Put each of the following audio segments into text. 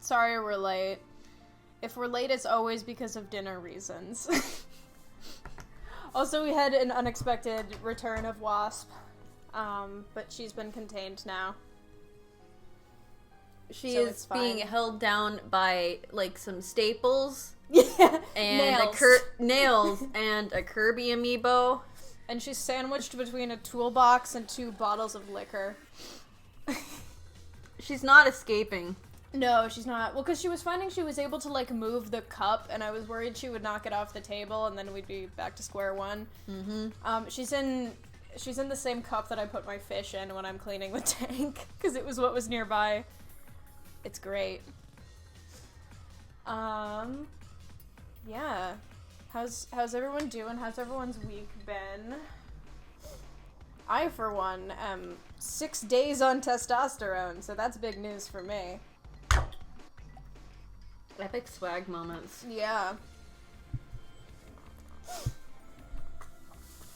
Sorry we're late. If we're late, it's always because of dinner reasons. Also, we had an unexpected return of Wasp, but she's been contained now. She So is it's fine. being held down by, like, some staples. Yeah, And nails. nails and a Kirby amiibo. And she's sandwiched between a toolbox and 2 bottles of liquor. She's not escaping. No, she's not. Well, because she was finding she was able to, like, move the cup, and I was worried she would knock it off the table, and then we'd be back to square one. Mm-hmm. She's in the same cup that I put my fish in when I'm cleaning the tank, because it was what was nearby. It's great. Yeah. How's everyone doing? How's everyone's week been? I, for one, am 6 days on testosterone, so that's big news for me. Epic swag moments. Yeah.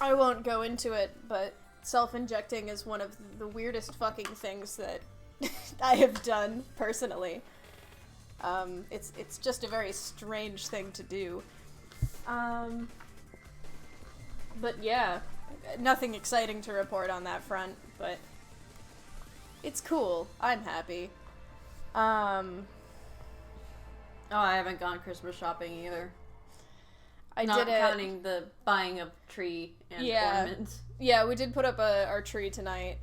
I won't go into it, but self-injecting is one of the weirdest fucking things that I have done, personally. It's just a very strange thing to do. But yeah, nothing exciting to report on that front, but it's cool. I'm happy. Oh, I haven't gone Christmas shopping either. I Not did it. counting the buying of tree and Yeah. ornaments. Yeah, we did put up our tree tonight.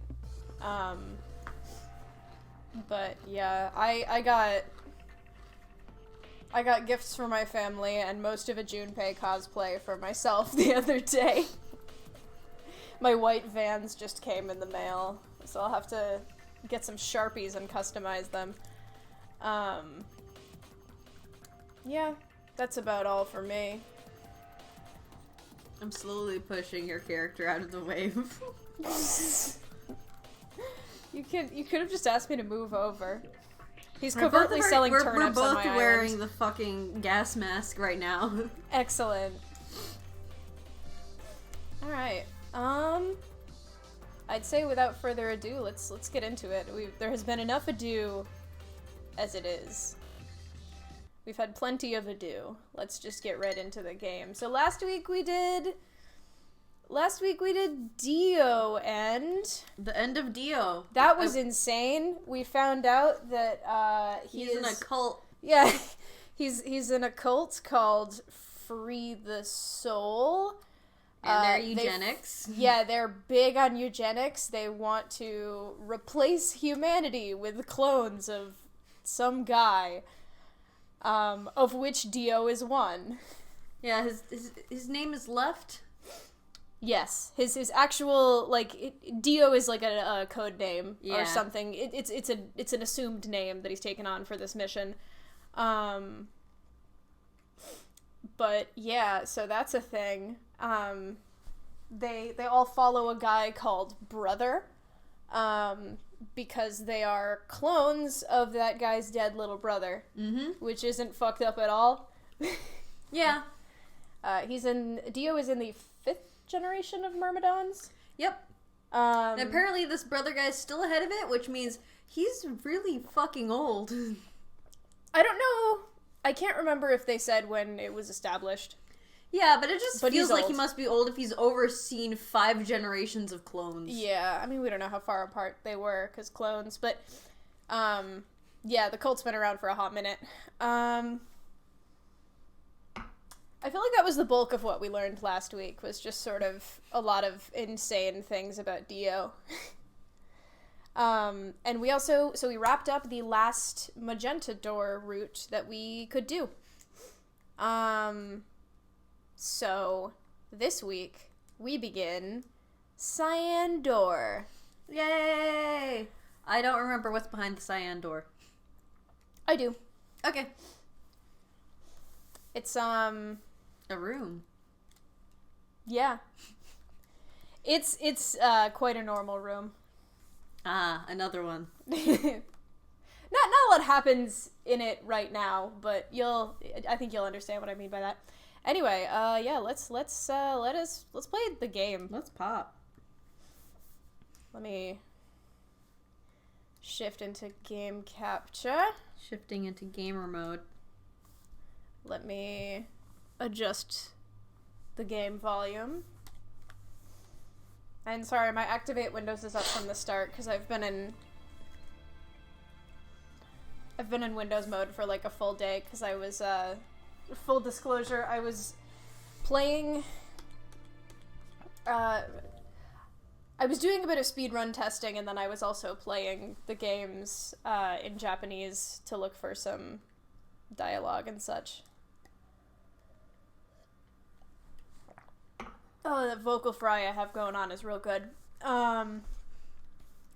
But yeah, I got gifts for my family and most of a Junpei cosplay for myself the other day. My white Vans just came in the mail, so I'll have to get some Sharpies and customize them. Yeah, that's about all for me. I'm slowly pushing your character out of the way. You could have just asked me to move over. He's We're both covertly wear- selling we're turnips both on my wearing island. the fucking gas mask right now. Excellent. All right. I'd say without further ado, let's get into it. There has been enough ado as it is. We've had plenty of ado. Let's just get right into the game. So last week we did Dio, and The end of Dio. that was insane. We found out that He's in a cult. Yeah, he's in a cult called Free the Soul. And they're they- eugenics. Yeah, they're big on eugenics. They want to replace humanity with clones of some guy, of which Dio is one. Yeah, his name is Left. Yes, his actual, like, Dio is like a code name Yeah. or something. It's an assumed name that he's taken on for this mission. But yeah, so that's a thing. They all follow a guy called Brother, because they are clones of that guy's dead little brother, which isn't fucked up at all. Yeah. Dio is in the 5th generation of Myrmidons. Yep. And apparently this brother guy's still ahead of it, which means he's really fucking old. I don't know. I can't remember if they said when it was established. Yeah, but it just But feels he's like he old. must be old if he's overseen 5 generations of clones. Yeah, I mean, we don't know how far apart they were, because clones, but, yeah, the cult's been around for a hot minute. I feel like that was the bulk of what we learned last week, was just sort of a lot of insane things about Dio. And we also, so we wrapped up the last Magenta Door route that we could do. So this week we begin Cyan Door. Yay! I don't remember what's behind the cyan door. I do. Okay. It's, A room. yeah. It's quite a normal room. Ah, another one. Not a lot happens in it right now, but I think you'll understand what I mean by that. Anyway, yeah, let's play the game. Let's pop. Let me shift into game capture. Shifting into gamer mode. Let me adjust the game volume. And sorry, my activate Windows is up from the start because I've been in Windows mode for like a full day because I was full disclosure, I was playing I was doing a bit of speedrun testing, and then I was also playing the games in Japanese to look for some dialogue and such. Oh, the vocal fry I have going on is real good.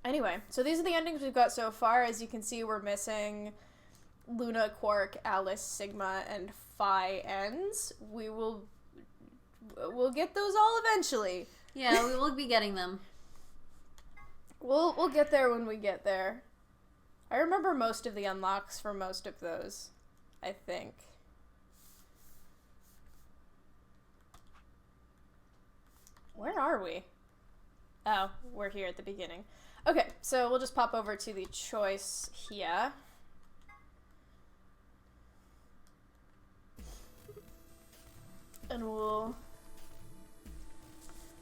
Anyway, so these are the endings we've got so far. As you can see, we're missing Luna, Quark, Alice, Sigma, and Phi ends. We'll get those all eventually. Yeah, we will be getting them. We'll get there when we get there. I remember most of the unlocks for most of those, I think. Where are we? Oh, we're here at the beginning. Okay, so we'll just pop over to the choice here. And we'll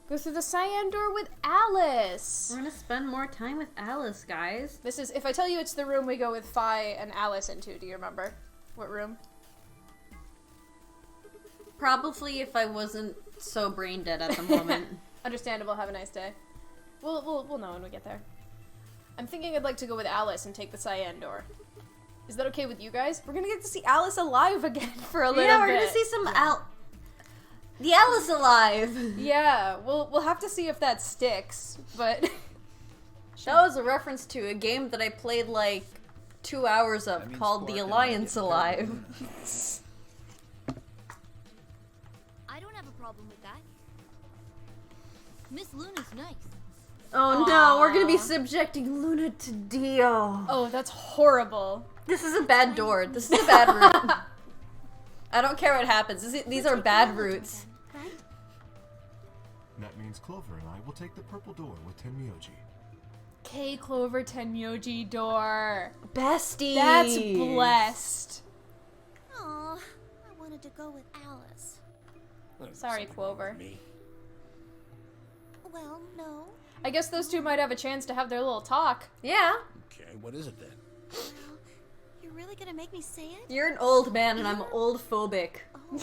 go through the cyan door with Alice. We're gonna spend more time with Alice, guys. This is, if I tell you it's the room we go with Phi and Alice into, do you remember? What room? Probably if I wasn't so brain dead at the moment. Understandable, have a nice day. We'll know when we get there. I'm thinking I'd like to go with Alice and take the cyan door. Is that okay with you guys? We're gonna get to see Alice alive again for a little bit. Yeah, we're gonna see some the Alice alive. Yeah, we'll have to see if that sticks, but that was a reference to a game that I played like 2 hours of called The Alliance Alive. I don't have a problem with that. Miss Luna's nice. Oh no, we're gonna be subjecting Luna to Dio. Oh, that's horrible. This is a bad door. This is a bad route. I don't care what happens. These are bad routes. Right? That means Clover and I will take the purple door with Tenmyoji. K Clover Tenmyoji door. Bestie. That's blessed. Aw, I wanted to go with Alice. Sorry, Clover. Well, no. I guess those two might have a chance to have their little talk. Yeah. Okay, what is it then? Well, you're really gonna make me say it? You're an old man and I'm old phobic. Oh,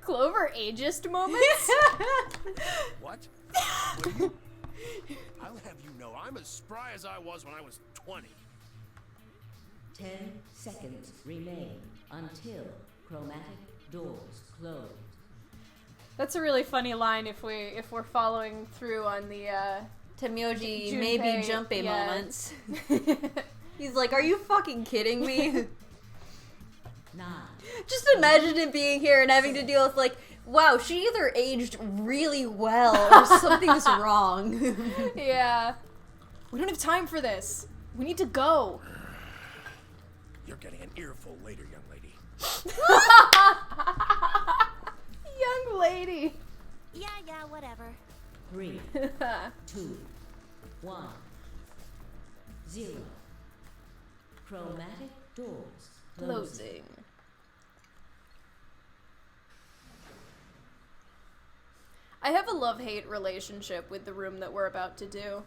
Clover ageist moments? What? What are you? I'll have you know, I'm as spry as I was when I was 20. 10 seconds remain until chromatic doors close. That's a really funny line if we're following through on the Tenmyoji Junpei, maybe Junpei yeah. moments. He's like, are you fucking kidding me? 9. Just imagine him being here and having to deal with like, wow, she either aged really well or something's wrong. Yeah. We don't have time for this. We need to go. You're getting an earful later, young lady. Young lady. yeah, whatever. 3, 2, 1, 0. Chromatic doors closing. Closing. I have a love-hate relationship with the room that we're about to do.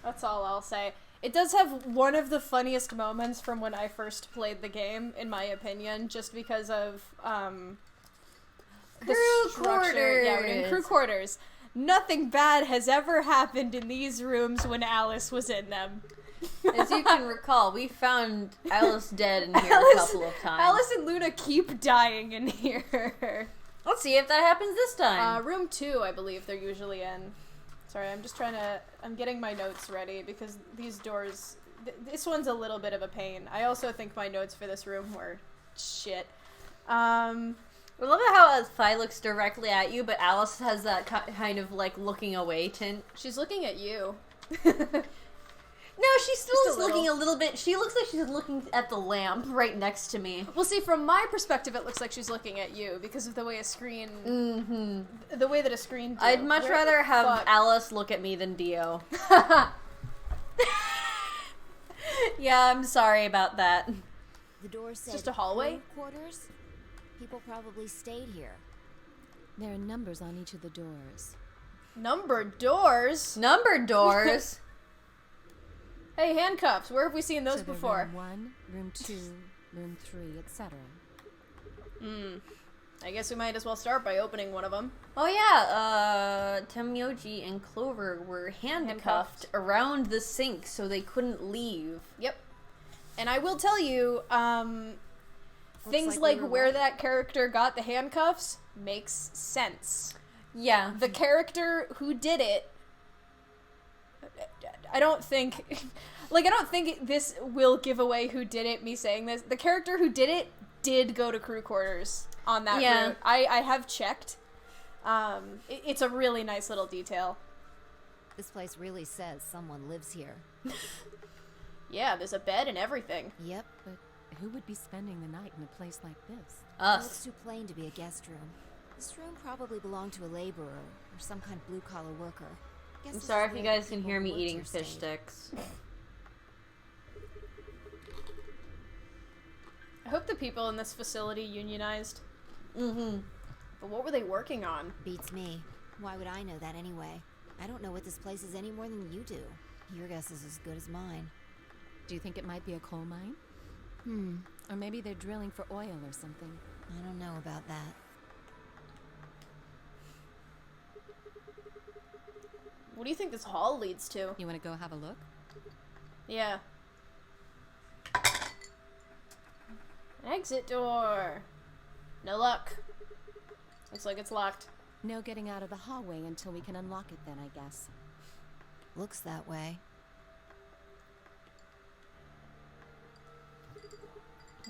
That's all I'll say. It does have one of the funniest moments from when I first played the game, in my opinion, just because of the Crew structure. Yeah, we're doing quarters. crew quarters. Nothing bad has ever happened in these rooms when Alice was in them. As you can recall, we found Alice dead in here a couple of times. Alice and Luna keep dying in here. Let's see if that happens this time. Room 2, I believe they're usually in. Sorry, I'm just trying to... I'm getting my notes ready because these doors... this one's a little bit of a pain. I also think my notes for this room were shit. I love it how Phi looks directly at you, but Alice has that kind of like looking away tint. She's looking at you. No, she still Just is a looking a little. little bit. She looks like she's looking at the lamp right next to me. Well, see, from my perspective, it looks like she's looking at you because of the way a screen... Mm-hmm. The way that a screen... I'd much Where rather the have fuck- Alice look at me than Dio. Yeah, I'm sorry about that. The door said just a hallway? crew quarters. People probably stayed here. There are numbers on each of the doors. Numbered doors? Numbered doors. Hey, handcuffs. Where have we seen those So they're before? Room 1, room 2, room 3, etc. I guess we might as well start by opening one of them. Oh yeah, Temyoji and Clover were handcuffed Handcuffed. around the sink so they couldn't leave. Yep. And I will tell you, things like we were where right. that character got the handcuffs makes sense. Yeah. The character who did it, I don't think, I don't think this will give away who did it, me saying this. The character who did it did go to crew quarters on that Yeah. route. I have checked. It's a really nice little detail. This place really says someone lives here. Yeah, there's a bed and everything. Yep. But who would be spending the night in a place like this? Well, it's Us. too plain to be a guest room. This room probably belonged to a laborer or some kind of blue-collar worker. Guess I'm this is sorry if where you guys the can people hear who me worked eating here fish stayed. sticks. I hope the people in this facility unionized. Mm-hmm. But what were they working on? Beats me. Why would I know that anyway? I don't know what this place is any more than you do. Your guess is as good as mine. Do you think it might be a coal mine? Or maybe they're drilling for oil or something. I don't know about that. What do you think this hall leads to? You want to go have a look? Yeah. Exit door. No luck. Looks like it's locked. No getting out of the hallway until we can unlock it then, I guess. Looks that way.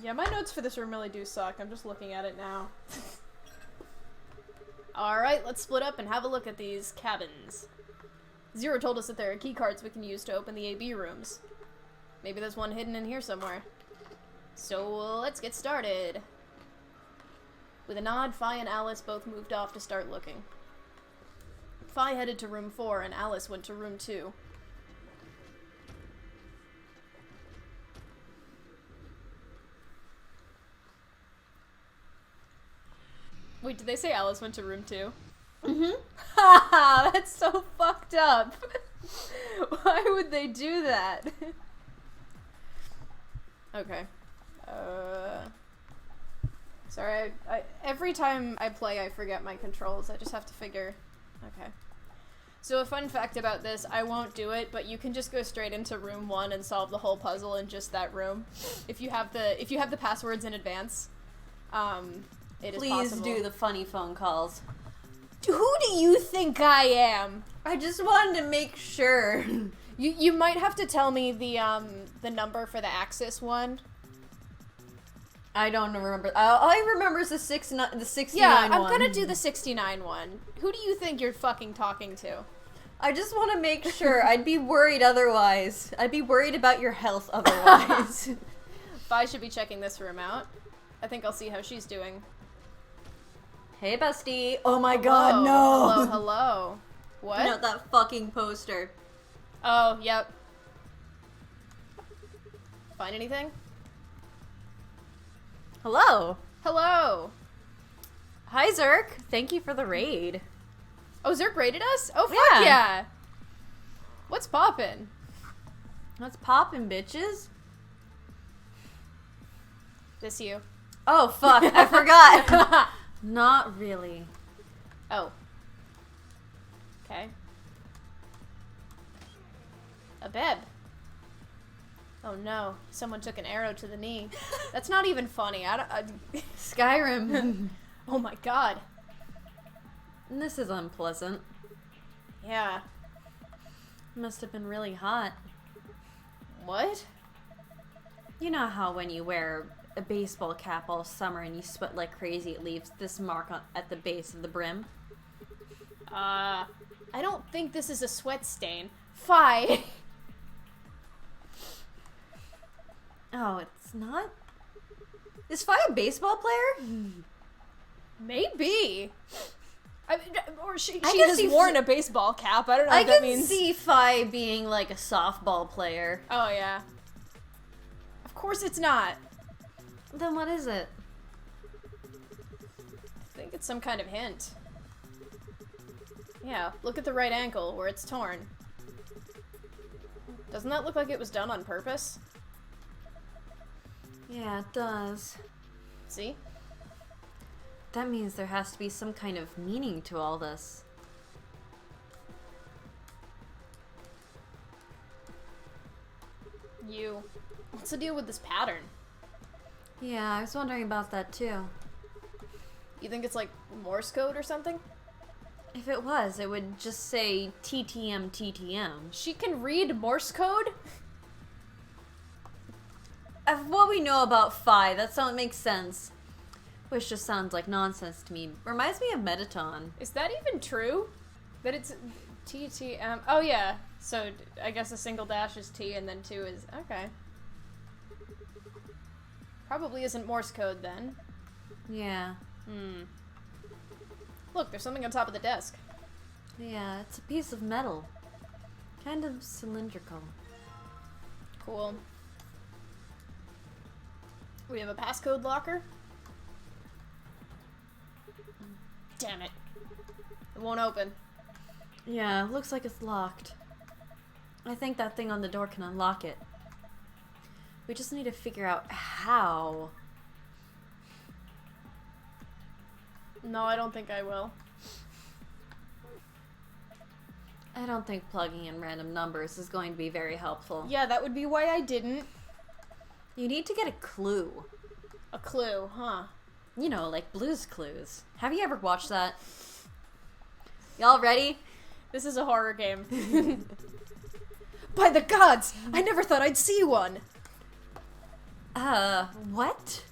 Yeah, my notes for this room really do suck. I'm just looking at it now. Alright, let's split up and have a look at these cabins. Zero told us that there are key cards we can use to open the AB rooms. Maybe there's one hidden in here somewhere. So let's get started. With a nod, Fi and Alice both moved off to start looking. Fi headed to room 4 and Alice went to room 2. Wait, did they say Alice went to room 2? Mm-hmm. Haha, that's so fucked up. Why would they do that? Okay. Sorry, I every time I play I forget my controls. I just have to figure. Okay. So a fun fact about this, I won't do it, but you can just go straight into room 1 and solve the whole puzzle in just that room. If you have the passwords in advance. It is Please possible. do the funny phone calls. Who do you think I am? I just wanted to make sure. You might have to tell me the number for the Axis one. I don't remember. All I remember is the 69 Yeah, I'm one. gonna do the 69 one. Who do you think you're fucking talking to? I just want to make sure. I'd be worried otherwise. I'd be worried about your health otherwise. Fi should be checking this room out. I think I'll see how she's doing. Hey, bestie. Oh my god, Hello, no. Hello, hello. What? Not that fucking poster. Oh, yep. Find anything? Hello. Hello. Hi, Zerk. Thank you for the raid. Oh, Zerk raided us? Oh, fuck Yeah. yeah. What's poppin'? What's poppin', bitches? This you. Oh, fuck. I forgot. Not really. Oh. Okay. A bed. Oh no, someone took an arrow to the knee. That's not even funny. Skyrim. Oh my god. This is unpleasant. Yeah. Must have been really hot. What? You know how when you wear a baseball cap all summer and you sweat like crazy, it leaves this mark at the base of the brim? I don't think this is a sweat stain. Fi. Oh, it's not? Is Fi a baseball player? Maybe. Or she can has see worn a baseball cap. I don't know I what that can means. see Fi being like a softball player. Oh yeah. course it's not. Then what is it? I think it's some kind of hint. Yeah, look at the right ankle where it's torn. Doesn't that look like it was done on purpose? Yeah, it does. See? That means there has to be some kind of meaning to all this. What's the deal with this pattern? Yeah, I was wondering about that too. You think it's like Morse code or something? If it was, it would just say TTM TTM. She can read Morse code? Of what we know about Phi, that's how it makes sense. Which just sounds like nonsense to me. Reminds me of Metaton. Is that even true? That it's TTM? Oh yeah. So I guess a single dash is T and then 2 is... Okay. Probably isn't Morse code then. Yeah. Look, there's something on top of the desk. Yeah, it's a piece of metal. Kind of cylindrical. Cool. We have a passcode locker. Damn it. It won't open. Yeah, looks like it's locked. I think that thing on the door can unlock it. We just need to figure out how. No, I don't think I will. I don't think plugging in random numbers is going to be very helpful. Yeah, that would be why I didn't. You need to get a clue. A clue, huh? You know, like Blue's Clues. Have you ever watched that? Y'all ready? This is a horror game. By the gods! I never thought I'd see one! What?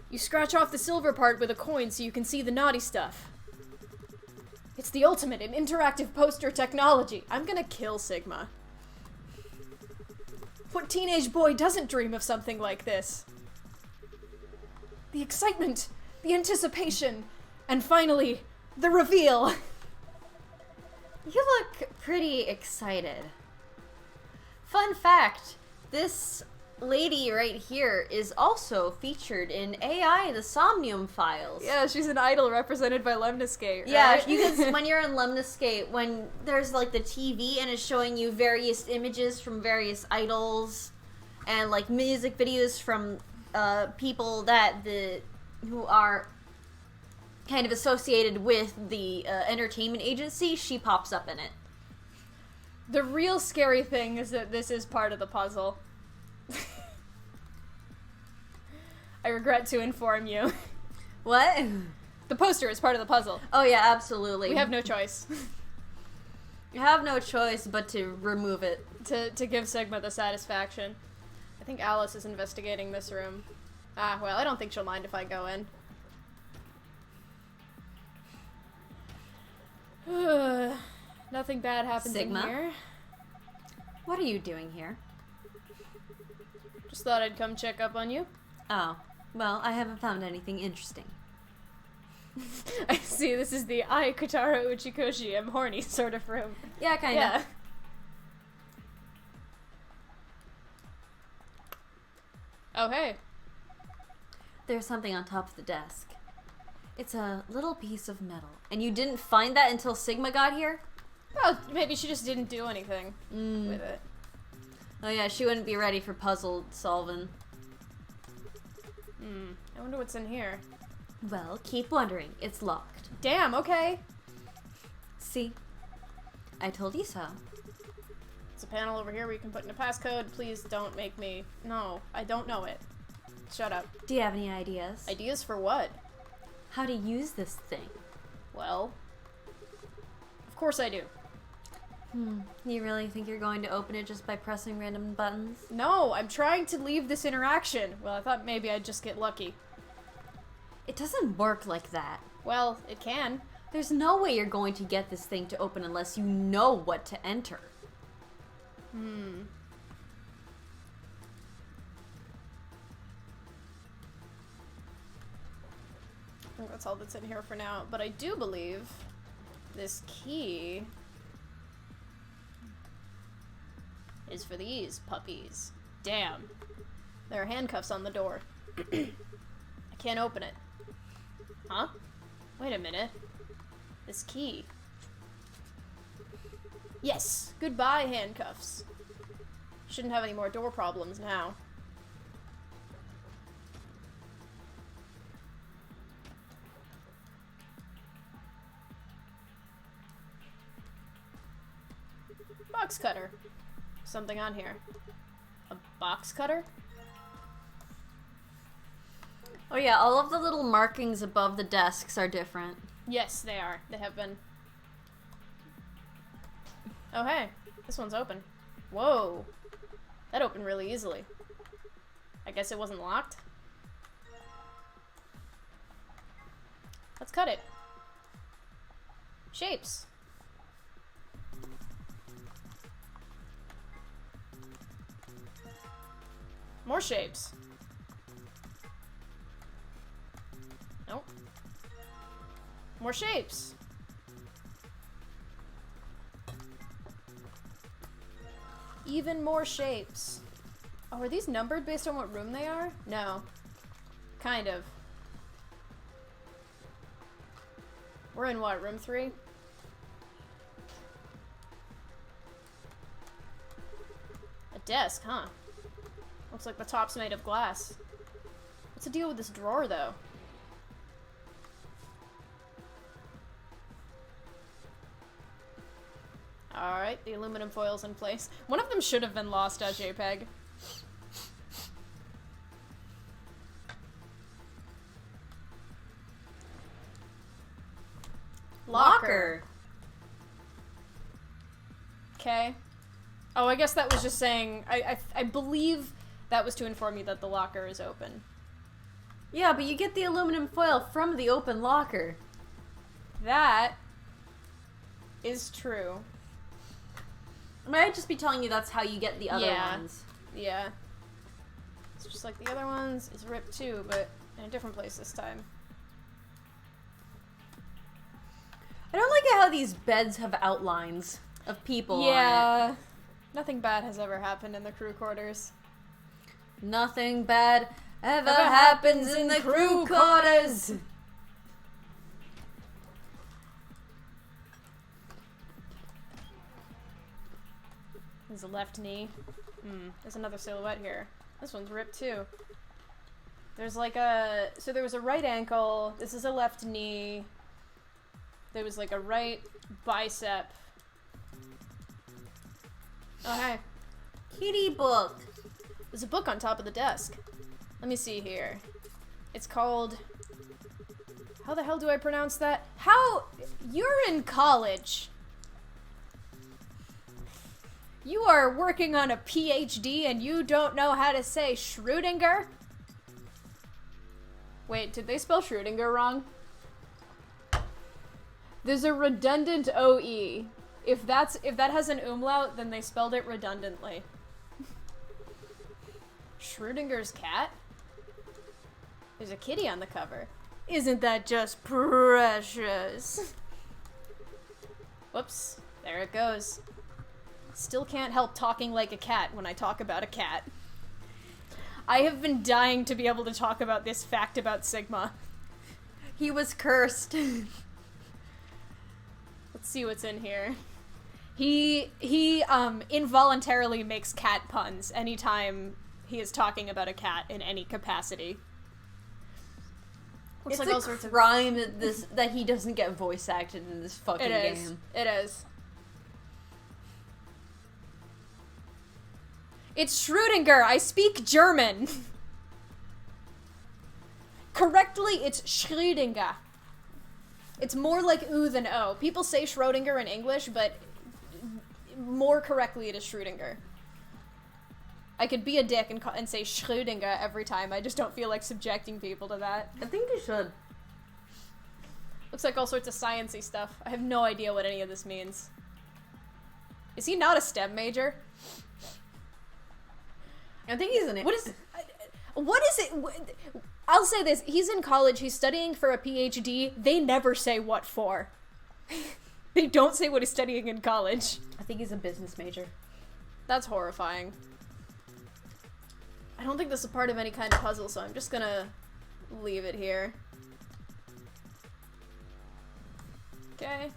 You scratch off the silver part with a coin so you can see the naughty stuff. It's the ultimate in interactive poster technology. I'm gonna kill Sigma. What teenage boy doesn't dream of something like this? The excitement, the anticipation, and finally, the reveal. You look pretty excited. Fun fact, this lady right here is also featured in AI, the Somnium Files. Yeah, she's an idol represented by Lemniscate, right? Yeah, you can, when you're in Lemniscate, when there's like the TV and it's showing you various images from various idols and like music videos from people who are kind of associated with the entertainment agency, she pops up in it. The real scary thing is that this is part of the puzzle. I regret to inform you. What? The poster is part of the puzzle. Oh yeah, absolutely. We have no choice. You have no choice but to remove it. to give Sigma the satisfaction. I think Alice is investigating this room. Ah, well, I don't think she'll mind if I go in. Nothing bad happens Sigma? in here. What are you doing here? Just thought I'd come check up on you. Oh, well, I haven't found anything interesting. I see, this is the I, Kotaro Uchikoshi, am horny sort of room. Yeah, kind of. Yeah. Oh, hey. There's something on top of the desk. It's a little piece of metal. And you didn't find that until Sigma got here? Well, maybe she just didn't do anything with it. Oh yeah, she wouldn't be ready for puzzle solving. I wonder what's in here. Well, keep wondering. It's locked. Damn, okay. See? I told you so. It's a panel over here where you can put in a passcode. Please don't make me... No, I don't know it. Shut up. Do you have any ideas? Ideas for what? How to use this thing? Well... Of course I do. You really think you're going to open it just by pressing random buttons? No, I'm trying to leave this interaction. Well, I thought maybe I'd just get lucky. It doesn't work like that. Well, it can. There's no way you're going to get this thing to open unless you know what to enter. I think that's all that's in here for now. But I do believe this key is for these puppies. Damn. There are handcuffs on the door. I can't open it. Huh? Wait a minute. This key. Yes! Goodbye, handcuffs. Shouldn't have any more door problems now. Box cutter. Something on here. A box cutter? Oh yeah, all of the little markings above the desks are different. Yes, they are. They have been. Oh hey, this one's open. Whoa. That opened really easily. I guess it wasn't locked? Let's cut it. Shapes. More shapes. Nope. More shapes. Even more shapes. Oh, are these numbered based on what room they are? No. Kind of. We're in what, room 3? A desk, huh? Looks like the top's made of glass. What's the deal with this drawer, though? Alright, the aluminum foil's in place. One of them should have been lost as JPEG. Locker. Okay. Oh, I guess that was just saying... I believe that was to inform you that the locker is open. Yeah, but you get the aluminum foil from the open locker. That is true. I might just be telling you that's how you get the other ones. Yeah. It's just like the other ones. It's ripped too, but in a different place this time. I don't like how these beds have outlines of people on Yeah. Nothing bad has ever happened in the crew quarters. it. Nothing bad ever happens in the crew quarters. There's a left knee. There's another silhouette here. This one's ripped too. There's like a... So there was a right ankle. This is a left knee. There was like a right bicep. Oh, hey. Kitty book. There's a book on top of the desk. Let me see here. It's called... How the hell do I pronounce that? How... You're in college. You are working on a PhD and you don't know how to say Schrödinger? Wait, did they spell Schrödinger wrong? There's a redundant OE. If that has an umlaut, then they spelled it redundantly. Schrödinger's cat? There's a kitty on the cover. Isn't that just precious? Whoops. There it goes. Still can't help talking like a cat when I talk about a cat. I have been dying to be able to talk about this fact about Sigma. He was cursed. Let's see what's in here. He involuntarily makes cat puns anytime he is talking about a cat in any capacity. Looks It's like a all sorts of... crime that he doesn't get voice acted in this fucking game. It is. It's Schrödinger. I speak German. Correctly, it's Schrödinger. It's more like oo than o. People say Schrödinger in English, but more correctly it is Schrödinger. I could be a dick and say Schrödinger every time. I just don't feel like subjecting people to that. I think you should. Looks like all sorts of sciencey stuff. I have no idea what any of this means. Is he not a STEM major? I think he's in it. What is it? I'll say this. He's in college. He's studying for a PhD. They never say what for. They don't say what he's studying in college. I think he's a business major. That's horrifying. I don't think this is part of any kind of puzzle, so I'm just gonna leave it here. Okay.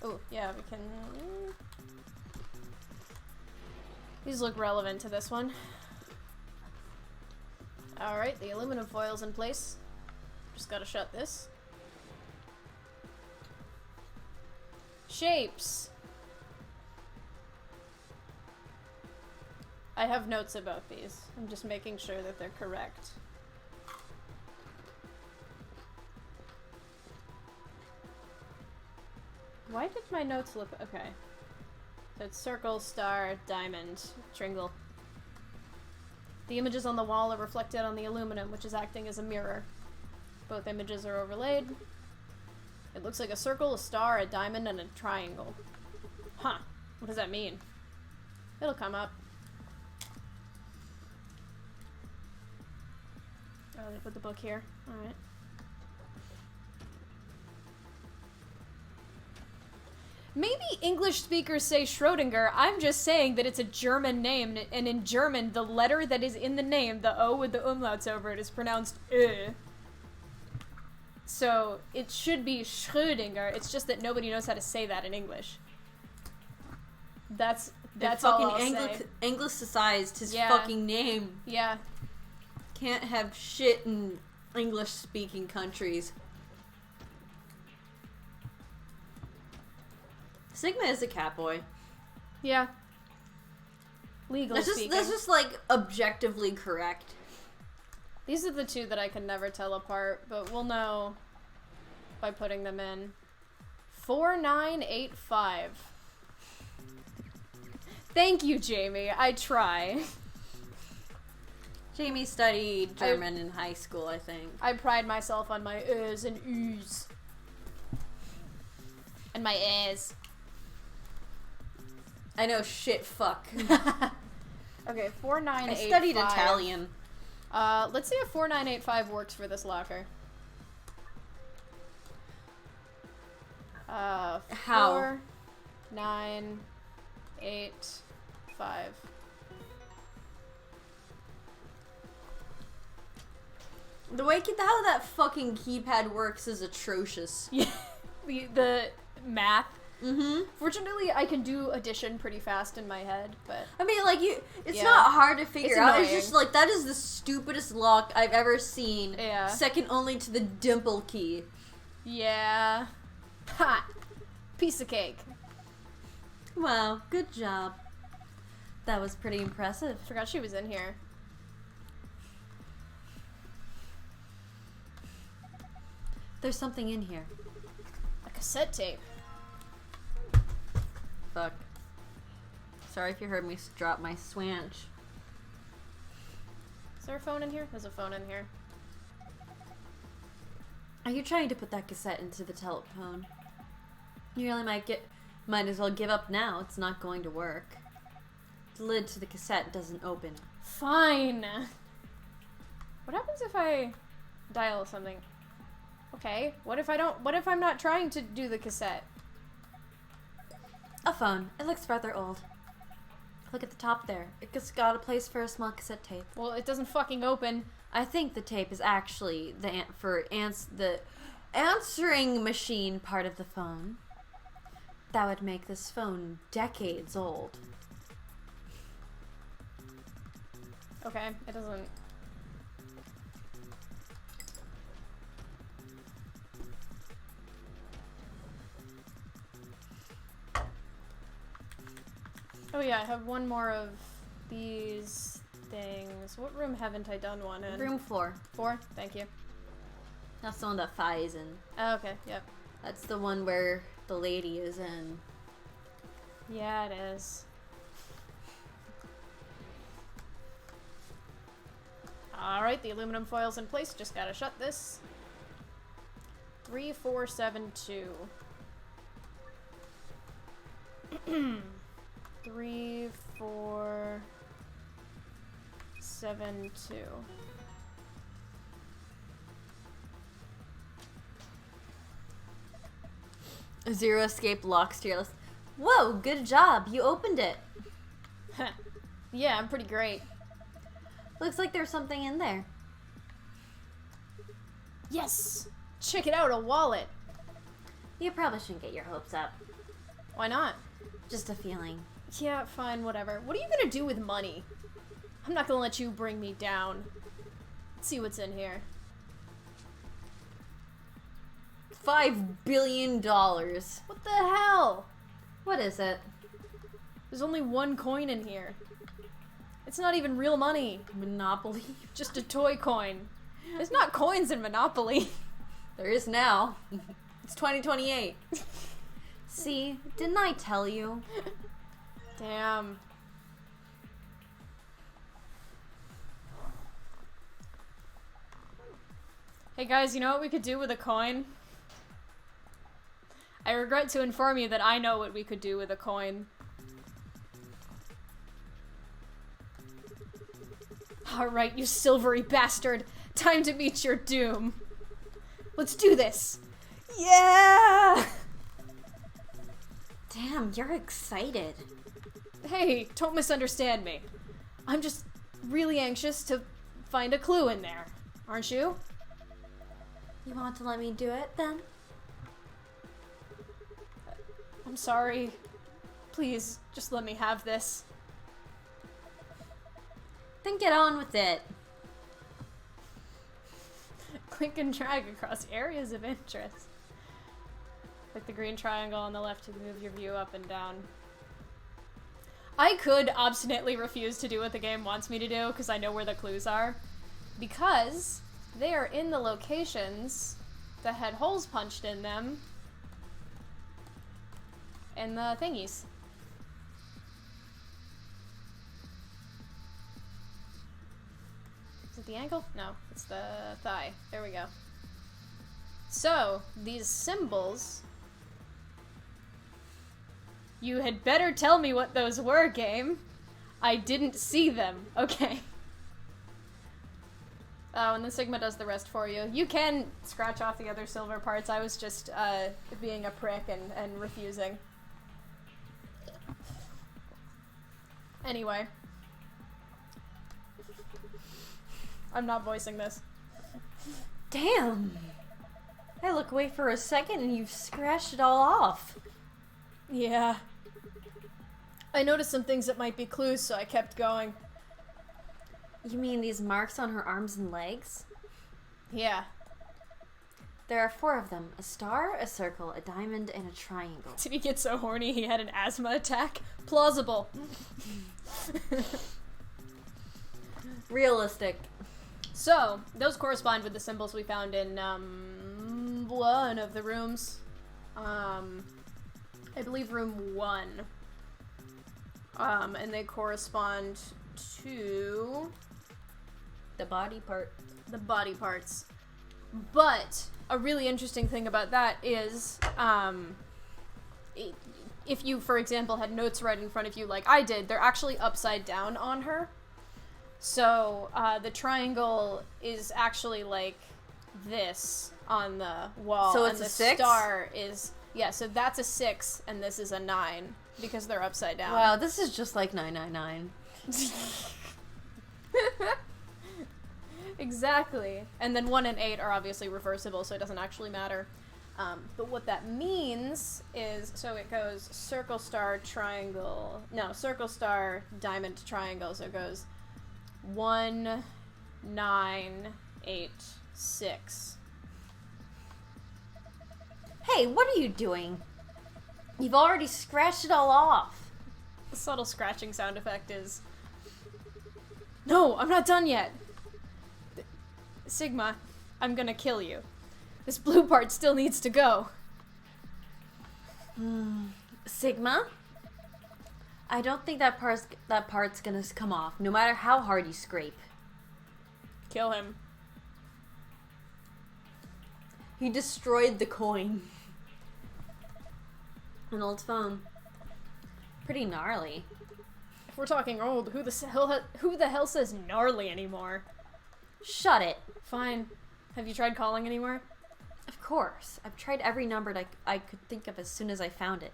Oh, yeah, we can... These look relevant to this one. Alright, the aluminum foil's in place. Just gotta shut this. Shapes! I have notes about these. I'm just making sure that they're correct. Why did my notes look... Okay. So it's circle, star, diamond, tringle. The images on the wall are reflected on the aluminum, which is acting as a mirror. Both images are overlaid. It looks like a circle, a star, a diamond, and a triangle. Huh. What does that mean? It'll come up. Oh, they put the book here. Alright. Maybe English speakers say Schrodinger. I'm just saying that it's a German name, and in German, the letter that is in the name, the O with the umlauts over it, is pronounced So, it should be Schrödinger. It's just that nobody knows how to say that in English. That's all I'll say. Anglicized his Yeah. fucking name. Yeah. Can't have shit in English-speaking countries. Sigma is a catboy. Yeah. Legally speaking. That's just like objectively correct. These are the two that I can never tell apart, but we'll know by putting them in. 4985. Thank you, Jamie. I try. Jamie studied German in high school, I think. I pride myself on my Ös and Üs. And my Äs. I know shit fuck. Okay, 4985. I studied Italian. Let's see if 4985 works for this locker. How? 4985. The way how that fucking keypad works is atrocious. Yeah, the math. Mm-hmm. Fortunately, I can do addition pretty fast in my head, but I mean, like, it's Yeah. not hard to figure It's out. annoying. It's just like, that is the stupidest lock I've ever seen. Yeah. Second only to the dimple key. yeah. Ha! Piece of cake. Wow, good job. That was pretty impressive. Forgot she was in here. There's something in here. A cassette tape. Fuck. Sorry if you heard me drop my swanch. Is there a phone in here? There's a phone in here. Are you trying to put that cassette into the telephone? You really might as well give up now. It's not going to work. The lid to the cassette doesn't open. Fine. What happens if I dial something? Okay. What if I'm not trying to do the cassette? A phone. It looks rather old. Look at the top there. It's got a place for a small cassette tape. Well, it doesn't fucking open. I think the tape is actually the answering machine part of the phone. That would make this phone decades old. Okay, it doesn't. Oh yeah, I have one more of these things. What room haven't I done one in? Room 4. 4? Thank you. That's the one that Fi is in. Oh, okay, yep. That's the one where the lady is in. Yeah, it is. Alright, the aluminum foil's in place. Just gotta shut this. 3472. 3472. Zero escape locks to your list. Whoa, good job. You opened it. Yeah, I'm pretty great. Looks like there's something in there. Yes! Check it out, a wallet. You probably shouldn't get your hopes up. Why not? Just a feeling. Yeah, fine, whatever. What are you gonna do with money? I'm not gonna let you bring me down. Let's see what's in here. $5 billion. What the hell? What is it? There's only one coin in here. It's not even real money. Monopoly. Just a toy coin. There's not coins in Monopoly. There is now. It's 2028. See, didn't I tell you? Damn. Hey guys, you know what we could do with a coin? I regret to inform you that I know what we could do with a coin. Alright, you silvery bastard. Time to meet your doom. Let's do this. Yeah! Damn, you're excited. Hey, don't misunderstand me. I'm just really anxious to find a clue in there. Aren't you? You want to let me do it, then? I'm sorry. Please, just let me have this. Then get on with it. Click and drag across areas of interest. Click the green triangle on the left to move your view up and down. I could obstinately refuse to do what the game wants me to do because I know where the clues are. Because they are in the locations that had holes punched in them and the thingies. Is it the ankle? No, it's the thigh. There we go. So, these symbols... You had better tell me what those were, game. I didn't see them. Okay. Oh, and the Sigma does the rest for you. You can scratch off the other silver parts. I was just being a prick and refusing. Anyway. I'm not voicing this. Damn. I look away for a second and you've scratched it all off. Yeah. I noticed some things that might be clues, so I kept going. You mean these marks on her arms and legs? Yeah. There are 4 of them. A star, a circle, a diamond, and a triangle. Did he get so horny he had an asthma attack? Plausible. Realistic. So, those correspond with the symbols we found in, one of the rooms. I believe room 1. And they correspond to... The body part. The body parts. But a really interesting thing about that is, if you, for example, had notes right in front of you like I did, they're actually upside down on her. So, the triangle is actually like this on the wall. So it's and a the 6? Star is, yeah, so that's a 6 and this is a 9 because they're upside down. Wow, this is just like 999. Exactly. And then 1 and 8 are obviously reversible, so it doesn't actually matter. But what that means is, so it goes circle, star, triangle. No, circle, star, diamond, triangle. So it goes 1, 9, 8, 6. Hey, what are you doing? You've already scratched it all off. The subtle scratching sound effect is... No, I'm not done yet. Sigma, I'm gonna kill you. This blue part still needs to go. Sigma? I don't think that part's gonna come off, no matter how hard you scrape. Kill him. He destroyed the coin. An old phone. Pretty gnarly. If we're talking old, who the hell says gnarly anymore? Shut it. Fine. Have you tried calling anywhere? Of course. I've tried every number that I could think of as soon as I found it.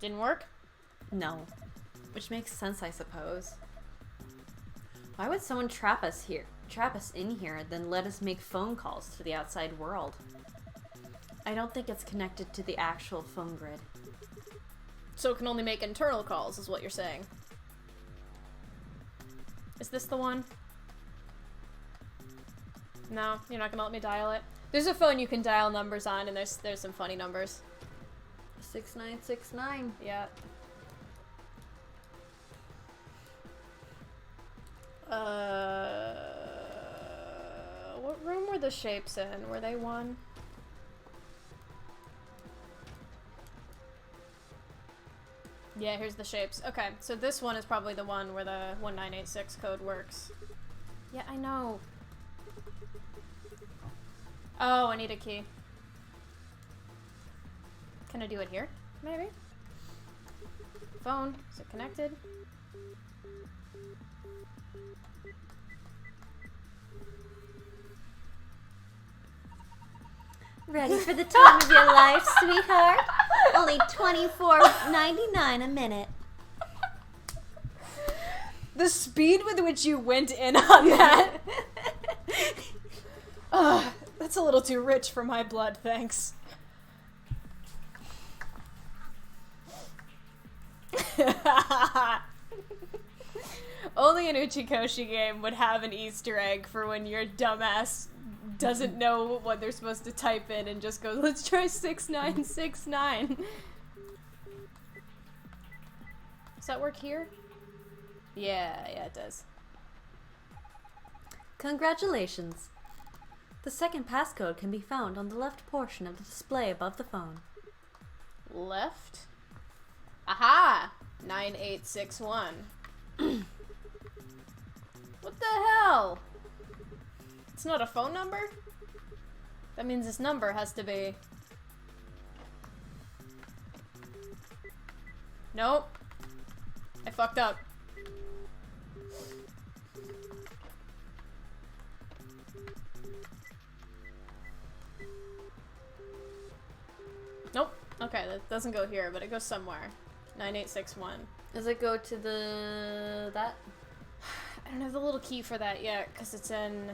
Didn't work? No. Which makes sense, I suppose. Why would someone trap us in here, then let us make phone calls to the outside world? I don't think it's connected to the actual phone grid. So it can only make internal calls, is what you're saying. Is this the one? No, you're not gonna let me dial it? There's a phone you can dial numbers on, and there's some funny numbers. 6969. Yeah. What room were the shapes in? Were they one? Yeah, here's the shapes. Okay, so this one is probably the one where the 1986 code works. Yeah, I know. Oh, I need a key. Can I do it here? Maybe? Phone. Is it connected? Ready for the time of your life, sweetheart? Only $24.99 a minute. The speed with which you went in on that. Ugh, that's a little too rich for my blood, thanks. Only an Uchikoshi game would have an Easter egg for when your dumbass doesn't know what they're supposed to type in and just goes, let's try 6969. Does that work here? Yeah, it does. Congratulations. The second passcode can be found on the left portion of the display above the phone. Left? Aha! 9861. What the hell? It's not a phone number? That means this number has to be... Nope. I fucked up. Nope. Okay, that doesn't go here, but it goes somewhere. 9861. Does it go to that? I don't have the little key for that yet, because it's in...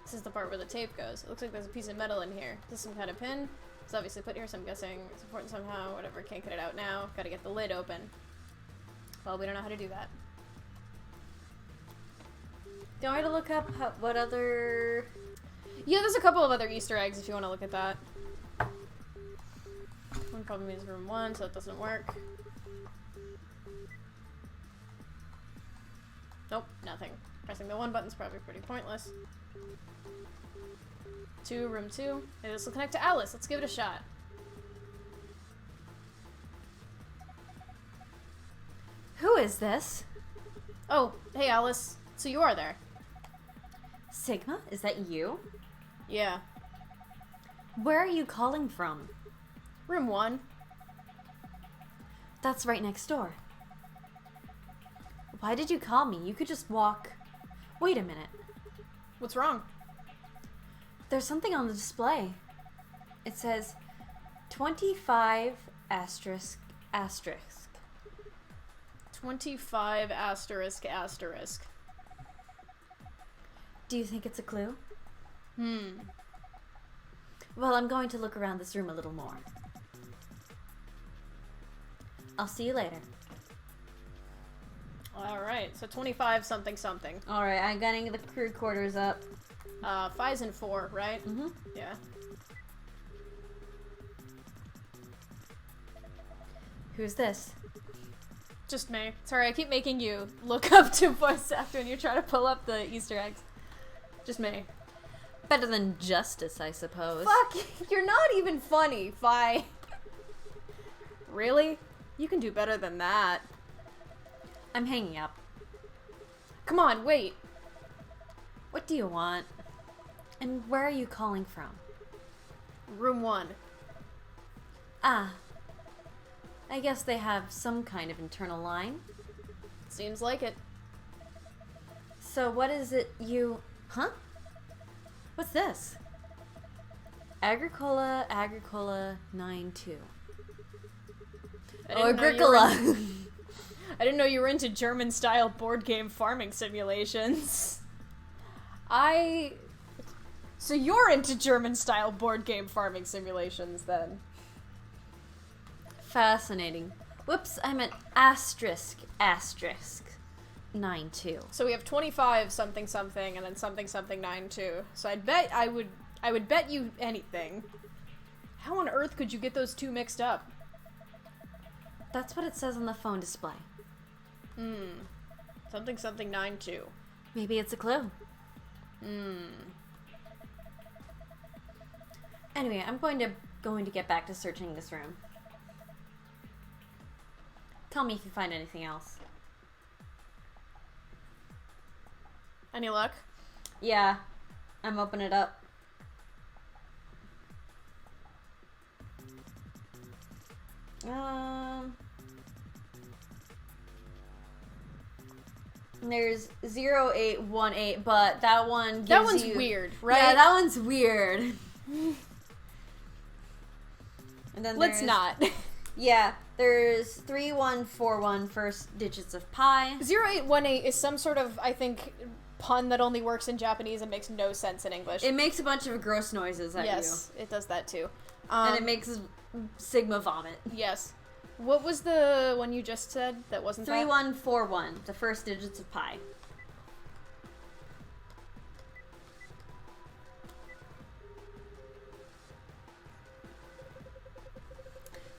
This is the part where the tape goes. It looks like there's a piece of metal in here. Is this some kind of pin? It's obviously put here, so I'm guessing it's important somehow. Whatever, can't get it out now. Gotta get the lid open. Well, we don't know how to do that. Do you want me to look up what other... Yeah, there's a couple of other Easter eggs if you want to look at that. One probably means room 1, so it doesn't work. Nope, nothing. Pressing the 1 button's probably pretty pointless. 2, room 2. Maybe this will connect to Alice. Let's give it a shot. Who is this? Oh, hey Alice. So you are there. Sigma? Is that you? Yeah. Where are you calling from? Room 1. That's right next door. Why did you call me? You could just walk... Wait a minute. What's wrong? There's something on the display. It says 25 asterisk asterisk. 25 asterisk asterisk. Do you think it's a clue? Well, I'm going to look around this room a little more. I'll see you later. Alright, so 25 something something. Alright, I'm getting the crew quarters up. 5's in 4, right? Mm-hmm. Yeah. Who's this? Just me. Sorry, I keep making you look up to voice actor when you're trying to pull up the Easter eggs. Just me. Better than Justice, I suppose. Fuck! You're not even funny, Fi. Really? You can do better than that. I'm hanging up. Come on, wait. What do you want? And where are you calling from? Room 1. Ah. I guess they have some kind of internal line. Seems like it. So what is it you... Huh? What's this? Agricola 92. I Or didn't know you were in- Agricola. I didn't know you were into German-style board game farming simulations. So you're into German-style board game farming simulations, then? Fascinating. Whoops, I meant asterisk 92. So we have 25 something something and then something something 92. So I would bet you anything. How on earth could you get those two mixed up? That's what it says on the phone display. Something something 92. Maybe it's a clue. Anyway, I'm going to get back to searching this room. Tell me if you find anything else. Any luck? Yeah, I'm opening it up. There's 0818, but that one gives That one's you... weird, right? Yeah, that one's weird. And then Let's there's- not. Yeah, there's 3141 first digits of pi. 0818 is some sort of, I think, pun that only works in Japanese and makes no sense in English. It makes a bunch of gross noises at Yes, it does that too. you. And it makes Sigma vomit. Yes. What was the one you just said that wasn't that? 3141, the first digits of pi.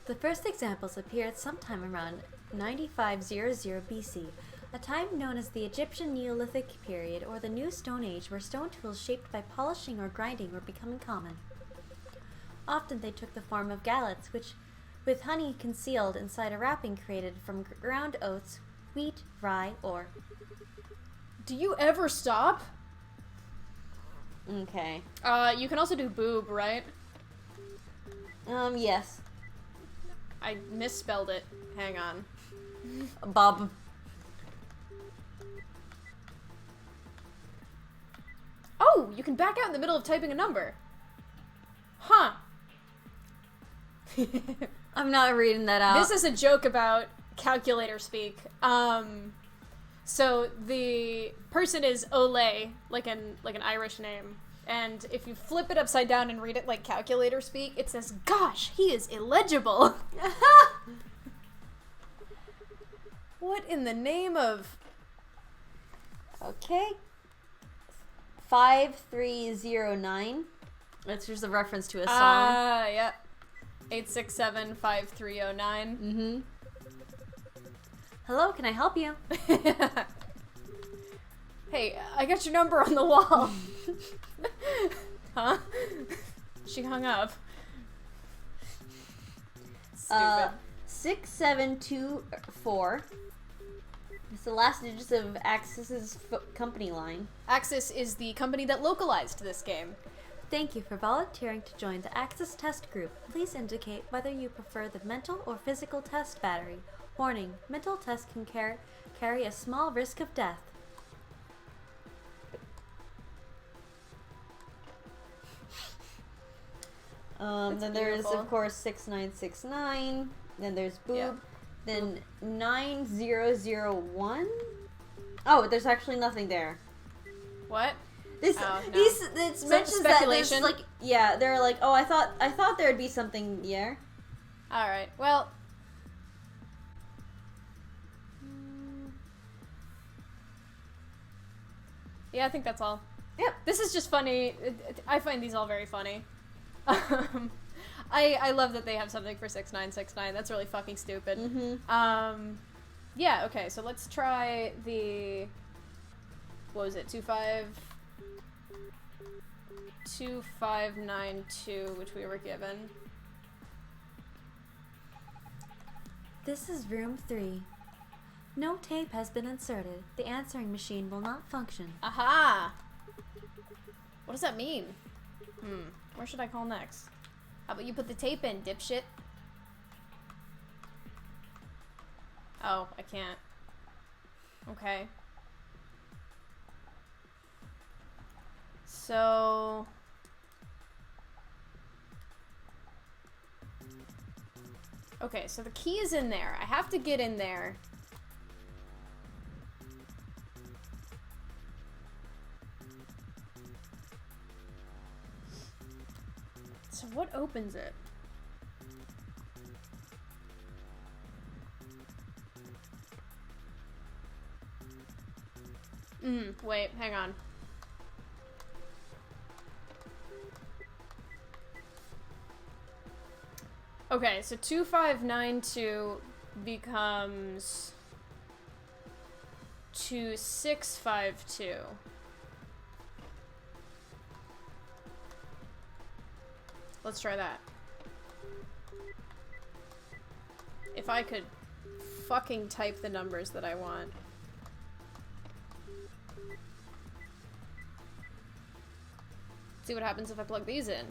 The first examples appeared sometime around 9500 BC, a time known as the Egyptian Neolithic period or the New Stone Age, where stone tools shaped by polishing or grinding were becoming common. Often they took the form of gallets, which, with honey concealed inside a wrapping created from ground oats, wheat, rye, or... Do you ever stop? Okay. You can also do boob, right? Yes. I misspelled it. Hang on. Bob. Oh, you can back out in the middle of typing a number. Huh. I'm not reading that out. This is a joke about calculator speak. So the person is Ole, like an Irish name. And if you flip it upside down and read it like calculator speak, it says, "Gosh, he is illegible." What in the name of... Okay. 5309. That's just a reference to a song. Yeah. 867-5309. Mm-hmm. Hello, can I help you? Hey, I got your number on the wall. Huh? She hung up. Stupid. 6724. It's the last digits of Axis's company line. Axis is the company that localized this game. Thank you for volunteering to join the Axis test group. Please indicate whether you prefer the mental or physical test battery. Warning, mental tests can carry a small risk of death. Then there's, beautiful. of course, 6969. Then there's boob. Yeah. Then 9001. Oh, there's actually nothing there. What? This Oh, no. it So mentions that there's speculation? like, yeah, they're like, oh, I thought there'd be something here. Alright, well... Yeah, I think that's all. Yep. This is just funny. I find these all very funny. I love that they have something for 6969. That's really fucking stupid. Mm-hmm. Yeah, okay, so let's try the... What was it? 2592, which we were given. This is room 3. No tape has been inserted. The answering machine will not function. Aha! What does that mean? Where should I call next? How about you put the tape in, dipshit? Oh, I can't. Okay. So... Okay, so the key is in there. I have to get in there. So what opens it? Wait, hang on. Okay, so 2592 becomes 2652. Let's try that. If I could fucking type the numbers that I want. See what happens if I plug these in.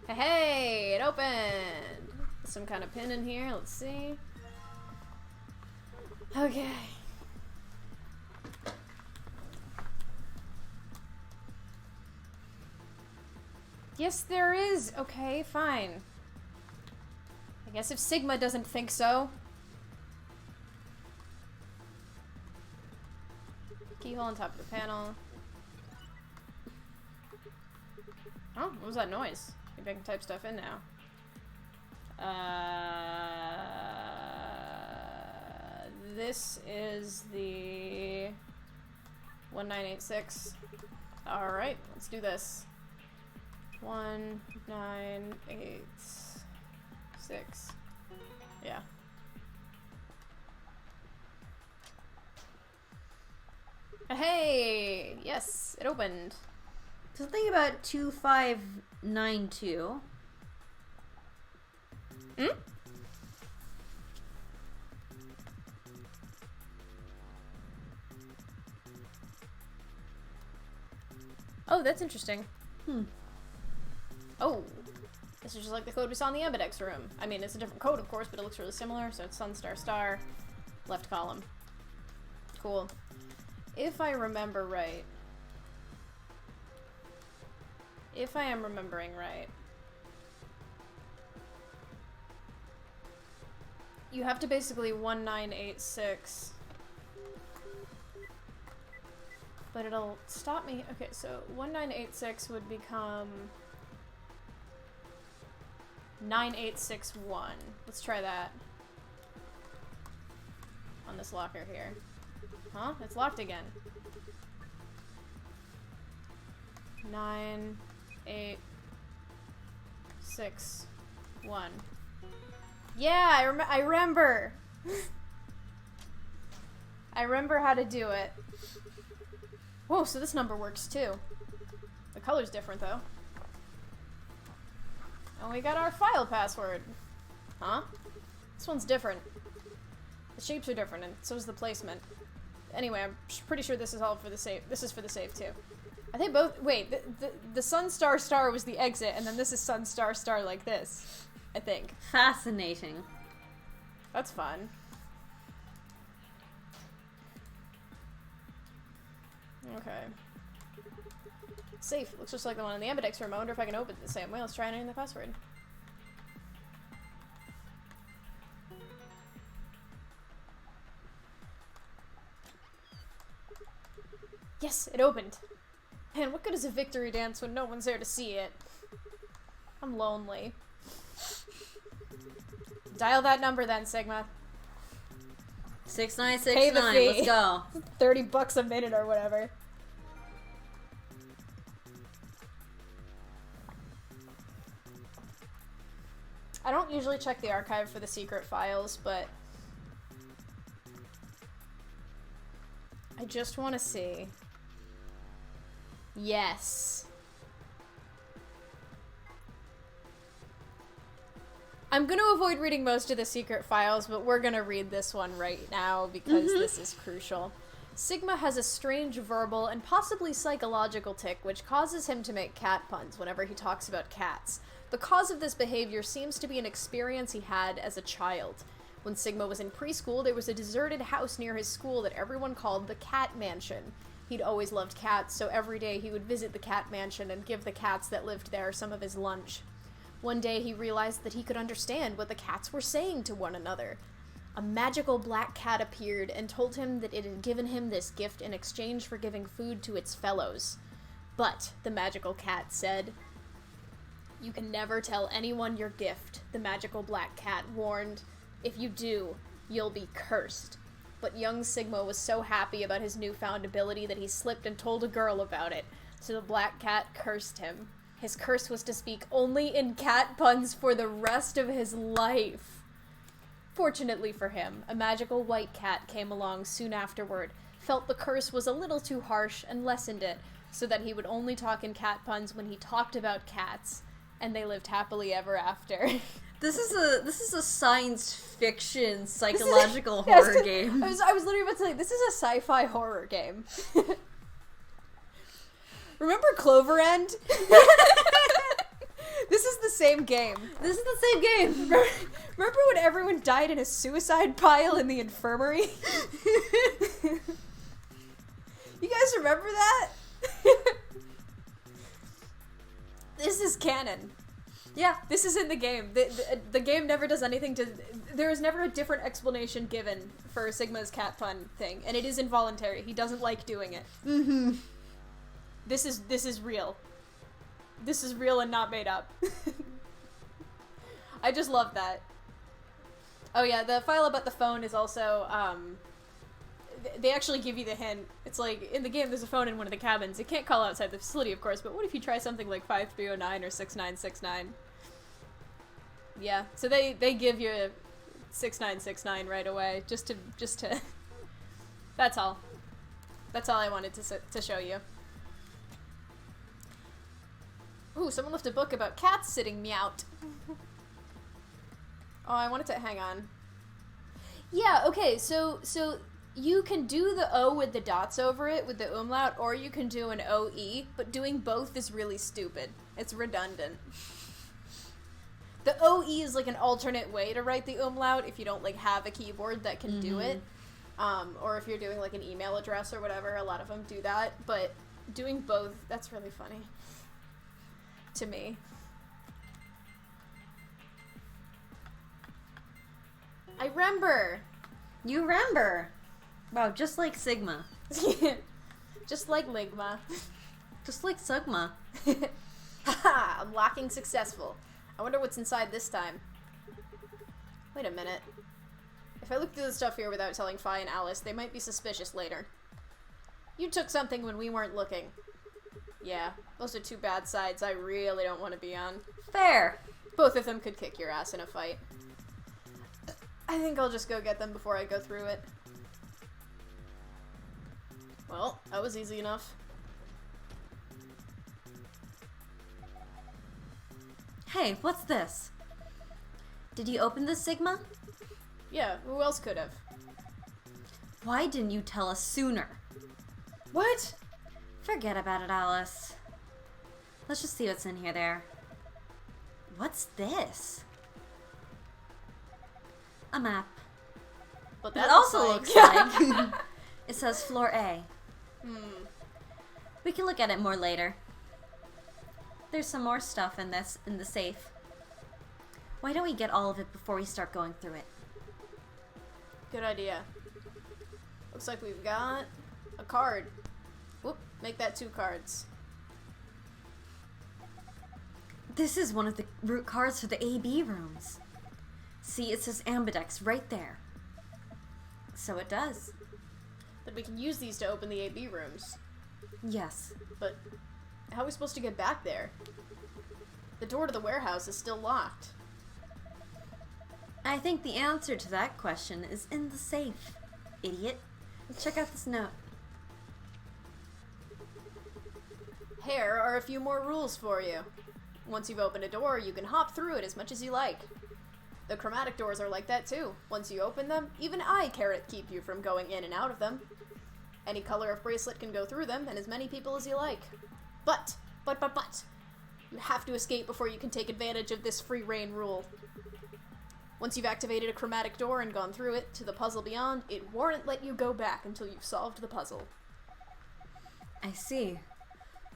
Hey, it opened! Some kind of pin in here, let's see. Okay. Yes, there is! Okay, fine. I guess if Sigma doesn't think so. Keyhole on top of the panel. Oh, what was that noise? Maybe I can type stuff in now. This is the 1986. Alright, let's do this. 1986. Yeah. Hey! Yes, it opened. Something about 2592. Hmm? Oh, that's interesting. Oh. This is just like the code we saw in the Ambidex room. I mean, it's a different code, of course, but it looks really similar. So it's sun, star, star. Left column. Cool. If I remember right. If I am remembering right. You have to basically 1986. But it'll stop me. Okay, so 1986 would become 9861. Let's try that. On this locker here. Huh? It's locked again. 9861. Yeah, I remember. I remember how to do it. Whoa, so this number works too. The color's different though. And we got our file password. Huh? This one's different. The shapes are different, and so is the placement. Anyway, I'm pretty sure this is all for the save. This is for the save too. I think both. Wait, the sun star star was the exit, and then this is sun star star like this. I think. Fascinating. That's fun. Okay. Safe. Looks just like the one in the Ambidex room. I wonder if I can open it the same way. Let's try entering the password. Yes, it opened. Man, what good is a victory dance when no one's there to see it? I'm lonely. Dial that number then, Sigma. 6969. Pay the fee. Let's go. $30 a minute or whatever. I don't usually check the archive for the secret files, but I just want to see. Yes. I'm going to avoid reading most of the secret files, but we're going to read this one right now because this is crucial. Sigma has a strange verbal and possibly psychological tic which causes him to make cat puns whenever he talks about cats. The cause of this behavior seems to be an experience he had as a child. When Sigma was in preschool, there was a deserted house near his school that everyone called the Cat Mansion. He'd always loved cats, so every day he would visit the Cat Mansion and give the cats that lived there some of his lunch. One day he realized that he could understand what the cats were saying to one another. A magical black cat appeared and told him that it had given him this gift in exchange for giving food to its fellows. But, the magical cat said, "You can never tell anyone your gift," the magical black cat warned. "If you do, you'll be cursed." But young Sigma was so happy about his newfound ability that he slipped and told a girl about it, so the black cat cursed him. His curse was to speak only in cat puns for the rest of his life. Fortunately for him, a magical white cat came along soon afterward, felt the curse was a little too harsh, and lessened it, so that he would only talk in cat puns when he talked about cats, and they lived happily ever after. This is a science fiction psychological horror game. I was literally about to say, this is a sci-fi horror game. Remember Clover End? This is the same game. This is the same game. Remember when everyone died in a suicide pile in the infirmary? You guys remember that? This is canon. Yeah, this is in the game. The game never does anything to... There is never a different explanation given for Sigma's cat pun thing, and it is involuntary. He doesn't like doing it. Mm-hmm. This is real. This is real and not made up. I just love that. Oh yeah, the file about the phone is also, they actually give you the hint. It's like, in the game there's a phone in one of the cabins. It can't call outside the facility, of course, but what if you try something like 5309 or 6969? Yeah, so they give you 6969 right away, just to That's all. That's all I wanted to show you. Ooh, someone left a book about cats sitting meowt. Oh, I wanted to... Hang on. Yeah, okay, so you can do the O with the dots over it, with the umlaut, or you can do an OE, but doing both is really stupid. It's redundant. The OE is like an alternate way to write the umlaut if you don't like have a keyboard that can do it. Or if you're doing like an email address or whatever, a lot of them do that, but doing both, that's really funny. To me. I remember. You remember. Wow, just like Sigma. Just like Ligma. Just like Sugma. Haha, unlocking successful. I wonder what's inside this time. Wait a minute. If I look through the stuff here without telling Fi and Alice, they might be suspicious later. You took something when we weren't looking. Yeah, those are two bad sides I really don't want to be on. Fair. Both of them could kick your ass in a fight. I think I'll just go get them before I go through it. Well, that was easy enough. Hey, what's this? Did you open this, Sigma? Yeah, who else could have? Why didn't you tell us sooner? What? Forget about it, Alice. Let's just see what's in here there. What's this? A map. But That also looks like... It says floor A. We can look at it more later. There's some more stuff in the safe. Why don't we get all of it before we start going through it? Good idea. Looks like we've got a card. Whoop, make that 2 cards. This is one of the root cards for the AB rooms. See, it says Ambidex right there. So it does. But we can use these to open the AB rooms. Yes. But how are we supposed to get back there? The door to the warehouse is still locked. I think the answer to that question is in the safe, idiot. Check out this note. Here are a few more rules for you. Once you've opened a door, you can hop through it as much as you like. The chromatic doors are like that too. Once you open them, even I can't keep you from going in and out of them. Any color of bracelet can go through them, and as many people as you like. But, you have to escape before you can take advantage of this free reign rule. Once you've activated a chromatic door and gone through it to the puzzle beyond, it won't let you go back until you've solved the puzzle. I see.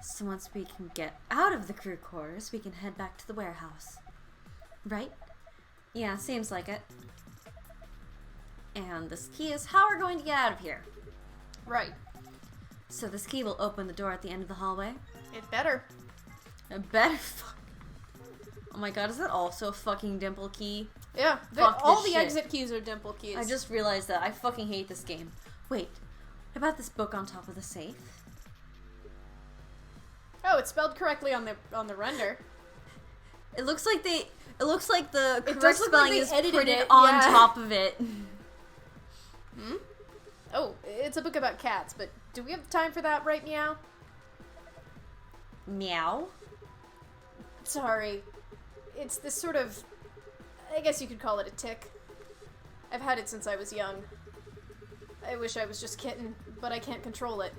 So once we can get out of the crew quarters, we can head back to the warehouse. Right? Yeah, seems like it. And this key is how we're going to get out of here. Right. So this key will open the door at the end of the hallway. It better. I bet. Oh my god, is that also a fucking dimple key? Yeah. Fuck All this the shit. exit keys are dimple keys. I just realized that. I fucking hate this game. Wait, what about this book on top of the safe? Oh, it's spelled correctly on the render. It looks like the It correct does look like spelling they is edited printed it, on yeah. top of it. Oh, it's a book about cats, but do we have time for that right meow? Meow. Sorry. It's this sort of... I guess you could call it a tick. I've had it since I was young. I wish I was just kitten, but I can't control it.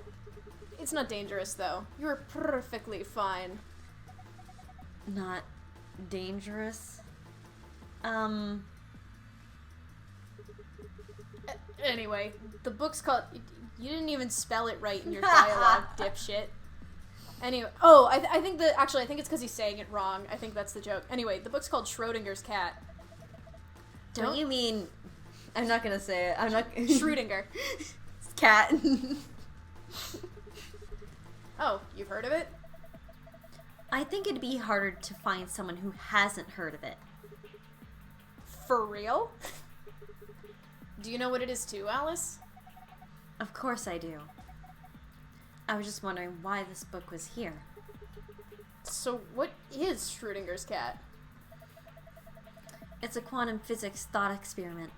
It's not dangerous, though. You're perfectly fine. Not dangerous. Anyway, the book's called... You didn't even spell it right in your dialogue, dipshit. Anyway, oh, I think actually, I think it's because he's saying it wrong. I think that's the joke. Anyway, the book's called Schrodinger's Cat. Don't you mean... I'm not gonna say it. I'm not... Schrödinger. Cat. Oh, you've heard of it? I think it'd be harder to find someone who hasn't heard of it. For real? Do you know what it is too, Alice? Of course I do. I was just wondering why this book was here. So what is Schrödinger's cat? It's a quantum physics thought experiment.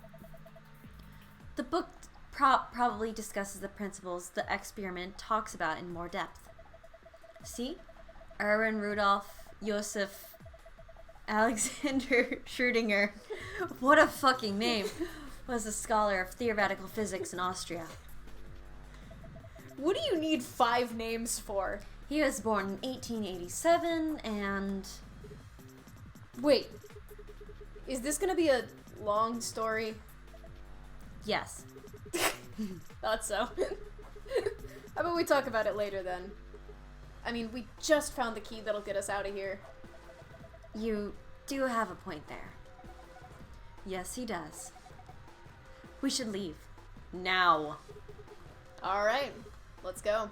The book probably discusses the principles the experiment talks about in more depth. See? Erwin Rudolf Joseph Alexander Schrödinger, what a fucking name, was a scholar of theoretical physics in Austria. What do you need 5 names for? He was born in 1887 and... Wait. Is this gonna be a long story? Yes. Thought so. How about we talk about it later then? I mean, we just found the key that'll get us out of here. You do have a point there. Yes, he does. We should leave. Now. Alright, let's go.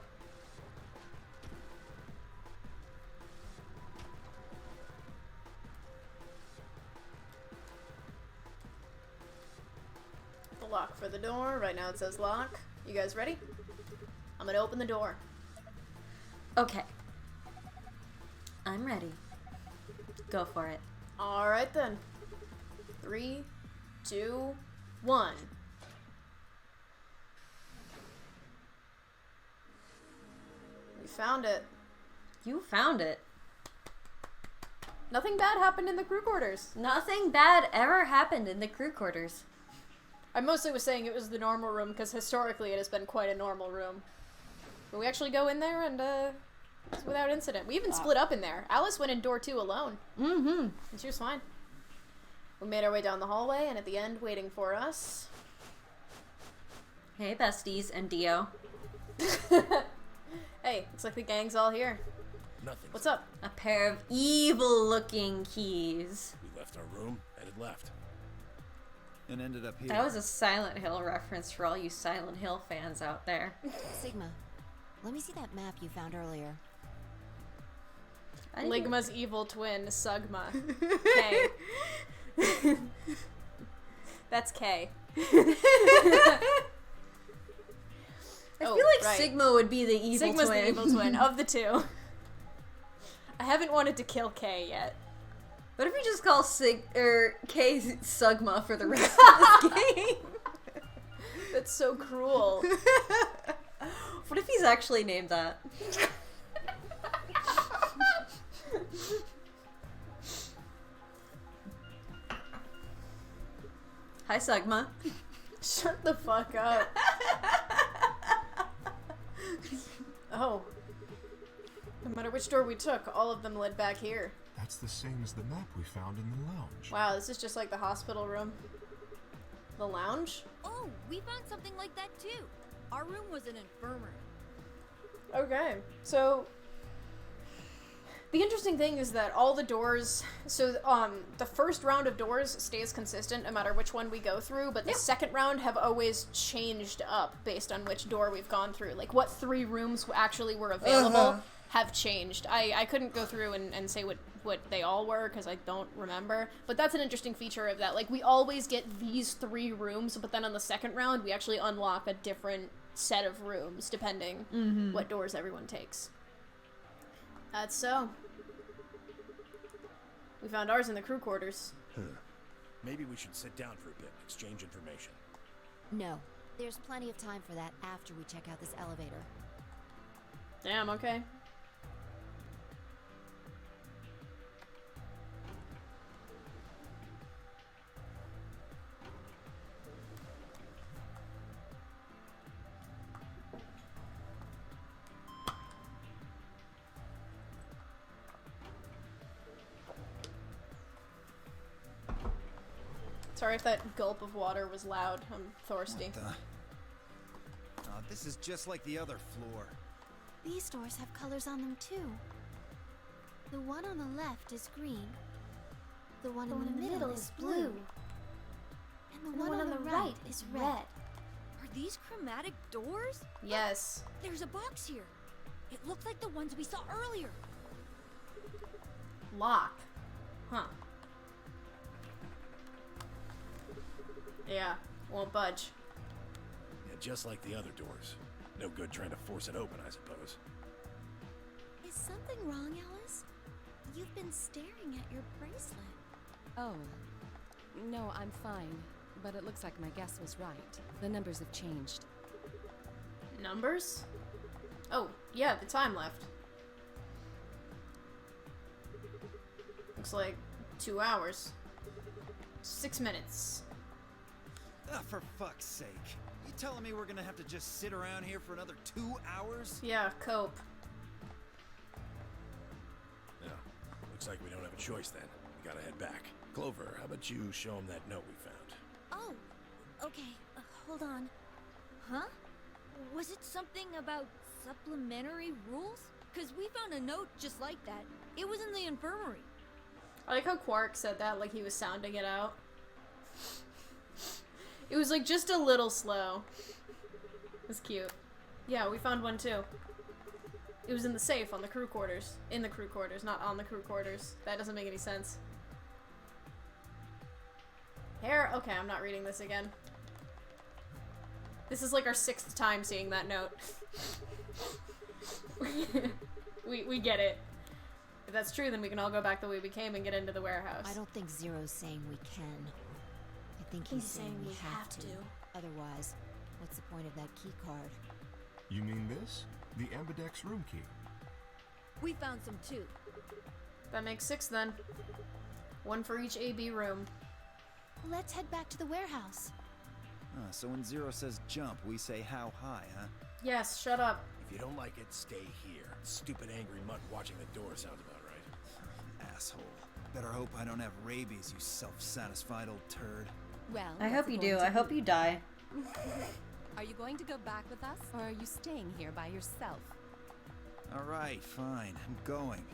The lock for the door. Right now it says lock. You guys ready? I'm gonna open the door. Okay. I'm ready. Go for it. Alright then. 3, 2, 1. We found it. You found it. Nothing bad happened in the crew quarters. Nothing bad ever happened in the crew quarters. I mostly was saying it was the normal room because historically it has been quite a normal room. But we actually go in there and it's without incident. We even split up in there. Alice went in door 2 alone. Mm-hmm. And she was fine. We made our way down the hallway and at the end waiting for us. Hey, besties and Dio. Hey, looks like the gang's all here. Nothing. What's up? A pair of evil-looking keys. We left our room, headed left. And ended up here. That was a Silent Hill reference for all you Silent Hill fans out there. Sigma, let me see that map you found earlier. I didn't- Ligma's evil twin, Sugma. K. That's K. I feel like right. Sigma would be the evil Sigma's twin. the evil twin of the two. I haven't wanted to kill K yet. What if we just call K Sugma for the rest of this game? That's so cruel. What if he's actually named that? Hi, Sugma. Shut the fuck up. Oh. No matter which door we took, all of them led back here. That's the same as the map we found in the lounge. Wow, this is just like the hospital room. The lounge? Oh, we found something like that too. Our room was an infirmary. Okay, so The interesting thing is that all the doors, so the first round of doors stays consistent no matter which one we go through, but the second round have always changed up based on which door we've gone through. Like, what 3 rooms actually were available have changed. I couldn't go through and say what they all were, because I don't remember, but that's an interesting feature of that. Like, we always get these 3 rooms, but then on the second round, we actually unlock a different set of rooms, depending what doors everyone takes. That's so. We found ours in the crew quarters. Maybe we should sit down for a bit and exchange information. No. There's plenty of time for that after we check out this elevator. Damn, okay. Sorry if that gulp of water was loud. I'm thirsty. Oh, this is just like the other floor. These doors have colors on them too. The one on the left is green. The one in the middle is blue. And the one on the right is red. Are these chromatic doors? Yes. There's a box here. It looks like the ones we saw earlier. Lock. Huh. Yeah, won't budge. Yeah, just like the other doors. No good trying to force it open, I suppose. Is something wrong, Alice? You've been staring at your bracelet. Oh. No, I'm fine. But it looks like my guess was right. The numbers have changed. Numbers? Oh, yeah, the time left. Looks like 2 hours. 6 minutes. For fuck's sake. You telling me we're gonna have to just sit around here for another 2 hours? Yeah, cope. Yeah, looks like we don't have a choice then. We gotta head back. Clover, how about you show him that note we found? Oh, okay. Hold on. Huh? Was it something about supplementary rules? Because we found a note just like that. It was in the infirmary. I like how Quark said that like he was sounding it out. It was like just a little slow. It was cute. Yeah, we found one too. It was in the safe on the crew quarters. In the crew quarters, not on the crew quarters. That doesn't make any sense. Hair? Okay, I'm not reading this again. This is like our 6th time seeing that note. we get it. If that's true, then we can all go back the way we came and get into the warehouse. I don't think Zero's saying we can. I think he's saying we have to. Otherwise, what's the point of that key card? You mean this? The Ambidex room key. We found some too. That makes 6 then. 1 for each AB room. Let's head back to the warehouse. So when Zero says jump, we say how high, huh? Yes, shut up. If you don't like it, stay here. Stupid angry mutt watching the door sounds about right. Asshole. Better hope I don't have rabies, you self-satisfied old turd. Well, I what's hope it you going do. to I hope be? you die. Are you going to go back with us, or are you staying here by yourself? Alright, fine. I'm going.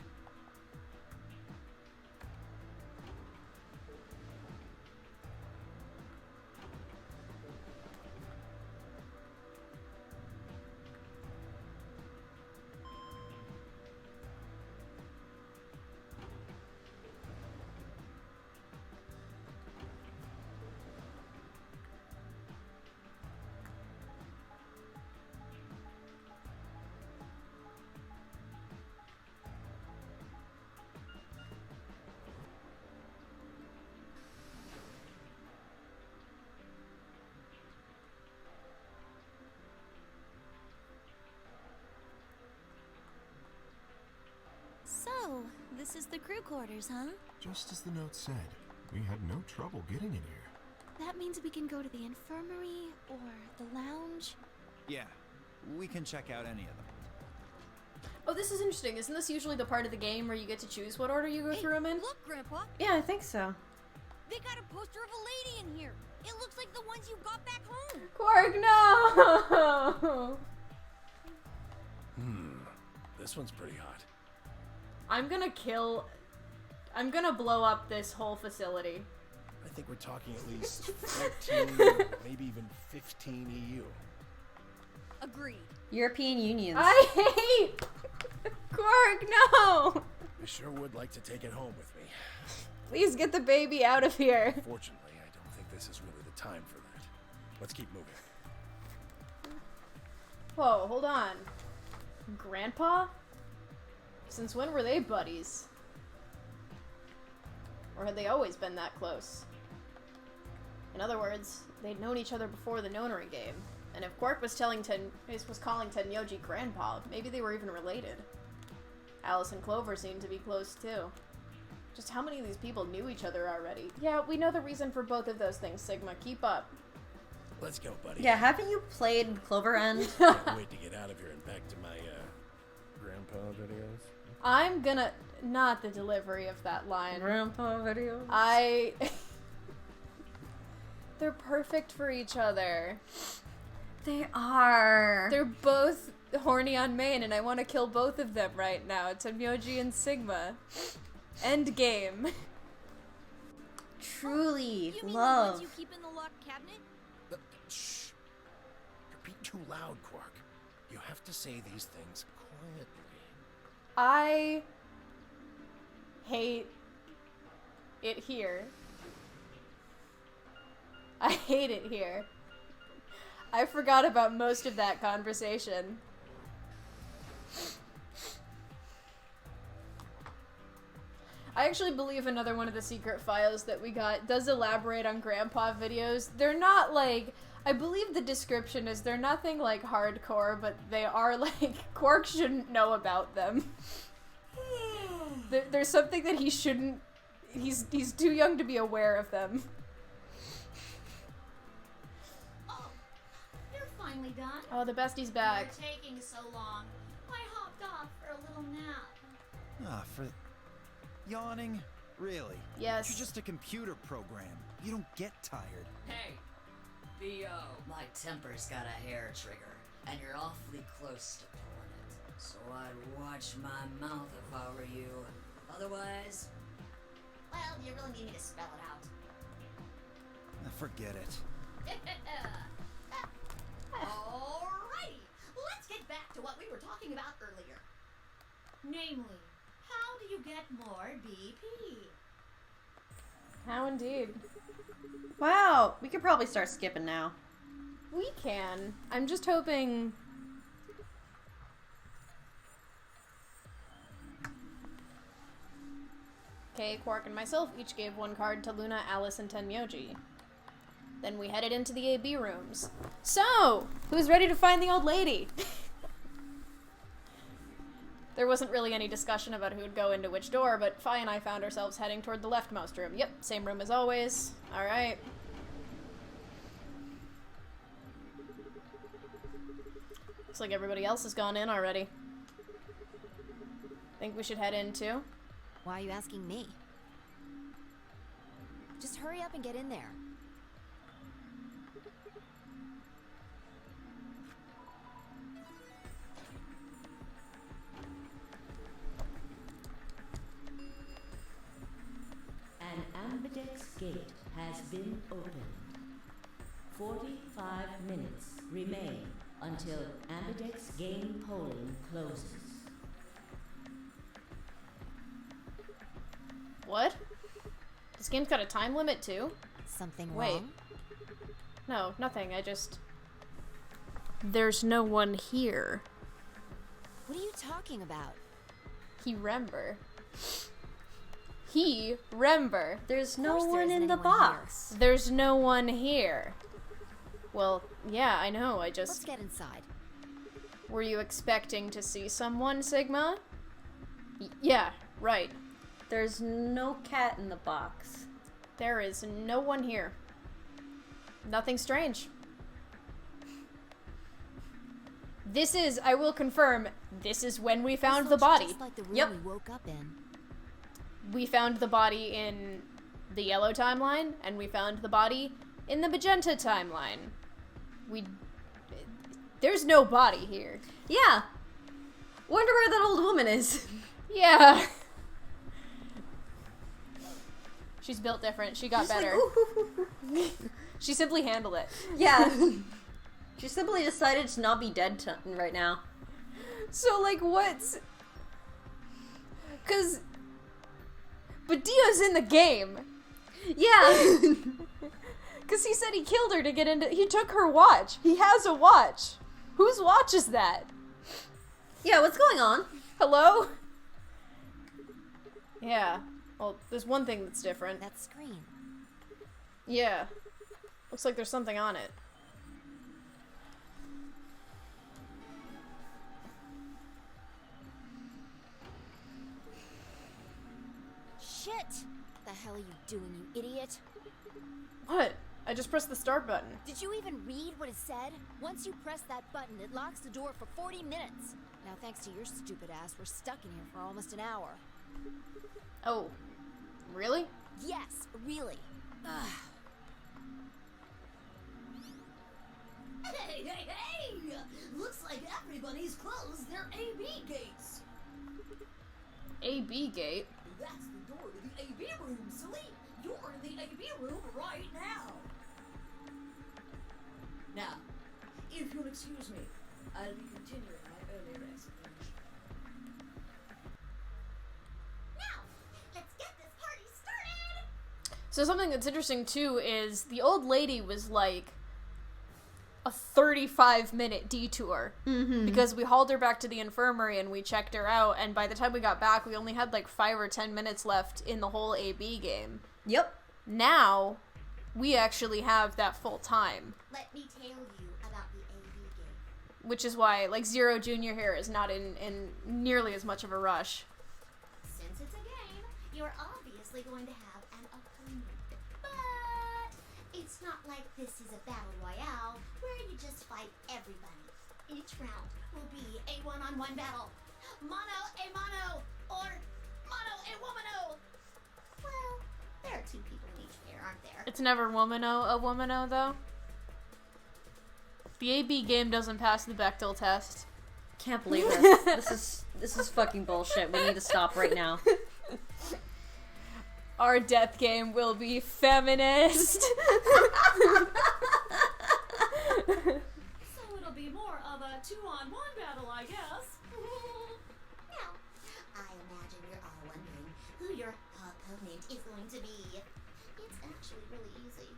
So, this is the crew quarters, huh? Just as the note said, we had no trouble getting in here. That means we can go to the infirmary or the lounge. Yeah, we can check out any of them. Oh, this is interesting. Isn't this usually the part of the game where you get to choose what order you go through them in? Look, Grandpa. Yeah, I think so. They got a poster of a lady in here. It looks like the ones you got back home. Quark, no! This one's pretty hot. I'm gonna blow up this whole facility. I think we're talking at least 14, maybe even 15 EU. Agreed. European Unions. I hate Quark, no! I sure would like to take it home with me. Please get the baby out of here. Fortunately, I don't think this is really the time for that. Let's keep moving. Whoa, hold on. Grandpa? Since when were they buddies? Or had they always been that close? In other words, they'd known each other before the Nonary game. And if Quark was calling Tenyoji Grandpa, maybe they were even related. Alice and Clover seemed to be close too. Just how many of these people knew each other already? Yeah, we know the reason for both of those things, Sigma. Keep up. Let's go, buddy. Yeah, haven't you played Clover End? Can't wait to get out of here and back to my, grandpa videos. I'm gonna... Not the delivery of that line. Grandpa videos? They're perfect for each other. They are. They're both horny on main, and I want to kill both of them right now. Tenyoji and Sigma. End game. Truly, You mean love. the ones you keep in the locked cabinet? Shh. You're being too loud, Quark. You have to say these things quietly. I hate it here. I hate it here. I forgot about most of that conversation. I actually believe another one of the secret files that we got does elaborate on Grandpa videos. They're not like... I believe the description is they're nothing like hardcore, but they are like... Quark shouldn't know about them. There's something that he shouldn't... He's too young to be aware of them. Oh, you're finally done. Oh, the bestie's back. You're taking so long. I hopped off for a little nap. Ah, for yawning? Really? Yes. You're just a computer program. You don't get tired. Hey, B.O. My temper's got a hair trigger, and you're awfully close to pulling it. So I'd watch my mouth if I were you. Otherwise... Well, you really need me to spell it out. Ah, forget it. Alrighty, let's get back to what we were talking about earlier. Namely, how do you get more BP? How indeed. Wow, we could probably start skipping now. We can. I'm just hoping... Okay, Quark and myself each gave one card to Luna, Alice, and Tenyoji. Then we headed into the AB rooms. So, who's ready to find the old lady? There wasn't really any discussion about who would go into which door, but Fi and I found ourselves heading toward the leftmost room. Yep, same room as always. Alright. Looks like everybody else has gone in already. Think we should head in too? Why are you asking me? Just hurry up and get in there. An ambidex gate has been opened. 45 minutes remain until ambidex game polling closes. What? This game's got a time limit too? Something Wait. wrong? No, nothing. There's no one here. What are you talking about? He remember. He remember. There's Of no course there one isn't in the anyone box. There's no one here. Well, yeah, I know. Let's get inside. Were you expecting to see someone, Sigma? Yeah, right. There's no cat in the box. There is no one here. Nothing strange. This is, I will confirm, this is when we found This the looks body. Just like the room Yep. we woke up in. We found the body in the yellow timeline, and we found the body in the magenta timeline. There's no body here. Yeah. Wonder where that old woman is. Yeah. She's built different. She got better. She simply handled it. Yeah. She simply decided to not be dead right now. So, like, what's... Because... But Dio's in the game. Yeah. Because he said he killed her to get into... He took her watch. He has a watch. Whose watch is that? Yeah, what's going on? Hello? Yeah. Well, there's one thing that's different. That screen. Yeah. Looks like there's something on it. Shit! The hell are you doing, you idiot? What? I just pressed the start button. Did you even read what it said? Once you press that button, it locks the door for 40 minutes. Now, thanks to your stupid ass, we're stuck in here for almost an hour. Oh. Really? Yes, really. Ugh. Hey, hey, hey! Looks like everybody's closed their AB gates. AB gate? That's the door to the AB room, silly. You're in the AB room right now. Now, if you'll excuse me, I'll be continuing my earlier explanation. Now, let's get this party started! So something that's interesting, too, is the old lady was, like, a 35-minute detour. Mm-hmm. Because we hauled her back to the infirmary and we checked her out, and by the time we got back, we only had, like, 5 or 10 minutes left in the whole AB game. Yep. Now, we actually have that full time. Let me tell you about the AB game. Which is why, like, Zero Junior here is not in nearly as much of a rush. Since it's a game, you're obviously going to have an opponent. But it's not like this is a battle royale where you just fight everybody. Each round will be a one-on-one battle. Mono a mono, or mono a womano. Well, there are 2 people in each pair, aren't there? It's never womano a womano, though. The AB game doesn't pass the Bechdel test. Can't believe this. This is fucking bullshit. We need to stop right now. Our death game will be feminist. So it'll be more of a 2-on-1 battle, I guess. Now, I imagine you're all wondering who your opponent is going to be. It's actually really easy.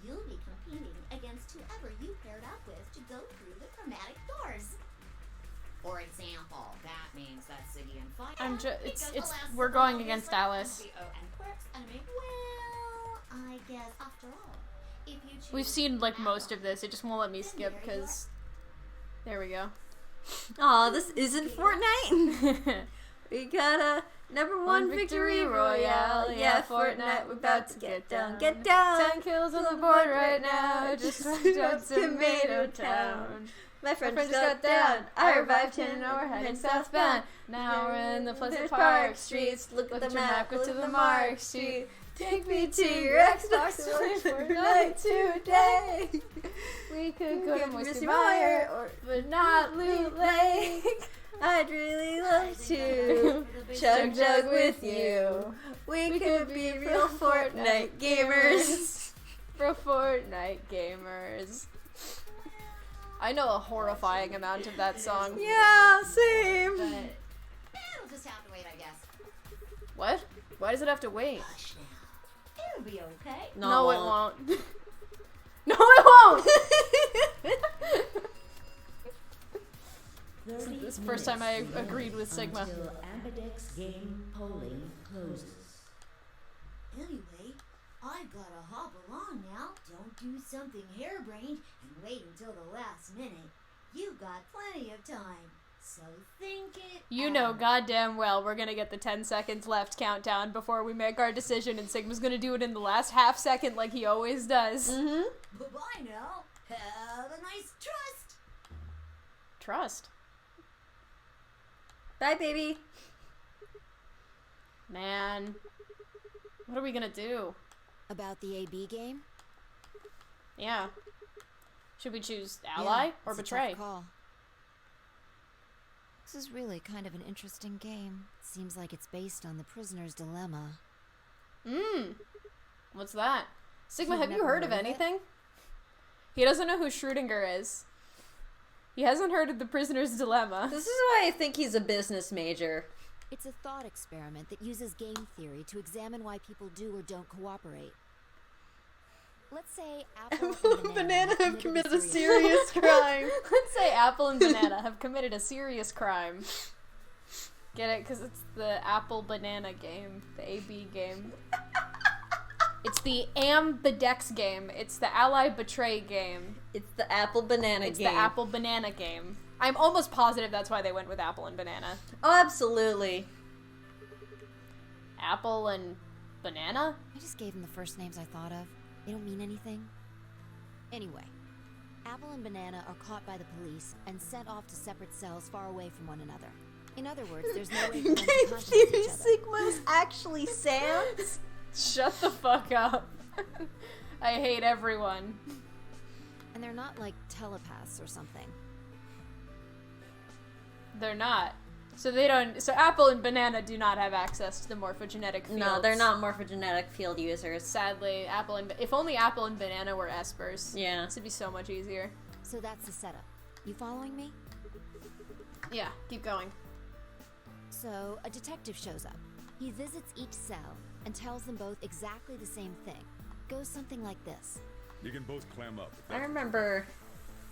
You'll be competing against whoever you paired up with to go through the chromatic doors. For example, that means that Siggy and Fight. We're going against Alice. Well, I guess after all, if you choose We've seen, like, most of this. It just won't let me skip, because... There we go. Aw, this isn't Fortnite. We got a #1 victory royale. Yeah, Fortnite, we're about to get down. Get down. 10 kills on the board right now. Just went up Tomato Town. My friend just got down. I revived him. and now we're heading southbound. Now we're in the Pleasant Park streets. Look at the map, go to the Mark Street. Take me to your Xbox to play Fortnite today. We could go to Moisty Misty Mire, Mire, but not Loot Lake. I'd really love to chug jug with you. We could be real Fortnite gamers. For Fortnite gamers. I know a horrifying amount of that song. Yeah, same. But it'll just have to wait, I guess. What? Why does it have to wait? Hush now. It'll be okay. No, it won't. No, it won't! This is the first time I agreed with Sigma. Until Ambidex game polling closes. Anyway, I've gotta hop along now. Don't do something harebrained and wait until the last minute. You've got plenty of time. So think it You know goddamn well we're gonna get the 10 seconds left countdown before we make our decision, and Sigma's gonna do it in the last half second like he always does. Mm-hmm. Bye-bye now. Have a nice trust. Trust. Bye, baby. Man. What are we gonna do? About the AB game? Yeah. Should we choose ally or it's a betray? tough call. This is really kind of an interesting game. Seems like it's based on the prisoner's dilemma. What's that? Sigma, You've have you never heard of heard of it? anything? He doesn't know who Schrödinger is. He hasn't heard of the prisoner's dilemma. This is why I think he's a business major. It's a thought experiment that uses game theory to examine why people do or don't cooperate. Let's say Apple and Banana have committed a serious crime. Let's say Apple and Banana have committed a serious crime. Get it? Because it's the Apple Banana game. The AB game. It's the Ambidex game. It's the Ally Betray game. It's the Apple Banana It's game. the Apple Banana game. I'm almost positive that's why they went with Apple and Banana. Oh, absolutely. Apple and Banana? I just gave them the first names I thought of. They don't mean anything. Anyway, Apple and Banana are caught by the police and sent off to separate cells far away from one another. In other words, there's no way for them to contact each other. Sigma's actually Sans? Shut the fuck up. I hate everyone. And they're not like telepaths or something. They're not. So they don't. So Apple and Banana do not have access to the morphogenetic fields. No, they're not morphogenetic field users. Sadly, if only Apple and Banana were espers. Yeah. This would be so much easier. So that's the setup. You following me? Yeah, keep going. So a detective shows up. He visits each cell and tells them both exactly the same thing. Goes something like this. You can both clam up. I remember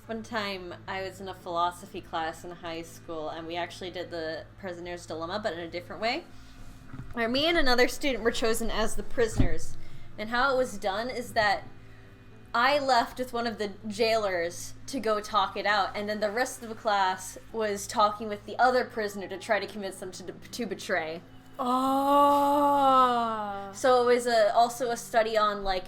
one time I was in a philosophy class in high school and we actually did the prisoner's dilemma, but in a different way. Where me and another student were chosen as the prisoners. And how it was done is that I left with one of the jailers to go talk it out, and then the rest of the class was talking with the other prisoner to try to convince them to betray. Oh. So it was also a study on, like,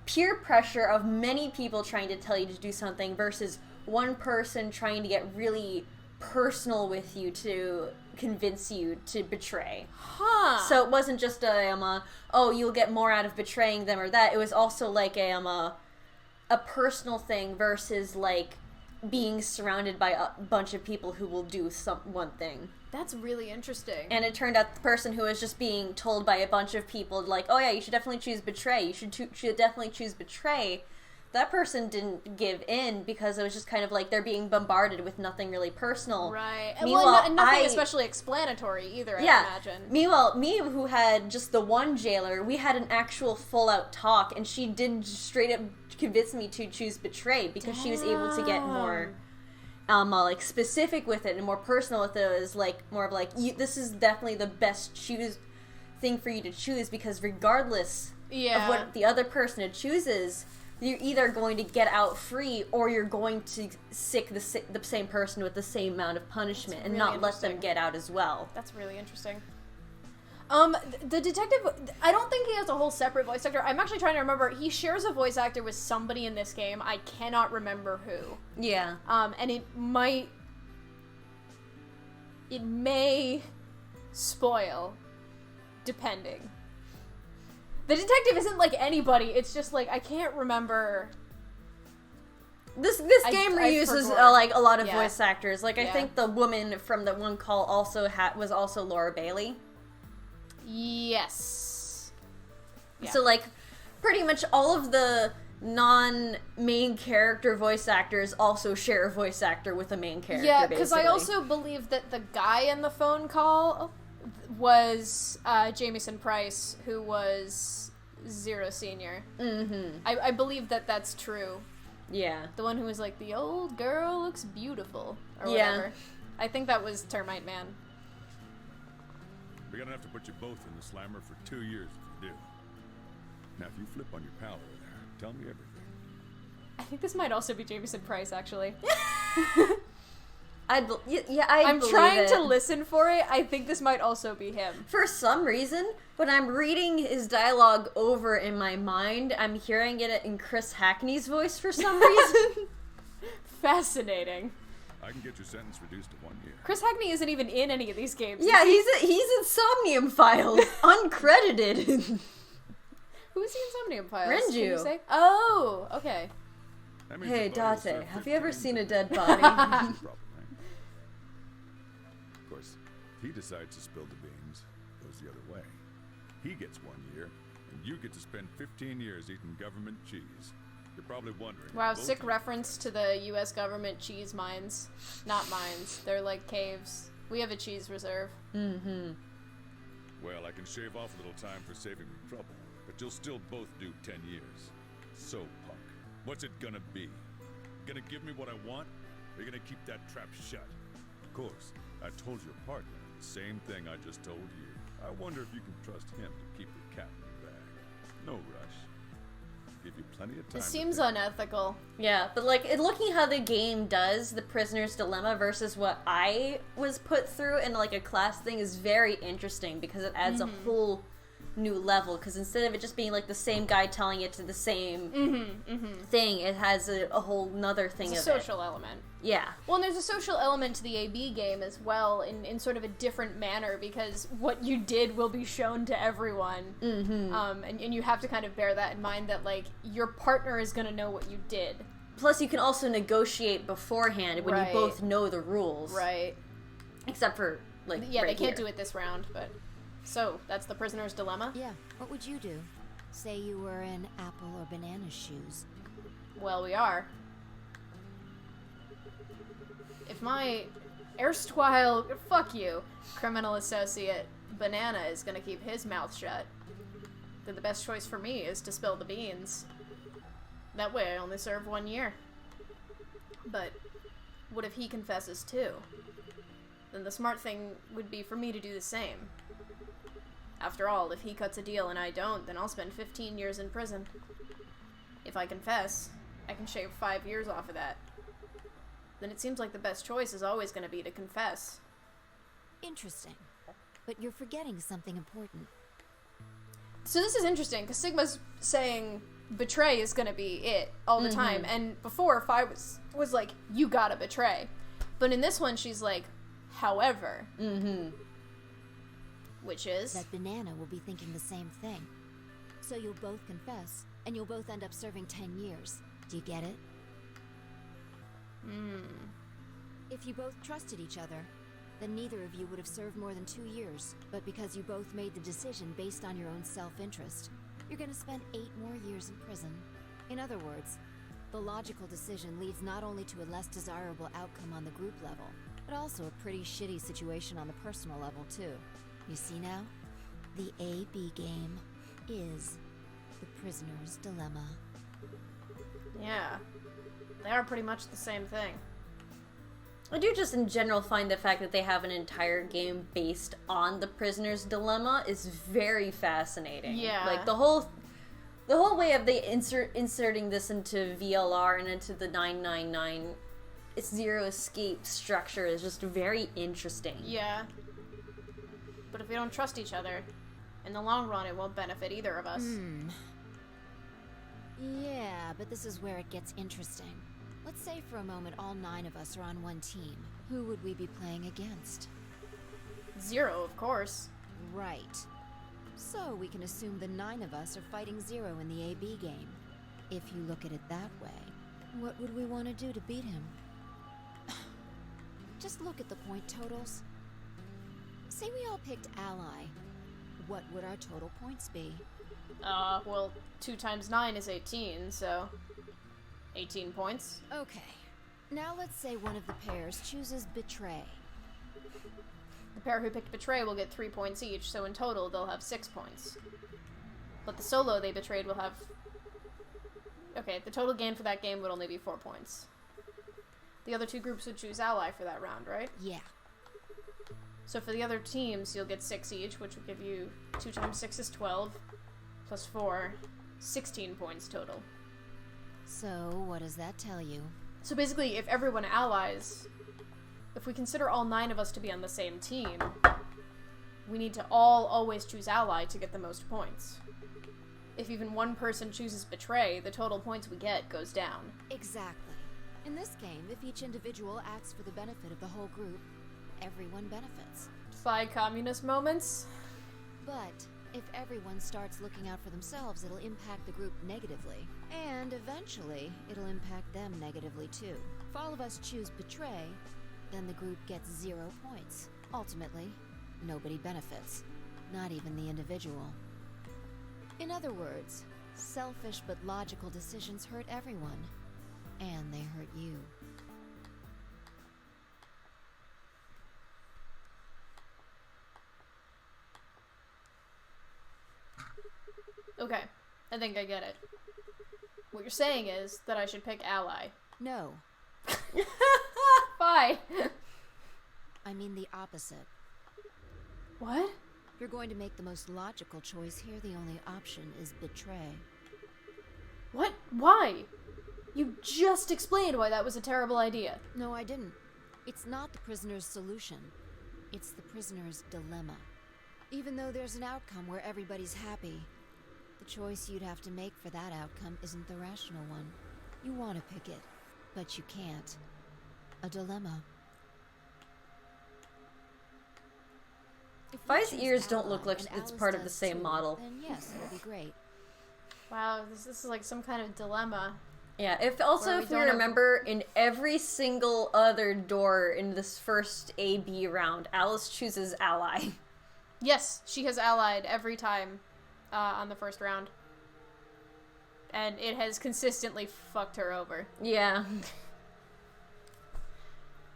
peer pressure of many people trying to tell you to do something versus one person trying to get really personal with you to convince you to betray. Huh. So it wasn't just oh, you'll get more out of betraying them or that. It was also like a personal thing versus, like, being surrounded by a bunch of people who will do one thing. That's really interesting. And it turned out the person who was just being told by a bunch of people, like, oh yeah, you should definitely choose betray, you should definitely choose betray, that person didn't give in because it was just kind of like they're being bombarded with nothing really personal. Right. Meanwhile, and nothing especially explanatory either, I imagine. Meanwhile, me, who had just the one jailer, we had an actual full-out talk, and she did straight up convince me to choose betray because she was able to get more like specific with it and more personal with it. It was like more of like, this is definitely the best thing for you to choose because regardless of what the other person chooses, you're either going to get out free or you're going to sick the same person with the same amount of punishment and not let them get out as well. That's really interesting. The detective, I don't think he has a whole separate voice actor. I'm actually trying to remember. He shares a voice actor with somebody in this game. I cannot remember who. Yeah. And it may spoil, depending. The detective isn't like anybody. It's just like, I can't remember. This game reuses like a lot of voice actors. Like, I think the woman from the one call also was also Laura Bailey. Yes. Yeah. So, like, pretty much all of the non-main character voice actors also share a voice actor with a main character, yeah, because I also believe that the guy in the phone call was Jamieson Price, who was Zero Senior. Mm-hmm. I believe that that's true. Yeah. The one who was like, the old girl looks beautiful, or whatever. I think that was Termite Man. We're gonna have to put you both in the slammer for 2 years if you do. Now, if you flip on your pal over there, tell me everything. I think this might also be Jamieson Price, actually. I'm believe trying to listen for it. I think this might also be him. For some reason, when I'm reading his dialogue over in my mind, I'm hearing it in Chris Hackney's voice for some reason. Fascinating. I can get your sentence reduced to 1 year. Chris Hackney isn't even in any of these games. Yeah, he's in Somnium Files, uncredited. Who's in Somnium Files? Renju. Can you say? Oh, okay. Hey, Date, have you ever seen a dead body? course, if he decides to spill the beans, it goes the other way. He gets 1 year, and you get to spend 15 years eating government cheese. You're probably wondering. Wow, sick reference to the U.S. government cheese mines. Not mines. They're like caves. We have a cheese reserve. Mm-hmm. Well, I can shave off a little time for saving me trouble, but you'll still both do 10 years. So, punk, what's it gonna be? Gonna give me what I want? Or you gonna keep that trap shut? Of course, I told your partner the same thing I just told you. I wonder if you can trust him to keep the cat in the bag. No rush. Give you plenty of time. This seems unethical. Yeah, but like looking how the game does the prisoner's dilemma versus what I was put through in like a class thing is very interesting because it adds a whole new level. Because instead of it just being like the same guy telling it to the same thing, it has a whole nother thing. It's of a social element. Yeah. Well, and there's a social element to the AB game as well, in sort of a different manner, because what you did will be shown to everyone. And you have to kind of bear that in mind, that, like, your partner is going to know what you did. Plus, you can also negotiate beforehand when you both know the rules. Right. Except for, like, yeah, right they can't here. do it this round, but... So, that's the prisoner's dilemma? Yeah. What would you do? Say you were in Apple or Banana's shoes. Well, we are. If my erstwhile, fuck you, criminal associate Banana is gonna keep his mouth shut, then the best choice for me is to spill the beans. That way I only serve 1 year. But what if he confesses too? Then the smart thing would be for me to do the same. After all, if he cuts a deal and I don't, then I'll spend 15 years in prison. If I confess, I can shave 5 years off of that. Then it seems like the best choice is always going to be to confess. Interesting. But you're forgetting something important. So this is interesting, because Sigma's saying betray is going to be it all the time, and before, Fi was like, you gotta betray. But in this one, she's like, however. Which is? That Banana will be thinking the same thing. So you'll both confess, and you'll both end up serving 10 years. Do you get it? If you both trusted each other, then neither of you would have served more than 2 years. But because you both made the decision based on your own self-interest, you're gonna spend 8 more years in prison. In other words, the logical decision leads not only to a less desirable outcome on the group level, but also a pretty shitty situation on the personal level too. You see now? The AB game is the prisoner's dilemma. Yeah. They are pretty much the same thing. I do just in general find the fact that they have an entire game based on the prisoner's dilemma is very fascinating. Yeah. Like the whole way of they inserting this into VLR and into the 999 Zero Escape structure is just very interesting. Yeah. But if we don't trust each other, in the long run it won't benefit either of us. Yeah, but this is where it gets interesting. Let's say for a moment all 9 of us are on one team. Who would we be playing against? Zero, of course. Right. So we can assume the 9 of us are fighting Zero in the AB game. If you look at it that way, what would we want to do to beat him? Just look at the point totals. Say we all picked Ally. What would our total points be? Well, 2 times 9 is 18, so 18 points. Okay. Now let's say one of the pairs chooses Betray. The pair who picked Betray will get 3 points each, so in total they'll have 6 points. But the solo they betrayed will have... Okay, the total gain for that game would only be 4 points. The other 2 groups would choose Ally for that round, right? Yeah. So for the other teams, you'll get 6 each, which will give you 2 times 6 is 12, plus 4, 16 points total. So, what does that tell you? So basically, if everyone allies, if we consider all 9 of us to be on the same team, we need to all always choose Ally to get the most points. If even one person chooses Betray, the total points we get goes down. Exactly. In this game, if each individual acts for the benefit of the whole group, everyone benefits. Fi communist moments? But if everyone starts looking out for themselves, it'll impact the group negatively. And eventually, it'll impact them negatively too. If all of us choose Betray, then the group gets 0 points. Ultimately, nobody benefits, not even the individual. In other words, selfish but logical decisions hurt everyone, and they hurt you. Okay, I think I get it. What you're saying is that I should pick Ally. No. Bye! I mean the opposite. What? If you're going to make the most logical choice here, the only option is betray. What? Why? You just explained why that was a terrible idea. No, I didn't. It's not the prisoner's solution. It's the prisoner's dilemma. Even though there's an outcome where everybody's happy, the choice you'd have to make for that outcome isn't the rational one. You want to pick it, but you can't. A dilemma. If Vi's ears don't look like it's part of the same model. Then yes, it'll be great. Wow, this is like some kind of dilemma. Yeah, if we remember, in every single other door in this first A-B round, Alice chooses Ally. Yes, she has allied every time on the first round. And it has consistently fucked her over. Yeah.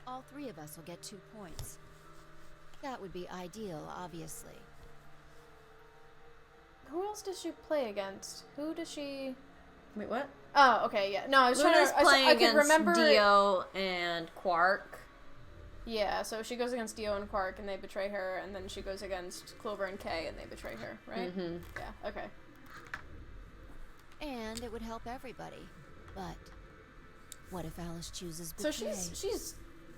All 3 of us will get 2 points. That would be ideal, obviously. Who else does she play against? Who does she... Wait, what? Oh, okay, yeah. No, I was Luna's trying to... playing I could against remember Dio and Quark. Yeah, so she goes against Dio and Quark and they betray her, and then she goes against Clover and Kay and they betray her, right? Mm-hmm. Yeah, okay. And it would help everybody. But what if Alice chooses So betray? she's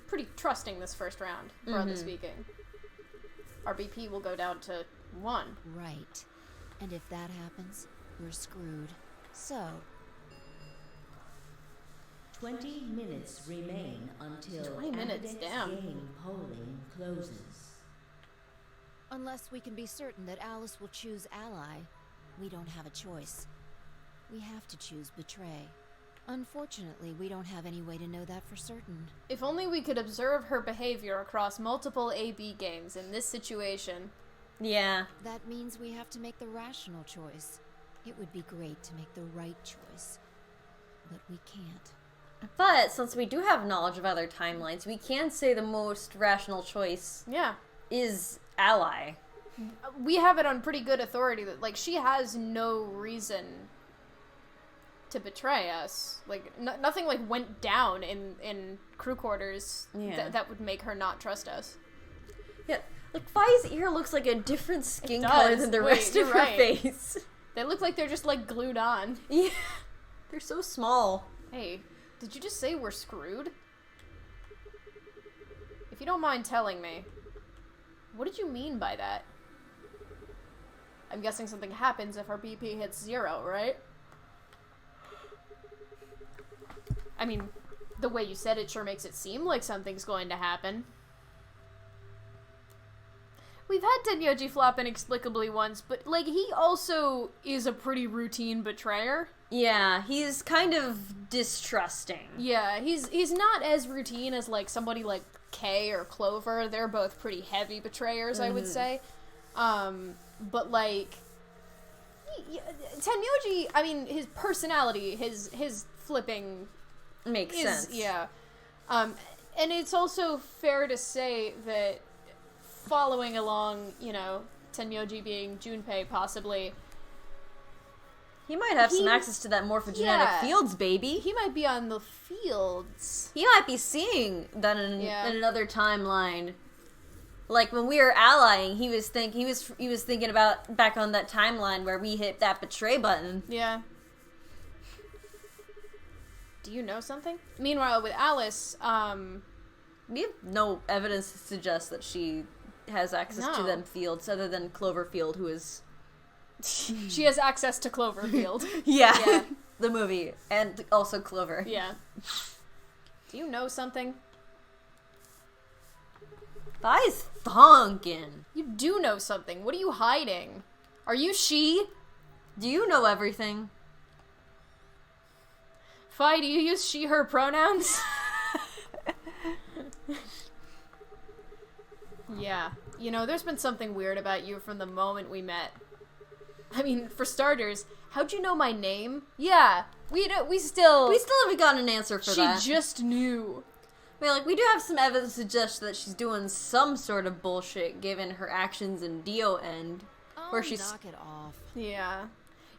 pretty trusting this first round, broadly speaking. Our BP will go down to 1. Right. And if that happens, we're screwed. So... 20 minutes remain until 20 minutes, Ambidex damn. game polling closes. Unless we can be certain that Alice will choose Ally, we don't have a choice. We have to choose betray. Unfortunately, we don't have any way to know that for certain. If only we could observe her behavior across multiple AB games in this situation. Yeah. That means we have to make the rational choice. It would be great to make the right choice. But we can't. But since we do have knowledge of other timelines, we can say the most rational choice is Ally. We have it on pretty good authority that, like, she has no reason to betray us. Like, nothing, like, went down in crew quarters that would make her not trust us. Yeah, like, Vi's ear looks like a different skin color than the rest of her face. They look like they're just, like, glued on. Yeah, they're so small. Hey, did you just say we're screwed? If you don't mind telling me, what did you mean by that? I'm guessing something happens if our BP hits 0, right? I mean, the way you said it sure makes it seem like something's going to happen. We've had Tenyoji flop inexplicably once, but, like, he also is a pretty routine betrayer. Yeah, he's kind of distrusting. Yeah, he's not as routine as, like, somebody like Kay or Clover. They're both pretty heavy betrayers, I would say. But, like, Tenyoji, I mean, his personality, his flipping... Makes sense. Yeah. And it's also fair to say that following along, you know, Tenyoji being Junpei, possibly... He might have some access to that morphogenetic fields, baby. He might be on the fields. He might be seeing that in another timeline. Like when we were allying, he was thinking about back on that timeline where we hit that betray button. Yeah. Do you know something? Meanwhile, with Alice, we have no evidence to suggest that she has access to them fields other than Cloverfield, who is... She has access to Cloverfield. yeah, the movie, and also Clover. Yeah. Do you know something? Vi's thonkin'. You do know something. What are you hiding? Are you she? Do you know everything? Fi, do you use she, her pronouns? Yeah. You know, there's been something weird about you from the moment we met. I mean, for starters, how'd you know my name? Yeah, we still haven't gotten an answer for that. She just knew. I mean, like, we do have some evidence to suggest that she's doing some sort of bullshit given her actions in Dio End. Where she's... knock it off. Yeah.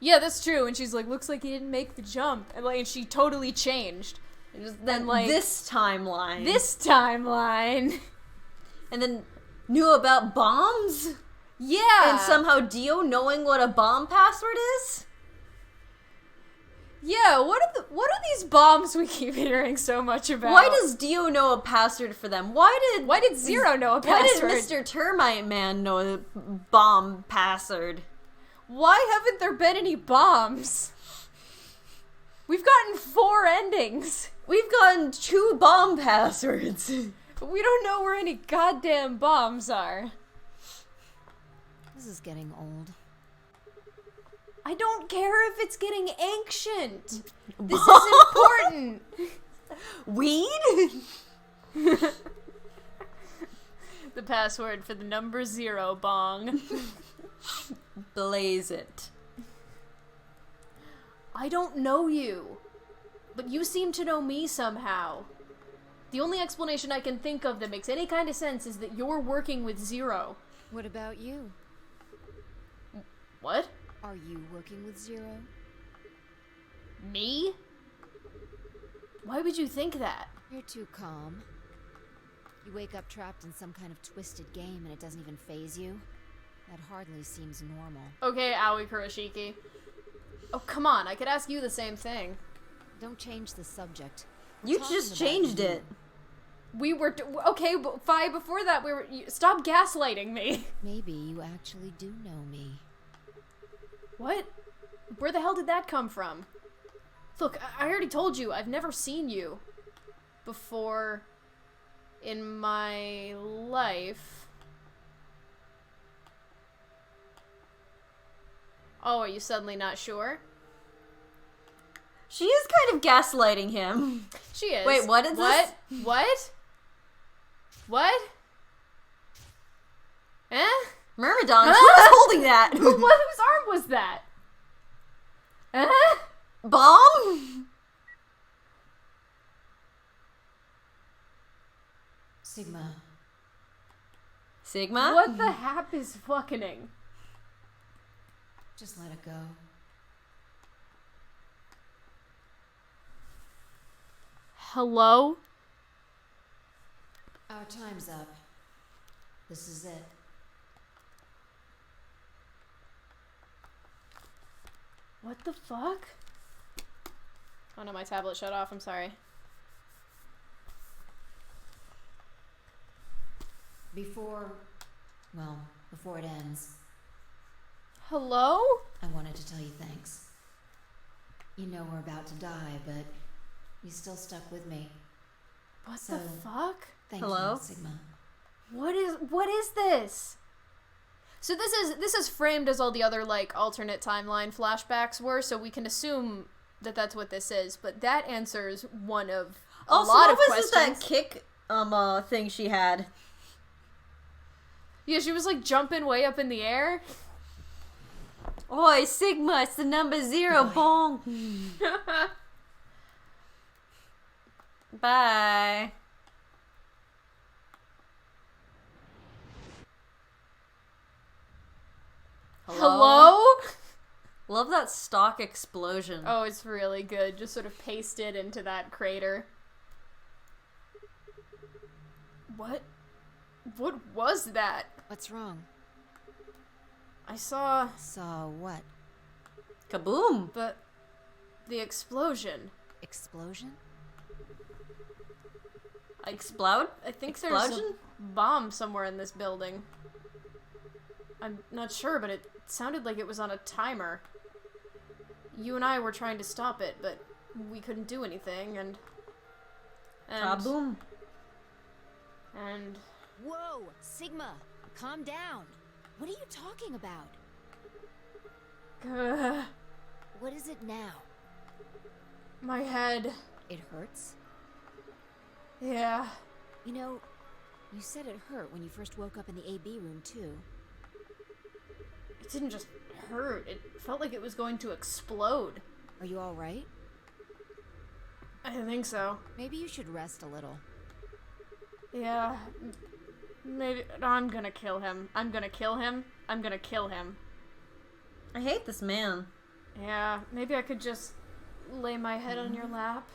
Yeah, that's true. And she's like, looks like he didn't make the jump. And, like, and she totally changed. And then, like... This timeline. And then knew about bombs? Yeah! And somehow Dio knowing what a bomb password is? Yeah, what are these bombs we keep hearing so much about? Why does Dio know a password for them? Why did Zero know a password? Why did Mr. Termite Man know a bomb password? Why haven't there been any bombs? We've gotten 4 endings. We've gotten 2 bomb passwords. But we don't know where any goddamn bombs are. This is getting old. I don't care if it's getting ancient. This is important. Weed? The password for the number 0 bong. Blaze it. I don't know you, but you seem to know me somehow. The only explanation I can think of that makes any kind of sense is that you're working with Zero. What about you? What? Are you working with Zero? Me? Why would you think that? You're too calm. You wake up trapped in some kind of twisted game and it doesn't even faze you? That hardly seems normal. Okay, Aoi Kurashiki. Oh, come on, I could ask you the same thing. Don't change the subject. You just changed it. We were... okay, but Fi, before that, we were... Stop gaslighting me. Maybe you actually do know me. What? Where the hell did that come from? Look, I already told you, I've never seen you before in my life. Oh, are you suddenly not sure? She is kind of gaslighting him. She is. Wait, what is this? What? What? Eh? Myrmidon, who was holding that? Whose arm was that? Bomb? Sigma. Sigma? What the hap is fucking? Just let it go. Hello? Our time's up. This is it. What the fuck? Oh no, my tablet shut off, I'm sorry. Before it ends. Hello? I wanted to tell you thanks. You know we're about to die, but you still stuck with me. What the fuck? Thank Hello? you, Sigma. What is this? So this is framed as all the other like alternate timeline flashbacks were, so we can assume that that's what this is, but that answers one of a lot of questions. Also, what was that kick thing she had? Yeah, she was like jumping way up in the air. Oi, Sigma, it's the number 0 bong. Bye. Hello? Love that stock explosion. Oh, it's really good. Just sort of pasted into that crater. What was that? What's wrong? I saw what? Kaboom! The explosion. Explosion? Explode? I think Explosion? there's a bomb somewhere in this building. I'm not sure, but it sounded like it was on a timer. You and I were trying to stop it, but we couldn't do anything, and Kaboom! And... Whoa! Sigma! Calm down! What are you talking about? What is it now? My head. It hurts? Yeah. You know, You said it hurt when you first woke up in the AB room, too. It didn't just hurt. It felt like it was going to explode. Are you alright? I think so. Maybe you should rest a little. Yeah. Maybe. I'm gonna kill him. I'm gonna kill him. I'm gonna kill him. I hate this man. Yeah, maybe I could just lay my head on your lap.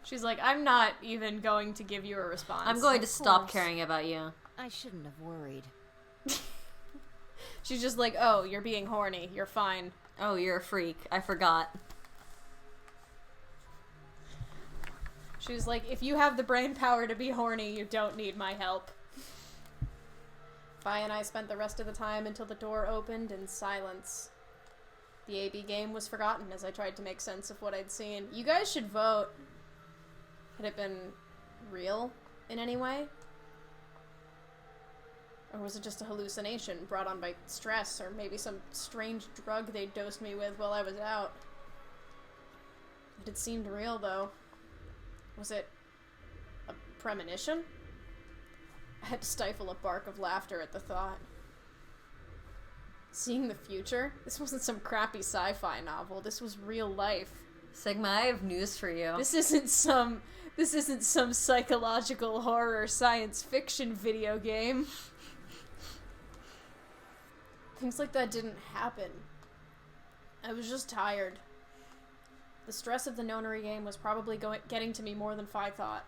She's like, I'm not even going to give you a response. I'm going to stop caring about you. I shouldn't have worried. She's just like, oh, you're being horny. You're fine. Oh, you're a freak. I forgot. She's like, if you have the brain power to be horny, you don't need my help. Vi and I spent the rest of the time until the door opened in silence. The AB game was forgotten as I tried to make sense of what I'd seen. You guys should vote. Had it been real in any way? Or was it just a hallucination brought on by stress, or maybe some strange drug they dosed me with while I was out? It had seemed real, though. Was it a premonition? I had to stifle a bark of laughter at the thought. Seeing the future? This wasn't some crappy sci-fi novel. This was real life. Sigma, I have news for you. This isn't some psychological horror science fiction video game. Things like that didn't happen. I was just tired. The stress of the nonary game was probably getting to me more than Phi thought.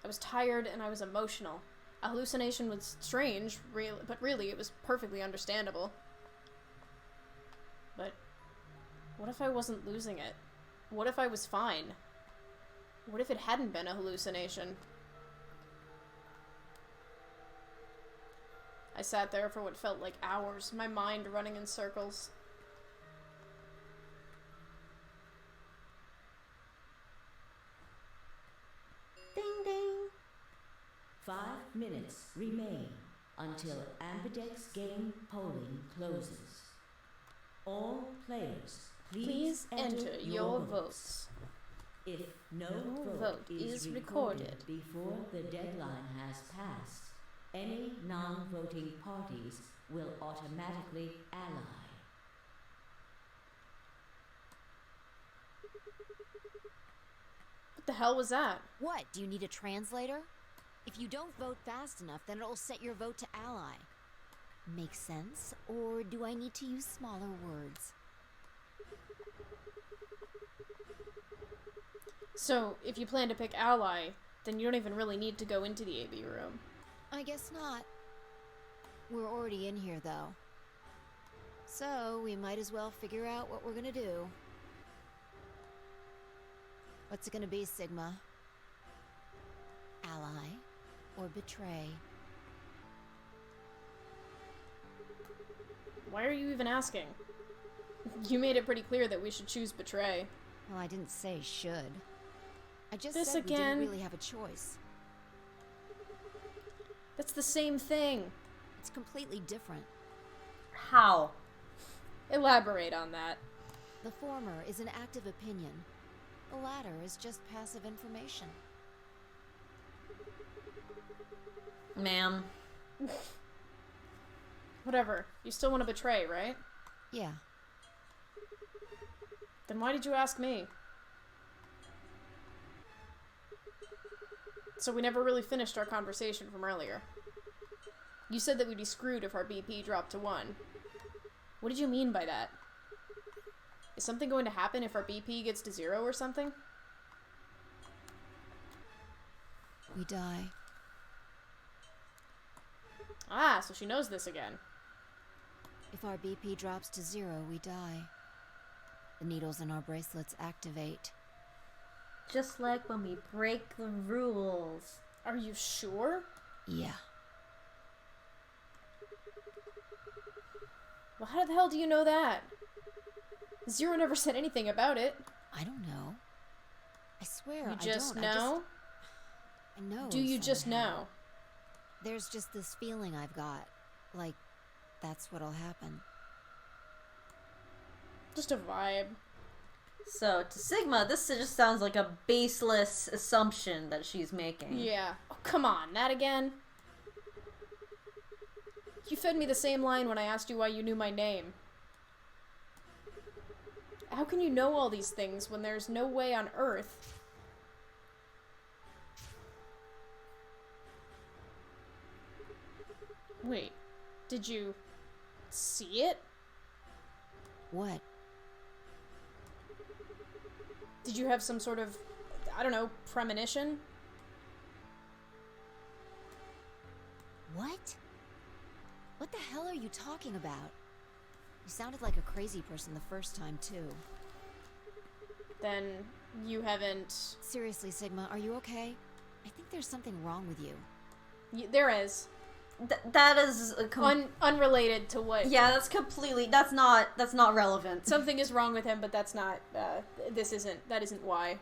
I was tired and I was emotional. A hallucination was strange, but really it was perfectly understandable. But what if I wasn't losing it? What if I was fine? What if it hadn't been a hallucination? I sat there for what felt like hours, my mind running in circles. Ding ding. 5 minutes remain until Ambidex game polling closes. All players, please enter your votes. If no vote is recorded before the deadline has passed, any non-voting parties will automatically ally. What the hell was that? What? Do you need a translator? If you don't vote fast enough, then it'll set your vote to ally. Make sense? Or do I need to use smaller words? So, if you plan to pick ally, then you don't even really need to go into the AB room. I guess not. We're already in here, though. So, we might as well figure out what we're gonna do. What's it gonna be, Sigma? Ally or betray? Why are you even asking? You made it pretty clear that we should choose betray. Well, I didn't say should. I just This said again? we didn't really have a choice. That's the same thing. It's completely different. How? Elaborate on that. The former is an active opinion. The latter is just passive information. Ma'am. Whatever. You still want to betray, right? Yeah. Then why did you ask me? So we never really finished our conversation from earlier. You said that we'd be screwed if our BP dropped to 1. What did you mean by that? Is something going to happen if our BP gets to 0 or something? We die. Ah, so she knows this again. If our BP drops to 0, we die. The needles in our bracelets activate. Just like when we break the rules. Are you sure? Yeah. Well, how the hell do you know that? Zero never said anything about it. I don't know. I swear, You just I don't. know? I know. Do you just somehow. know? There's just this feeling I've got. Like, that's what'll happen. Just a vibe. So, to Sigma, this just sounds like a baseless assumption that she's making. Yeah. Oh, come on, that again? You fed me the same line when I asked you why you knew my name. How can you know all these things when there's no way on Earth? Wait, did you see it? What? Did you have some sort of, I don't know, premonition? What? What the hell are you talking about? You sounded like a crazy person the first time, too. Then you haven't... Seriously, Sigma, are you okay? I think there's something wrong with you. There is. That is unrelated to what... Yeah, that's completely... That's not relevant. Something is wrong with him, but that's not... that isn't why.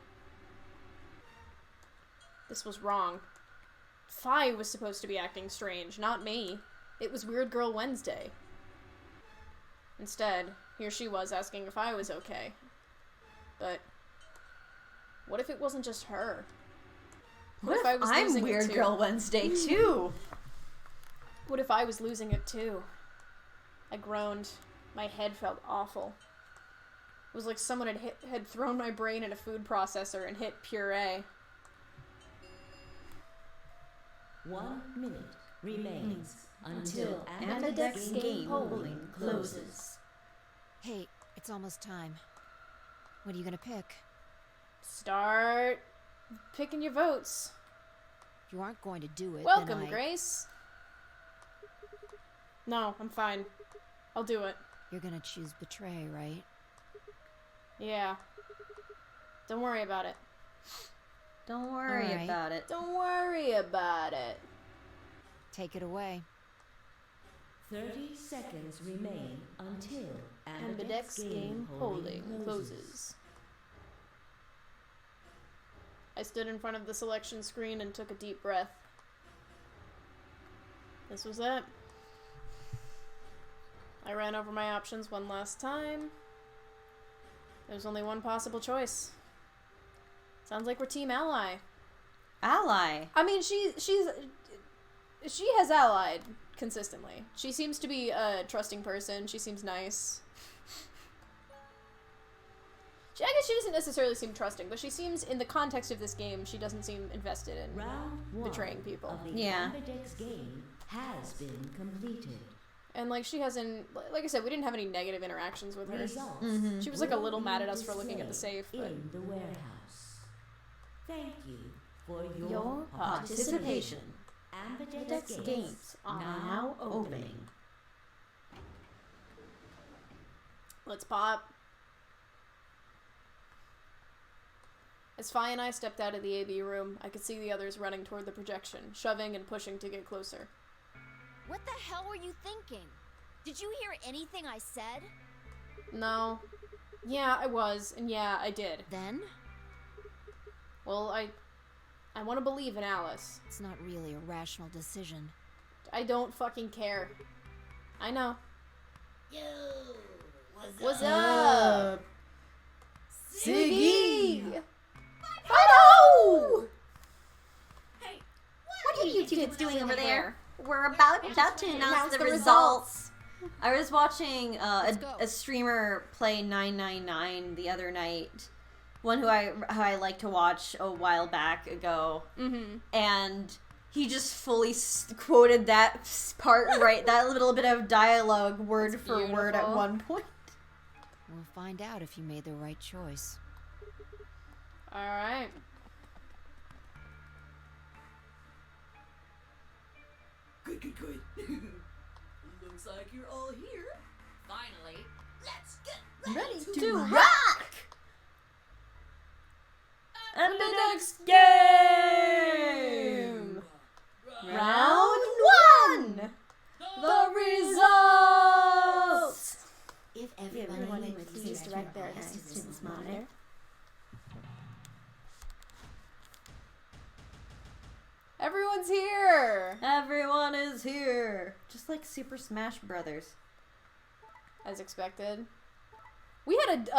This was wrong. Fi was supposed to be acting strange, not me. It was Weird Girl Wednesday. Instead, here she was asking if I was okay. But... what if it wasn't just her? What if I was losing Weird it too? Girl Wednesday, too? What if I was losing it too? I groaned. My head felt awful. It was like someone had thrown my brain in a food processor and hit puree. 1 minute remains until Ambidex game polling closes. Hey, it's almost time. What are you gonna pick? Start picking your votes. If you aren't going to do it, Welcome, then Grace. No, I'm fine. I'll do it. You're gonna choose Betray, right? Yeah. Don't worry about it. Don't worry about it. Don't worry about it. Take it away. 30 seconds remain until Ambidex game polling closes. I stood in front of the selection screen and took a deep breath. This was it. I ran over my options one last time. There's only one possible choice. Sounds like we're Team Ally. Ally? I mean, she has allied consistently. She seems to be a trusting person. She seems nice. I guess she doesn't necessarily seem trusting, but she seems, in the context of this game, she doesn't seem invested in betraying people. Of the Ambidex game has been completed. And, like, she hasn't... Like I said, we didn't have any negative interactions with her. Results She was, like, a little mad at us for looking at the safe, but... in the warehouse. Thank you for your participation. Ambidex games are now opening. Let's pop. As Fi and I stepped out of the AB room, I could see the others running toward the projection, shoving and pushing to get closer. What the hell were you thinking? Did you hear anything I said? No. Yeah, I was, and yeah, I did. Then? Well, I want to believe in Alice. It's not really a rational decision. I don't fucking care. I know. Yo, What's up? Siggy! Fido! Hey, What are you two kids doing over there? We're about to announce the results. I was watching a streamer play 999 the other night. One who I like to watch a while back ago. And he just fully quoted that part right, that little bit of dialogue word for word at one point. We'll find out if you made the right choice. Alright. Good. Looks like you're all here. Finally, let's get Ready to to rock! rock! Ambidex game! Round 1! The results! If everyone would please direct their hands to this monitor. Everyone's here! Everyone is here! Just like Super Smash Brothers. As expected. We had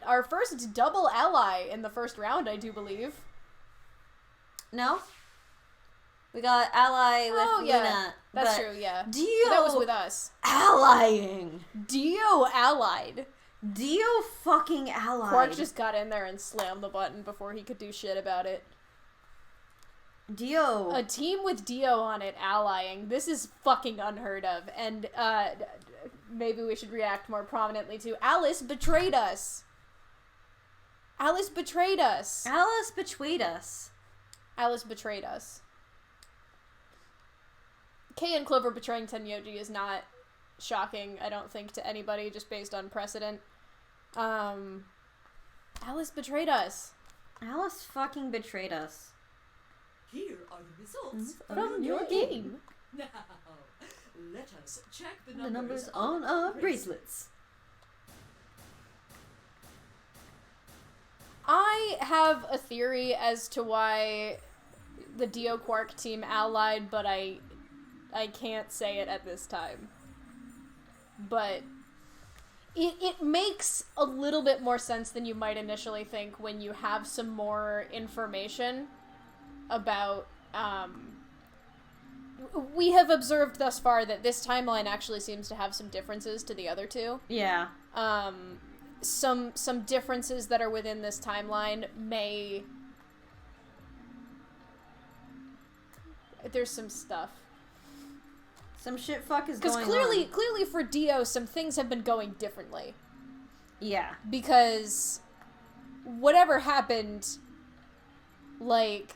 our first double ally in the first round, I do believe. No? We got ally with Luna. Yeah. That's true, yeah. Dio... But that was with us. Allying. Dio allied. Dio fucking allied. Quark just got in there and slammed the button before he could do shit about it. Dio. A team with Dio on it allying. This is fucking unheard of. And, maybe we should react more prominently to Alice betrayed us. Alice betrayed us. Alice betrayed us. Alice betrayed us. Kay and Clover betraying Tenyoji is not shocking, I don't think, to anybody, just based on precedent. Alice betrayed us. Alice fucking betrayed us. Here are the results from your game. Now, let us check the numbers on our bracelets. I have a theory as to why the Dio Quark team allied, but I can't say it at this time. But it makes a little bit more sense than you might initially think when you have some more information about, we have observed thus far that this timeline actually seems to have some differences to the other two. Yeah. Some differences that are within this timeline may... There's some stuff. Some shit fuck is going on. Because clearly for Dio, some things have been going differently. Yeah. Because whatever happened, like,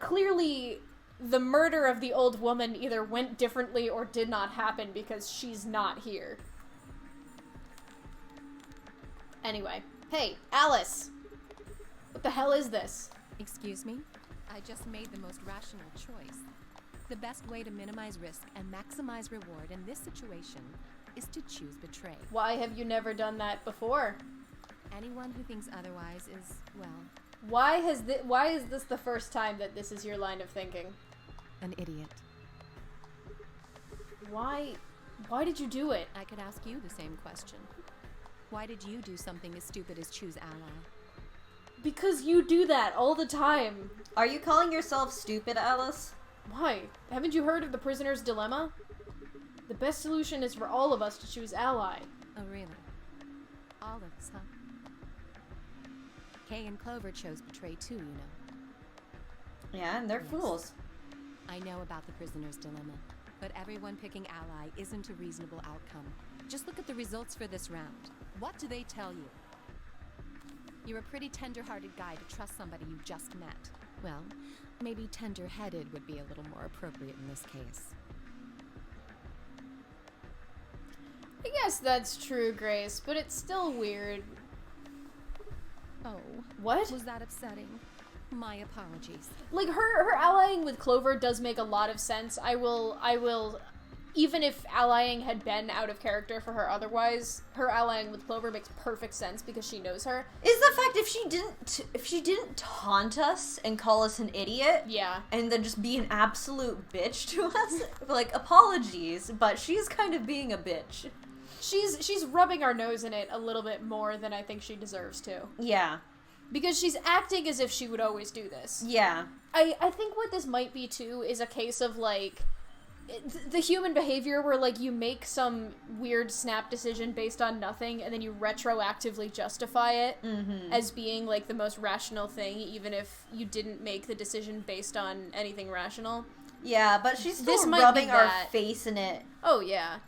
clearly the murder of the old woman either went differently or did not happen because she's not here. Anyway. Hey, Alice! What the hell is this? Excuse me? I just made the most rational choice. The best way to minimize risk and maximize reward in this situation is to choose betray. Why have you never done that before? Anyone who thinks otherwise is, well... Why is this the first time that this is your line of thinking? An idiot. Why did you do it? I could ask you the same question. Why did you do something as stupid as choose ally? Because you do that all the time. Are you calling yourself stupid, Alice? Why? Haven't you heard of the prisoner's dilemma? The best solution is for all of us to choose ally. Oh, really? All of us, huh? Kay and Clover chose betray too, you know. Yeah, and they're fools. I know about the prisoner's dilemma, but everyone picking ally isn't a reasonable outcome. Just look at the results for this round. What do they tell you? You're a pretty tender-hearted guy to trust somebody you just met. Well, maybe tender-headed would be a little more appropriate in this case. I guess that's true, Grace, but it's still weird. Oh. What? Was that upsetting? My apologies. Like, her allying with Clover does make a lot of sense. I will, even if allying had been out of character for her otherwise, her allying with Clover makes perfect sense because she knows her. Is the fact if she didn't taunt us and call us an idiot, yeah, and then just be an absolute bitch to us, like, apologies, but she's kind of being a bitch. She's rubbing our nose in it a little bit more than I think she deserves to. Yeah. Because she's acting as if she would always do this. Yeah. I think what this might be, too, is a case of, like, the human behavior where, like, you make some weird snap decision based on nothing, and then you retroactively justify it as being, like, the most rational thing, even if you didn't make the decision based on anything rational. Yeah, but she's still rubbing our face in it. Oh, yeah.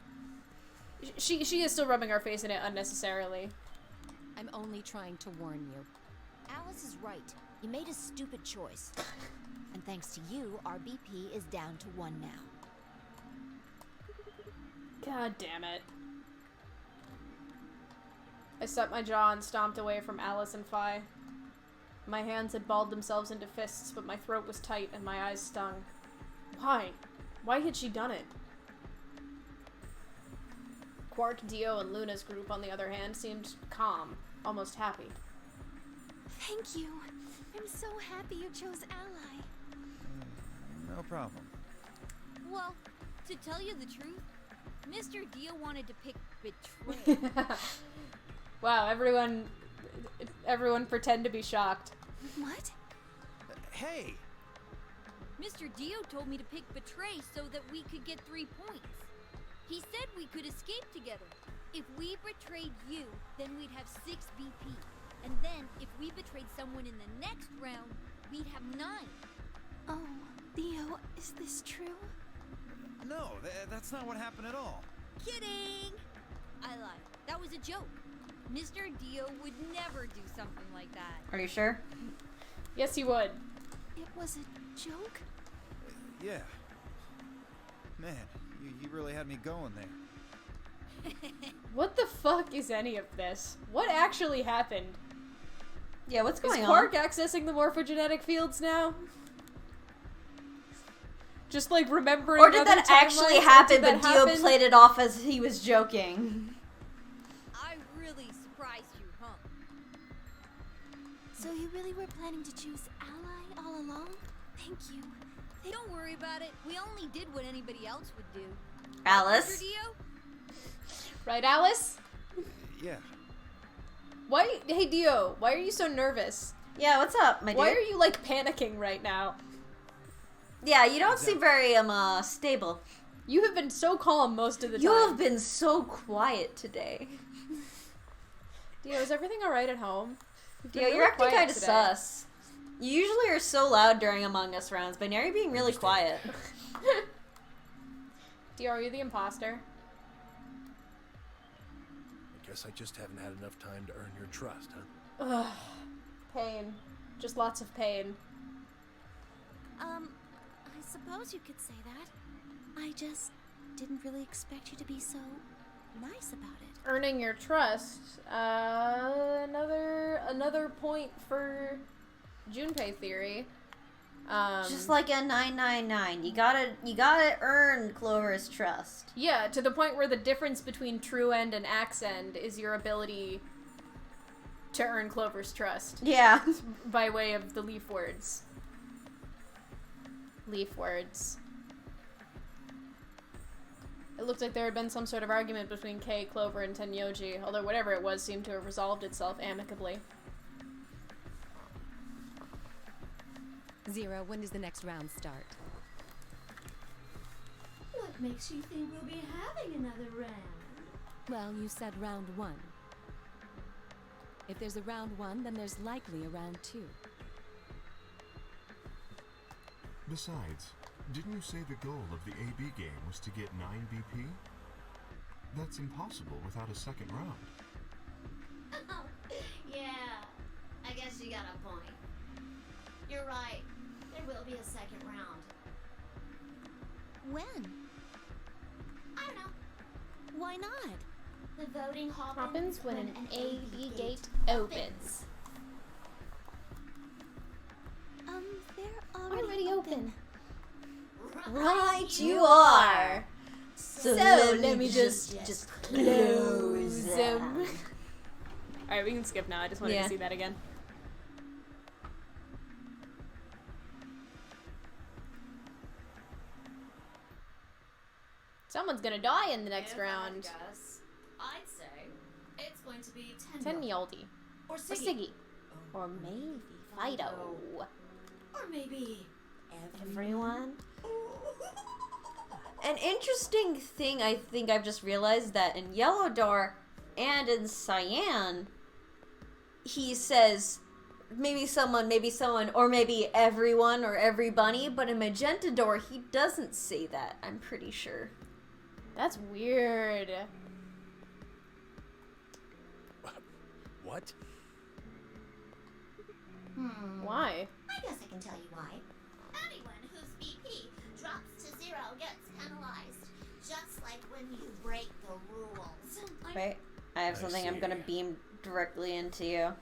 She is still rubbing our face in it unnecessarily. I'm only trying to warn you. Alice is right. You made a stupid choice. And thanks to you, our BP is down to 1 now. God damn it. I set my jaw and stomped away from Alice and Phi. My hands had balled themselves into fists, but my throat was tight and my eyes stung. Why? Why had she done it? Quark, Dio, and Luna's group, on the other hand, seemed calm, almost happy. Thank you. I'm so happy you chose ally. No problem. Well, to tell you the truth, Mr. Dio wanted to pick betray. Wow, everyone pretend to be shocked. What? Hey! Mr. Dio told me to pick betray so that we could get 3 points. He said we could escape together. If we betrayed you, then we'd have 6 BP. And then, if we betrayed someone in the next round, we'd have 9. Oh, Theo, is this true? No, that's not what happened at all. Kidding! I lied. That was a joke. Mr. Dio would never do something like that. Are you sure? Yes, he would. It was a joke? Yeah. Man, you really had me going there. What the fuck is any of this? What actually happened? Yeah, what's going Is on? Quark accessing the morphogenetic fields now? Just like remembering. Or did other that actually timelines? happen, Did that but Dio happen? played it off as he was joking? I really surprised you, huh? So you really were planning to choose Ally all along? Thank you. Don't worry about it. We only did what anybody else would do. Alice? Mr. Dio? Right, Alice? Yeah. Why? Hey, Dio. Why are you so nervous? Yeah, what's up, my dude? Why are you like panicking right now? Yeah, you don't seem very stable. You have been so calm most of the time. You have been so quiet today. Dio, is everything alright at home? Dio, you're acting kind of sus. You usually are so loud during Among Us rounds, but now you're being really quiet. Dio, are you the imposter? I guess I just haven't had enough time to earn your trust, huh? Ugh. Pain. Just lots of pain. I suppose you could say that. I just didn't really expect you to be so nice about it. Earning your trust. Another point for Junpei theory. Just like a 999, you gotta earn Clover's trust. Yeah, to the point where the difference between true end and axe end is your ability to earn Clover's trust. Yeah. By way of the leaf words. Leaf words. It looked like there had been some sort of argument between Kay, Clover, and Tenyoji, although whatever it was seemed to have resolved itself amicably. Zero, when does the next round start? What makes you think we'll be having another round? Well, you said round 1. If there's a round 1, then there's likely a round 2. Besides, didn't you say the goal of the AB game was to get 9 BP? That's impossible without a second round. Oh, yeah. I guess you got a point. You're right. There will be a second round. When? I don't know. Why not? The voting happens when an AB gate opens. They're Already open. Right, you are. So let me just close them. Alright, we can skip now. I just wanted Yeah. to see that again. Someone's gonna die in the next round. Guess, I'd say it's going to be Tenmyoldi. Or Or Siggy. Siggy. Or maybe Fido. Or maybe Everyone? An interesting thing I think I've just realized that in Yellow Door and in Cyan, he says maybe someone, or maybe everyone or everybody, but in Magenta Door he doesn't say that, I'm pretty sure. That's weird. What? Why? I guess I can tell you why. Anyone whose BP drops to 0 gets penalized, just like when you break the rules. Right? I have something I'm gonna beam directly into you.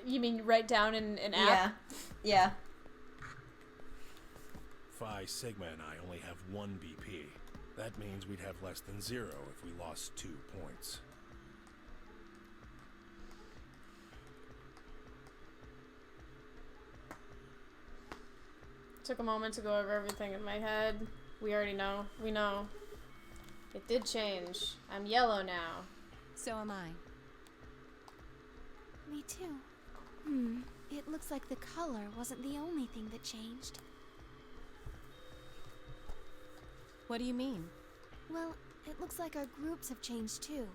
You mean write down in an app? Yeah. Phi Sigma and I only have 1 BP. That means we'd have less than 0 if we lost 2 points. Took a moment to go over everything in my head. We already know. We know. It did change. I'm yellow now. So am I. Me too. It looks like the color wasn't the only thing that changed. What do you mean? Well, it looks like our groups have changed too.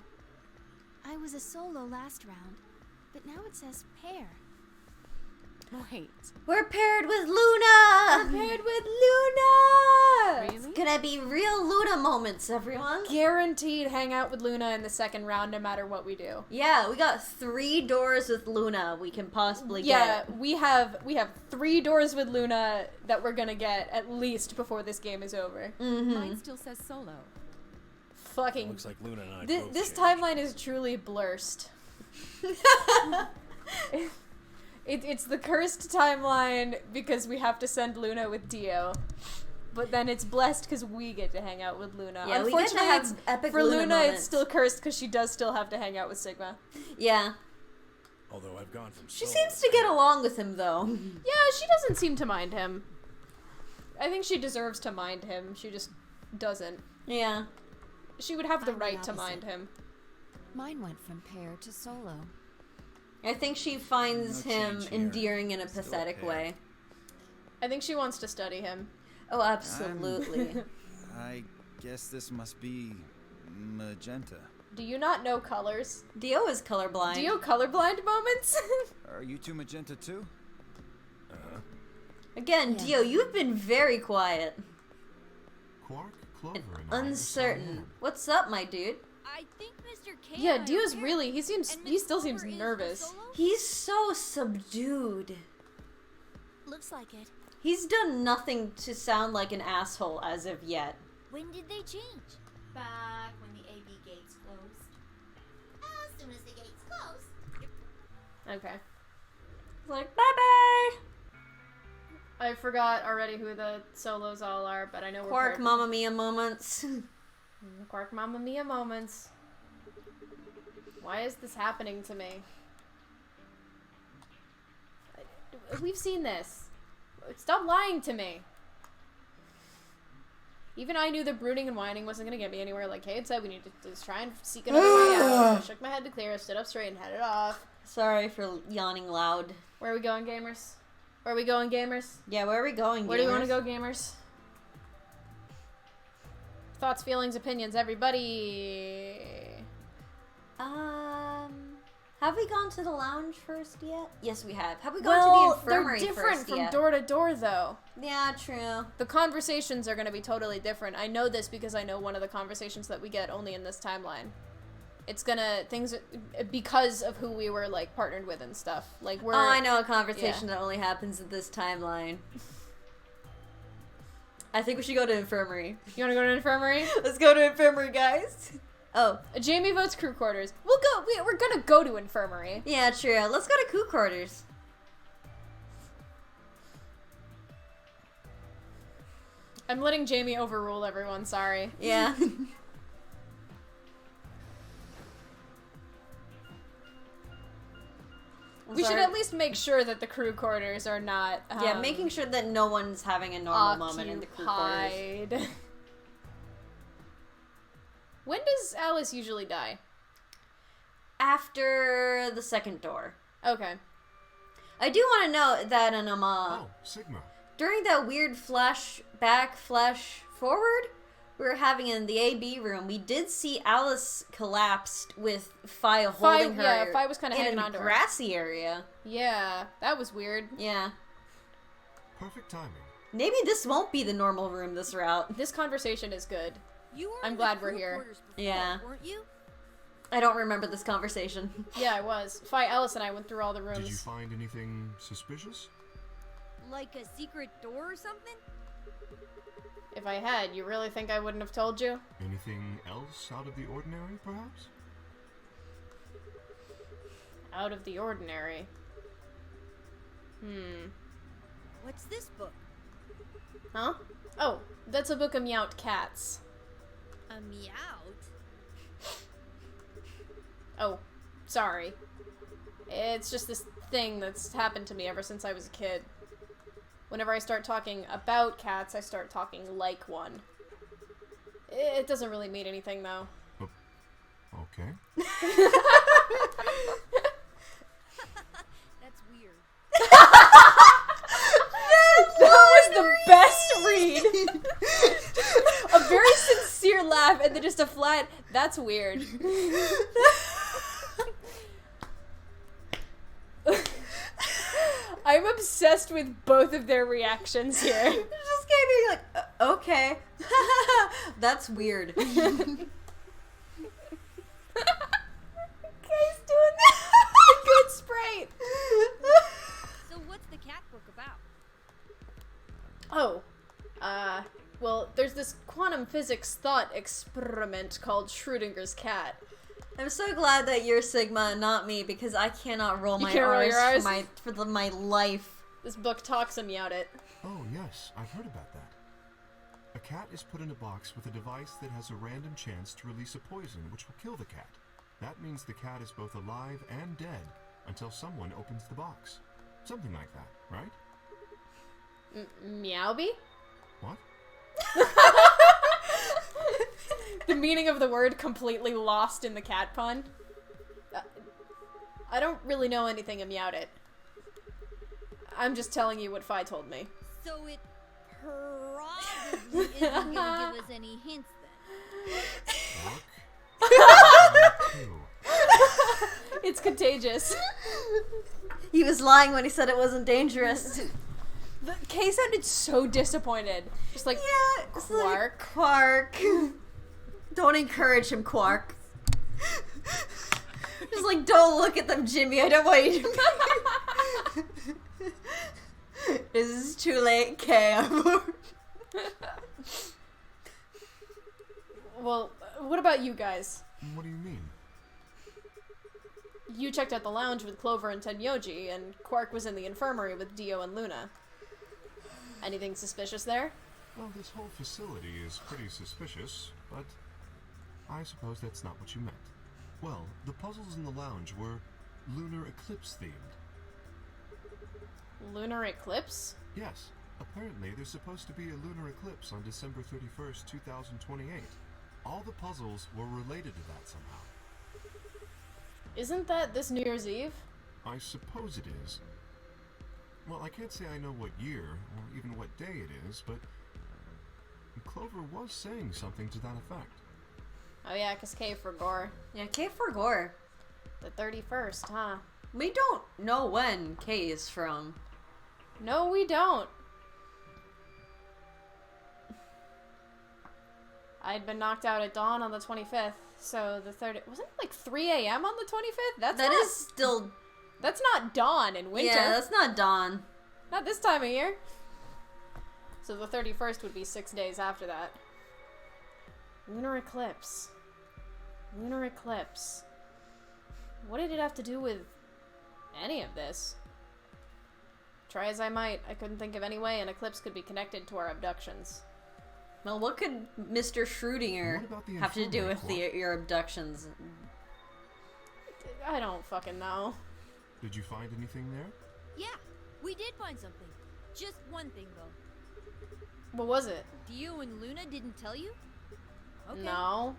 I was a solo last round, but now it says pair. Wait. We're paired with Luna! We're paired with Luna! Really? It's gonna be real Luna moments, everyone. Guaranteed hang out with Luna in the second round no matter what we do. Yeah, we got 3 doors with Luna we can possibly get. Yeah, we have 3 doors with Luna that we're gonna get at least before this game is over. Mine still says solo. Fucking. Looks like Luna and I both This changed. timeline is truly blurst. It's the cursed timeline because we have to send Luna with Dio. But then it's blessed because we get to hang out with Luna. Yeah, we get to Unfortunately, have epic for Luna Luna, moments. it's still cursed because she does still have to hang out with Sigma. Yeah. Although I've gone from She solo seems to get along with him, though. Yeah, she doesn't seem to mind him. I think she deserves to mind him. She just doesn't. Yeah. She would have the I'm the right to opposite. mind him. Mine went from pair to solo. I think she finds No him change here. endearing in a Still pathetic pair. way. I think she wants to study him. Oh, absolutely. I guess this must be magenta. Do you not know colors? Dio is colorblind. Dio colorblind moments? Are you two magenta too? Again, Yeah. Dio, you've been very quiet. Quark, Clover, and I are Uncertain. cyan. What's up, my dude? I think Mr. K. Yeah, and I Dio's are paired. really, he And still Miss seems Clover is nervous. solo? He's so subdued. Looks like it. He's done nothing to sound like an asshole as of yet. When did they change? Back when the AB gates closed. As soon as the gates closed. Okay. Like, bye-bye! I forgot already who the solos all are, but I know we're Quark paired. Mamma Mia moments. Quark Mamma Mia moments. Why is this happening to me? We've seen this. Stop lying to me. Even I knew that brooding and whining wasn't going to get me anywhere. Like Kate said, we need to just try and seek another way out. I shook my head to clear, stood up straight, and headed off. Sorry for yawning loud. Where are we going, gamers? Where are we going, gamers? Yeah, where are we going, Where do you want to gamers? go, gamers? Thoughts, feelings, opinions, everybody. Have we gone to the lounge first yet? Yes, we have. Have we gone Well, to the infirmary they're different first from yet? door to door, though. Yeah, true. The conversations are going to be totally different. I know this because I know one of the conversations that we get only in this timeline. It's gonna because of who we were like partnered with and stuff. Like we're. Oh, I know a conversation that only happens in this timeline. I think we should go to infirmary. You want to go to infirmary? Let's go to infirmary, guys. Oh, Jamie votes crew quarters. We'll go. We're gonna go to infirmary. yeah, true. Let's go to crew quarters. I'm letting Jamie overrule everyone. Sorry. Yeah. We should at least make sure that the crew quarters are not. Yeah, making sure that no one's having a normal moment in the crew quarters. occupied. When does Alice usually die? After the second door. Okay. I do want to note that in Oh, Sigma. during that weird flash forward we were having in the AB room, we did see Alice collapsed with Fi holding her. Yeah, Fi was kind of in hanging a onto her. grassy area. Yeah, that was weird. Yeah. Perfect timing. Maybe this won't be the normal room this route. This conversation is good. You were I'm in glad the we're crew here. quarters before, Yeah. weren't you? I don't remember this conversation. Yeah, I was. Alice and I went through all the Did you rooms. find anything suspicious? Like a secret door or something? If I had, you really think I wouldn't have told you? Anything else out of the ordinary, perhaps? Out of the ordinary. What's this book? Huh? Oh, that's a book of Meowt cats. A Meowt? Oh, sorry. It's just this thing that's happened to me ever since I was a kid. Whenever I start talking about cats, I start talking like one. It doesn't really mean anything, though. Okay. That's weird. That was the best read. A very sincere laugh and then just a flat, that's weird. I'm obsessed with both of their reactions here. Just gave me like, okay. That's weird. Kay's doing that. Good Sprite. So what's the cat book about? Oh, well, there's this quantum physics thought experiment called Schrödinger's cat. I'm so glad that you're Sigma and not me, because I cannot roll my can't roll your R's Rs? for my life. This book talks about it. Oh, yes, I've heard about that. A cat is put in a box with a device that has a random chance to release a poison which will kill the cat. That means the cat is both alive and dead until someone opens the box. Something like that, right? Meowby? What? The meaning of the word completely lost in the cat pun. I don't really know anything about it. I'm just telling you what Fi told me. So it probably isn't gonna give us any hints then. It's contagious. He was lying when he said it wasn't dangerous. Kay sounded so disappointed. Just like, yeah, Quark. Like, Quark. Don't encourage him, Quark. Just like, don't look at them, Jimmy. I don't want you to. This is too late, Kay. Well, what about you guys? What do you mean? You checked out the lounge with Clover and Tenyoji, and Quark was in the infirmary with Dio and Luna. Anything suspicious there? Well, this whole facility is pretty suspicious, but I suppose that's not what you meant. Well, the puzzles in the lounge were lunar eclipse themed. Lunar eclipse? Yes. Apparently, there's supposed to be a lunar eclipse on December 31st, 2028. All the puzzles were related to that somehow. Isn't that this New Year's Eve? I suppose it is. Well, I can't say I know what year, or even what day it is, but Clover was saying something to that effect. Oh yeah, 'cause K for Gore. Yeah, K for Gore. The 31st, huh? We don't know when K is from. No, we don't. I'd been knocked out at dawn on the 25th, so the 30th... Wasn't it like 3 a.m. on the 25th? That is still... That's not dawn in winter. Yeah, that's not dawn. Not this time of year. So the 31st would be 6 days after that. Lunar eclipse. Lunar eclipse. What did it have to do with any of this? Try as I might, I couldn't think of any way an eclipse could be connected to our abductions. Well, what could Mr. Schrödinger have to do with your abductions? I don't fucking know. Did you find anything there? Yeah, we did find something. Just one thing, though. What was it? Dio and Luna didn't tell you? Okay. No.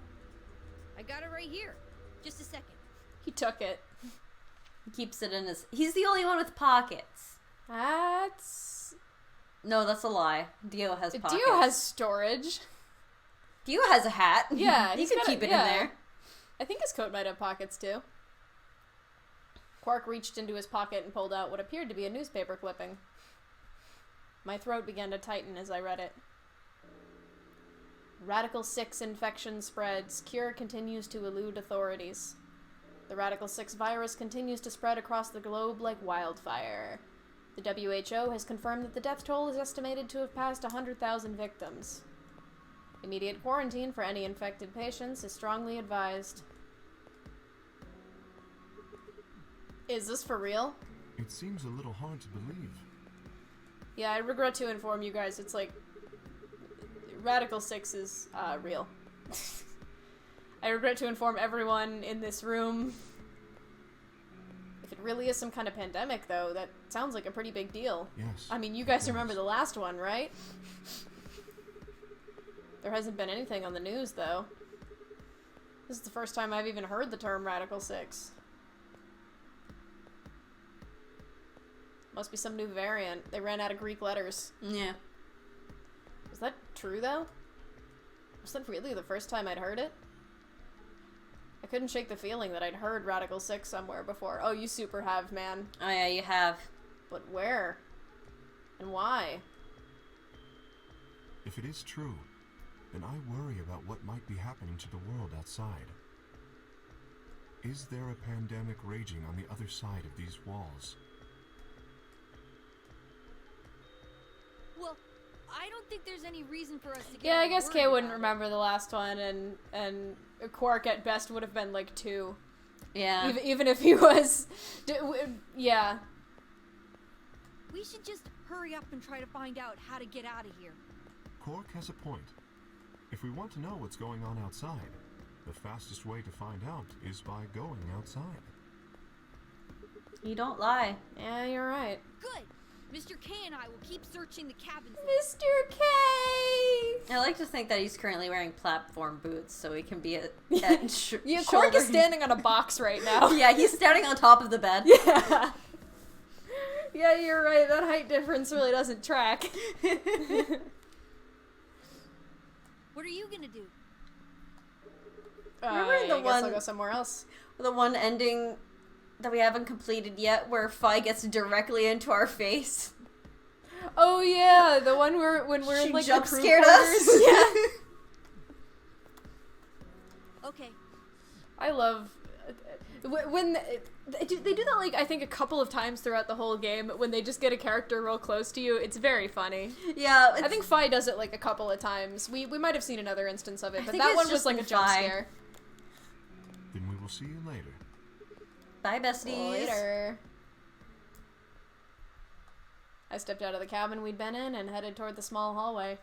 I got it right here. Just a second. He took it. He keeps it in his... He's the only one with pockets. That's... No, that's a lie. Dio has pockets. Dio has storage. Dio has a hat. Yeah, he could keep it in there. I think his coat might have pockets, too. Quark reached into his pocket and pulled out what appeared to be a newspaper clipping. My throat began to tighten as I read it. Radical 6 infection spreads. Cure continues to elude authorities. The Radical 6 virus continues to spread across the globe like wildfire. The WHO has confirmed that the death toll is estimated to have passed 100,000 victims. Immediate quarantine for any infected patients is strongly advised. Is this for real? It seems a little hard to believe. Yeah, I regret to inform you guys, it's like... Radical 6 is, real. I regret to inform everyone in this room. If it really is some kind of pandemic, though, that sounds like a pretty big deal. Yes. I mean, you guys remember the last one, right? There hasn't been anything on the news, though. This is the first time I've even heard the term Radical 6. Must be some new variant. They ran out of Greek letters. Yeah. Is that true, though? Was that really the first time I'd heard it? I couldn't shake the feeling that I'd heard Radical 6 somewhere before. Oh, you super have, man. Oh yeah, you have. But where? And why? If it is true, then I worry about what might be happening to the world outside. Is there a pandemic raging on the other side of these walls? Well, I don't think there's any reason for us to get Yeah, I guess Kay worried wouldn't about remember the last one, and Quark at best would have been like 2. Yeah. Even if he was... yeah. We should just hurry up and try to find out how to get out of here. Quark has a point. If we want to know what's going on outside, the fastest way to find out is by going outside. You don't lie. Yeah, you're right. Good. Mr. K and I will keep searching the cabins. Mr. K! I like to think that he's currently wearing platform boots so he can be at Yeah, Quark is standing on a box right now. Yeah, he's standing on top of the bed. Yeah. Yeah, you're right. That height difference really doesn't track. What are you gonna do? Remember I the guess one? I'll go somewhere else. The one ending that we haven't completed yet, where Fi gets directly into our face. Oh yeah, the one where when we're She in like jump the crew scared quarters. us. Yeah. Okay. I love when they do that like I think a couple of times throughout the whole game when they just get a character real close to you. It's very funny. Yeah, I think Fi does it like a couple of times. We might have seen another instance of it, but think that it's one was just like a jump Fi. scare. Then we will see you later. Bye, besties. Later. I stepped out of the cabin we'd been in and headed toward the small hallway.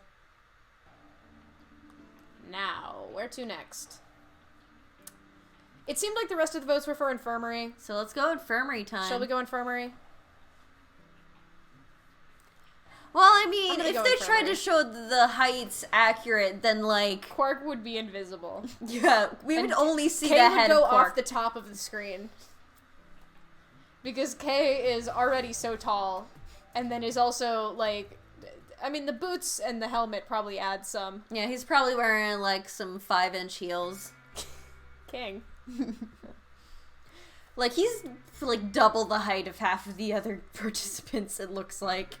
Now, where to next? It seemed like the rest of the votes were for infirmary. So let's go infirmary time. Shall we go infirmary? Well, I mean, I'm gonna if go they infirmary. tried to show the heights accurate, then like Quark would be invisible. yeah, we would And only see Kay the would head go of Quark. off the top of the screen. Because Kay is already so tall, and then is also like, I mean, the boots and the helmet probably add some. Yeah, he's probably wearing like some 5-inch heels. King. Like he's like double the height of half of the other participants. It looks like,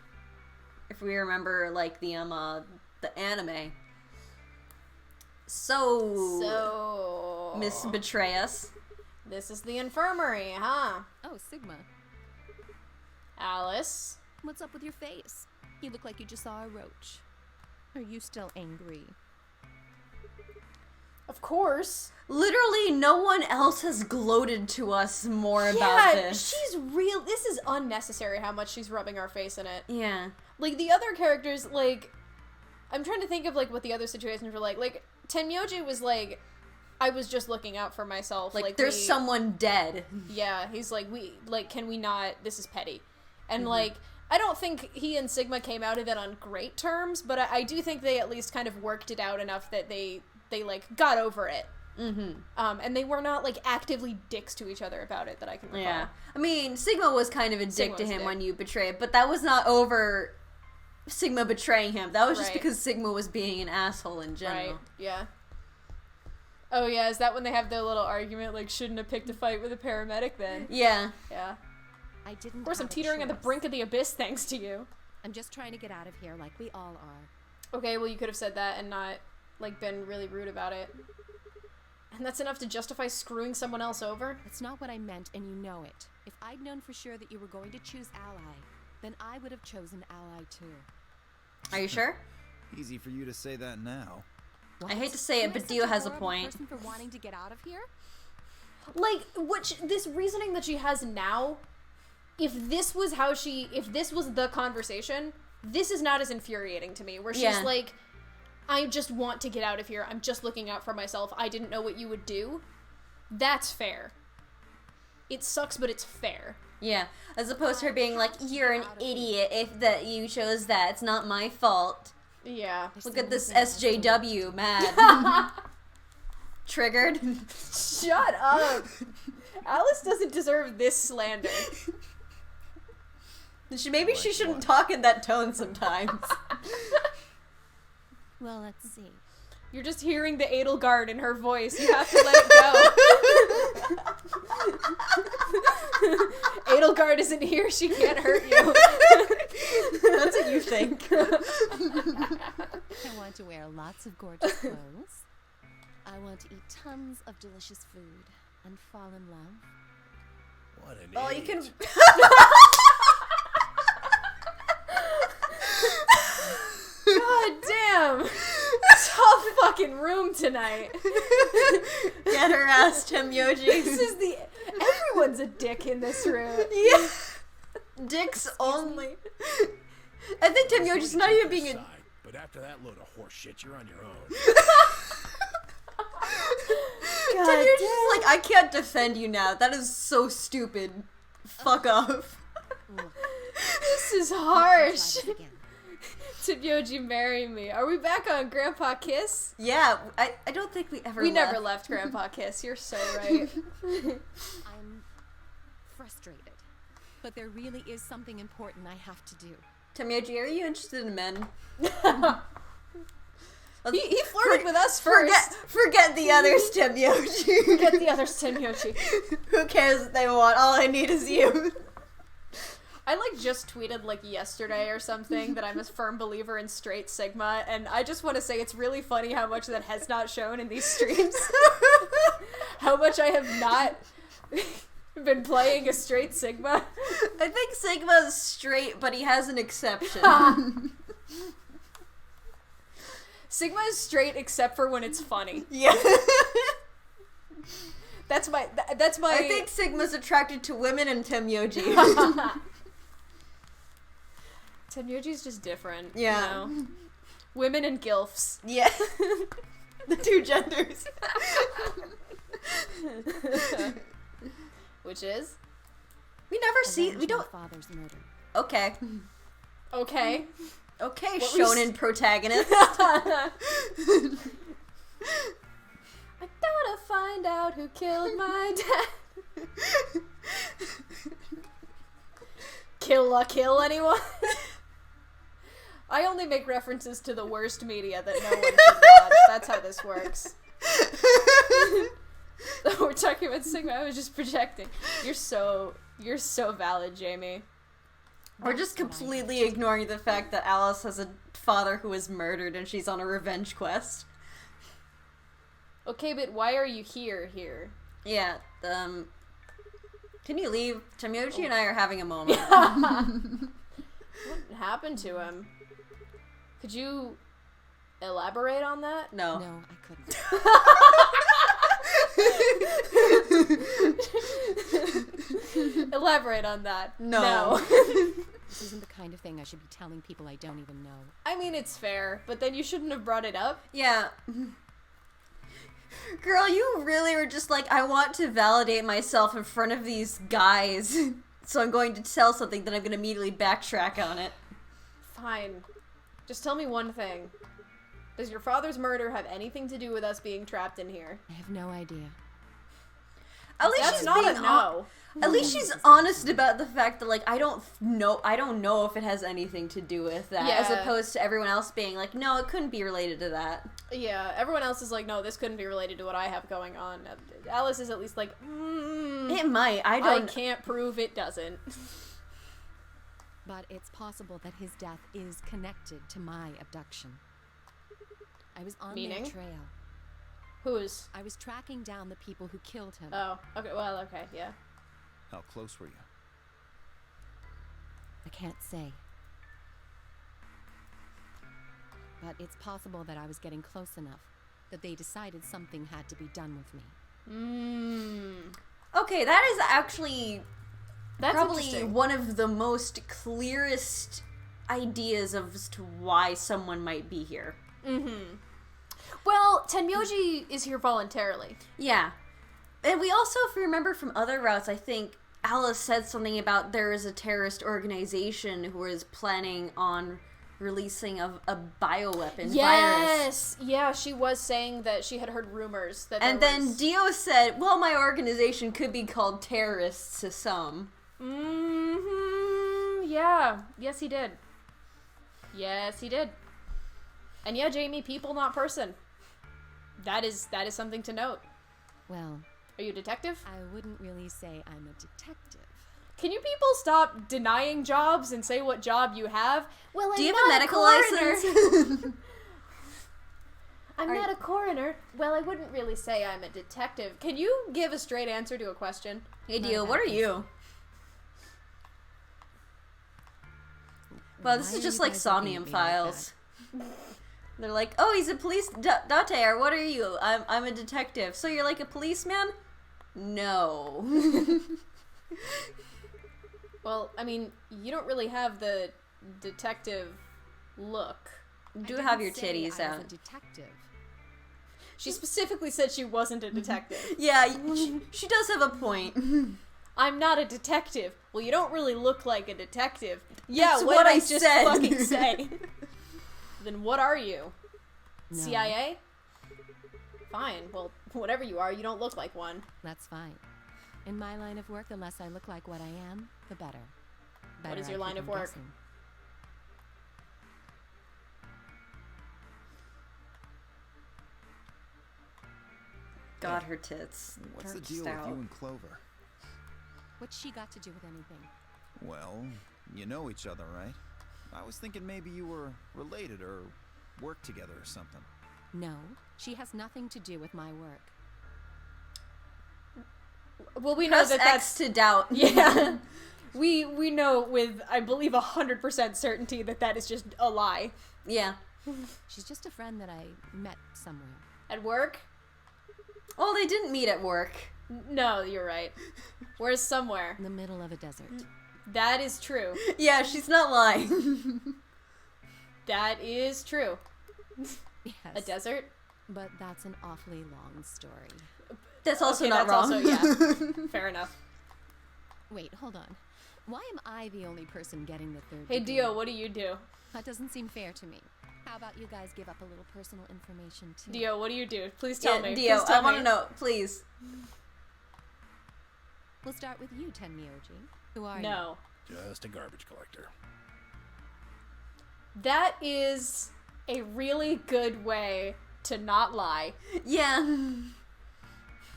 if we remember, like the anime. So Miss Betrayus. This is the infirmary, huh? Oh, Sigma. Alice. What's up with your face? You look like you just saw a roach. Are you still angry? Of course. Literally, no one else has gloated to us more about Yeah, this. she's real. This is unnecessary how much she's rubbing our face in it. Yeah. Like, the other characters, like, I'm trying to think of, like, what the other situations were like. Like, Tenmyoji was like, I was just looking out for myself. Like there's someone dead. Yeah, he's like, can we not, this is petty. And, Mm-hmm. like, I don't think he and Sigma came out of it on great terms, but I do think they at least kind of worked it out enough that they like, got over it. Mm-hmm. And they were not, like, actively dicks to each other about it that I can recall. Yeah. I mean, Sigma was kind of a dick Sigma to was a him dick. when you betrayed, but that was not over Sigma betraying him. That was just Right. because Sigma was being an asshole in general. Right, yeah. Oh, yeah, is that when they have their little argument, like, shouldn't have picked a fight with a paramedic then? Yeah. Yeah. I didn't. Of course, I'm have a teetering on the choice. brink of the abyss thanks to you. I'm just trying to get out of here like we all are. Okay, well, you could have said that and not, like, been really rude about it. And that's enough to justify screwing someone else over? That's not what I meant, and you know it. If I'd known for sure that you were going to choose Ally, then I would have chosen Ally too. Are you sure? Easy for you to say that now. I hate to say it, You're but such Dio has a horrible point. person for wanting to get out of here? Like, this reasoning that she has now, if this was the conversation, this is not as infuriating to me, where she's Yeah. like, I just want to get out of here, I'm just looking out for myself, I didn't know what you would do. That's fair. It sucks, but it's fair. Yeah. As opposed to her being like, you're an idiot if that you chose that. It's not my fault. Yeah. Look at this SJW, mad. Triggered. Shut up. Alice doesn't deserve this slander. Maybe she shouldn't talk in that tone sometimes. Well, let's see. You're just hearing the Edelgard in her voice. You have to let it go. Edelgard isn't here. She can't hurt you. That's what you think. I want to wear lots of gorgeous clothes. I want to eat tons of delicious food and fall in love. What an Oh, idiot. you can... God damn. Tough fucking room tonight. Get her ass, Temyoji. This is the... Everyone's a dick in this room. Yeah. Dicks only. I think Temyoji's not even being a... But after that load of horse shit, you're on your own. Temyoji's like, I can't defend you now. That is so stupid. Fuck off. This is harsh. Temyoji, marry me. Are we back on Grandpa Kiss? Yeah, I don't think we ever We left. never left Grandpa Kiss. You're so right. I'm frustrated. But there really is something important I have to do. Temyoji, are you interested in men? He flirted with us first. Forget the others, Temyoji. Forget the others, Temyoji. Who cares what they want? All I need is you. I just tweeted yesterday or something that I'm a firm believer in straight Sigma, and I just want to say it's really funny how much that has not shown in these streams. How much I have not been playing a straight Sigma. I think Sigma's straight, but he has an exception. Sigma is straight except for when it's funny. Yeah. That's my I think Sigma's attracted to women and Temyoji. Temyoji's just different. Yeah. You know? Women and gilfs. Yeah. The two genders. Which is? We never see. We don't. My father's murder. Okay. Okay. Okay, What shonen protagonist. I gotta find out who killed my dad. Kill anyone? I only make references to the worst media that no one should watch. That's how this works. We're talking about Sigma. I was just projecting. You're so valid, Jamie. We're just completely ignoring the fact that Alice has a father who was murdered and she's on a revenge quest. Okay, but why are you here? Yeah, can you leave? Temyoji and I are having a moment. What happened to him? Could you elaborate on that? No. No, I couldn't. Elaborate on that. No. This isn't the kind of thing I should be telling people I don't even know. I mean, it's fair, but then you shouldn't have brought it up. Yeah. Girl, you really were just like, I want to validate myself in front of these guys, so I'm going to tell something, then I'm going to immediately backtrack on it. Fine. Just tell me one thing. Does your father's murder have anything to do with us being trapped in here? I have no idea. At least That's she's not being a no. At least she's honest about the fact that, like, I don't know if it has anything to do with that, as Yeah. opposed to everyone else being like, no, it couldn't be related to that. Yeah, everyone else is like, no, this couldn't be related to what I have going on. Alice is at least like, It might. I can't prove it doesn't. But it's possible that his death is connected to my abduction. I was on Meaning? their trail. Whose? I was tracking down the people who killed him. Oh, okay, well, okay, yeah. How close were you? I can't say. But it's possible that I was getting close enough that they decided something had to be done with me. Okay, that is actually That's probably interesting. one of the most clearest ideas as to why someone might be here. Well, Tenmyoji is here voluntarily. Yeah. And we also, if we remember from other routes, I think Alice said something about there is a terrorist organization who is planning on releasing of a bioweapon virus. Yes! Yeah, she was saying that she had heard rumors that And there then was... Dio said, well, my organization could be called terrorists to some. Mm-hmm. Yeah. Yes, he did. Yes, he did. And yeah, Jamie, people, not person. That is something to note. Well... Are you a detective? I wouldn't really say I'm a detective. Can you people stop denying jobs and say what job you have? Well, Do you have a medical license? I'm not a coroner. Well, I wouldn't really say I'm a detective. Can you give a straight answer to a question? Hey, Dio, what are you? Well, this is just like Somnium Files. They're like, oh, he's a police Date, or what are you? I'm a detective. So you're like a policeman? No. Well, I mean, you don't really have the detective look. You do have your titties out. A detective. She specifically said she wasn't a detective. Yeah, she does have a point. I'm not a detective. Well, you don't really look like a detective. Yeah, That's what I I just said. fucking say. Then what are you? No. CIA? Fine. Well, whatever you are, you don't look like one. That's fine. In my line of work, the less I look like what I am, the better. What is I your line keep of them work? guessing. God, her tits. What's They're the deal just with out. you and Clover? What's she got to do with anything? Well, you know each other, right? I was thinking maybe you were related or worked together or something. No, she has nothing to do with my work. Well, we know Press that X that's... to doubt. Yeah. we know with, I believe, 100% certainty that that is just a lie. Yeah. She's just a friend that I met somewhere. At work? Oh, they didn't meet at work. No, you're right. Where's somewhere? In the middle of a desert. That is true. Yeah, she's not lying. That is true. Yes. A desert? But that's an awfully long story. That's also Okay, not that's wrong. Also, yeah. Fair enough. Wait, hold on. Why am I the only person getting the third Hey, degree? Dio, what do you do? That doesn't seem fair to me. How about you guys give up a little personal information too? Dio, what do you do? Please tell me. Dio, Please tell I want me. to know, please. We'll start with you, Tenmyoji. Who are you? No. Just a garbage collector. That is a really good way to not lie. Yeah.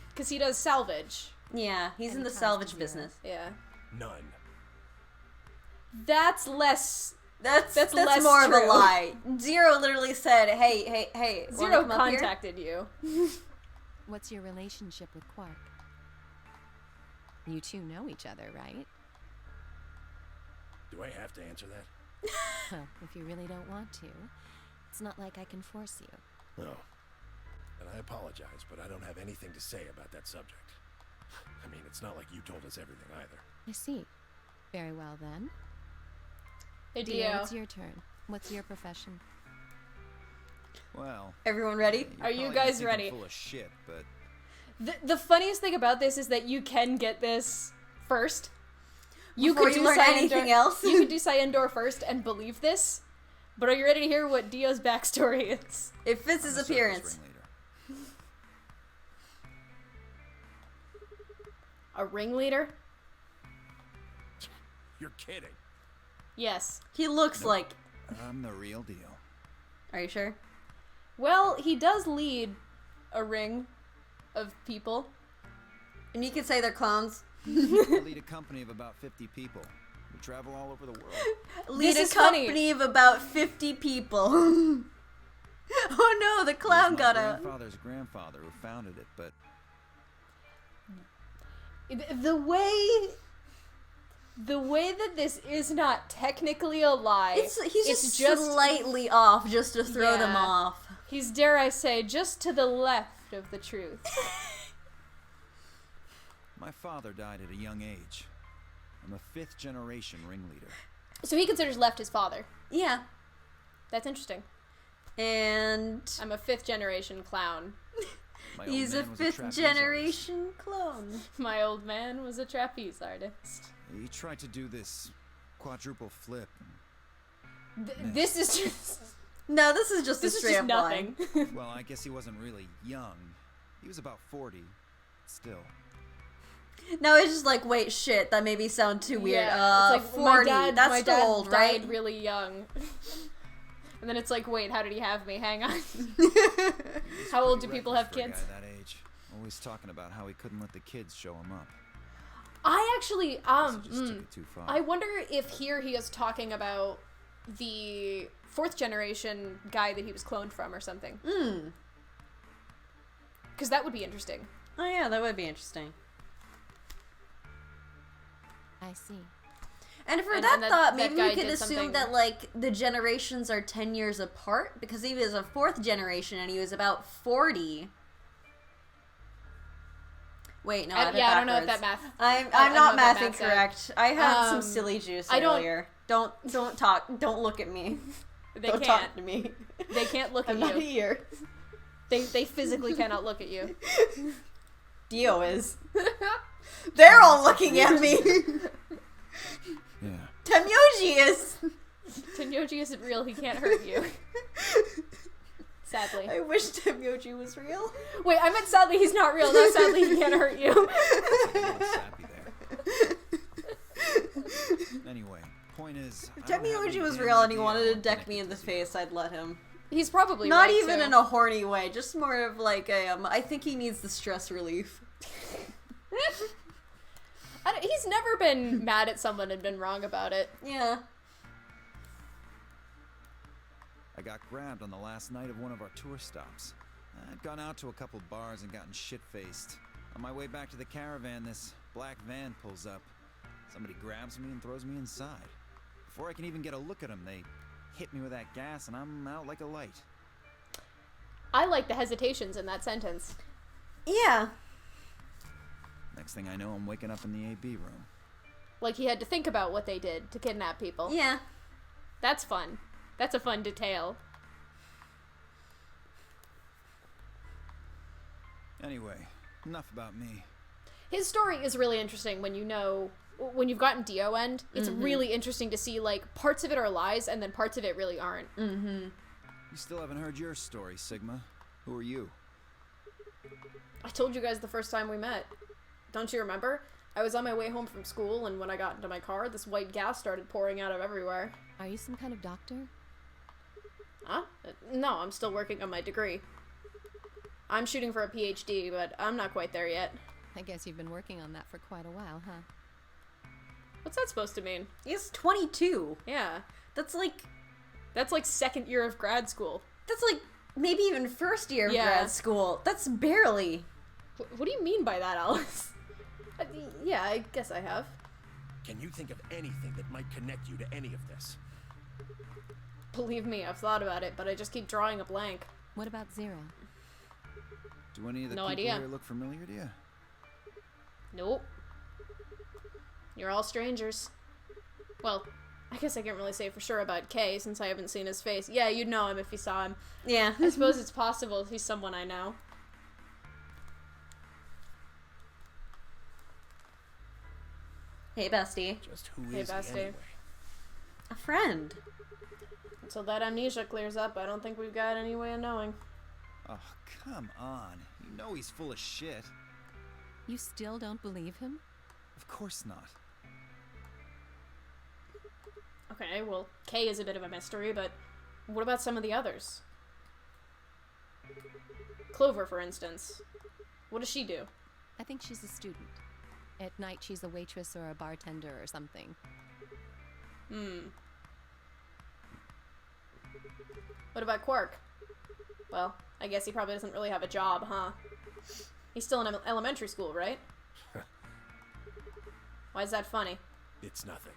Because he does salvage. Yeah, he's in the Anytime salvage zero. business. Yeah. None. That's less... That's less more true. of a lie. Zero literally said, hey, wanna Zero come up here?" contacted you. What's your relationship with Quark? You two know each other, right? Do I have to answer that? Well, if you really don't want to, it's not like I can force you. No. And I apologize, but I don't have anything to say about that subject. I mean, it's not like you told us everything either. I see. Very well then. Hey, Dio, Dio. it's your turn. What's your profession? Well, Everyone ready? you're Are you probably gonna guys think I'm ready? full of shit, but The funniest thing about this is that you can get this first. You Before could you do learn anything else? You could do Cyandor first and believe this. But are you ready to hear what Dio's backstory is? It fits his I'm a circus appearance. ringleader. A ringleader? You're kidding. Yes. He looks like... I'm the real deal. Are you sure? Well, he does lead a ring of people. And you could say they're clowns. I lead a company of about 50 people. We travel all over the world. Lead This a is funny. company of about 50 people. Oh no, the clown It was got my out. grandfather's grandfather who founded it, but The way that this is not technically a lie. He's it's just slightly off just to throw them Yeah. off. He's, dare I say, just to the left of the truth. my father died at a young age. I'm a 5th generation ringleader. So he considers left his father. Yeah. That's interesting. And I'm a 5th generation clown. My old he's a man was 5th trapeze generation clone. My old man was a trapeze artist. artist. He tried to do this quadruple flip. This is just... No, this is just This a is straight just up nothing. lie. Well, I guess he wasn't really young. He was about 40. Still. No, it's just like, wait, shit, that made me sound too weird. Yeah, it's like, 40, my that's still dad old, died right? really young. And then it's like, wait, how did he have me? Hang on. How old do people have For a kids? guy that age, always talking about how he couldn't let the kids show him up. I actually, Just took it too far. I wonder if here he is talking about the 4th generation guy that he was cloned from or something. Because that would be interesting. Oh yeah, that would be interesting. I see. And for And that that- thought, that maybe guy we could did assume something- that, like, the generations are 10 years apart, because he was a 4th generation and he was about 40. Wait, no, I have it yeah, I don't know if backwards. that math... I'm I don't not know if that mathing math's right. correct. I had some Um, silly juice I don't- earlier. Don't talk. Don't look at me. They don't can't. talk to me. They can't look at I'm you. not here. They physically cannot look at you. Dio is. They're all looking at me. Yeah. Temyoji is. Tenyoji isn't real, he can't hurt you. Sadly. I wish Temyoji was real. Wait, I meant sadly he's not real. No, sadly he can't hurt you. Anyway, point is, If I don't have Temyoji any was damn real and he idea wanted how to deck connected me in the this face, I'd let him. He's probably Not right, even too. in a horny way, just more of like a, I think he needs the stress relief. He's never been mad at someone and been wrong about it. Yeah. I got grabbed on the last night of one of our tour stops. I'd gone out to a couple bars and gotten shit-faced. On my way back to the caravan, this black van pulls up. Somebody grabs me and throws me inside. Before I can even get a look at them, they hit me with that gas and I'm out like a light. I like the hesitations in that sentence. Yeah. Next thing I know, I'm waking up in the AB room. Like he had to think about what they did to kidnap people. Yeah. That's fun. That's a fun detail. Anyway, enough about me. His story is really interesting when you know, when you've gotten Dio end, it's Mhm. really interesting to see, like, parts of it are lies and then parts of it really aren't. Mm-hmm. You still haven't heard your story, Sigma. Who are you? I told you guys the first time we met. Don't you remember? I was on my way home from school, and when I got into my car, this white gas started pouring out of everywhere. Are you some kind of doctor? Huh? No, I'm still working on my degree. I'm shooting for a PhD, but I'm not quite there yet. I guess you've been working on that for quite a while, huh? What's that supposed to mean? He's 22. Yeah. That's like 2nd year of grad school. That's like maybe even 1st year of Yeah. grad school. That's barely. What do you mean by that, Alice? Yeah, I guess I have. Can you think of anything that might connect you to any of this? Believe me, I've thought about it, but I just keep drawing a blank. What about Zero? Do any of the No people idea. here look familiar to you? Nope. You're all strangers. Well, I guess I can't really say for sure about Kay since I haven't seen his face. Yeah, you'd know him if you saw him. Yeah. I suppose it's possible he's someone I know. Hey, bestie. Just who Hey, is he bestie. anyway? A friend. Until that amnesia clears up, I don't think we've got any way of knowing. Oh, come on. You know he's full of shit. You still don't believe him? Of course not. Okay, well, Kay is a bit of a mystery, but what about some of the others? Clover, for instance. What does she do? I think she's a student. At night, she's a waitress or a bartender or something. What about Quark? Well, I guess he probably doesn't really have a job, huh? He's still in elementary school, right? Why is that funny? It's nothing.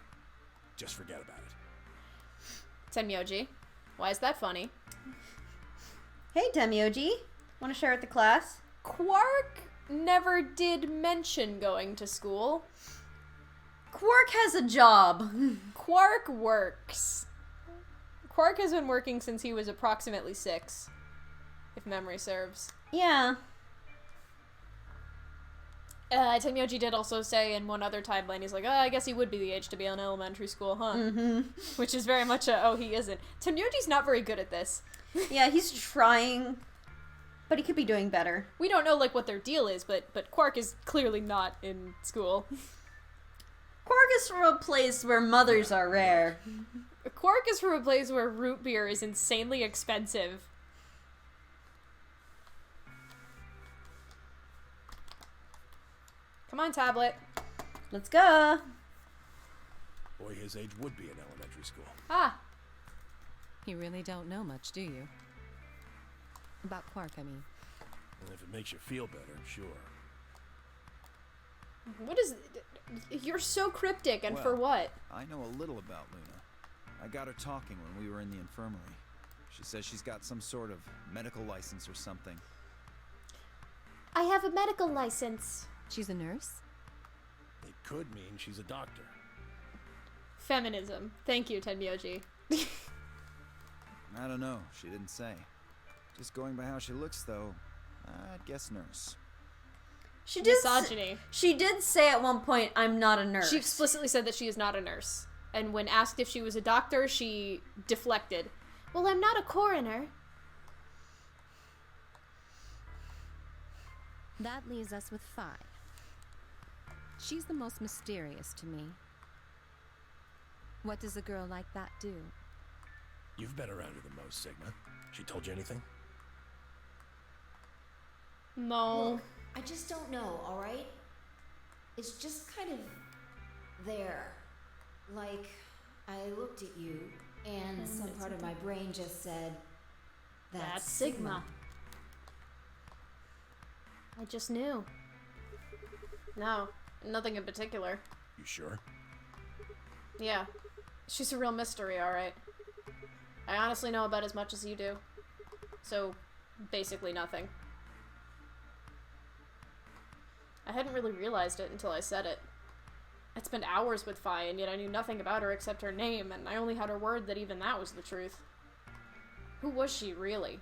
Just forget about it. Tenmyoji, why is that funny? Hey, Temyoji. Want to share with the class? Quark never did mention going to school. Quark has a job. Quark works. Quark has been working since he was approximately 6, if memory serves. Yeah. Tenmyoji did also say in one other timeline, he's like, oh, I guess he would be the age to be in elementary school, huh? Mm-hmm. Which is very much a, oh, he isn't. Tenmyoji's not very good at this. Yeah, he's trying, but he could be doing better. We don't know, like, what their deal is, but Quark is clearly not in school. Quark is from a place where mothers are rare. Quark is from a place where root beer is insanely expensive. Come on, tablet. Let's go. Boy his age would be in elementary school. Ah. You really don't know much, do you? About Quark, I mean. And if it makes you feel better, sure. What is... You're so cryptic, and Well, for what? I know a little about Luna. I got her talking when we were in the infirmary. She says she's got some sort of medical license or something. I have a medical license. She's a nurse? It could mean she's a doctor. Feminism. Thank you, Tenmyoji. I don't know. She didn't say. Just going by how she looks, though, I'd guess nurse. She did Misogyny. She did say at one point, I'm not a nurse. She explicitly said that she is not a nurse. And when asked if she was a doctor, she deflected. Well, I'm not a coroner. That leaves us with Phi. She's the most mysterious to me. What does a girl like that do? You've been around her the most, Sigma. She told you anything? No. Look, I just don't know, alright? It's just kind of there. Like, I looked at you, and some part of my brain just said, that's Sigma. I just knew. No, nothing in particular. You sure? Yeah. She's a real mystery, alright. I honestly know about as much as you do. So, basically nothing. I hadn't really realized it until I said it. I'd spent hours with Phi, and yet I knew nothing about her except her name, and I only had her word that even that was the truth. Who was she, really?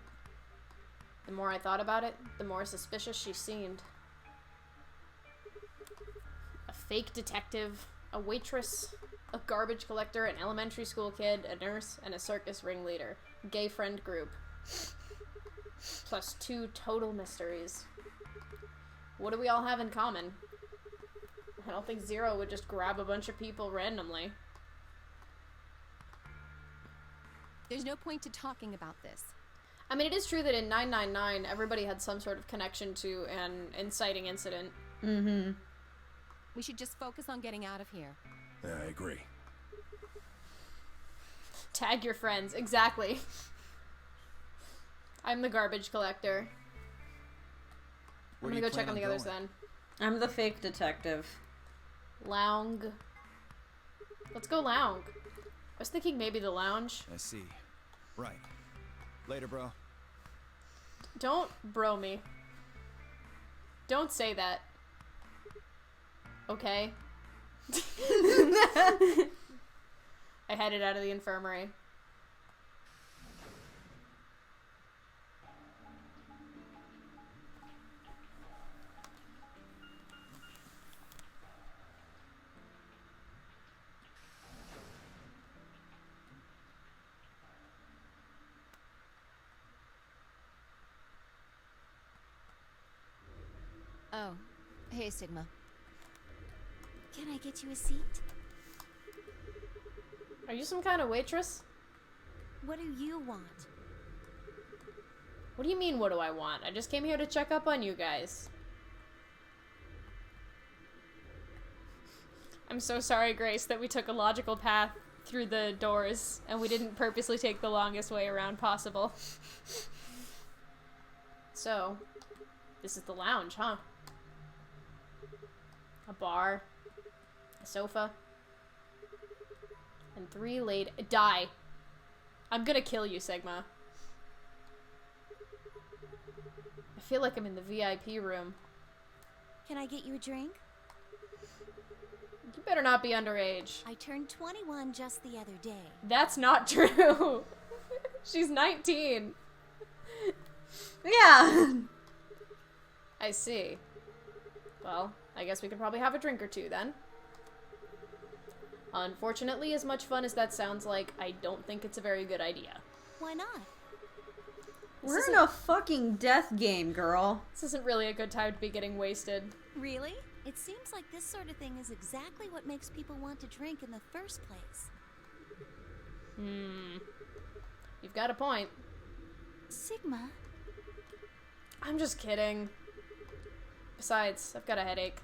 The more I thought about it, the more suspicious she seemed. A fake detective, a waitress, a garbage collector, an elementary school kid, a nurse, and a circus ringleader. Gay friend group. Plus 2 total mysteries. What do we all have in common? I don't think Zero would just grab a bunch of people randomly. There's no point to talking about this. I mean, it is true that in 999, everybody had some sort of connection to an inciting incident. Mm-hmm. We should just focus on getting out of here. Yeah, I agree. Tag your friends. Exactly. I'm the garbage collector. I'm gonna go check on the others then. I'm the fake detective. Lounge. Let's go lounge. I was thinking maybe the lounge. I see. Right. Later, bro. Don't bro me. Don't say that. Okay? I headed out of the infirmary. Oh, hey, Sigma. Can I get you a seat? Are you some kind of waitress? What do you want? What do you mean, what do I want? I just came here to check up on you guys. I'm so sorry, Grace, that we took a logical path through the doors and we didn't purposely take the longest way around possible. So, this is the lounge, huh? A bar, a sofa, and 3 laid- Die! I'm gonna kill you, Sigma. I feel like I'm in the VIP room. Can I get you a drink? You better not be underage. I turned 21 just the other day. That's not true. She's 19. Yeah. I see. Well, I guess we could probably have a drink or two then. Unfortunately, as much fun as that sounds like, I don't think it's a very good idea. Why not? We're in a fucking death game, girl. This isn't really a good time to be getting wasted. Really? It seems like this sort of thing is exactly what makes people want to drink in the first place. You've got a point. Sigma? I'm just kidding. Besides, I've got a headache.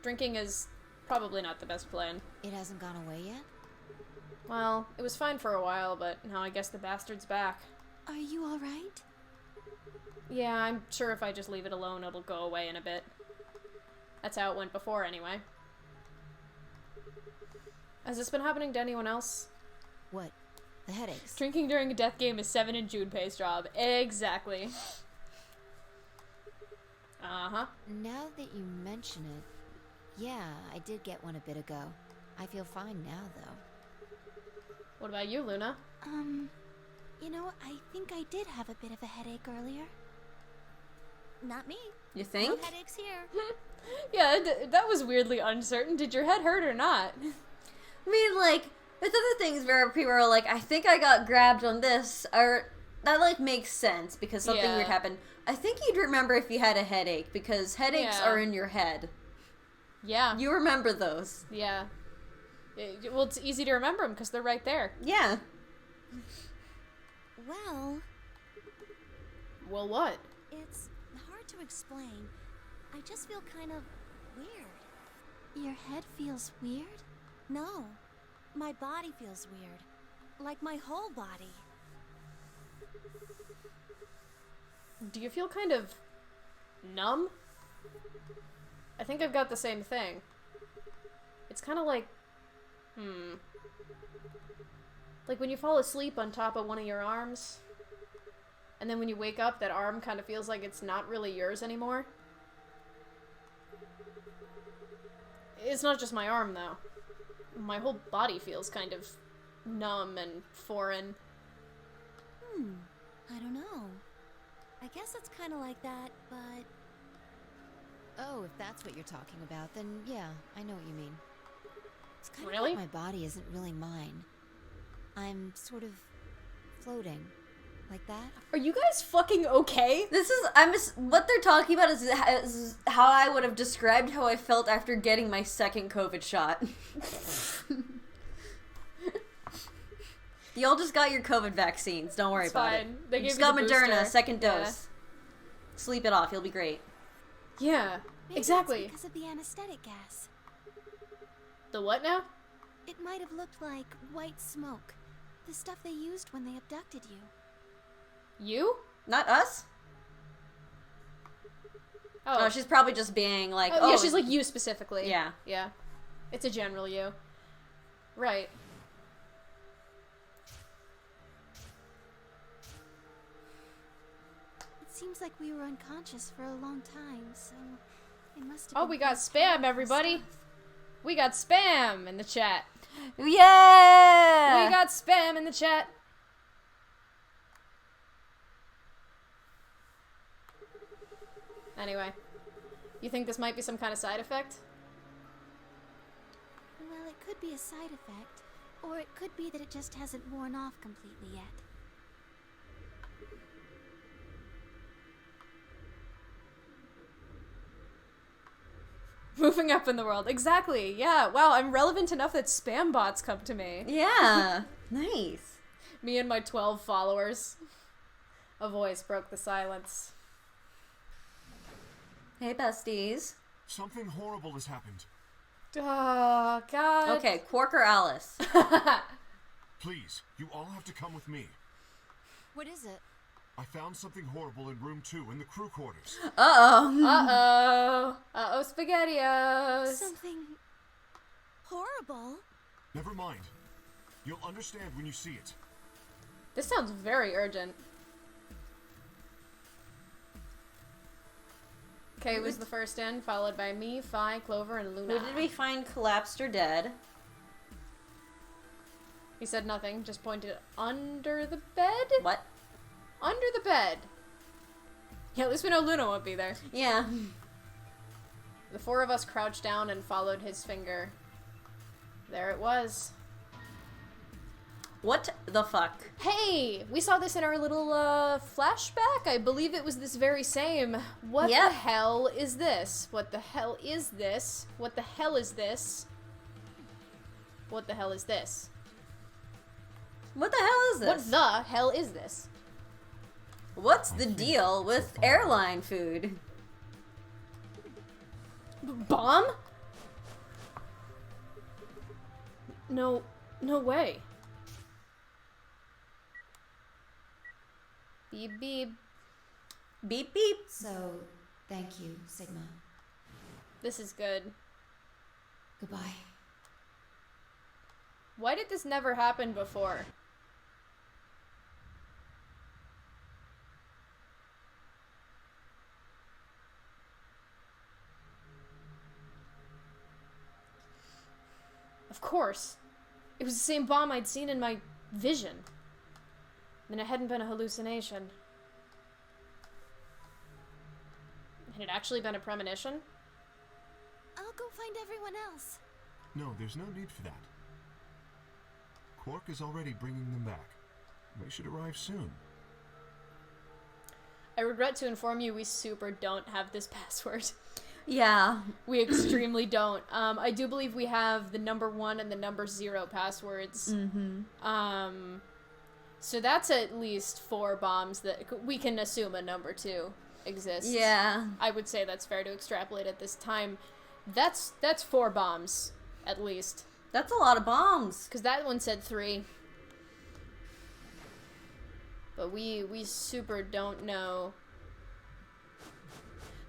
Drinking is probably not the best plan. It hasn't gone away yet? Well, it was fine for a while, but now I guess the bastard's back. Are you alright? Yeah, I'm sure if I just leave it alone, it'll go away in a bit. That's how it went before, anyway. Has this been happening to anyone else? What? The headaches? Drinking during a death game is 7 in Junpei's job. Exactly. Uh-huh. Now that you mention it, yeah, I did get one a bit ago. I feel fine now, though. What about you, Luna? You know, I think I did have a bit of a headache earlier. Not me. You think? No headaches here. Yeah, that was weirdly uncertain. Did your head hurt or not? I mean, like, there's other things where people are like, I think I got grabbed on this, or that, like, makes sense because something weird happened. I think you'd remember if you had a headache because headaches are in your head. Yeah. You remember those. Yeah. Well, it's easy to remember them because they're right there. Yeah. Well... Well, what? It's hard to explain. I just feel kind of weird. Your head feels weird? No. My body feels weird. Like my whole body. Do you feel kind of numb? I think I've got the same thing. It's kind of like... Like when you fall asleep on top of one of your arms, and then when you wake up, that arm kind of feels like it's not really yours anymore. It's not just my arm, though. My whole body feels kind of numb and foreign. I don't know. I guess it's kind of like that, but... Oh, if that's what you're talking about, then yeah, I know what you mean. It's kind Really? of like my body isn't really mine. I'm sort of floating. Like that? Are you guys fucking okay? This is, what they're talking about is how I would have described how I felt after getting my second COVID shot. Y'all just got your COVID vaccines. Don't worry about it. They You gave just you got the Moderna, booster. second Yeah. dose. Sleep it off. You'll be great. Yeah, Maybe exactly. It's because of the anesthetic gas. The what now? It might have looked like white smoke. The stuff they used when they abducted you. You? Not us? Oh. No, she's probably just being like, Yeah, she's like you specifically. Yeah. Yeah. It's a general you. Right. It seems like we were unconscious for a long time, so it must have Oh, been we got those spam, chemicals everybody. stuff. We got spam in the chat. Yeah! We got spam in the chat. Anyway, you think this might be some kind of side effect? Well, it could be a side effect, or it could be that it just hasn't worn off completely yet. Moving up in the world. Exactly. Yeah. Wow, I'm relevant enough that spam bots come to me. Yeah. Nice. Me and my 12 followers. A voice broke the silence. Hey, besties. Something horrible has happened. Oh, God. Okay, Quark or Alice? Please, you all have to come with me. What is it? I found something horrible in room 2 in the crew quarters. Uh-oh. Uh-oh. Uh-oh, SpaghettiOs. Something horrible? Never mind. You'll understand when you see it. This sounds very urgent. Kay was the first in, followed by me, Fi, Clover, and Luna. Who did we find collapsed or dead? He said nothing, just pointed under the bed? What? Under the bed. Yeah, at least we know Luna won't be there. Yeah. The four of us crouched down and followed his finger. There it was. What the fuck? Hey! We saw this in our little, flashback. I believe it was this very same. What the hell is this? What the hell is this? What the hell is this? What the hell is this? What the hell is this? What the hell is this? What's the deal with airline food? Bomb? No way. Beep beep. Beep beep. So, thank you, Sigma. This is good. Goodbye. Why did this never happen before? Of course. It was the same bomb I'd seen in my vision. And it hadn't been a hallucination. Had it actually been a premonition? I'll go find everyone else. No, there's no need for that. Quark is already bringing them back. They should arrive soon. I regret to inform you we super don't have this password. Yeah. We extremely don't. I do believe we have the number 1 and the number 0 passwords. Mm-hmm. So that's at least 4 bombs that we can assume a number 2 exists. Yeah. I would say that's fair to extrapolate at this time. That's 4 bombs, at least. That's a lot of bombs. Because that one said 3. But we super don't know.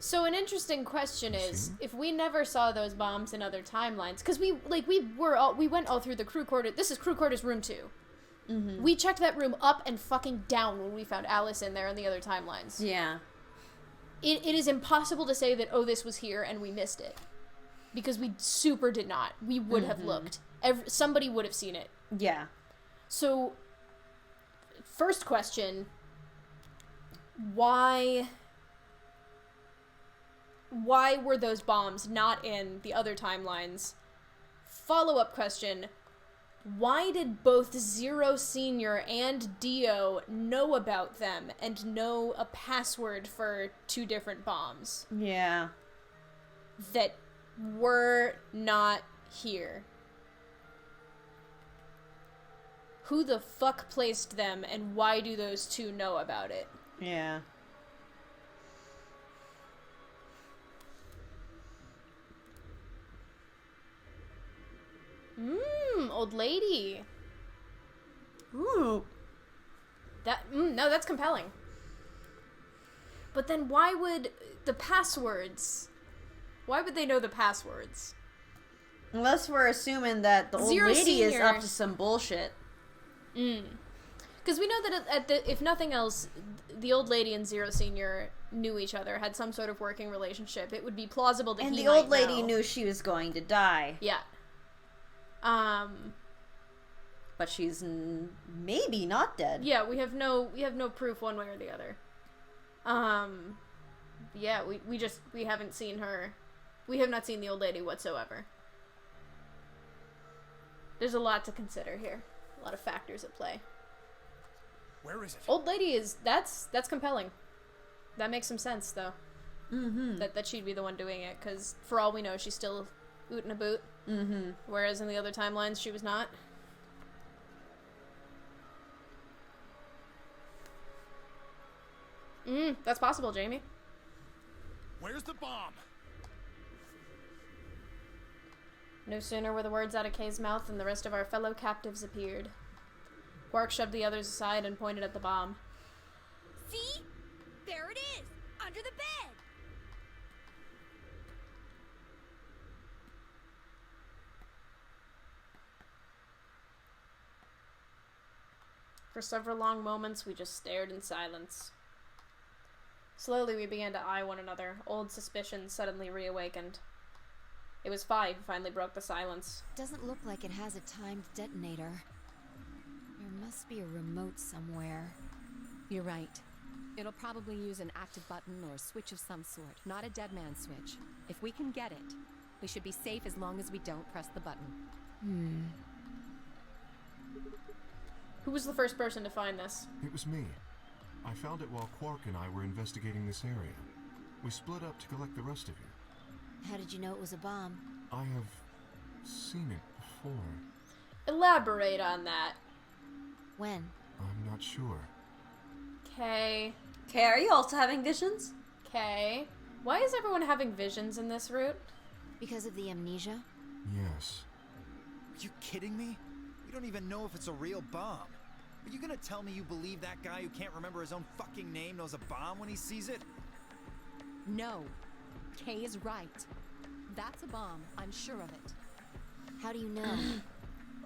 So an interesting question is, if we never saw those bombs in other timelines, because we went all through the crew quarter. This is crew quarters room 2. Mm-hmm. We checked that room up and fucking down when we found Alice in there in the other timelines. Yeah. It is impossible to say that, oh, this was here and we missed it. Because we super did not. We would have looked. Somebody would have seen it. Yeah. So, first question, why were those bombs not in the other timelines? Follow-up question, why did both Zero Senior and Dio know about them and know a password for 2 different bombs? Yeah. That were not here. Who the fuck placed them, and why do those 2 know about it? Yeah. Old lady. Ooh. No, that's compelling. But then why would the passwords... Why would they know the passwords? Unless we're assuming that the old Zero lady Senior is up to some bullshit. Because we know that if nothing else, the old lady and Zero Senior knew each other, had some sort of working relationship. It would be plausible that And he the old might lady know. knew she was going to die. Yeah. But she's maybe not dead. Yeah, we have no proof one way or the other. Yeah, we haven't seen her. We have not seen the old lady whatsoever. There's a lot to consider here. A lot of factors at play. Where is it? Old lady that's compelling. That makes some sense, though. Mm-hmm. That she'd be the one doing it, because for all we know, she's still oot and a boot. Mm-hmm. Whereas in the other timelines, she was not. That's possible, Jamie. Where's the bomb? No sooner were the words out of Kay's mouth than the rest of our fellow captives appeared. Quark shoved the others aside and pointed at the bomb. See? There it is! Under the bed! For several long moments, we just stared in silence. Slowly, we began to eye one another, old suspicions suddenly reawakened. It was Fi who finally broke the silence. Doesn't look like it has a timed detonator. There must be a remote somewhere. You're right. It'll probably use an active button or a switch of some sort, not a dead man switch. If we can get it, we should be safe as long as we don't press the button. Who was the first person to find this? It was me. I found it while Quark and I were investigating this area. We split up to collect the rest of you. How did you know it was a bomb? I have seen it before. Elaborate on that. When? I'm not sure. Okay. Okay, are you also having visions? Okay. Why is everyone having visions in this route? Because of the amnesia? Yes. Are you kidding me? We don't even know if it's a real bomb. Are you gonna tell me you believe that guy who can't remember his own fucking name knows a bomb when he sees it? No. Kay is right. That's a bomb. I'm sure of it. How do you know?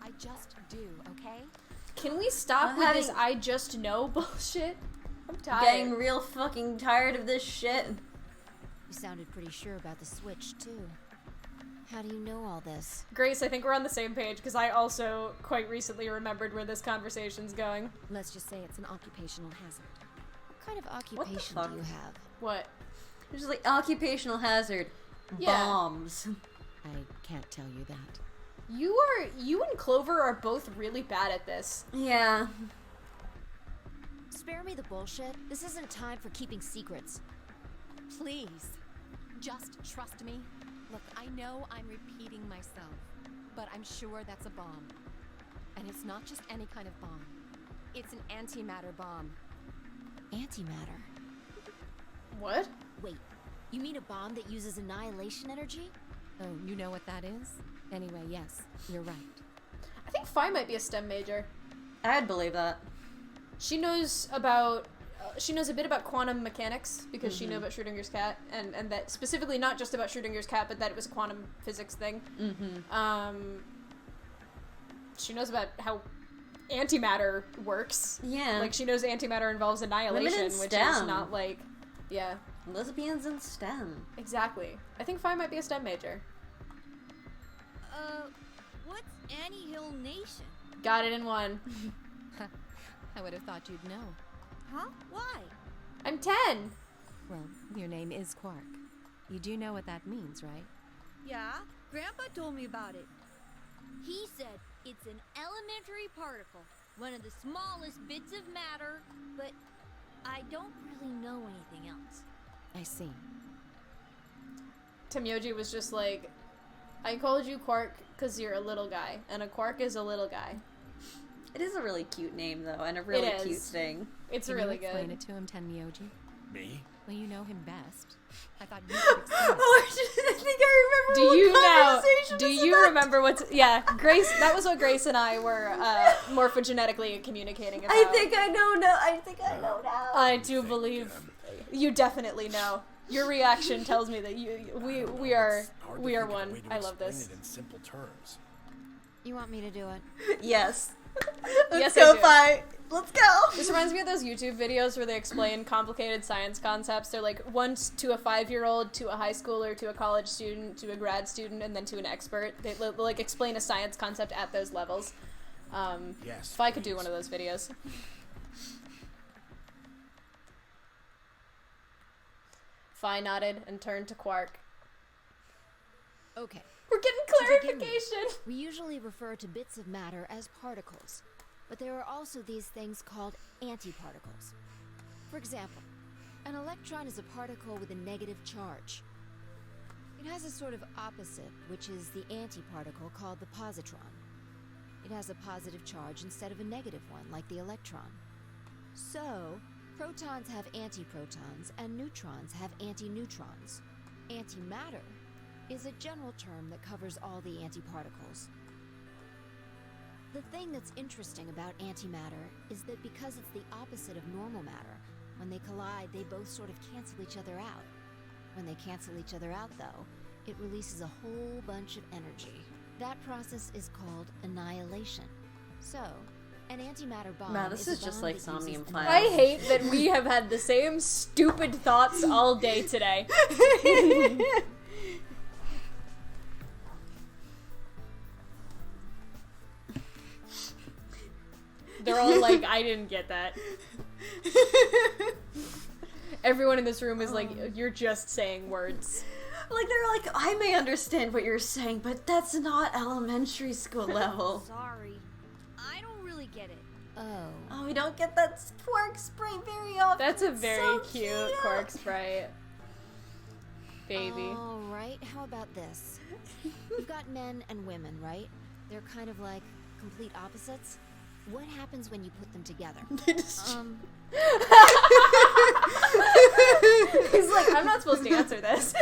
I just do, okay? Can we stop with this I just know bullshit? I'm tired. Getting real fucking tired of this shit. You sounded pretty sure about the switch, too. How do you know all this? Grace, I think we're on the same page, because I also quite recently remembered where this conversation's going. Let's just say it's an occupational hazard. What kind of occupation do you have? What? There's like occupational hazard. Yeah. Bombs. I can't tell you that. You and Clover are both really bad at this. Yeah. Spare me the bullshit. This isn't time for keeping secrets. Please, just trust me. Look, I know I'm repeating myself, but I'm sure that's a bomb. And it's not just any kind of bomb. It's an antimatter bomb. Antimatter? What? Wait, you mean a bomb that uses annihilation energy? Oh, you know what that is? Anyway, yes, you're right. I think Fi might be a STEM major. I'd believe that. She knows about she knows a bit about quantum mechanics because she knew about Schrodinger's cat, and that specifically not just about Schrodinger's cat, but that it was a quantum physics thing. She knows about how antimatter works. Yeah. Like, she knows antimatter involves annihilation, which is not like, yeah. Lesbians in STEM. Exactly. I think Fi might be a STEM major. What's Annie Hill Nation? Got it in one. I would have thought you'd know. Huh? Why? I'm 10. Well, your name is Quark. You do know what that means, right? Yeah, Grandpa told me about it. He said it's an elementary particle, one of the smallest bits of matter, but I don't really know anything else. I see. Temyoji was just like, I called you Quark because you're a little guy, and a Quark is a little guy. It is a really cute name, though, and a really cute thing. It's Can really you explain good. it to him, Tenmyoji? Me? Well, you know him best. I thought you could explain it. Oh, I think I remember Do you what know? conversation Do was you about. remember what's? Yeah, Grace. That was what Grace and I were morphogenetically communicating about. I think I know now. now. I do believe you definitely know. Your reaction tells me that we are one. I love this. In simple terms. You want me to do it? Yes. Yes, Let's go, I do. Fi. Let's go. This reminds me of those YouTube videos where they explain complicated science concepts. They're like once to a 5-year-old, to a high schooler, to a college student, to a grad student, and then to an expert. They like explain a science concept at those levels. Yes. If I could do one of those videos. Fi nodded and turned to Quark. Okay. We're getting To begin clarification. with, we usually refer to bits of matter as particles, but there are also these things called antiparticles. For example, an electron is a particle with a negative charge. It has a sort of opposite, which is the antiparticle called the positron. It has a positive charge instead of a negative one, like the electron. So, protons have antiprotons, and neutrons have antineutrons. Antimatter is a general term that covers all the antiparticles. The thing that's interesting about antimatter is that because it's the opposite of normal matter, when they collide, they both sort of cancel each other out. When they cancel each other out, though, it releases a whole bunch of energy. That process is called annihilation. So, an antimatter bomb Wow, this is a just bomb like that Somnium uses Files. I hate that we have had the same stupid thoughts all day today. They're all like, I didn't get that. Everyone in this room is like, you're just saying words. Like, they're like, I may understand what you're saying, but that's not elementary school level. Sorry. I don't really get it. Oh, we don't get that Quark Sprite very often. That's a It's very so cute Quark Sprite. Baby. Alright, how about this? You've got men and women, right? They're kind of like complete opposites. What happens when you put them together? He's like, I'm not supposed to answer this.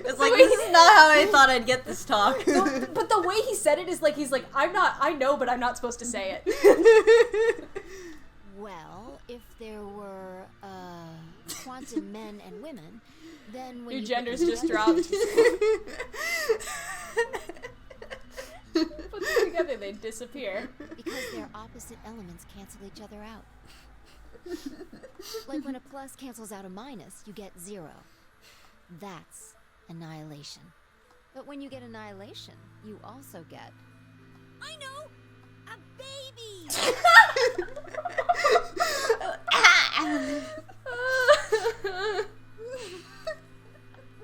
It's like, this is not how I thought I'd get this talk. No, but the way he said it is like, he's like, I know, but I'm not supposed to say it. Well, if there were quantum men and women, then when Your you genders put them just together- dropped. Put them together, they disappear. Because their opposite elements cancel each other out. Like when a plus cancels out a minus, you get 0. That's annihilation. But when you get annihilation, you also get... I know! A baby!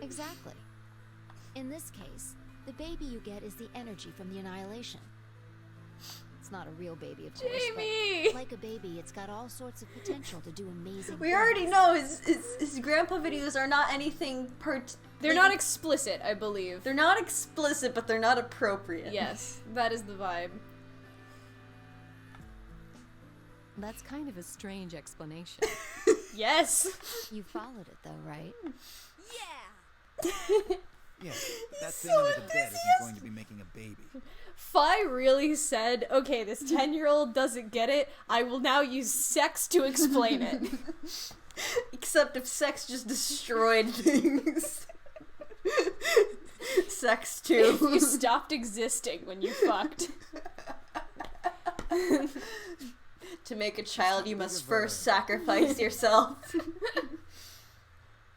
Exactly. In this case, the baby you get is the energy from the annihilation. It's not a real baby, of course, Jamie! but like a baby, it's got all sorts of potential to do amazing We things. already know his grandpa videos are not anything They're not explicit, I believe. They're not explicit, but they're not appropriate. Yes, that is the vibe. That's kind of a strange explanation. Yes! You followed it, though, right? Yeah! Yeah, that thing under the bed isn't going to be making a baby. Fi really said, okay, this 10-year-old doesn't get it, I will now use sex to explain it. Except if sex just destroyed things. Sex too. If you stopped existing when you fucked. To make a child, you must first sacrifice yourself.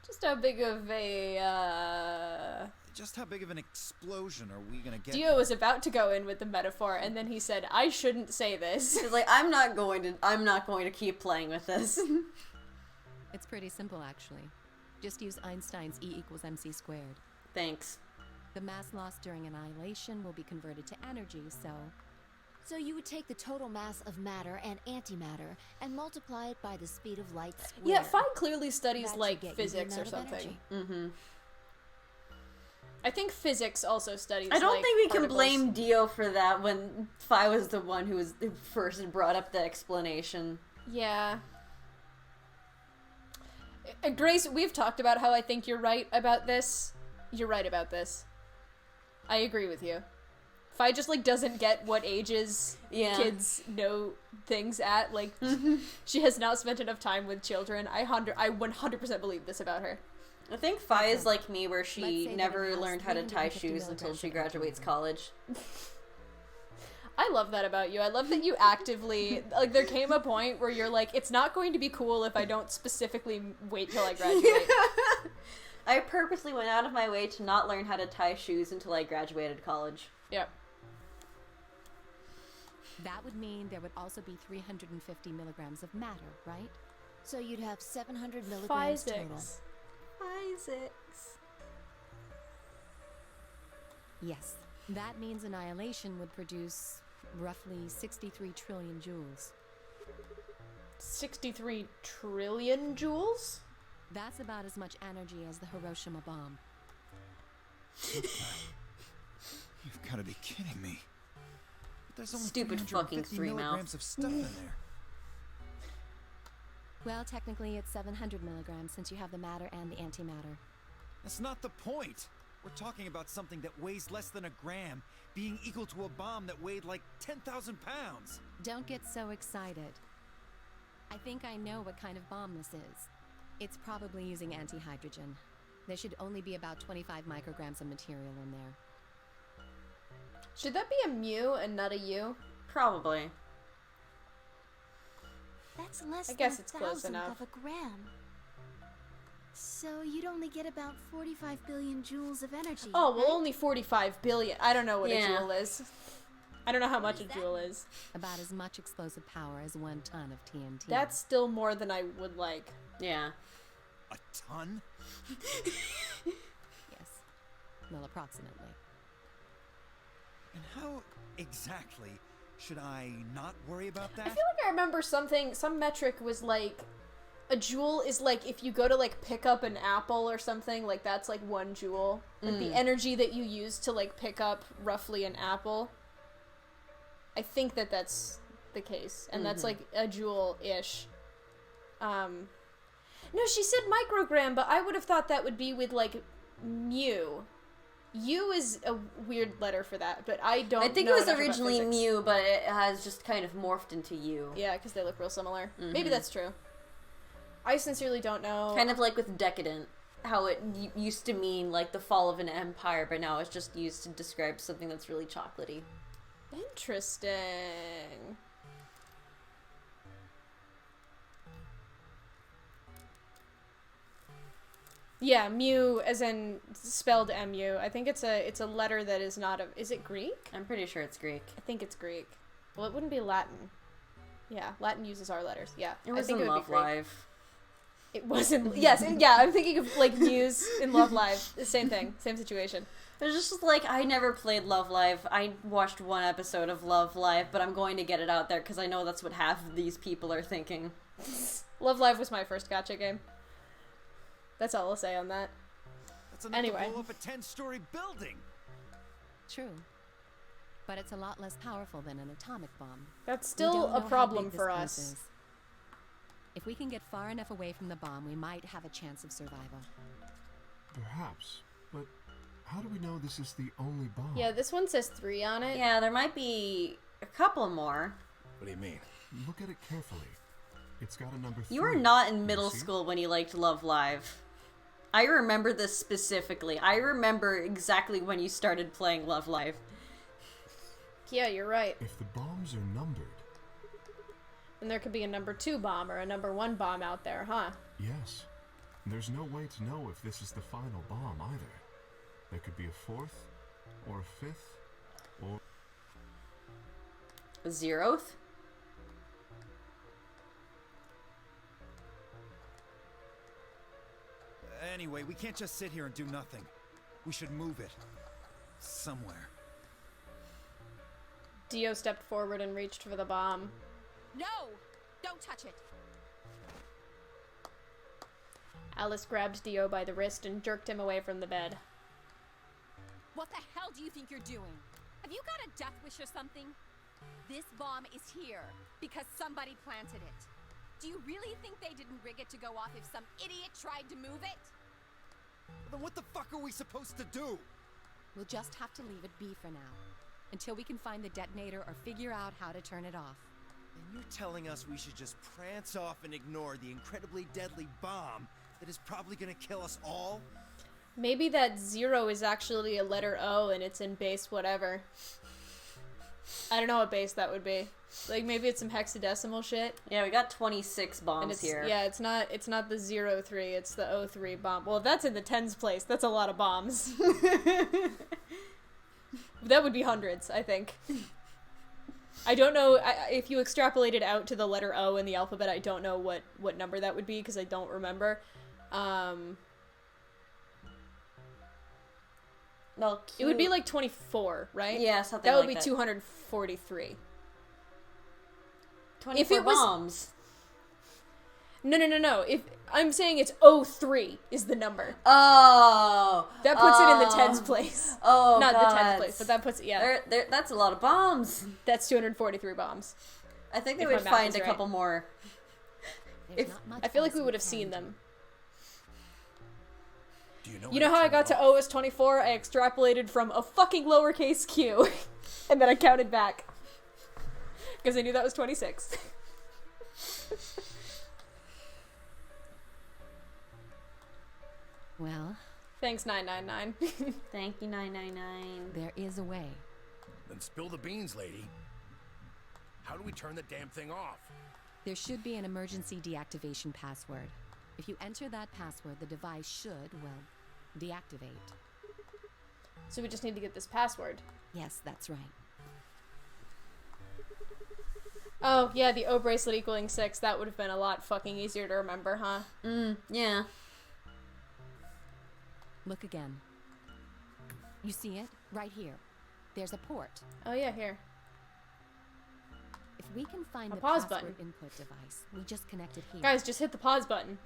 Just how big of a, Just how big of an explosion are we gonna get? Dio was about to go in with the metaphor, and then he said, I shouldn't say this. He's like, I'm not going to keep playing with this. It's pretty simple, actually. Just use Einstein's E equals mc squared. Thanks. The mass lost during annihilation will be converted to energy, so... So you would take the total mass of matter and antimatter and multiply it by the speed of light squared. Yeah, Fi clearly studies, That should like, get you the physics or amount of something. energy. Mm-hmm. I think physics also studies, I don't like, think we can particles. blame Dio for that when Fi was the one who first brought up the explanation. Yeah. Grace, we've talked about how I think you're right about this. You're right about this. I agree with you. Fi just, like, doesn't get what ages kids know things at. Like, she has not spent enough time with children. I 100% believe this about her. I think Fi is like me, where Let's she say that never it has learned how to tie 350 shoes until milligrams she of graduates college. I love that about you. I love that you actively, like, there came a point where you're like, it's not going to be cool if I don't specifically wait till I graduate. I purposely went out of my way to not learn how to tie shoes until I graduated college. Yep. That would mean there would also be 350 milligrams of matter, right? So you'd have 700 milligrams total. Physics. Yes. That means annihilation would produce roughly 63 trillion joules. 63 trillion joules? That's about as much energy as the Hiroshima bomb. You've got to be kidding me. But there's only Stupid fucking 350 three mouth. milligrams of stuff in there. Well, technically it's 700 milligrams since you have the matter and the antimatter. That's not the point. We're talking about something that weighs less than a gram being equal to a bomb that weighed like 10,000 pounds. Don't get so excited. I think I know what kind of bomb this is. It's probably using antihydrogen. There should only be about 25 micrograms of material in there. Should that be a mu and not a u? Probably. That's less I guess than it's a close thousandth enough. of a gram. So you'd only get about 45 billion joules of energy. Oh, well, right? only 45 billion. I don't know what Yeah. a joule is. I don't know how much a joule is. About as much explosive power as 1 ton of TNT. That's still more than I would like. Yeah. A ton? Yes. Well, approximately. And how exactly should I not worry about that? I feel like I remember some metric was like, a joule is like if you go to like pick up an apple or something, like that's like 1 joule. Like the energy that you use to like pick up roughly an apple. I think that that's the case. And that's like a joule-ish. No, she said microgram, but I would have thought that would be with like mu. U is a weird letter for that, but I don't know. I think it was enough about originally physics. mu, but it has just kind of morphed into U. Yeah, because they look real similar. Maybe that's true. I sincerely don't know. Kind of like with decadent, how it used to mean like the fall of an empire, but now it's just used to describe something that's really chocolatey. Interesting. Yeah, mu as in spelled mu. I think it's a letter that is not a. Is it Greek? I'm pretty sure it's Greek. I think it's Greek. Well, it wouldn't be Latin. Yeah, Latin uses our letters. Yeah, It was I think in it would Love be Greek. Live. It wasn't. Yes, yeah. I'm thinking of like Muse in Love Live. The same thing, same situation. It's just like, I never played Love Live. I watched 1 episode of Love Live, but I'm going to get it out there because I know that's what half of these people are thinking. Love Live was my first gacha game. That's all I'll say on that. That's enough Anyway. to blow up a 10-story building. True. But it's a lot less powerful than an atomic bomb. That's We still don't know a how problem big this for place us. is. If we can get far enough away from the bomb, we might have a chance of survival. Perhaps, but how do we know this is the only bomb? Yeah, this one says 3 on it. Yeah, there might be a couple more. What do you mean? Look at it carefully. It's got a number 3. You were not in Can you middle see? school when you liked Love Live. I remember this specifically. I remember exactly when you started playing Love Live. Yeah, you're right. If the bombs are numbered, And there could be a number 2 bomb or a number 1 bomb out there, huh? yes. There's no way to know if this is the final bomb either. There could be a 4th, or a 5th, or... A 0th? Anyway, we can't just sit here and do nothing. We should move it. Somewhere. Dio stepped forward and reached for the bomb. No! Don't touch it! Alice grabbed Dio by the wrist and jerked him away from the bed. What the hell do you think you're doing? Have you got a death wish or something? This bomb is here because somebody planted it. Do you really think they didn't rig it to go off if some idiot tried to move it? Then what the fuck are we supposed to do? We'll just have to leave it be for now, until we can find the detonator or figure out how to turn it off. And you're telling us we should just prance off and ignore the incredibly deadly bomb that is probably gonna kill us all? Maybe that 0 is actually a letter O and it's in base whatever. I don't know what base that would be. Like maybe it's some hexadecimal shit. Yeah, we got 26 bombs And it's, here. yeah, it's not the 03, it's the 03 bomb. Well, if that's in the tens place, that's a lot of bombs. That would be hundreds, I think. I don't know, if you extrapolate it out to the letter O in the alphabet, I don't know what number that would be, because I don't remember. Well, it would be like 24, right? Yeah, something that would like be that. 243. 24 if it was bombs. No. If I'm saying it's 03 is the number. Oh, that puts it in the tens place. Oh, not God. the tens place, but that puts that's a lot of bombs. That's 243 bombs. I think they If would my math find is a right. couple more. I feel like we would have seen them. Do you know? You know how I got to O as 24? I extrapolated from a fucking lowercase q, and then I counted back because I knew that was 26. Well, thanks 999. Thank you 999. There is a way. Then spill the beans, lady. How do we turn the damn thing off? There should be an emergency deactivation password. If you enter that password, the device should, well, deactivate. So we just need to get this password. Yes, that's right. Oh, yeah, the O bracelet equaling 6. That would have been a lot fucking easier to remember, huh? Yeah. Look again. You see it? Right here. There's a port. Oh, yeah, here. If we can find A the pause password button. input device, we just connect it here. Guys, just hit the pause button.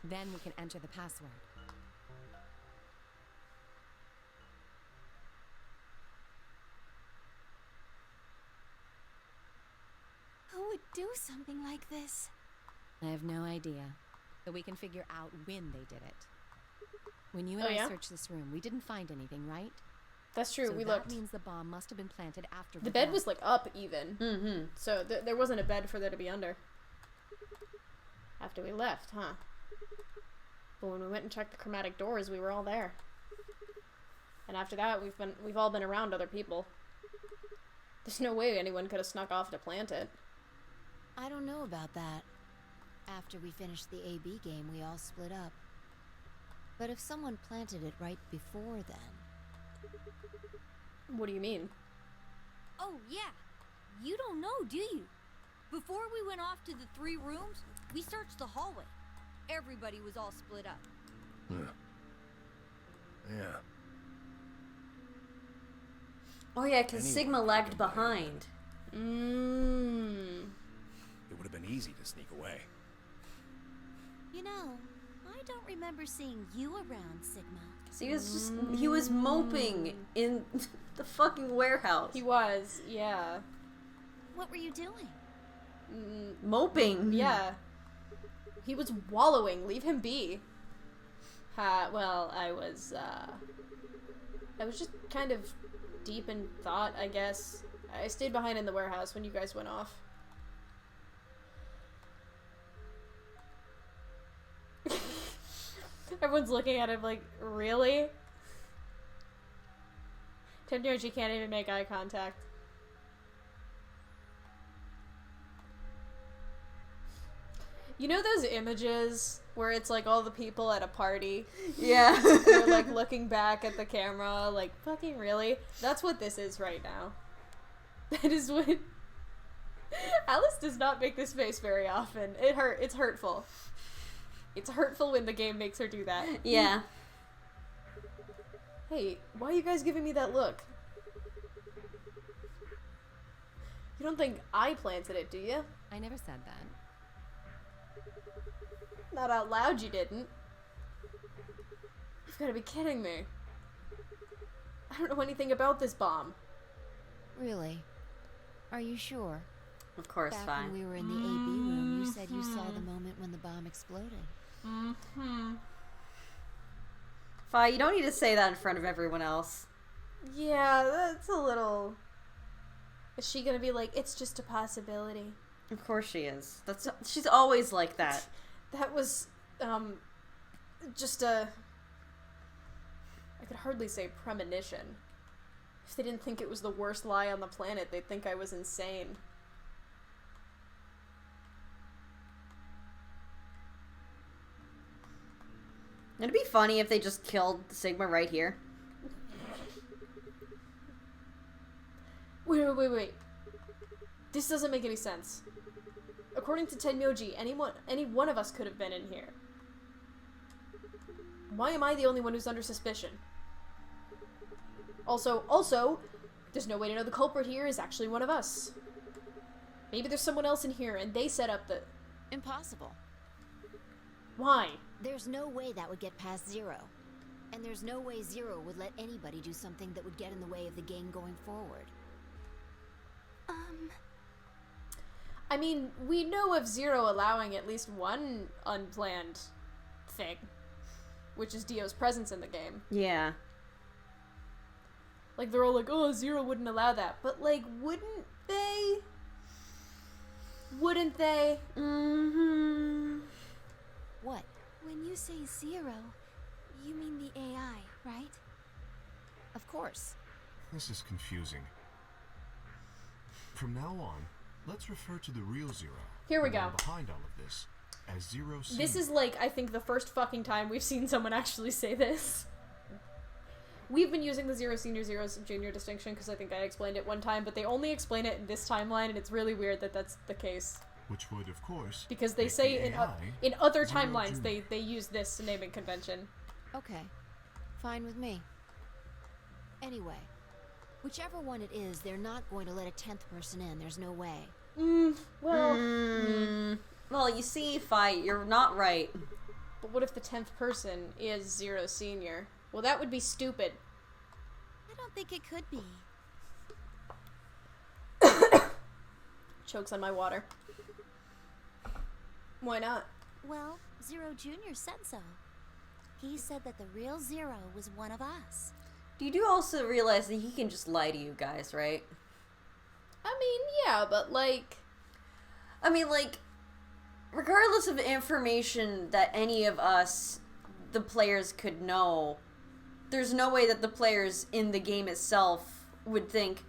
Then we can enter the password. Who would do something like this? I have no idea, but we can figure out when they did it. When you and Oh, I yeah? searched this room, we didn't find anything, right? That's true, So we that looked. means the bomb must have been planted after The bed was, like, up, even. Mm-hmm. So there wasn't a bed for there to be under. After we left, huh? But when we went and checked the chromatic doors, we were all there. And after that, we've all been around other people. There's no way anyone could have snuck off to plant it. I don't know about that. After we finished the AB game, we all split up. But if someone planted it right before then... What do you mean? Oh, yeah. You don't know, do you? Before we went off to the 3 rooms, we searched the hallway. Everybody was all split up. Yeah. Oh yeah, because Anyone Sigma could've lagged been there. behind. It would have been easy to sneak away. You know, I don't remember seeing you around, Sigma. He was moping in the fucking warehouse. He was, yeah. What were you doing? Moping. Yeah. He was wallowing. Leave him be. Well, I was just kind of deep in thought, I guess. I stayed behind in the warehouse when you guys went off. Everyone's looking at him like, really? Tenryuji can't even make eye contact. You know those images where it's like all the people at a party? Yeah. They're like looking back at the camera like, fucking really? That's what this is right now. That is what... Alice does not make this face very often. It's hurtful. It's hurtful when the game makes her do that. Yeah. Hey, why are you guys giving me that look? You don't think I planted it, do you? I never said that. Not out loud, you didn't. You've got to be kidding me. I don't know anything about this bomb. Really? Are you sure? Of course, Back fine. when we were in the AB room, you said you saw the moment when the bomb exploded. Fi, you don't need to say that in front of everyone else. Yeah, that's a little... Is she gonna be like, it's just a possibility? Of course she is. She's always like that. That was, just a... I could hardly say premonition. If they didn't think it was the worst lie on the planet, they'd think I was insane. It'd be funny if they just killed Sigma right here. Wait. This doesn't make any sense. According to Tenmyoji, any one of us could have been in here. Why am I the only one who's under suspicion? Also, there's no way to know the culprit here is actually one of us. Maybe there's someone else in here and they set up the... Impossible. Why? There's no way that would get past Zero. And there's no way Zero would let anybody do something that would get in the way of the game going forward. I mean, we know of Zero allowing at least one unplanned thing, which is Dio's presence in the game. Yeah. Like, they're all like, oh, Zero wouldn't allow that. But, like, wouldn't they? Wouldn't they? Mm-hmm. What? When you say Zero, you mean the AI, right? Of course. This is confusing. From now on, let's refer to the real Zero. Here we the one go. behind all of this, as Zero This Senior. is, like, I think the first fucking time we've seen someone actually say this. we've been using the Zero Senior, Zero Junior distinction because I think I explained it one time, but they only explain it in this timeline, and it's really weird that that's the case. Which would, of course, because they make say the in other Zero timelines Junior. they use this naming convention. Okay. Fine with me. Anyway, whichever one it is, they're not going to let a 10th person in. There's no way. Well, you see, Fight, you're not right. But what if the 10th person is Zero Senior? Well, that would be stupid. I don't think it could be. Chokes on my water. Why not? Well, Zero Junior said so. He said that the real Zero was one of us. You do also realize that he can just lie to you guys, right? I mean, yeah, but like... regardless of information that any of us, the players, could know, there's no way that the players in the game itself would think,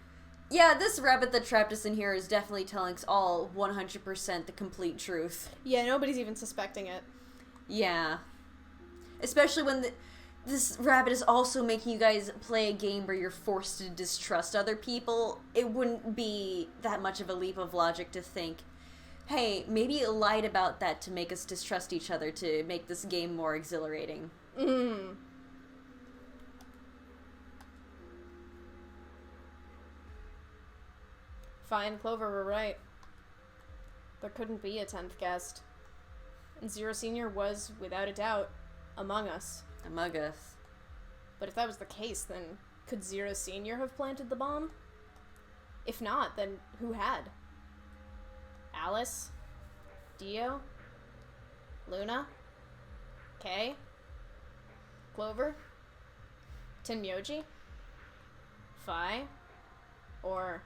yeah, this rabbit that trapped us in here is definitely telling us all 100% the complete truth. Yeah, nobody's even suspecting it. Yeah. Especially when this rabbit is also making you guys play a game where you're forced to distrust other people. It wouldn't be that much of a leap of logic to think, hey, maybe it lied about that to make us distrust each other, to make this game more exhilarating. Fine, Clover were right. There couldn't be a 10th guest. And Zero Senior was, without a doubt, among us. Among us. But if that was the case, then could Zero Senior have planted the bomb? If not, then who had? Alice? Dio? Luna? Kay? Clover? Tenmyoji? Fi? Or...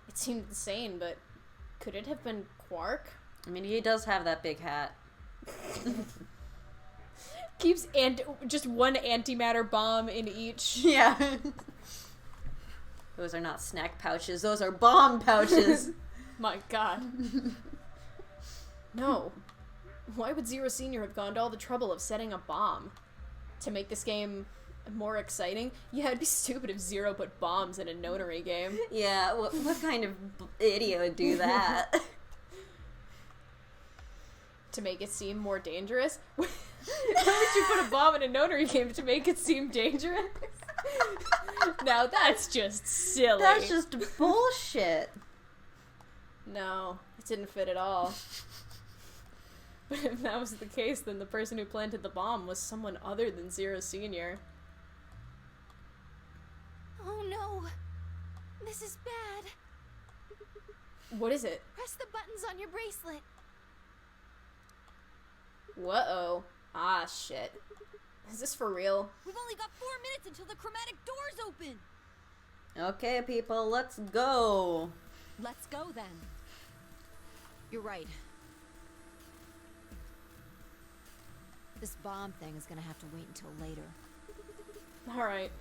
It seemed insane, but could it have been Quark? I mean, he does have that big hat. Keeps just one antimatter bomb in each. Yeah. Those are not snack pouches, those are bomb pouches. My god. No. Why would Zero Senior have gone to all the trouble of setting a bomb? To make this game more exciting? Yeah, it'd be stupid if Zero put bombs in a nonary game. Yeah, what kind of idiot would do that? To make it seem more dangerous? Why would you put a bomb in a nonary game to make it seem dangerous? Now that's just silly. That's just bullshit. No, it didn't fit at all. But if that was the case, then the person who planted the bomb was someone other than Zero Senior. Oh no! This is bad. What is it? Press the buttons on your bracelet. Whoa. Ah, shit. Is this for real? We've only got 4 minutes until the chromatic doors open. Okay, people, let's go. Let's go then. You're right. This bomb thing is gonna have to wait until later. Alright.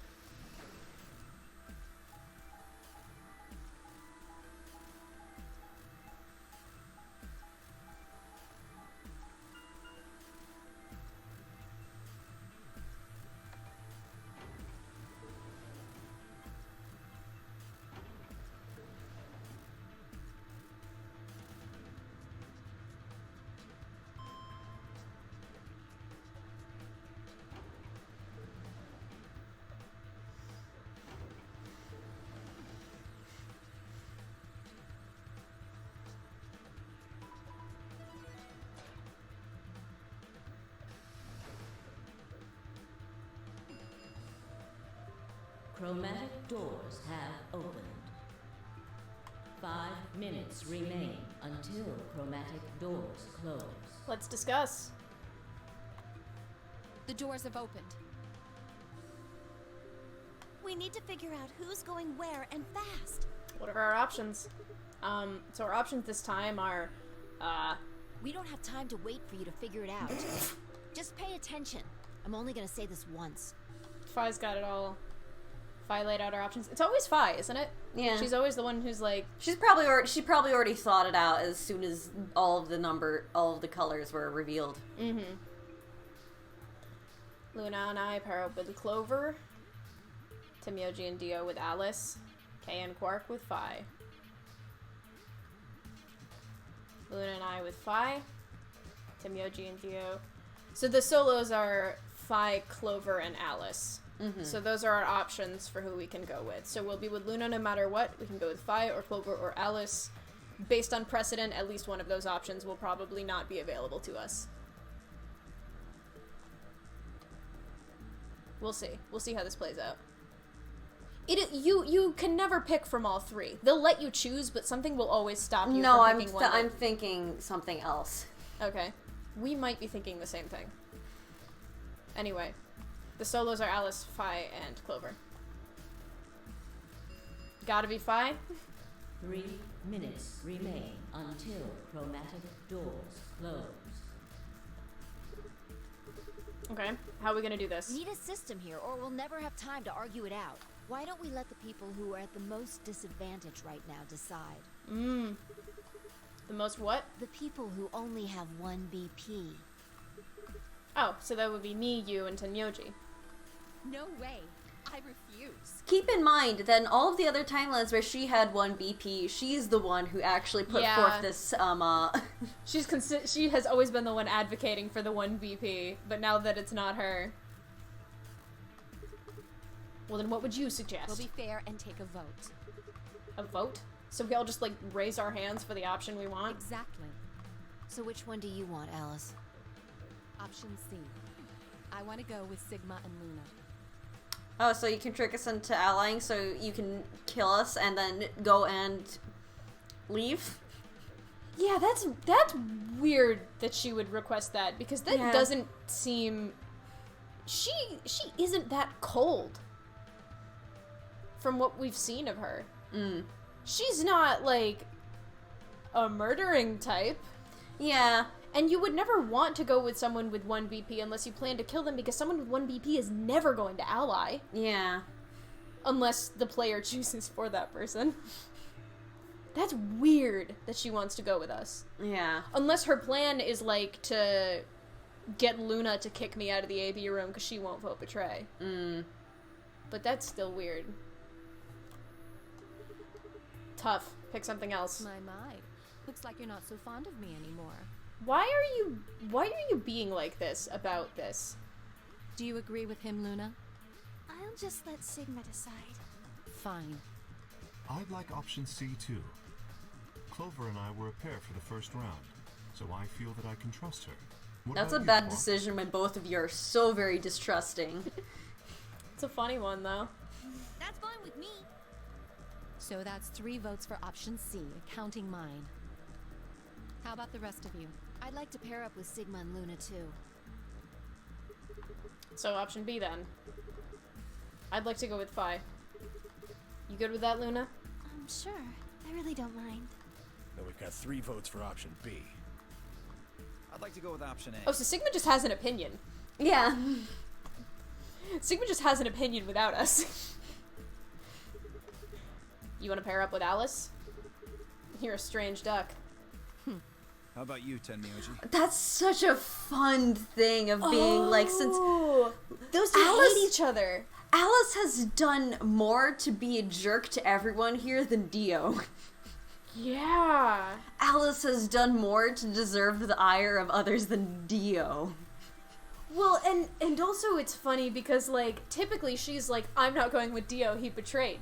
Chromatic doors have opened. 5 minutes remain until chromatic doors close. Let's discuss. The doors have opened. We need to figure out who's going where and fast. What are our options? So our options this time are, We don't have time to wait for you to figure it out. Just pay attention. I'm only gonna say this once. Fi's got it all. Fi laid out our options. It's always Fi, isn't it? Yeah. She's always the one who's like... She probably already thought it out as soon as all of the colors were revealed. Mm-hmm. Luna and I pair up with Clover. Timyoji and Dio with Alice. Kay and Quark with Phi. Luna and I with Phi. Timyoji and Dio. So the solos are Phi, Clover, and Alice. So those are our options for who we can go with. So we'll be with Luna no matter what. We can go with Phi or Clover or Alice. Based on precedent, at least one of those options will probably not be available to us. We'll see. We'll see how this plays out. You can never pick from all three. They'll let you choose, but something will always stop you from picking one. No, I'm thinking something else. Okay. We might be thinking the same thing. Anyway, the solos are Alice, Phi, and Clover. Gotta be Phi? 3 minutes remain until chromatic doors close. Okay, how are we gonna do this? We need a system here, or we'll never have time to argue it out. Why don't we let the people who are at the most disadvantage right now decide? The most what? The people who only have 1 BP. Oh, so that would be me, you, and Tenyoji. No way. I refuse. Keep in mind that in all of the other timelines where she had 1 BP, she's the one who actually put forth this, She has always been the one advocating for the 1 BP, but now that it's not her... Well, then what would you suggest? We'll be fair and take a vote. A vote? So we all just, like, raise our hands for the option we want? Exactly. So which one do you want, Alice? Option C. I want to go with Sigma and Luna. Oh, so you can trick us into allying so you can kill us and then go and leave? Yeah, that's weird that she would request that, because that doesn't seem... She isn't that cold. From what we've seen of her. She's not, like, a murdering type. Yeah. And you would never want to go with someone with 1 BP unless you plan to kill them, because someone with 1 BP is never going to ally. Yeah. Unless the player chooses for that person. That's weird that she wants to go with us. Yeah. Unless her plan is, like, to get Luna to kick me out of the AB room because she won't vote betray. But that's still weird. Tough. Pick something else. My. Looks like you're not so fond of me anymore. Why are you being like this about this? Do you agree with him, Luna? I'll just let Sigma decide. Fine. I'd like option C too. Clover and I were a pair for the first round, so I feel that I can trust her. That's a bad decision when both of you are so very distrusting. It's a funny one, though. That's fine with me. So that's 3 votes for option C, counting mine. How about the rest of you? I'd like to pair up with Sigma and Luna, too. So option B, then. I'd like to go with Phi. You good with that, Luna? Sure. I really don't mind. Then we've got 3 votes for option B. I'd like to go with option A. Oh, so Sigma just has an opinion. Yeah. Sigma just has an opinion without us. You want to pair up with Alice? You're a strange duck. How about you, Tenmyoji? That's such a fun thing of being like, since those two hate each other. Alice has done more to be a jerk to everyone here than Dio. Yeah. Alice has done more to deserve the ire of others than Dio. Well, and also it's funny because, like, typically she's like, I'm not going with Dio, he betrayed.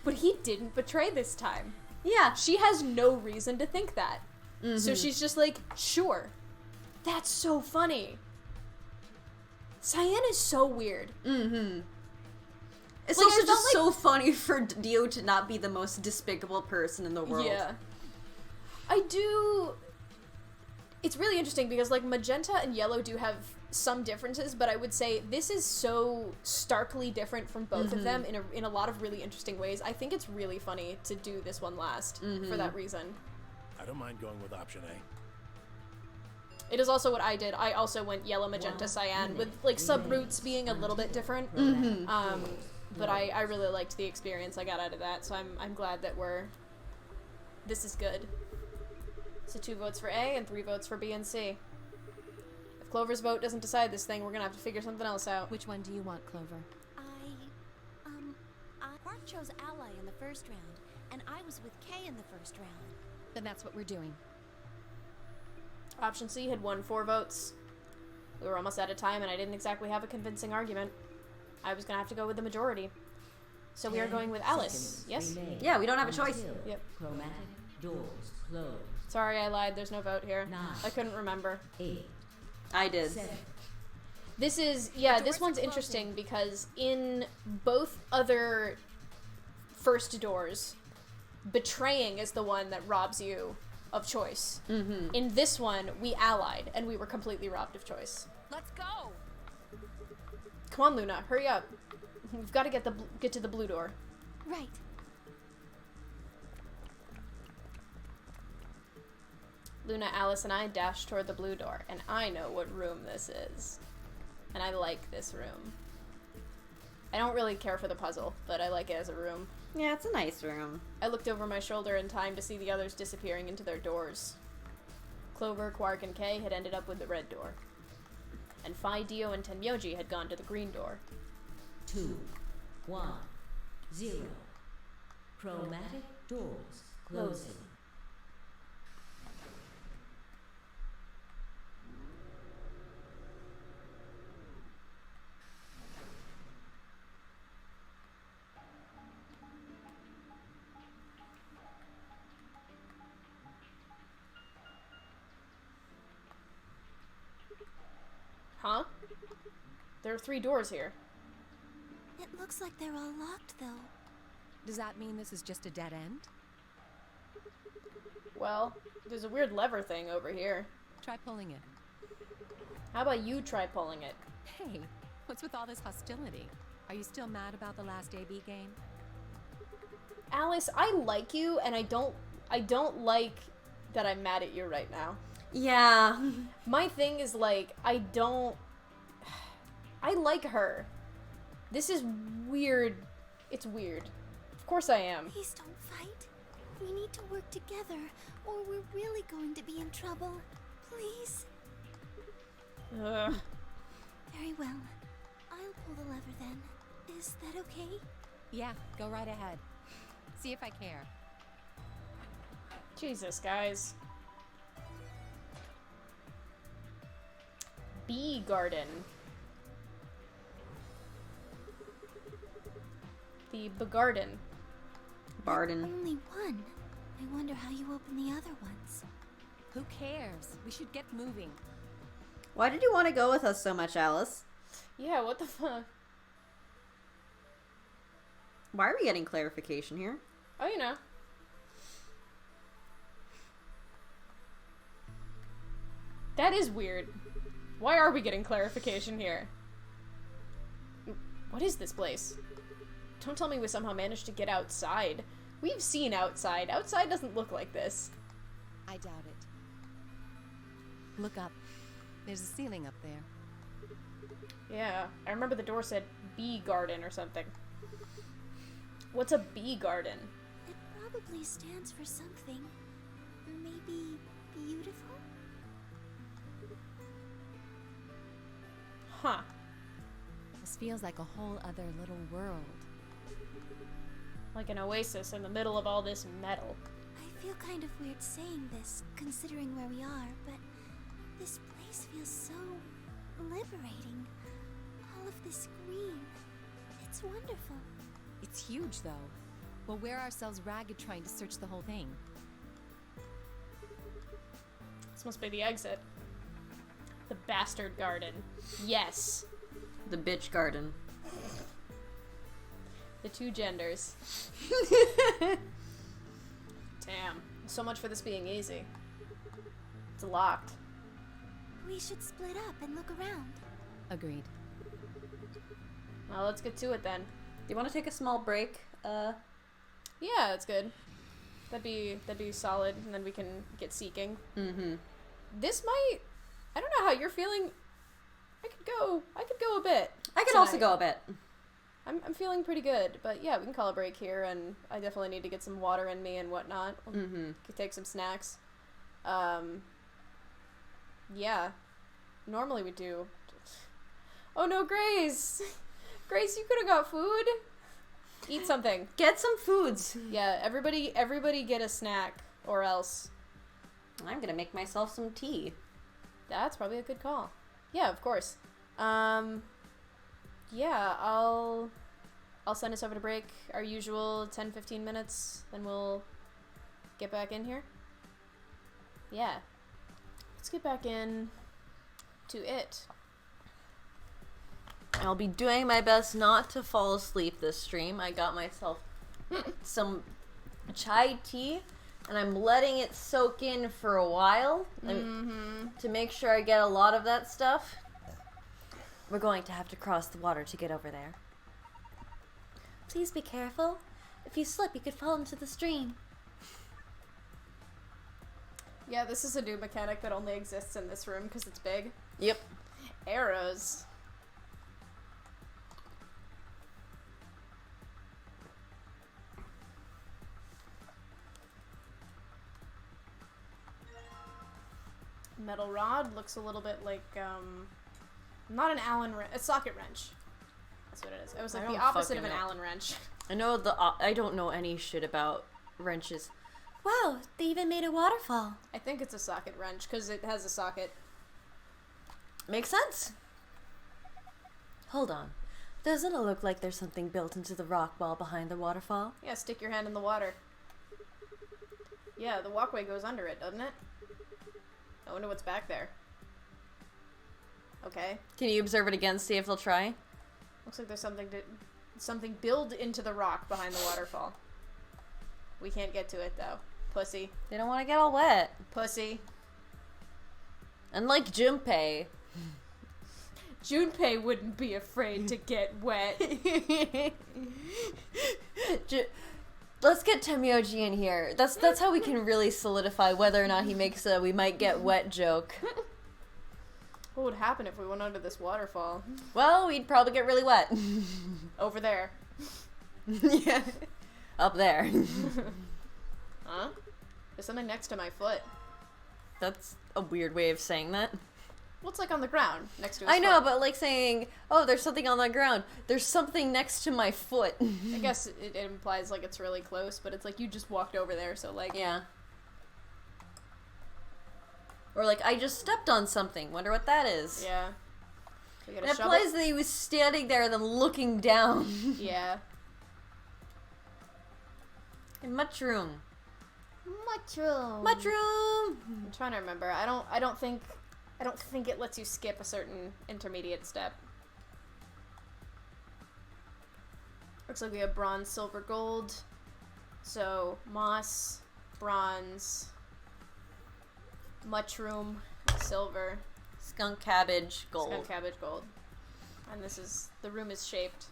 But he didn't betray this time. Yeah. She has no reason to think that. So she's just like, sure. That's so funny. Cyan is so weird. It's also just so funny for Dio to not be the most despicable person in the world. Yeah. It's really interesting because, like, magenta and yellow do have some differences, but I would say this is so starkly different from both of them in a lot of really interesting ways. I think it's really funny to do this one last for that reason. I don't mind going with option A. It is also what I did. I also went yellow, magenta, cyan, with, like, sub-roots being a little bit different. But I really liked the experience I got out of that, so I'm glad that this is good. So 2 votes for A and 3 votes for B and C. If Clover's vote doesn't decide this thing, we're gonna have to figure something else out. Which one do you want, Clover? Quark chose Ally in the first round, and I was with Kay in the first round. Then that's what we're doing. Option C had won 4 votes. We were almost out of time, and I didn't exactly have a convincing argument. I was gonna have to go with the majority. So we are going with Alice. Yes? Yeah, we don't have a choice. Yep. Chromatic doors closed. Sorry, I lied. There's no vote here. 9. I couldn't remember. 8. I did. 7. This is, yeah, this one's interesting because in both other first doors, betraying is the one that robs you of choice. Mm-hmm. In this one, we allied, and we were completely robbed of choice. Let's go! Come on, Luna, hurry up. We've got to get to the blue door. Right. Luna, Alice, and I dashed toward the blue door, and I know what room this is. And I like this room. I don't really care for the puzzle, but I like it as a room. Yeah, it's a nice room. I looked over my shoulder in time to see the others disappearing into their doors. Clover, Quark, and Kay had ended up with the red door. And Phi, Dio, and Tenmyoji had gone to the green door. 2. 1. 0. Chromatic doors closing. Huh? There are 3 doors here. It looks like they're all locked, though. Does that mean this is just a dead end? Well, there's a weird lever thing over here. Try pulling it. How about you try pulling it? Hey, what's with all this hostility? Are you still mad about the last AB game? Alice, I like you, and I don't like that I'm mad at you right now. Yeah. My thing is, like, I like her. This is weird. It's weird. Of course I am. Please don't fight. We need to work together, or we're really going to be in trouble. Please. Ugh. Very well. I'll pull the lever then. Is that okay? Yeah, go right ahead. See if I care. Jesus, guys. Bee garden. The Begarden. Barden. Only one. I wonder how you open the other ones. Who cares? We should get moving. Why did you want to go with us so much, Alice? Yeah, what the fuck? Why are we getting clarification here? Oh, you know. That is weird. Why are we getting clarification here? What is this place? Don't tell me we somehow managed to get outside. We've seen outside. Outside doesn't look like this. I doubt it. Look up. There's a ceiling up there. Yeah, I remember the door said bee garden or something. What's a bee garden? It probably stands for something. Maybe beautiful? Huh. This feels like a whole other little world. Like an oasis in the middle of all this metal. I feel kind of weird saying this, considering where we are, but this place feels so liberating. All of this green. It's wonderful. It's huge, though. We'll wear ourselves ragged trying to search the whole thing. This must be the exit. The bastard garden. Yes. The bitch garden. The 2 genders. Damn. So much for this being easy. It's locked. We should split up and look around. Agreed. Well, let's get to it then. Do you want to take a small break? Yeah, that's good. That'd be solid, and then we can get seeking. Mm-hmm. This might... I don't know how you're feeling. I could go a bit. I could tonight. also go a bit. I'm feeling pretty good, but yeah, we can call a break here, and I definitely need to get some water in me and whatnot. Mm-hmm. Could take some snacks. Yeah. normally we do. Oh no, Grace! Grace, you could have got food. Eat something. Get some foods. Yeah, everybody get a snack, or else. I'm gonna make myself some tea. That's probably a good call. Yeah, of course. Yeah, I'll send us over to break our usual 10-15 minutes, then we'll get back in here. Yeah. Let's get back in to it. I'll be doing my best not to fall asleep this stream. I got myself some chai tea, and I'm letting it soak in for a while to make sure I get a lot of that stuff. We're going to have to cross the water to get over there. Please be careful. If you slip, you could fall into the stream. Yeah, this is a new mechanic that only exists in this room because it's big. Yep. Arrows. Metal rod looks a little bit like, not an Allen wrench, a socket wrench. That's what it is. It was like the opposite of an Allen wrench. I know I don't know any shit about wrenches. Wow, they even made a waterfall. I think it's a socket wrench because it has a socket. Makes sense. Hold on. Doesn't it look like there's something built into the rock wall behind the waterfall? Yeah, stick your hand in the water. Yeah, the walkway goes under it, doesn't it? I wonder what's back there. Okay. Can you observe it again, see if they'll try? Looks like there's something built into the rock behind the waterfall. We can't get to it though. Pussy. They don't want to get all wet. Pussy. Unlike Junpei. Junpei wouldn't be afraid to get wet. Let's get Temyoji in here. That's how we can really solidify whether or not he makes a "we might get wet" joke. What would happen if we went under this waterfall? Well, we'd probably get really wet. Over there. Yeah. Up there. Huh? There's something next to my foot. That's a weird way of saying that. Well, it's like on the ground next to his I know, foot. but like saying, oh, there's something on the ground. There's something next to my foot. I guess it implies like it's really close, but it's like you just walked over there, so like... Yeah. Or like, I just stepped on something. Wonder what that is. Yeah. It implies that he was standing there and then looking down. Yeah. In much room. Mushroom. Mushroom. I'm trying to remember. I don't think it lets you skip a certain intermediate step. Looks like we have bronze, silver, gold. So moss, bronze, mushroom, silver, skunk cabbage, gold. Skunk cabbage, gold. And the room is shaped.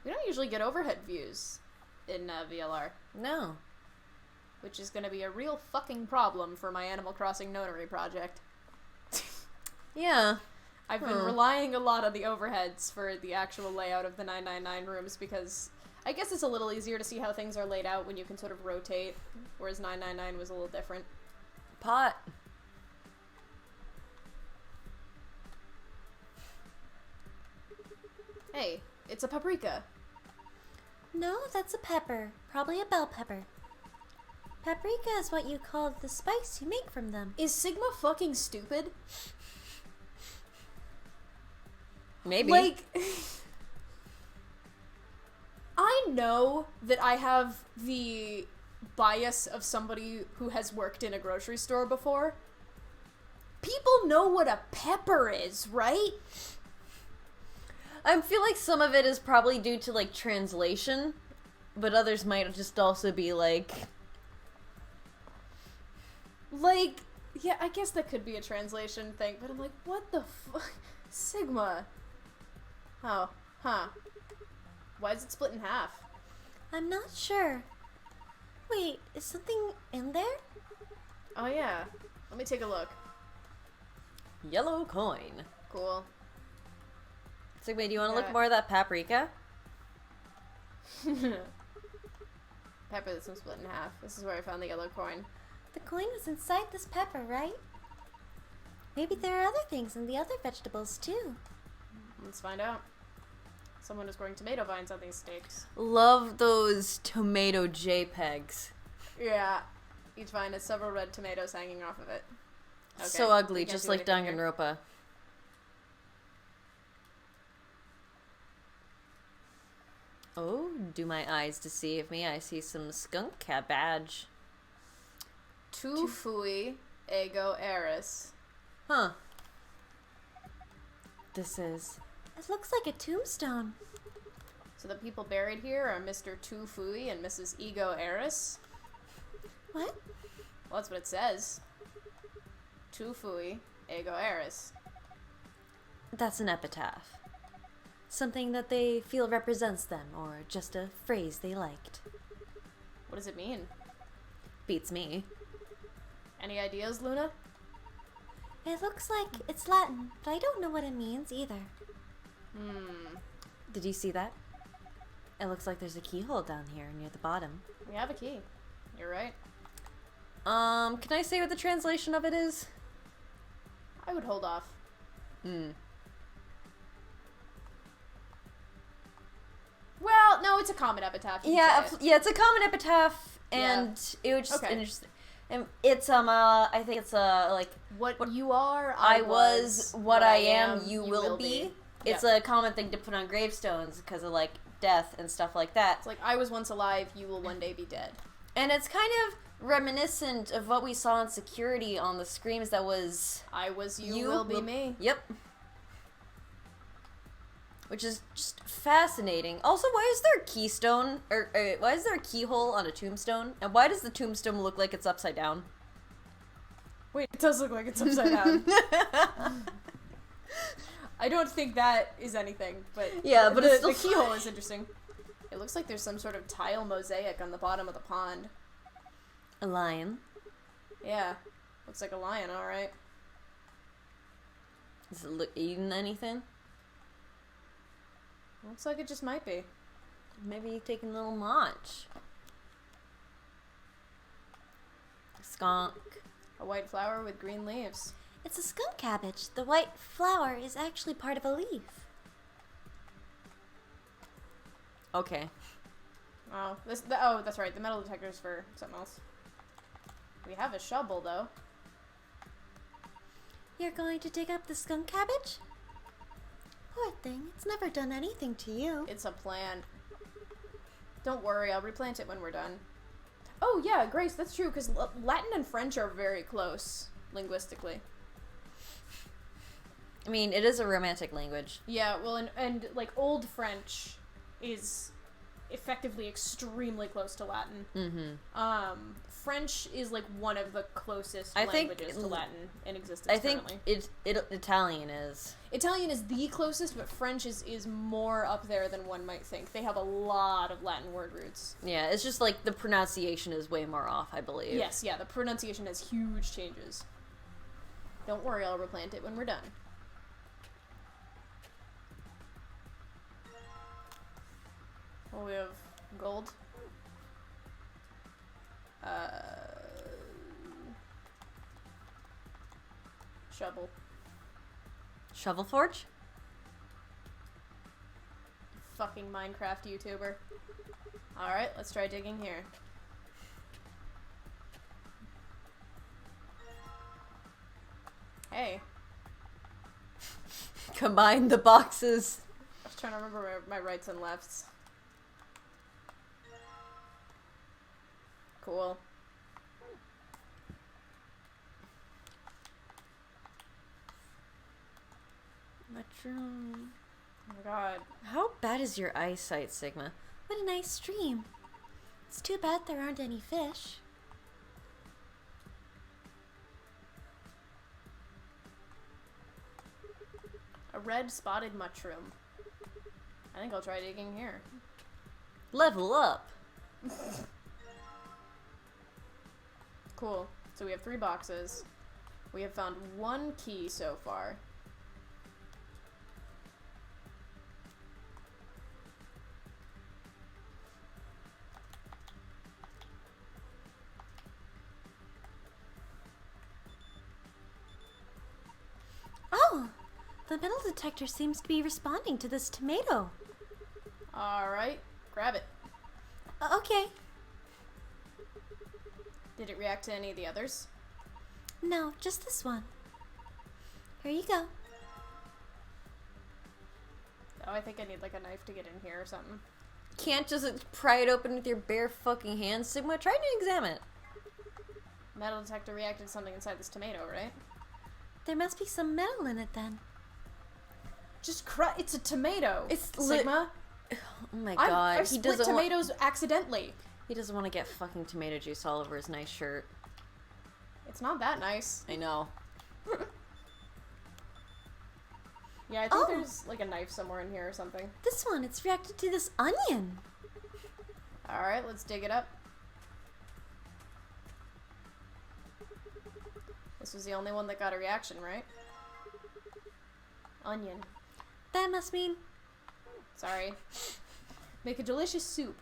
We don't usually get overhead views in VLR. No. Which is going to be a real fucking problem for my Animal Crossing notary project. Yeah. I've been relying a lot on the overheads for the actual layout of the 999 rooms because I guess it's a little easier to see how things are laid out when you can sort of rotate, whereas 999 was a little different. Pot. Hey, it's a paprika. No, that's a pepper. Probably a bell pepper. Paprika is what you call the spice you make from them. Is Sigma fucking stupid? Maybe. Like, I know that I have the bias of somebody who has worked in a grocery store before. People know what a pepper is, right? I feel like some of it is probably due to, like, translation, but others might just also be, like... yeah, I guess that could be a translation thing, but I'm like, what the fuck? Sigma. Oh, huh. Why is it split in half? I'm not sure. Wait, is something in there? Oh, yeah. Let me take a look. Yellow coin. Cool. Sigma, do you want to look more at that paprika? Pepper that's been split in half. This is where I found the yellow coin. The coin was inside this pepper, right? Maybe there are other things in the other vegetables too. Let's find out. Someone is growing tomato vines on these stakes. Love those tomato JPEGs. Yeah. Each vine has several red tomatoes hanging off of it. Okay. So ugly, We can't just do like anything here. Danganronpa. Oh, do my eyes deceive me? I see some skunk cabbage. Tufui ego eris. Huh. This is... It looks like a tombstone. So the people buried here are Mr. Tufui and Mrs. Ego Eris. What? Well, that's what it says. Tufui ego eris. That's an epitaph. Something that they feel represents them, or just a phrase they liked. What does it mean? Beats me. Any ideas, Luna? It looks like it's Latin, but I don't know what it means either. Did you see that? It looks like there's a keyhole down here near the bottom. We have a key. You're right. Can I say what the translation of it is? I would hold off. Well, no, it's a common epitaph. You can say it. Yeah, it's a common epitaph, and it was just Okay. interesting. And it's I think it's like what you are, I was, what I am, you will be. It's Yeah. a common thing to put on gravestones because of like death and stuff like that. It's like, I was once alive, you will one day be dead. And it's kind of reminiscent of what we saw in Security on the screams that was... I was you will be me. Yep. Which is just fascinating. Also, why is there a keystone, or why is there a keyhole on a tombstone? And why does the tombstone look like it's upside down? Wait, it does look like it's upside down. I don't think that is anything, but yeah, but it's the still keyhole is interesting. It looks like there's some sort of tile mosaic on the bottom of the pond. A lion. Yeah, looks like a lion, all right. Is it eating anything? Looks like it just might be. Maybe taking a little munch. Skunk. A white flower with green leaves. It's a skunk cabbage. The white flower is actually part of a leaf. Okay. Oh, oh, that's right. The metal detector's for something else. We have a shovel, though. You're going to dig up the skunk cabbage? Poor thing. It's never done anything to you. It's a plant. Don't worry, I'll replant it when we're done. Oh, yeah, Grace, that's true, because Latin and French are very close, linguistically. I mean, it is a romantic language. Yeah, well, and like, Old French is effectively extremely close to Latin. Mm-hmm. French is, like, one of the closest I think languages to Latin in existence I think currently. Italian is. Italian is the closest, but French is more up there than one might think. They have a lot of Latin word roots. Yeah, it's just like the pronunciation is way more off, I believe. Yes, yeah, the pronunciation has huge changes. Don't worry, I'll replant it when we're done. Well, we have gold. Shovel. Shovel Forge? Fucking Minecraft YouTuber. Alright, let's try digging here. Hey. Combine the boxes. I was trying to remember my rights and lefts. Cool. Mushroom. Oh my god. How bad is your eyesight, Sigma? What a nice stream. It's too bad there aren't any fish. A red spotted mushroom. I think I'll try digging here. Level up. Cool. So we have 3 boxes. We have found 1 key so far. The metal detector seems to be responding to this tomato. Alright, grab it. Okay. Did it react to any of the others? No, just this one. Here you go. Oh, I think I need like a knife to get in here or something. Can't just pry it open with your bare fucking hands, Sigma. Try to examine it. Metal detector reacted to something inside this tomato, right? There must be some metal in it then. Just it's a tomato. It's Sigma. Oh my god. I've split tomatoes accidentally. He doesn't want to get fucking tomato juice all over his nice shirt. It's not that nice. I know. Yeah, I think there's like a knife somewhere in here or something. This one, it's reacted to this onion. Alright, let's dig it up. This was the only one that got a reaction, right? Onion. That must mean... Sorry. Make a delicious soup.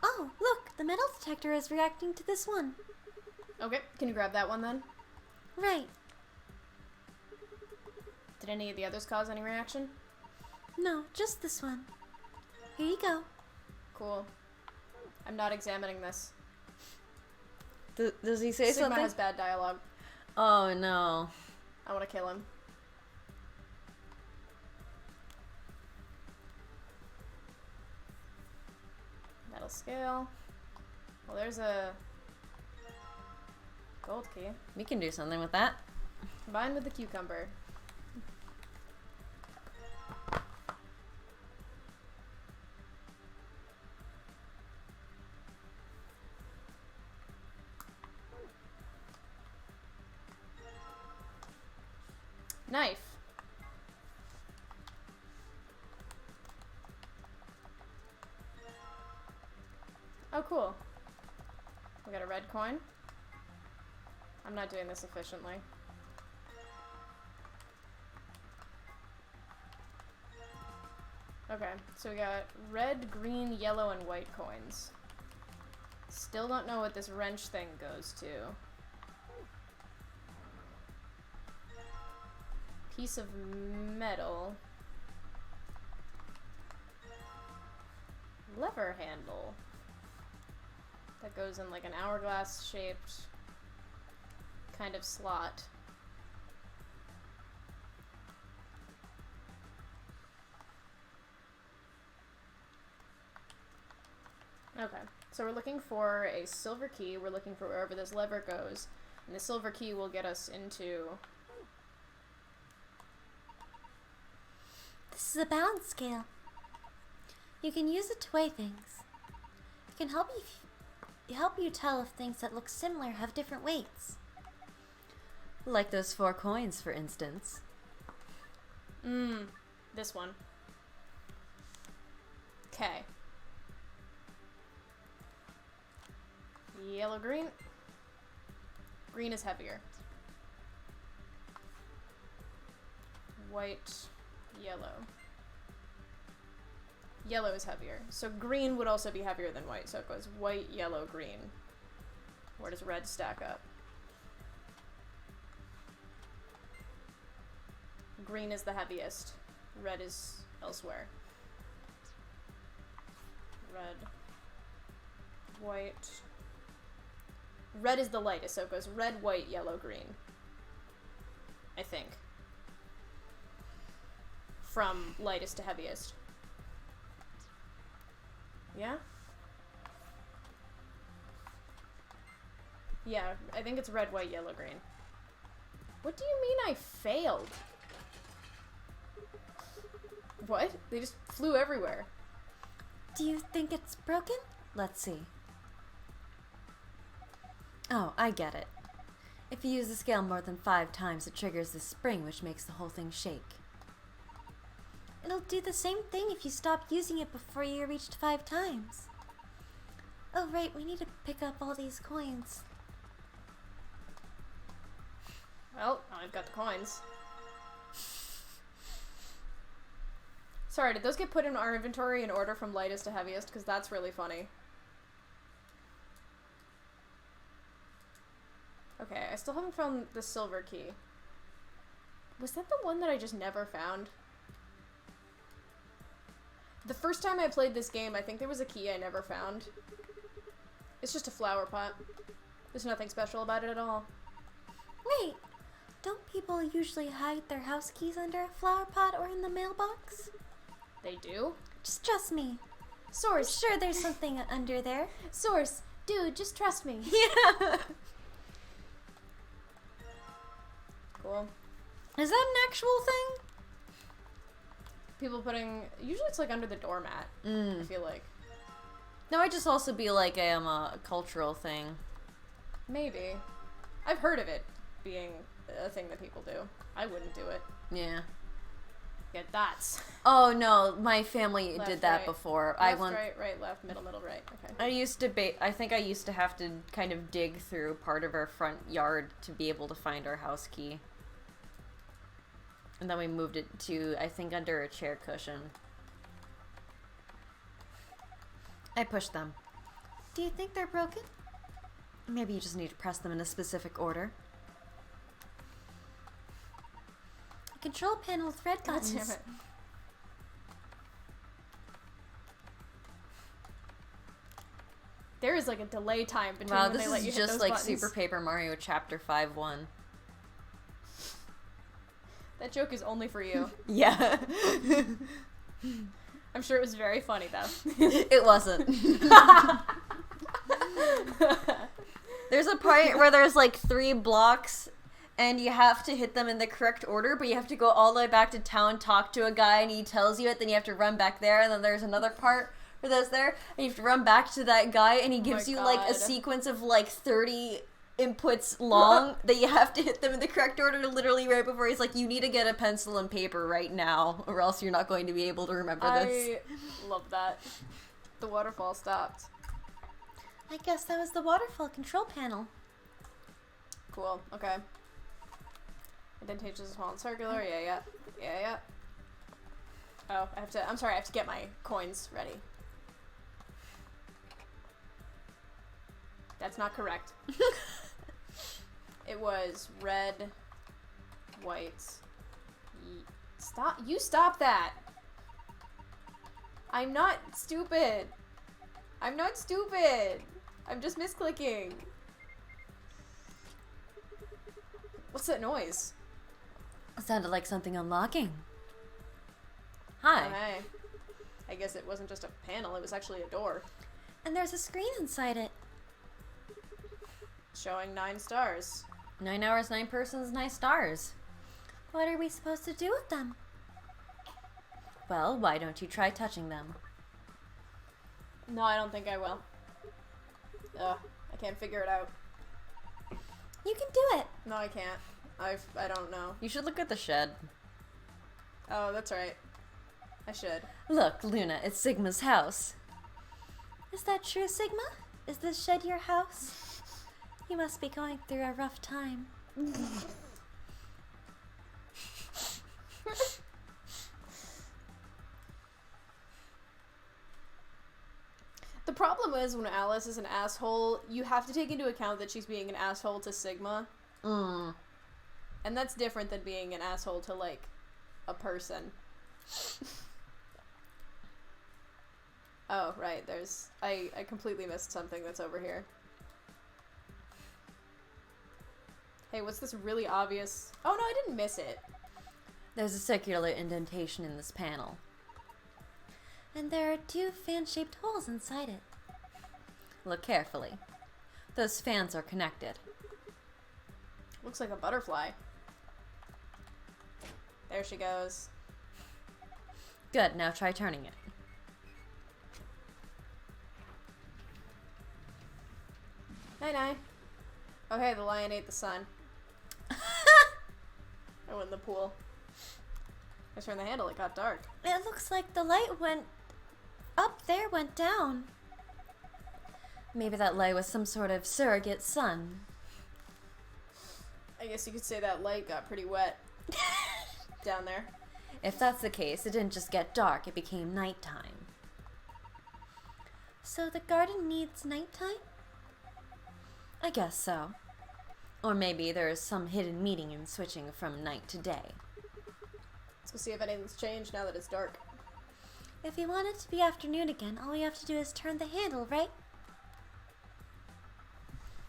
Oh, look! The metal detector is reacting to this one. Okay, can you grab that one then? Right. Did any of the others cause any reaction? No, just this one. Here you go. Cool. I'm not examining this. Does he say Sigma something? has bad dialogue. Oh no. I want to kill him. Metal scale. Well, there's a gold key. We can do something with that. Combined with the cucumber. Knife. Oh, cool. We got a red coin. I'm not doing this efficiently. Okay, so we got red, green, yellow, and white coins. Still don't know what this wrench thing goes to. Piece of metal. Lever handle. That goes in like an hourglass shaped kind of slot. Okay, so we're looking for a silver key. We're looking for wherever this lever goes. And the silver key will get us into... This is a balance scale. You can use it to weigh things. It can help you tell if things that look similar have different weights. Like those 4 coins, for instance. This one. Okay. Yellow, green. Green is heavier. White, yellow. Yellow is heavier. So green would also be heavier than white. So it goes white, yellow, green. Where does red stack up? Green is the heaviest. Red is elsewhere. Red. White. Red is the lightest, so it goes red, white, yellow, green. I think. From lightest to heaviest. Yeah? Yeah, I think it's red, white, yellow, green. What do you mean I failed? What? They just flew everywhere. Do you think it's broken? Let's see. Oh, I get it. If you use the scale more than 5 times, it triggers the spring, which makes the whole thing shake. It'll do the same thing if you stop using it before you reached 5 times. Oh, right, we need to pick up all these coins. Well, I've got the coins. Sorry, did those get put in our inventory in order from lightest to heaviest? Because that's really funny. Okay, I still haven't found the silver key. Was that the one that I just never found? The first time I played this game, I think there was a key I never found. It's just a flower pot. There's nothing special about it at all. Wait, don't people usually hide their house keys under a flower pot or in the mailbox? They do? Just trust me. Source. I'm sure there's something under there. Source. Dude, just trust me. Yeah. Cool. Is that an actual thing? People putting... Usually it's like under the doormat, I feel like. No, I just also be like a cultural thing. Maybe. I've heard of it being a thing that people do. I wouldn't do it. Yeah. Get dots. Oh no, my family Left, did that right. before. Left, right, left, middle, right. Okay. I think I used to have to kind of dig through part of our front yard to be able to find our house key. And then we moved it to, I think, under a chair cushion. I pushed them. Do you think they're broken? Maybe you just need to press them in a specific order. A control panel with red buttons. God damn it. There is like a delay time between when they let you hit those Wow, this is just like buttons. Super Paper Mario Chapter 5-1. That joke is only for you. Yeah. I'm sure it was very funny though. It wasn't. There's a part where there's like 3 blocks and you have to hit them in the correct order, but you have to go all the way back to town, talk to a guy, and he tells you it, then you have to run back there, and then there's another part where that's there, and you have to run back to that guy, and he gives you like a sequence of like 30 inputs long that you have to hit them in the correct order literally right before he's like, you need to get a pencil and paper right now, or else you're not going to be able to remember this. I love that. The waterfall stopped. I guess that was the waterfall control panel. Cool, okay. Indentation is small and circular, yeah. Oh, I'm sorry, I have to get my coins ready. That's not correct. It was red, white, stop that! I'm not stupid! I'm just misclicking. What's that noise? It sounded like something unlocking. Hi. Oh, hey. I guess it wasn't just a panel, it was actually a door. And there's a screen inside it. Showing 9 stars. 9 hours, 9 persons, 9 stars. What are we supposed to do with them? Well, why don't you try touching them? No, I don't think I will. Ugh, I can't figure it out. You can do it. No, I can't. I don't know. You should look at the shed. Oh, that's right. I should. Look, Luna, it's Sigma's house. Is that true, Sigma? Is this shed your house? You must be going through a rough time. The problem is when Alice is an asshole, you have to take into account that she's being an asshole to Sigma. And that's different than being an asshole to, like, a person. Oh, right, there's... I completely missed something that's over here. Hey, what's this really obvious... Oh, no, I didn't miss it. There's a circular indentation in this panel. And there are 2 fan-shaped holes inside it. Look carefully. Those fans are connected. Looks like a butterfly. There she goes. Good, now try turning it. Night-night. Oh, hey, the lion ate the sun. I went in the pool. I turned the handle, it got dark. It looks like the light went up there, went down. Maybe that light was some sort of surrogate sun. I guess you could say that light got pretty wet down there. If that's the case, it didn't just get dark, it became nighttime. So the garden needs nighttime? I guess so. Or maybe there's some hidden meaning in switching from night to day. Let's go see if anything's changed now that it's dark. If we want it to be afternoon again, all we have to do is turn the handle, right?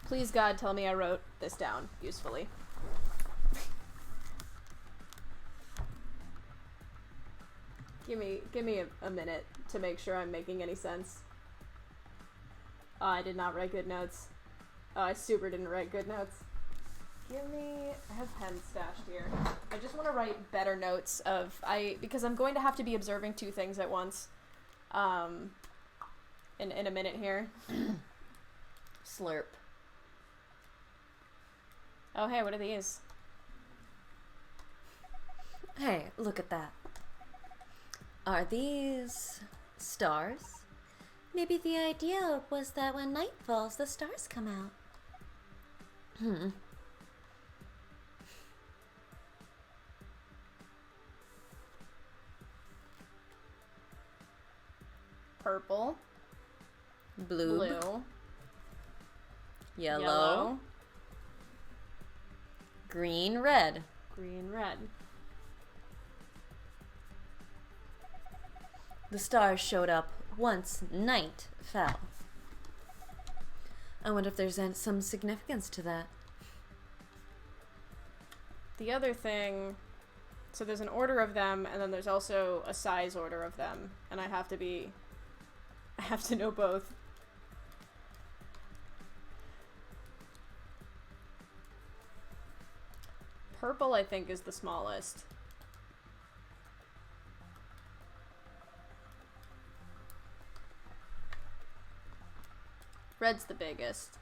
Please, God, tell me I wrote this down usefully. Give me a minute to make sure I'm making any sense. Oh, I did not write good notes. Oh, I super didn't write good notes. I have pens stashed here. I just want to write better notes because I'm going to have to be observing two things at once. In a minute here. Slurp. Oh, hey, what are these? Hey, look at that. Are these stars? Maybe the idea was that when night falls, the stars come out. Purple. Blue. Yellow. Yellow. Green, red. Green, red. The stars showed up once night fell. I wonder if there's some significance to that. The other thing, so there's an order of them, and then there's also a size order of them, and I have to know both. Purple, I think, is the smallest. Red's the biggest.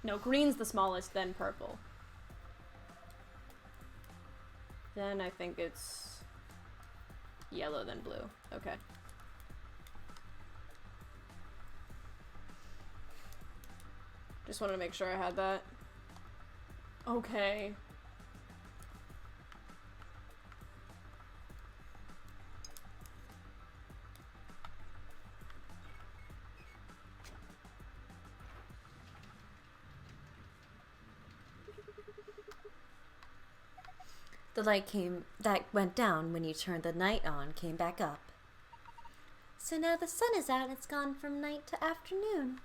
No, green's the smallest, then purple. Then I think it's yellow, then blue. Okay. Just wanted to make sure I had that. Okay. The light that went down when you turned the night on came back up. So now the sun is out and it's gone from night to afternoon.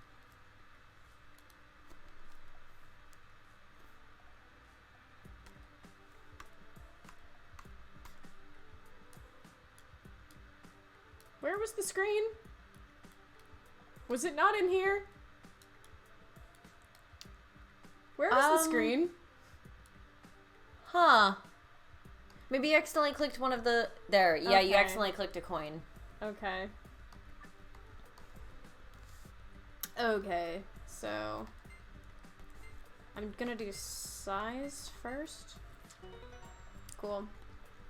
Where was the screen? Was it not in here? Where was the screen? Huh. Maybe you accidentally clicked one of the... There, yeah, you Okay. accidentally clicked a coin. Okay. Okay, so... I'm gonna do size first. Cool.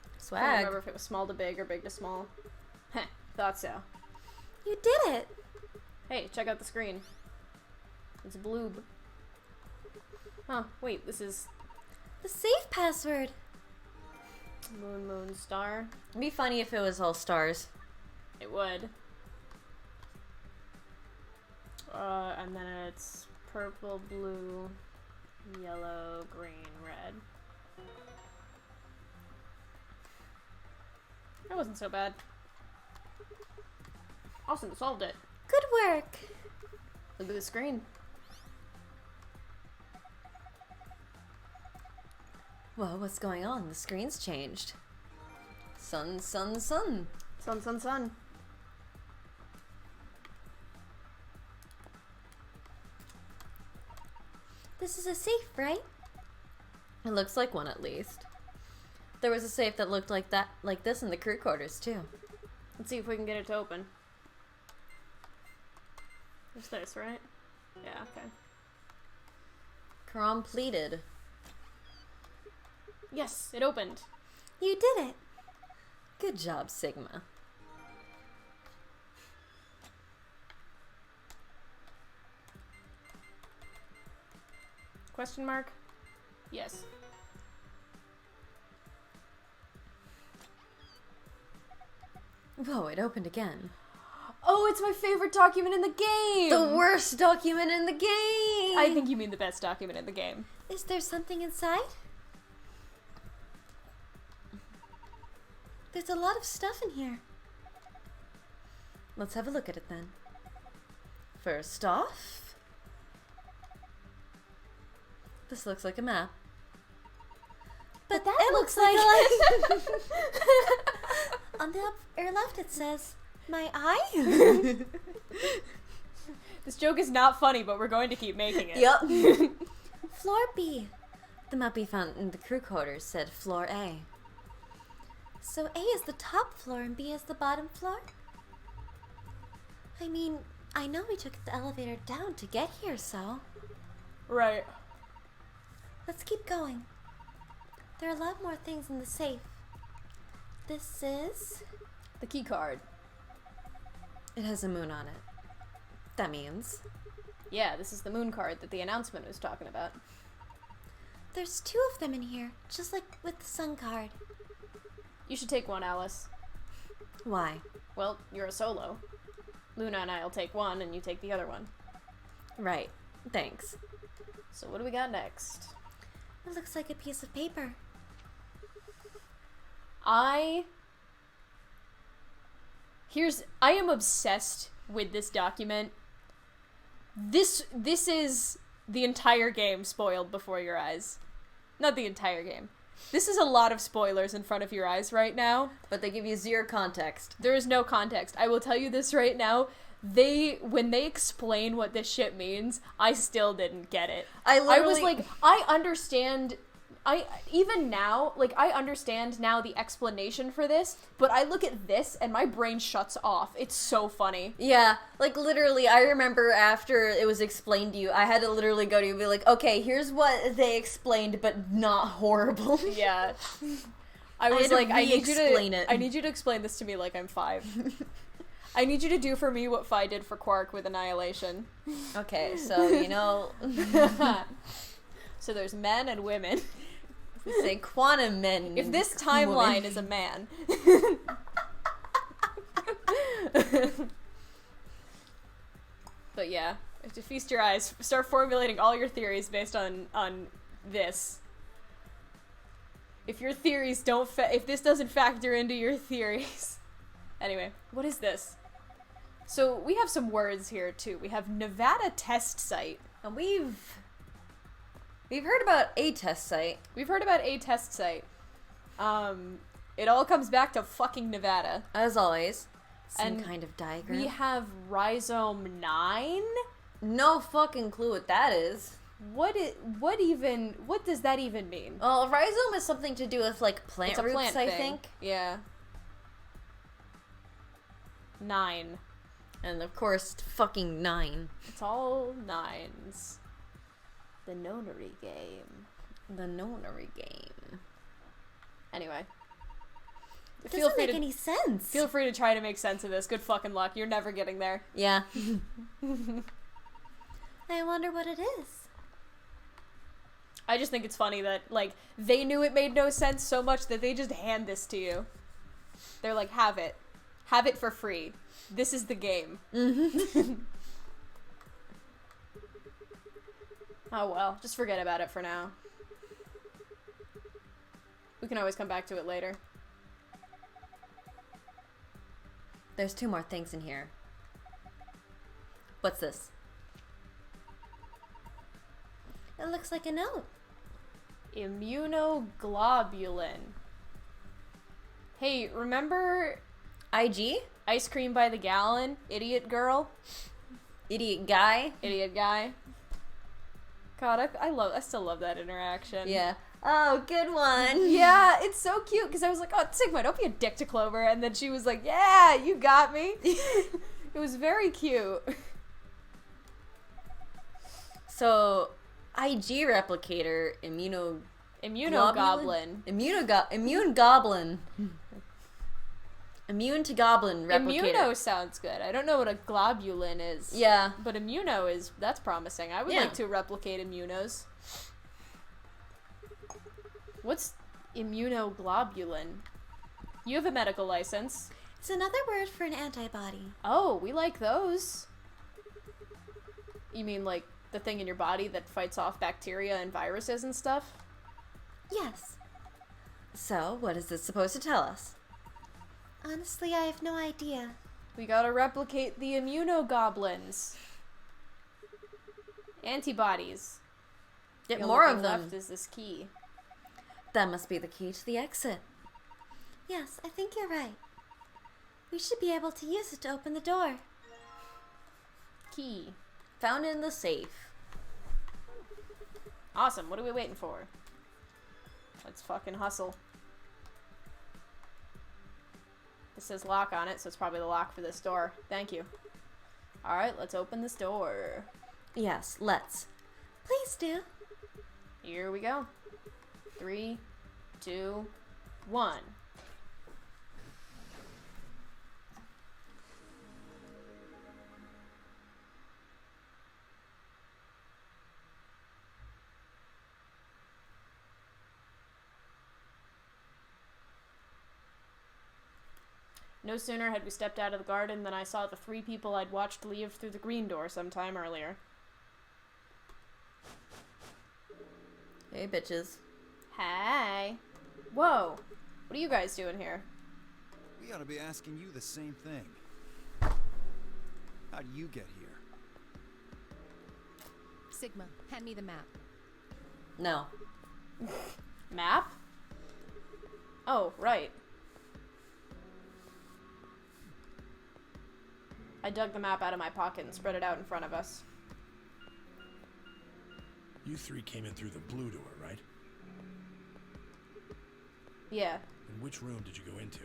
I Swag. don't remember if it was small to big or big to small. Heh, thought so. You did it! Hey, check out the screen. It's bloob. Huh, wait, this is... The safe password! Moon, moon, star. It'd be funny if it was all stars. It would. And then it's purple, blue, yellow, green, red. That wasn't so bad. Awesome, solved it. Good work! Look at the screen. Well, what's going on? The screen's changed. Sun, sun, sun. Sun, sun, sun. This is a safe, right? It looks like one at least. There was a safe that looked like this in the crew quarters too. Let's see if we can get it to open. There's this, right? Yeah, okay. Completed. Yes, it opened. You did it! Good job, Sigma. Question mark? Yes. Whoa, it opened again. Oh, it's my favorite document in the game! The worst document in the game! I think you mean the best document in the game. Is there something inside? There's a lot of stuff in here. Let's have a look at it then. First off, this looks like a map. But that looks like on the upper left it says, my eye? This joke is not funny, but we're going to keep making it. Yep. Floor B. The map we found in the crew quarters said floor A. So A is the top floor and B is the bottom floor? I mean, I know we took the elevator down to get here, so... Right. Let's keep going. There are a lot more things in the safe. This is... the key card. It has a moon on it. That means... yeah, this is the moon card that the announcement was talking about. There's 2 of them in here, just like with the sun card. You should take one, Alice. Why? Well, you're a solo. Luna and I'll take one, and you take the other one. Right. Thanks. So what do we got next? It looks like a piece of paper. I am obsessed with this document. This is the entire game spoiled before your eyes. Not the entire game. This is a lot of spoilers in front of your eyes right now. But they give you 0 context. There is no context. I will tell you this right now. When they explain what this shit means, I still didn't get it. I was like, I understand. Even now, like, I understand now the explanation for this, but I look at this and my brain shuts off. It's so funny. Yeah, like, literally, I remember after it was explained to you, I had to literally go to you and be like, okay, here's what they explained, but not horrible. Yeah. I was like, I need you to explain this to me like I'm 5. I need you to do for me what Fi did for Quark with Annihilation. Okay, so, you know... So there's men and women. We say quantum men. If this timeline is a man. But yeah, to feast your eyes, start formulating all your theories based on this. If your theories don't if this doesn't factor into your theories. Anyway, what is this? So we have some words here too. We have Nevada Test Site. And we've heard about a test site. We've heard about a test site. It all comes back to fucking Nevada. As always. Some kind of diagram. We have Rhizome 9? No fucking clue what that is. What does that even mean? Well, rhizome is something to do with, like, plant roots, plant I thing. think. Yeah. 9. And of course, fucking 9. It's all 9s. The Nonary game. The Nonary game. Anyway. It doesn't make any sense. Feel free to try to make sense of this. Good fucking luck. You're never getting there. Yeah. I wonder what it is. I just think it's funny that, like, they knew it made no sense so much that they just hand this to you. They're like, have it. Have it for free. This is the game. Oh well, just forget about it for now. We can always come back to it later. There's 2 more things in here. What's this? It looks like a note. Immunoglobulin. Hey, remember IG? Ice cream by the gallon? Idiot girl? Idiot guy? Idiot guy. God, I still love that interaction. Yeah. Oh, good one. Yeah, it's so cute because I was like, oh, Sigma, don't be a dick to Clover. And then she was like, yeah, you got me. It was very cute. So, IG replicator, Immunogoblin. Immune goblin. Immune to goblin replicator. Immuno sounds good. I don't know what a globulin is. Yeah. But immuno that's promising. I would like to replicate immunos. What's immunoglobulin? You have a medical license. It's another word for an antibody. Oh, we like those. You mean like the thing in your body that fights off bacteria and viruses and stuff? Yes. So, what is this supposed to tell us? Honestly, I have no idea. We gotta replicate the immunogoblins. Antibodies. Get The more only of thing them. left is this key. That must be the key to the exit. Yes, I think you're right. We should be able to use it to open the door. Key. Found in the safe. Awesome, what are we waiting for? Let's fucking hustle. This says lock on it, so it's probably the lock for this door. Thank you. Alright, let's open this door. Yes, let's. Please do. Here we go. 3, 2, 1. No sooner had we stepped out of the garden than I saw the 3 people I'd watched leave through the green door some time earlier. Hey, bitches. Hey. Whoa. What are you guys doing here? We ought to be asking you the same thing. How'd you get here? Sigma, hand me the map. No. Map? Oh, right. I dug the map out of my pocket and spread it out in front of us. You 3 came in through the blue door, right? Yeah. And which room did you go into?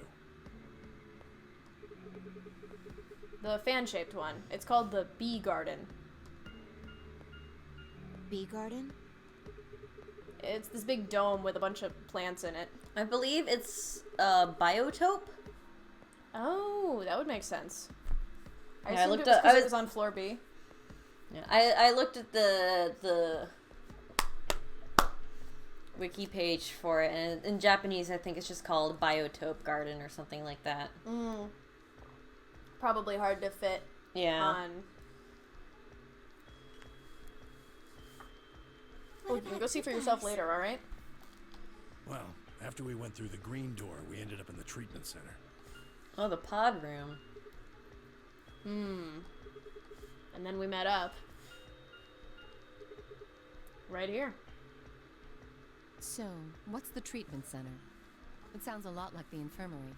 The fan-shaped one. It's called the Bee Garden. Bee garden? It's this big dome with a bunch of plants in it. I believe it's a biotope. Oh, that would make sense. I Yeah, I assumed looked it was up- 'cause I it was- was on floor B. Yeah, I looked at the wiki page for it, and in Japanese I think it's just called Biotope Garden or something like that. Mm. Probably hard to fit on. Oh, you can go see for yourself later, alright? Well, after we went through the green door, we ended up in the treatment center. Oh, the pod room. And then we met up. Right here. So, what's the treatment center? It sounds a lot like the infirmary.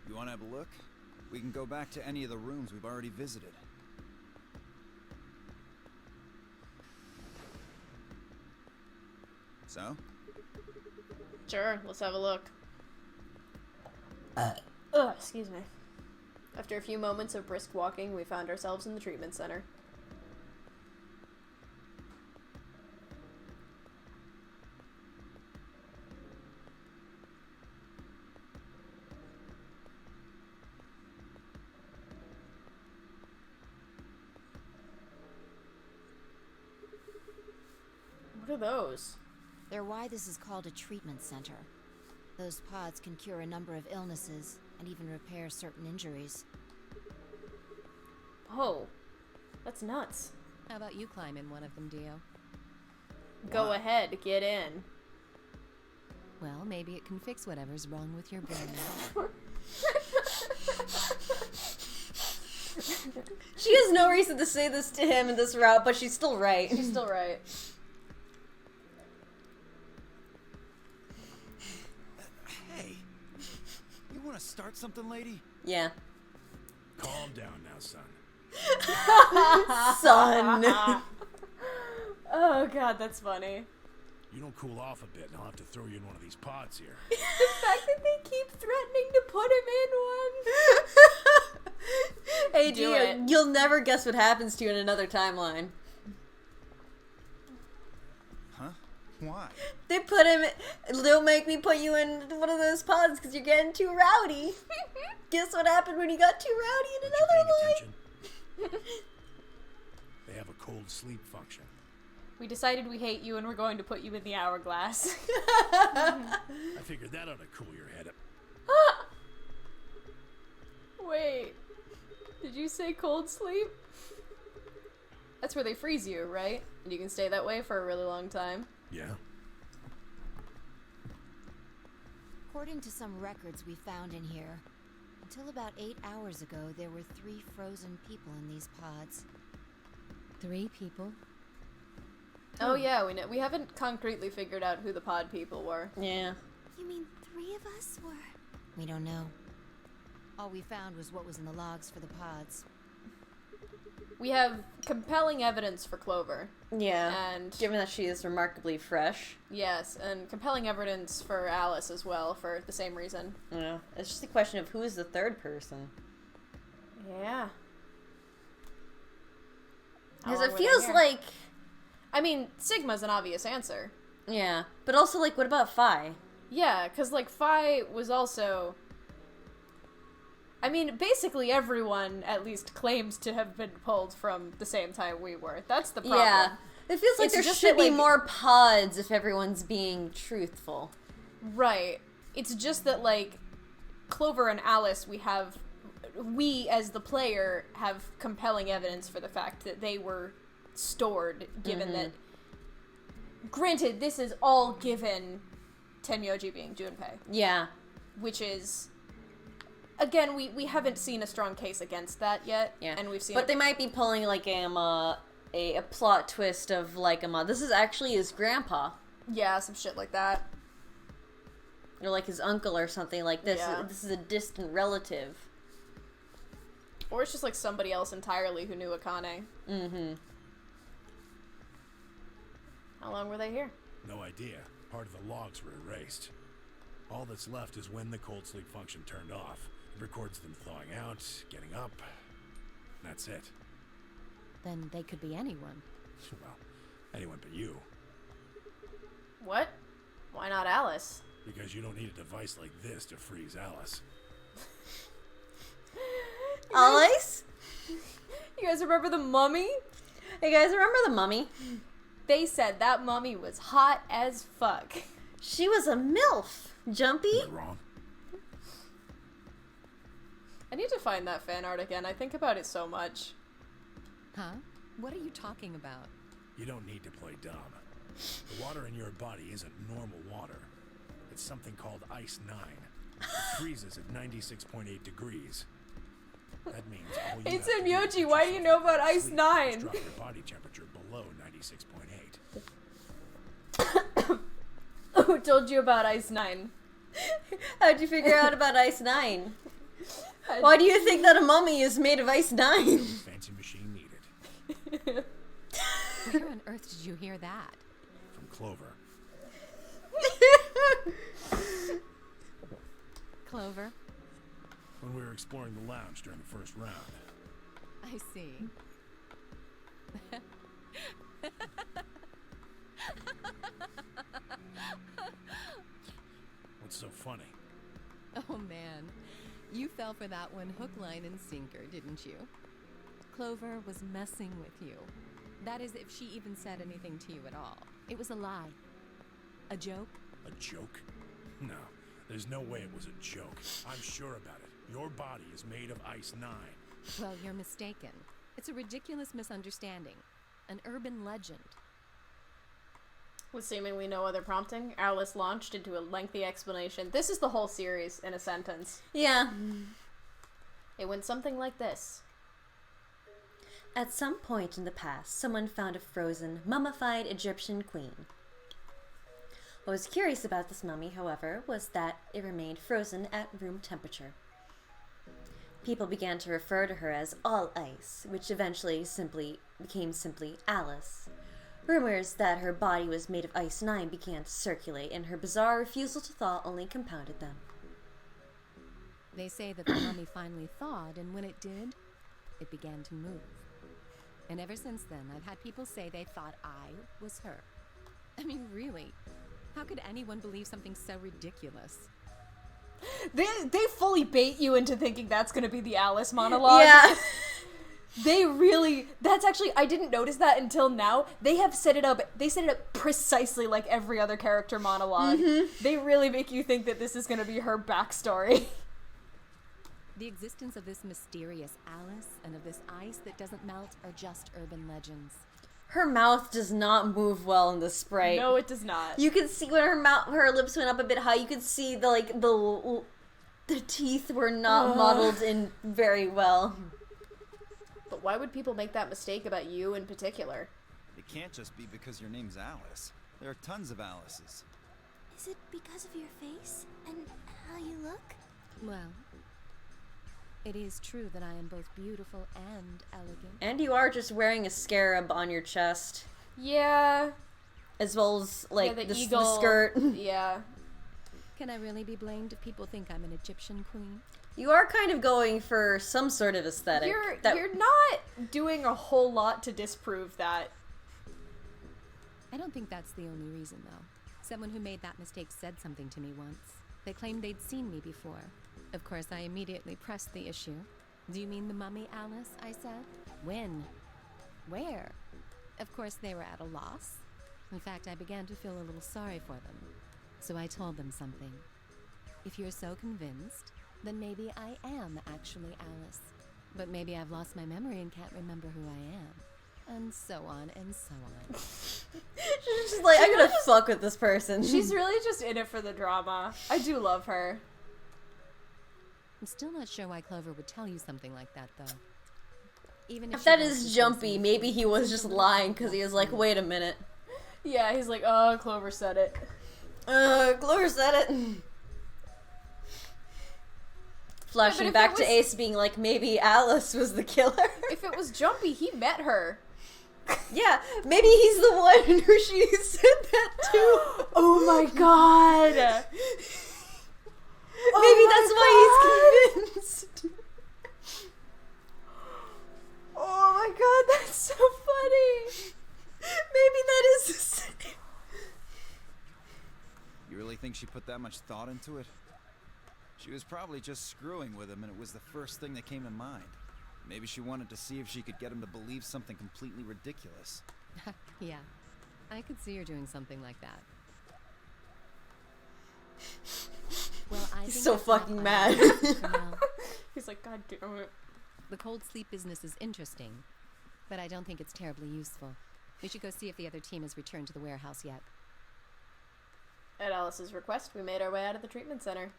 You want to have a look? We can go back to any of the rooms we've already visited. So? Sure, let's have a look. Excuse me. After a few moments of brisk walking, we found ourselves in the treatment center. What are those? They're why this is called a treatment center. Those pods can cure a number of illnesses and even repair certain injuries. Whoa. That's nuts. How about you climb in one of them, Dio? Go ahead, get in. Well, maybe it can fix whatever's wrong with your brain. She has no reason to say this to him in this route, but she's still right. She's still right. Hey, you want to start something, lady? Yeah. Calm down now, son. Son. Oh god, that's funny. You don't cool off a bit, and I'll have to throw you in one of these pods here. The fact that they keep threatening to put him in one. Hey, Do Dio, it. you'll never guess what happens to you in another timeline. Huh? Why? They put him. They'll make me put you in one of those pods because you're getting too rowdy. Guess what happened when you got too rowdy in another life? They have a cold sleep function. We decided we hate you and we're going to put you in the hourglass. I figured that ought to cool your head up. Wait. Did you say cold sleep? That's where they freeze you, right? And you can stay that way for a really long time. Yeah. According to some records we found in here, until about 8 hours ago, there were 3 frozen people in these pods. 3 people? Oh yeah, we haven't concretely figured out who the pod people were. Yeah. You mean 3 of us were? We don't know. All we found was what was in the logs for the pods. We have compelling evidence for Clover. Yeah. And given that she is remarkably fresh. Yes, and compelling evidence for Alice as well, for the same reason. Yeah. It's just a question of who is the third person. Yeah. Because it feels like... I mean, Sigma's an obvious answer. Yeah. But also, like, what about Phi? Yeah, because, like, Phi was also... I mean, basically everyone at least claims to have been pulled from the same time we were. That's the problem. Yeah. It feels like there should be more pods if everyone's being truthful. Right. It's just that, like, Clover and Alice, we as the player have compelling evidence for the fact that they were stored, given that... Granted, this is all given Tenmyoji being Junpei. Yeah. Which is... Again, we haven't seen a strong case against that yet. Yeah. And we've seen... But they might be pulling, like, a plot twist of, like, this is actually his grandpa. Yeah, some shit like that. Or, like, his uncle or something like this. Yeah. This is a distant relative. Or it's just, like, somebody else entirely who knew Akane. Mm-hmm. How long were they here? No idea. Part of the logs were erased. All that's left is when the cold sleep function turned off. It records them thawing out, getting up. That's it. Then they could be anyone. Well, anyone but you. What? Why not Alice? Because you don't need a device like this to freeze Alice. Alice? You guys remember the mummy? Hey guys, remember the mummy? They said that mummy was hot as fuck. She was a MILF. Jumpy? Am I wrong? I need to find that fan art again. I think about it so much. Huh? What are you talking about? You don't need to play dumb. The water in your body isn't normal water. It's something called Ice 9. It freezes at 96.8 degrees. That means all you It's have to do Tenmyoji, why do you know about Ice 9? is drop your body temperature below 96.8. Who told you about Ice 9? How'd you figure out about Ice 9? Why do you think that a mummy is made of Ice 9? Fancy machine needed. Where on earth did you hear that? From Clover. Clover? When we were exploring the lounge during the first round. I see. What's so funny? Oh man, you fell for that one hook, line, and sinker, didn't you? Clover was messing with you. That is, if she even said anything to you at all. It was a lie. A joke? A joke? No, there's no way it was a joke. I'm sure about it. Your body is made of Ice 9. Well, you're mistaken. It's a ridiculous misunderstanding. An urban legend. With seemingly no other prompting, Alice launched into a lengthy explanation. This is the whole series in a sentence. Yeah. It went something like this. At some point in the past, someone found a frozen, mummified Egyptian queen. What was curious about this mummy, however, was that it remained frozen at room temperature. People began to refer to her as All Ice, which eventually became simply Alice. Rumors that her body was made of Ice 9 began to circulate, and her bizarre refusal to thaw only compounded them. They say that the mummy finally thawed, and when it did, it began to move. And ever since then, I've had people say they thought I was her. I mean, really, how could anyone believe something so ridiculous? They fully bait you into thinking that's gonna be the Alice monologue. Yeah. They really, that's actually, I didn't notice that until now. They set it up precisely like every other character monologue. Mm-hmm. They really make you think that this is gonna be her backstory. The existence of this mysterious Alice and of this ice that doesn't melt are just urban legends. Her mouth does not move well in the sprite. No, it does not. You can see when her lips went up a bit high. You could see the teeth were not modeled in very well. But why would people make that mistake about you in particular? It can't just be because your name's Alice. There are tons of Alices. Is it because of your face and how you look? Well, it is true that I am both beautiful and elegant. And you are just wearing a scarab on your chest. Yeah. As well as, like, yeah, the eagle. skirt. Yeah. Can I really be blamed if people think I'm an Egyptian queen? You are kind of going for some sort of aesthetic. You're not doing a whole lot to disprove that. I don't think that's the only reason, though. Someone who made that mistake said something to me once. They claimed they'd seen me before. Of course, I immediately pressed the issue. Do you mean the mummy, Alice? I said. When? Where? Of course, they were at a loss. In fact, I began to feel a little sorry for them. So I told them something. If you're so convinced, then maybe I am actually Alice. But maybe I've lost my memory and can't remember who I am. And so on and so on. She's just like, I'm gonna fuck with this person. She's really just in it for the drama. I do love her. I'm still not sure why Clover would tell you something like that, though. Even if she that wants is to say jumpy, something, maybe he was just lying because he was like, wait a minute. Yeah, he's like, oh, Clover said it. Clover said it. Flashing back to Ace being like, maybe Alice was the killer. If it was jumpy, he met her. Yeah, maybe he's the one who she said that to. Oh my god. Maybe that's why he's convinced. Oh my god, that's so funny. Maybe that is the same. You really think she put that much thought into it? She was probably just screwing with him, and it was the first thing that came to mind. Maybe she wanted to see if she could get him to believe something completely ridiculous. Yeah, I could see her doing something like that. Well, I He's think so that's enough fucking on mad. that for now. He's like, god damn it. The cold sleep business is interesting, but I don't think it's terribly useful. We should go see if the other team has returned to the warehouse yet. At Alice's request, we made our way out of the treatment center.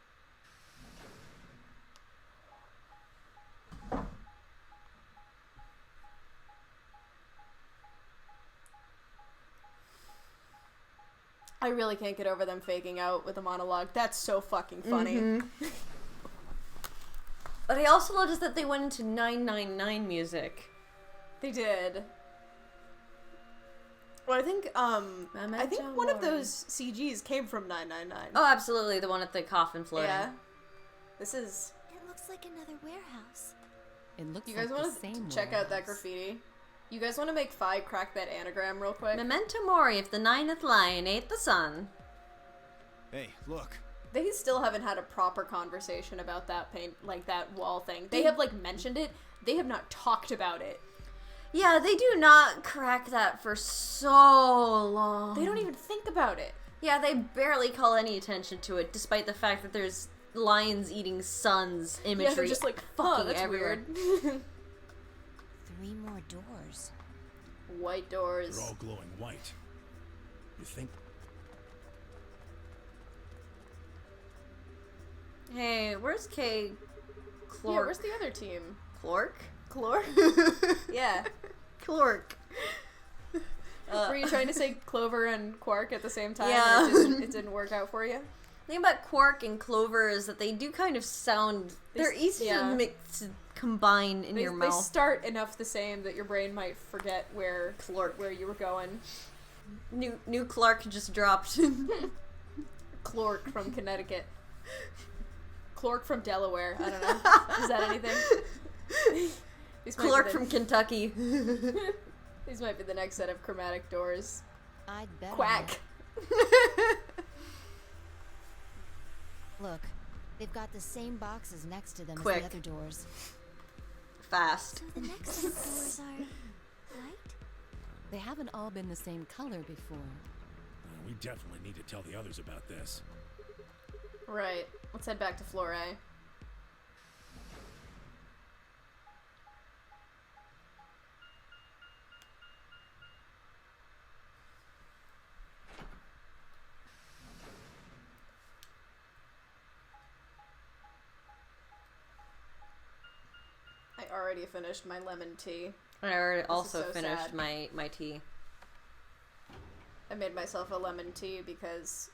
I really can't get over them faking out with a monologue. That's so fucking funny. Mm-hmm. But I also noticed that they went into 999 music. They did. Well, I think one of those CGs came from 999. Oh, absolutely, the one at the coffin floating. Yeah. This is... It looks like another warehouse. It looks You guys like want the same to check out that warehouse. graffiti? You guys want to make Fi crack that anagram real quick? Memento mori, if the ninth lion ate the sun. Hey, look. They still haven't had a proper conversation about that paint, like that wall thing. They have like mentioned it. They have not talked about it. Yeah, they do not crack that for so long. They don't even think about it. Yeah, they barely call any attention to it, despite the fact that there's lions eating suns imagery. Yeah, they're just like, fucking that's everywhere. weird. 3 more doors. White doors. They're all glowing white. You think? Hey, where's Kay? Clork? Yeah, where's the other team? Clork? Clork? Yeah. Clork. Were you trying to say Clover and Quark at the same time? Yeah. And it didn't work out for you? The thing about Quark and Clover is that they do kind of sound... They're easy to combine in your mouth. They start enough the same that your brain might forget where you were going. New Clark just dropped. Clork from Connecticut. Clork from Delaware. I don't know. Is that anything? Clork from Kentucky. These might be the next set of chromatic doors. I'd bet. Quack. Look, they've got the same boxes next to them Quick. as the other doors. Fast. So the next set of doors are right? They haven't all been the same color before. We definitely need to tell the others about this. Right. Let's head back to Floor A. already finished my lemon tea. I already This is also so finished sad. my tea. I made myself a lemon tea because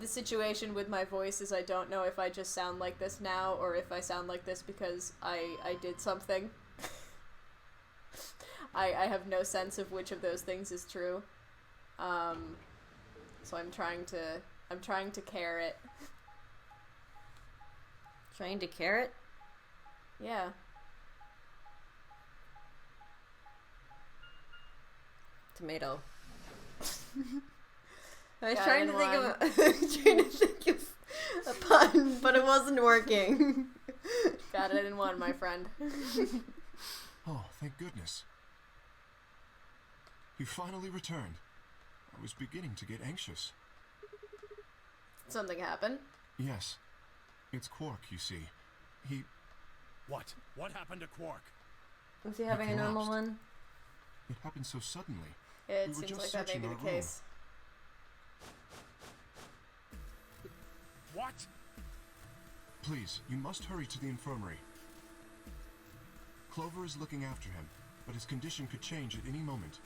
the situation with my voice is I don't know if I just sound like this now or if I sound like this because I did something. I have no sense of which of those things is true. So I'm trying to carrot. Trying to carrot? Yeah. Tomato. I was Got trying it to in think one. of trying to think of a pun, but it wasn't working. Got it in one, my friend. Oh, thank goodness. You finally returned. I was beginning to get anxious. Something happened. Yes. It's Quark, you see. He... What? What happened to Quark? Is he having a normal collapsed. one? It happened so suddenly. It We were seems just like that may searching be our the room. case. What? Please, you must hurry to the infirmary. Clover is looking after him, but his condition could change at any moment.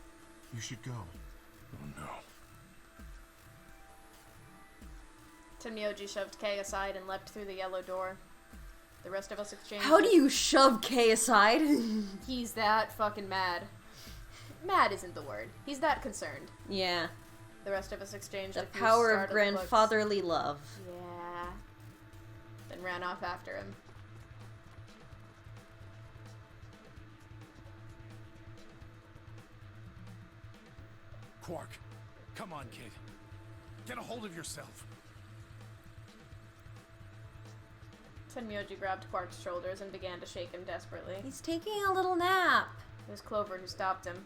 You should go. Oh no. Tenmyoji shoved Kay aside and leapt through the yellow door. The rest of us exchanged... How do you shove Kay aside? He's that fucking mad. Mad isn't the word. He's that concerned. Yeah. The rest of us exchanged The a few power of startled looks. grandfatherly love. Yeah. Then ran off after him. Quark, come on, kid. Get a hold of yourself. Tenmyoji grabbed Quark's shoulders and began to shake him desperately. He's taking a little nap. It was Clover who stopped him.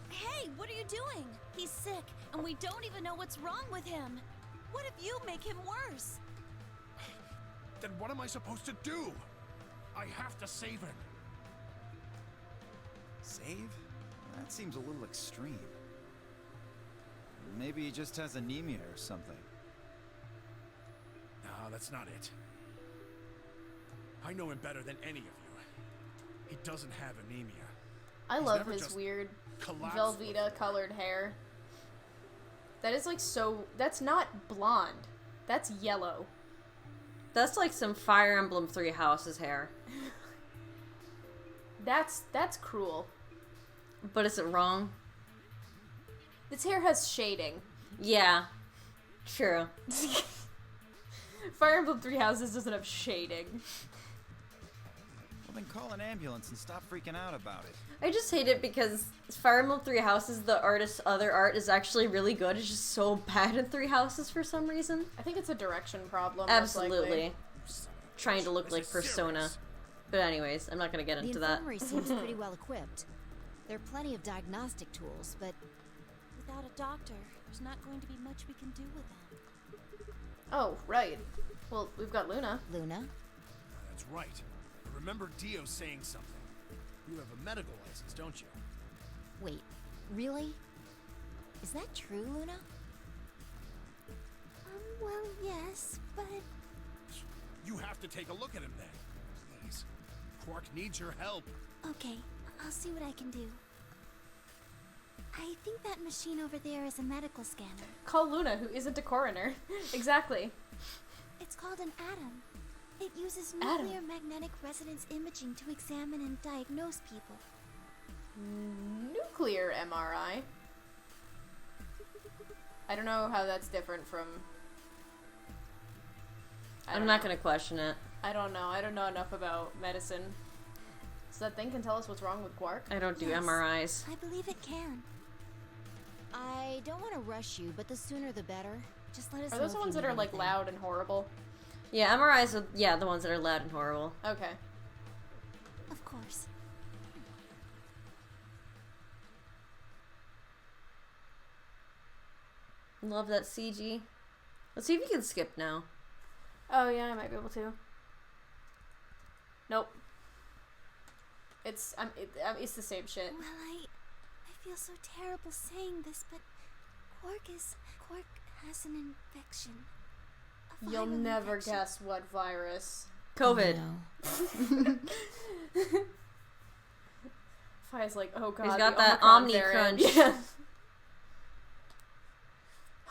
Hey, what are you doing? He's sick, and we don't even know what's wrong with him. What if you make him worse? Then what am I supposed to do? I have to save him. Save? That seems a little extreme. Maybe he just has anemia or something. No, that's not it. I know him better than any of you. He doesn't have anemia. I He's love never his just weird collapsed Velveeta colored hair. That is like so... That's not blonde. That's yellow. That's like some Fire Emblem Three Houses hair. That's cruel. But is it wrong? This hair has shading. Yeah. True. Fire Emblem Three Houses doesn't have shading. Well, then call an ambulance and stop freaking out about it. I just hate it because Fire Emblem Three Houses, the artist's other art is actually really good. It's just so bad in Three Houses for some reason. I think it's a direction problem. most likely. Absolutely. Trying to look like Persona. But anyways, I'm not gonna get The into that. infirmary seems pretty well equipped. There are plenty of diagnostic tools, but Without a doctor, there's not going to be much we can do with him. Oh, right. Well, we've got Luna. Luna? That's right. I remember Dio saying something. You have a medical license, don't you? Wait, really? Is that true, Luna? Well, yes, but... You have to take a look at him then. Please. Quark needs your help. Okay, I'll see what I can do. I think that machine over there is a medical scanner. Call Luna, who isn't a coroner. Exactly. It's called an atom. It uses Atom. nuclear magnetic resonance imaging to examine and diagnose people. Nuclear MRI. I don't know how that's different from... I'm not gonna question it. I don't know. I don't know enough about medicine. So that thing can tell us what's wrong with Quark? I don't do Yes. MRIs. I believe it can. I don't want to rush you, but the sooner the better. Just let us Are know those the if ones you that need are like anything. loud and horrible? Yeah, MRIs are, yeah, the ones that are loud and horrible. Okay. Of course. Love that CG. Let's see if you can skip now. Oh yeah, I might be able to. Nope. It's it's the same shit. Well, I feel so terrible saying this, but Quark has an infection. A You'll viral never infection. guess what virus. COVID. No. Fi's like, oh god, He's got the that Omicron Omni variant. crunch. Yeah.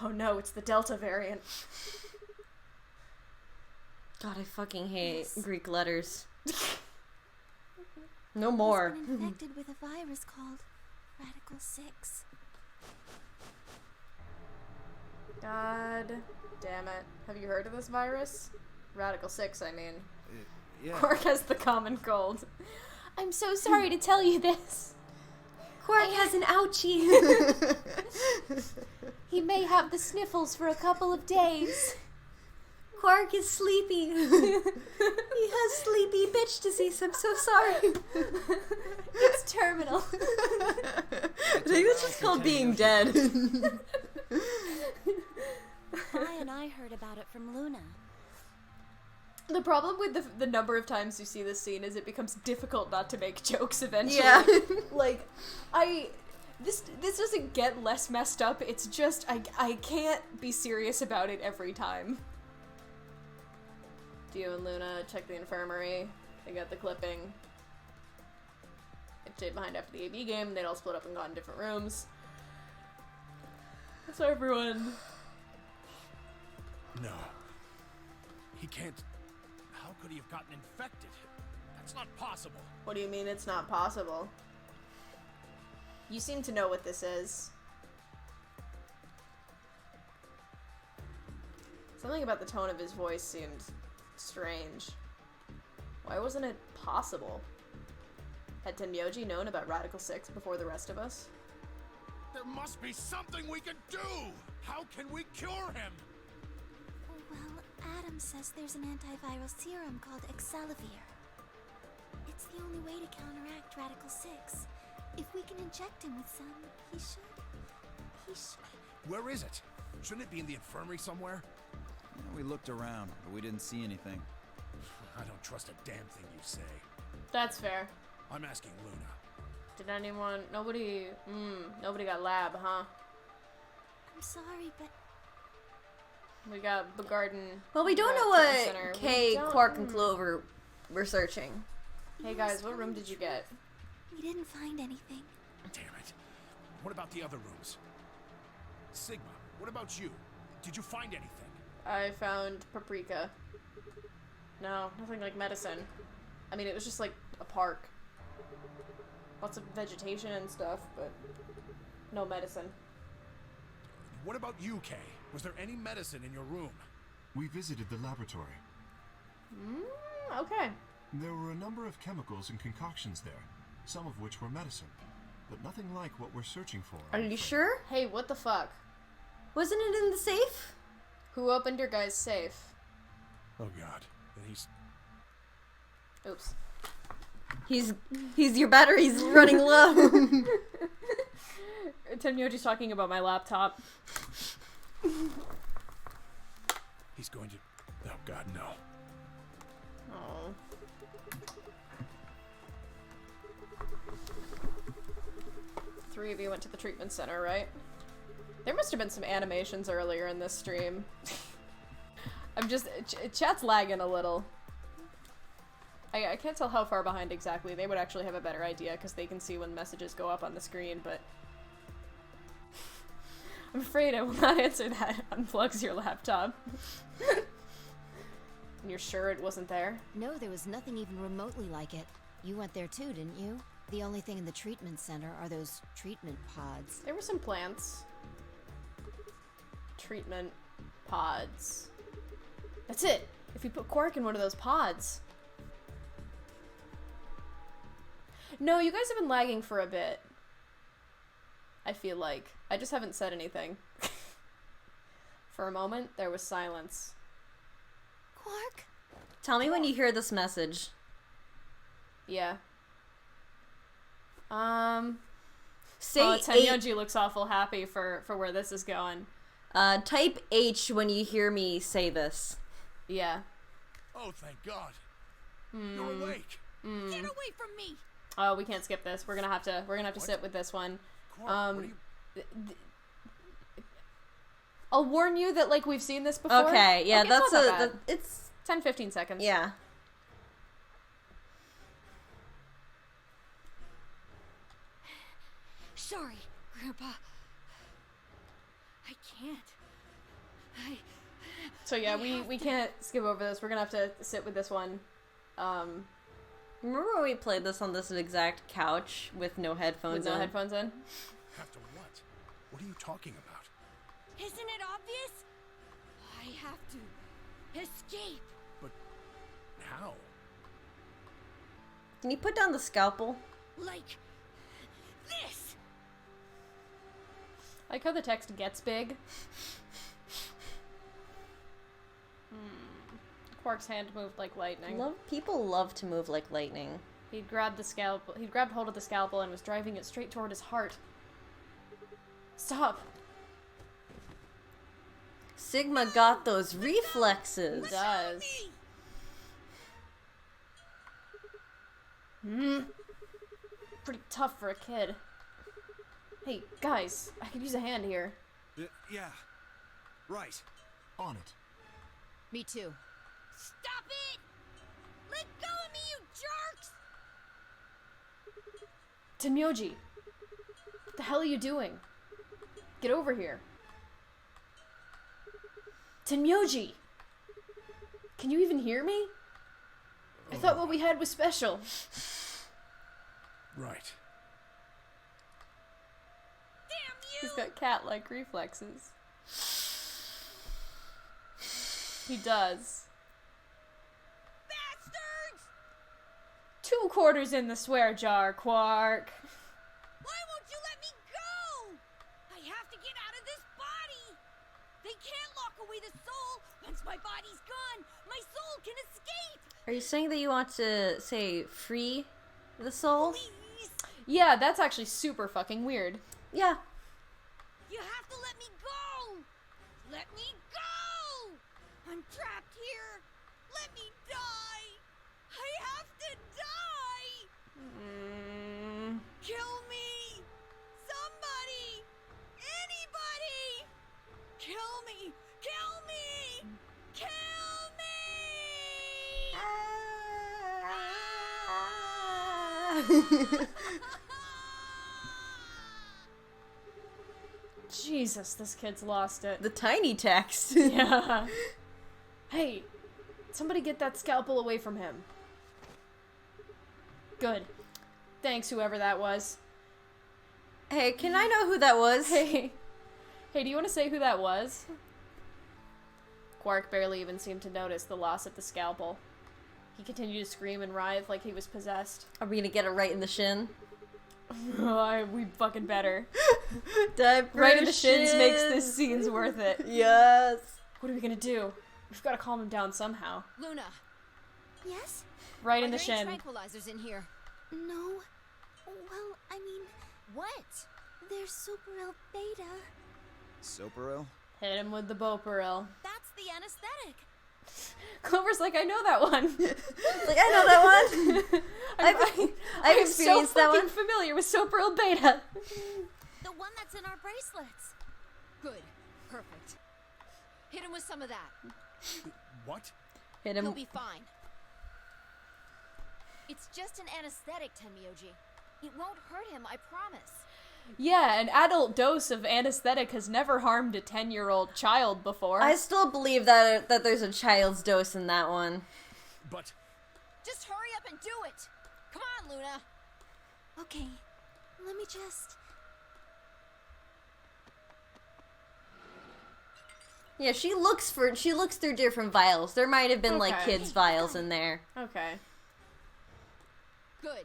Oh no, it's the Delta variant. God, I fucking hate Greek letters. No more. He's been infected with a virus called Radical 6. God damn it. Have you heard of this virus? Radical 6, I mean. Yeah. Quark has the common cold. I'm so sorry to tell you this. Quark has an ouchie. He may have the sniffles for a couple of days. Quark is sleepy. He has sleepy bitch disease. I'm so sorry. It's terminal. I think that's just called being dead. Fi and I heard about it from Luna. The problem with the number of times you see this scene is it becomes difficult not to make jokes eventually. Yeah. Like, this doesn't get less messed up, it's just, I can't be serious about it every time. Dio and Luna check the infirmary, they got the clipping. It stayed behind after the AB game, they'd all split up and gone in different rooms. So everyone... No. He can't... How could he have gotten infected? That's not possible. What do you mean it's not possible? You seem to know what this is. Something about the tone of his voice seemed strange. Why wasn't it possible? Had Tenmyoji known about Radical 6 before the rest of us? There must be something we can do! How can we cure him? Well, Adam says there's an antiviral serum called Excelivir. It's the only way to counteract Radical 6. If we can inject him with some, he should... Where is it? Shouldn't it be in the infirmary somewhere? Yeah, we looked around, but we didn't see anything. I don't trust a damn thing you say. That's fair. I'm asking Luna. Did anyone... Nobody got lab, huh? I'm sorry, but... We got the garden. Well, we don't know what Kay, Quark, and Clover were searching. Hey guys, what room did you get? We didn't find anything. Damn it. What about the other rooms? Sigma, what about you? Did you find anything? I found paprika. No, nothing like medicine. I mean, it was just like a park. Lots of vegetation and stuff, but no medicine. What about you, Kay? Was there any medicine in your room? We visited the laboratory. Okay. There were a number of chemicals and concoctions there, some of which were medicine, but nothing like what we're searching for. Are you sure? Hey, what the fuck? Wasn't it in the safe? Who opened your guys' safe? Oh god. Then he's... Oops. He's your battery's running low. Tenmyoji's talking about my laptop. He's going to... Oh god, no. Oh. Three of you went to the treatment center, right? There must have been some animations earlier in this stream. I'm just... chat's lagging a little. I can't tell how far behind exactly. They would actually have a better idea because they can see when messages go up on the screen, but... I'm afraid I will not answer that. Unplugs your laptop. And you're sure it wasn't there? No, there was nothing even remotely like it. You went there too, didn't you? The only thing in the treatment center are those treatment pods. There were some plants. Treatment pods. That's it! If you put Quark in one of those pods. No, you guys have been lagging for a bit. I feel like. I just haven't said anything. For a moment, there was silence. Quark? Tell me when you hear this message. Yeah. Say Tenmyoji looks awful happy for where this is going. Type H when you hear me say this. Yeah. Oh, thank god. You're awake. Get away from me! Oh, we can't skip this. We're gonna have to sit with this one. Quark, what are you... I'll warn you that like we've seen this before. Okay, yeah, Okay, it's 10-15 seconds. Yeah. sorry, Grandpa. I can't. So yeah, we can't skip over this. We're gonna have to sit with this one. Remember when we played this on this exact couch with no headphones With no headphones in? Have to what? What are you talking about? Isn't it obvious? I have to escape. But how? Can you put down the scalpel? Like this. I like how the text gets big. Quark's hand moved like lightning. People love to move like lightning. He'd grabbed the scalpel. He'd grabbed hold of the scalpel and was driving it straight toward his heart. Stop! Sigma got those reflexes. He does. Pretty tough for a kid. Hey, guys, I could use a hand here. Yeah. Right. On it. Me too. Stop it! Let go of me, you jerks! Tenmyoji! What the hell are you doing? Get over here. Tenmyoji! Can you even hear me? I thought what we had was special. Right. Damn you! He's got cat-like reflexes. He does. Bastards! 2 quarters in the swear jar, Quark. Why won't you let me go? I have to get out of this body. They can't lock away the soul. Once my body's gone, my soul can escape. Are you saying that you want to, say, free the soul? Please. Yeah, that's actually super fucking weird. Yeah. You have to let me go. Let me go. I'm trapped here. Let me die. I have to die. Kill me. Somebody. Anybody. Kill me. Kill me. Kill me. Jesus, this kid's lost it. The tiny text. Yeah. Hey, somebody get that scalpel away from him. Good. Thanks, whoever that was. Hey, can I know who that was? Hey, do you want to say who that was? Quark barely even seemed to notice the loss of the scalpel. He continued to scream and writhe like he was possessed. Are we gonna get it right in the shin? We fucking better. Diaper Right in the shins makes this scene's worth it. Yes. What are we gonna do? We've got to calm him down somehow. Luna. Yes? Right in Are the there any shin. tranquilizers in here? No. Well, I mean, What? there's Superel Beta. Soperil? Hit him with the Boparil. That's the anesthetic. Clover's like, I know that one. Like, I know that one. I've experienced so that one. fucking familiar with Soparil Beta. The one that's in our bracelets. Good. Perfect. Hit him with some of that. What? Hit He'll him. be fine. It's just an anesthetic, Tenmyoji. It won't hurt him, I promise. Yeah, an adult dose of anesthetic has never harmed a 10-year-old child before. I still believe that there's a child's dose in that one. But Just hurry up and do it. Come on, Luna. Okay, let me just... Yeah, she looks through different vials. There might have been like Okay. kids' vials in there. Okay. Good.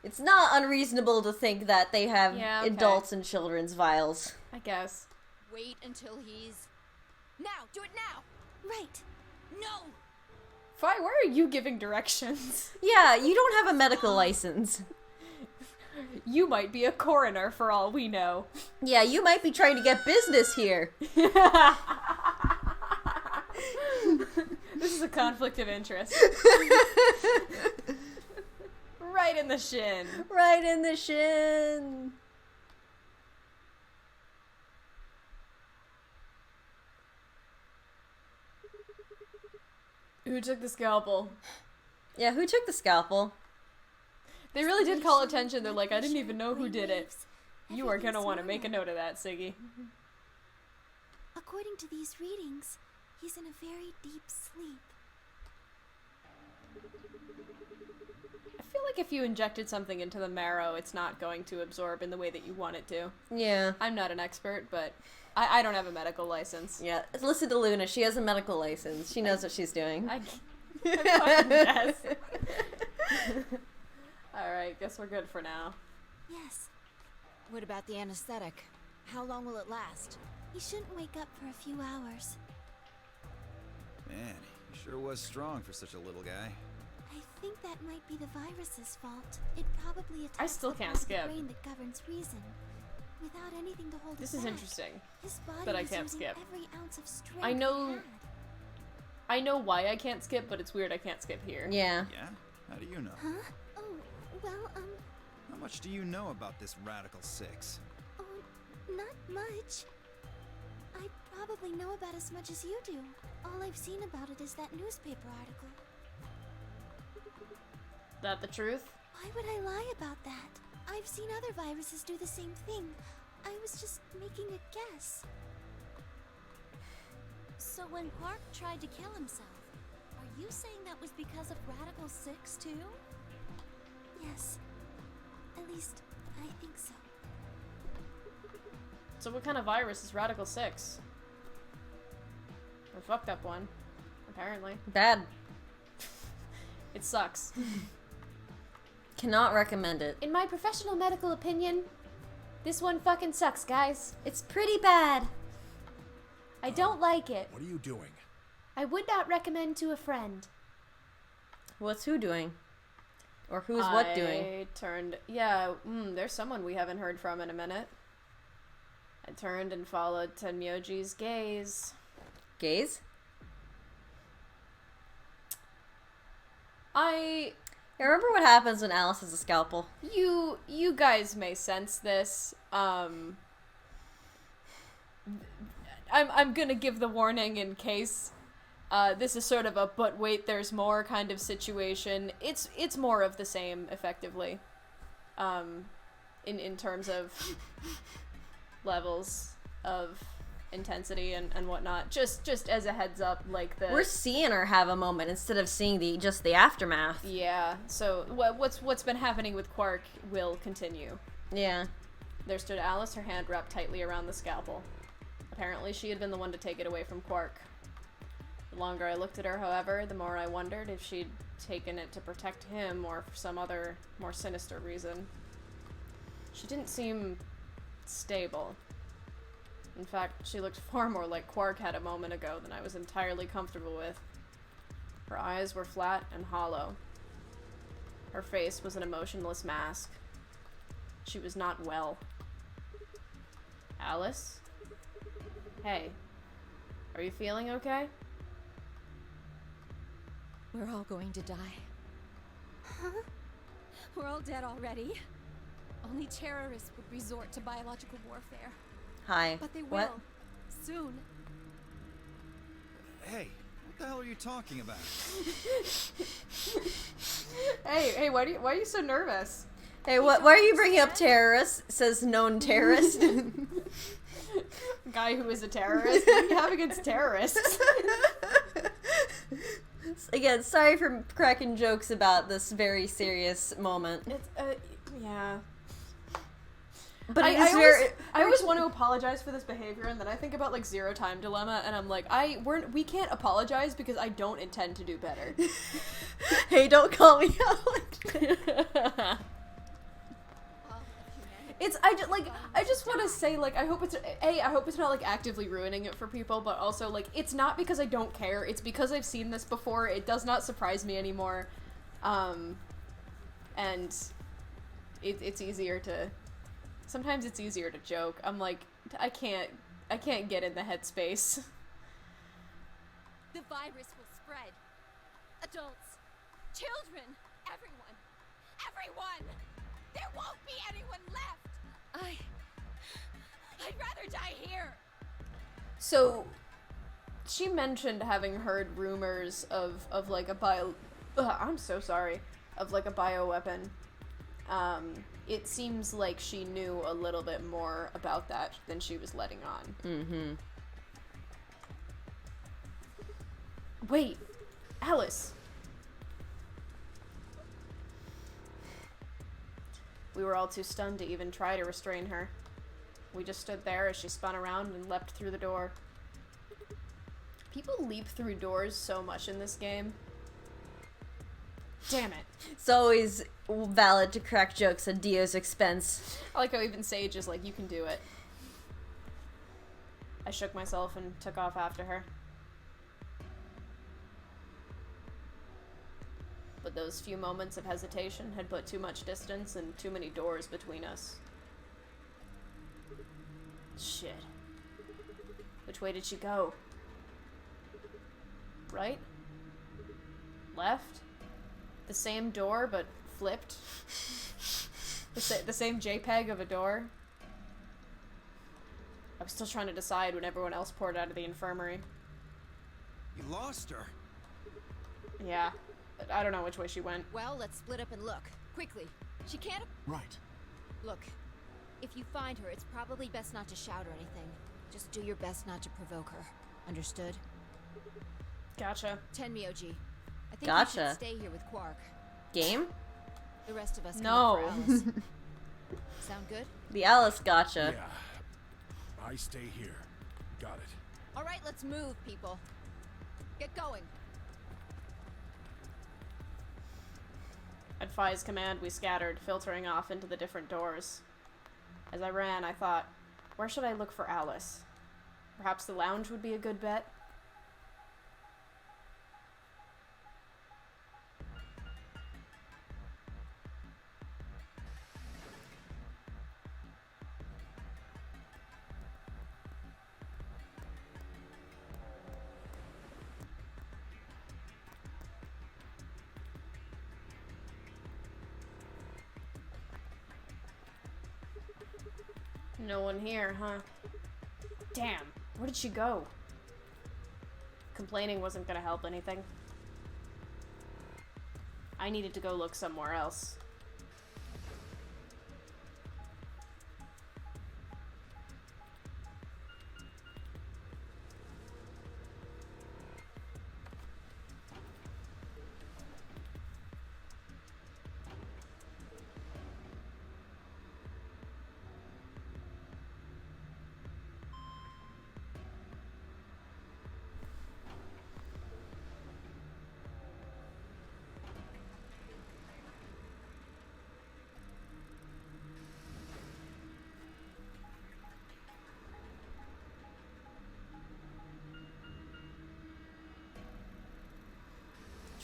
It's not unreasonable to think that they have Yeah, okay. adults and children's vials. I guess. Wait until he's... Now! Do it now! Right. No. Fi, why are you giving directions? Yeah, you don't have a medical license. You might be a coroner for all we know. Yeah, you might be trying to get business here. This is a conflict of interest. Right in the shin. Right in the shin. Who took the scalpel? Yeah, who took the scalpel? They really did call attention. They're like, I didn't even know who did it. You are gonna Everything's want to make a normal. note of that, Siggy. According to these readings, he's in a very deep sleep. I feel like if you injected something into the marrow, it's not going to absorb in the way that you want it to. Yeah. I'm not an expert, but I don't have a medical license. Yeah. Listen to Luna. She has a medical license. She knows what she's doing. I fucking guess. Alright, guess we're good for now. Yes, What about the anesthetic? How long will it last? he shouldn't wake up for a few hours. Man, he sure was strong for such a little guy. I think that might be the virus's fault. It probably attacks still the can't part of the skip. brain that governs reason. Without anything to hold This it is back, interesting, his body but I was can't using skip. every ounce of strength I know- he had. I know why I can't skip, but it's weird I can't skip here. Yeah. Yeah? How do you know? Huh? Oh, well, How much do you know about this Radical Six? oh, not much. I probably know about as much as you do. All I've seen about it is that newspaper article. That the truth? Why would I lie about that? I've seen other viruses do the same thing. I was just making a guess. So when Quark tried to kill himself, are you saying that was because of Radical 6 too? Yes. At least, I think so. So what kind of virus is Radical 6? A fucked up one, apparently. Bad. It sucks. Cannot recommend it. In my professional medical opinion, this one fucking sucks, guys. It's pretty bad. I don't like it. What are you doing? I would not recommend to a friend. What's who doing? Or who's what doing? I turned... Yeah, there's someone we haven't heard from in a minute. I turned and followed Tenmyoji's gaze. Gaze? I remember what happens when Alice has a scalpel. You guys may sense this. I'm gonna give the warning in case this is sort of a but wait there's more kind of situation. It's more of the same effectively. In terms of levels of intensity and whatnot. Just as a heads up, like the We're seeing her have a moment instead of seeing just the aftermath. Yeah. So what's been happening with Quark will continue. Yeah. There stood Alice, her hand wrapped tightly around the scalpel. Apparently she had been the one to take it away from Quark. The longer I looked at her, however, the more I wondered if she'd taken it to protect him or for some other, more sinister reason. She didn't seem stable. In fact, she looked far more like Quark had a moment ago than I was entirely comfortable with. Her eyes were flat and hollow. Her face was an emotionless mask. She was not well. Alice? Hey. Are you feeling okay? We're all going to die. Huh? We're all dead already. Only terrorists would resort to biological warfare. Hi. But they will. What? Soon. Hey, what the hell are you talking about? Hey, why are you so nervous? Hey, why are you bringing up terrorists? Says known terrorist. Guy who is a terrorist? What do you have against terrorists? Again, sorry for cracking jokes about this very serious moment. It's, yeah. But I always want to apologize for this behavior, and then I think about, like, Zero Time Dilemma, and I'm like, we can't apologize because I don't intend to do better. Hey, don't call me out. I just want to say, like, I hope it's not, like, actively ruining it for people, but also, like, it's not because I don't care, it's because I've seen this before, it does not surprise me anymore, and it's easier to, sometimes it's easier to joke. I'm like, I can't get in the headspace. The virus will spread. Adults, children, everyone. There won't be anyone left. I'd rather die here. So, she mentioned having heard rumors of like a I'm so sorry, of like a bioweapon. it seems like she knew a little bit more about that than she was letting on. Mm-hmm. Wait, Alice. We were all too stunned to even try to restrain her. We just stood there as she spun around and leapt through the door. People leap through doors so much in this game. Damn it. It's always valid to crack jokes at Dio's expense. I like how even Sage is like, you can do it. I shook myself and took off after her. But those few moments of hesitation had put too much distance and too many doors between us. Shit. Which way did she go? Right? Left? The same door, but flipped? The same JPEG of a door? I was still trying to decide when everyone else poured out of the infirmary. You lost her. Yeah. I don't know which way she went. Well, let's split up and look. Quickly. She can't... Right. Look, if you find her, it's probably best not to shout or anything. Just do your best not to provoke her. Understood? Gotcha. 10 Myoji. I think Gotcha. you should stay here with Quark. Game? The rest of us can No. look for Alice. Sound good? The Alice gotcha. Yeah. I stay here. Got it. All right, let's move, people. Get going. At Phi's command, we scattered, filtering off into the different doors. As I ran, I thought, where should I look for Alice? Perhaps the lounge would be a good bet? No one here, huh? Damn, where did she go? Complaining wasn't gonna help anything. I needed to go look somewhere else.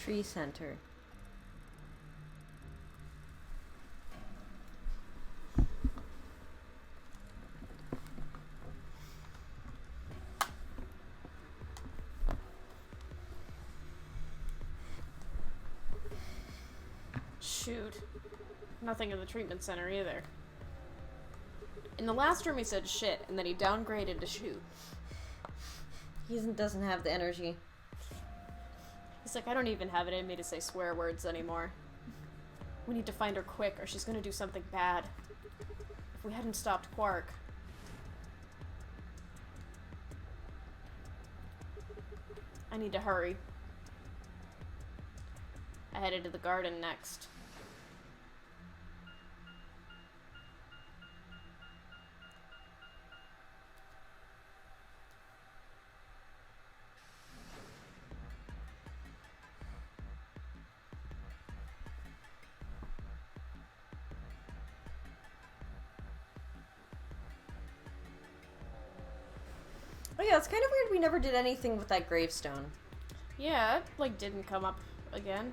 Tree center. Shoot. Nothing in the treatment center either. In the last room he said shit, and then he downgraded to shoot. He doesn't have the energy. He's like, I don't even have it in me to say swear words anymore. We need to find her quick, or she's gonna do something bad. If we hadn't stopped Quark... I need to hurry. I headed to the garden next. Oh yeah, it's kind of weird we never did anything with that gravestone. Yeah, it, like, didn't come up again.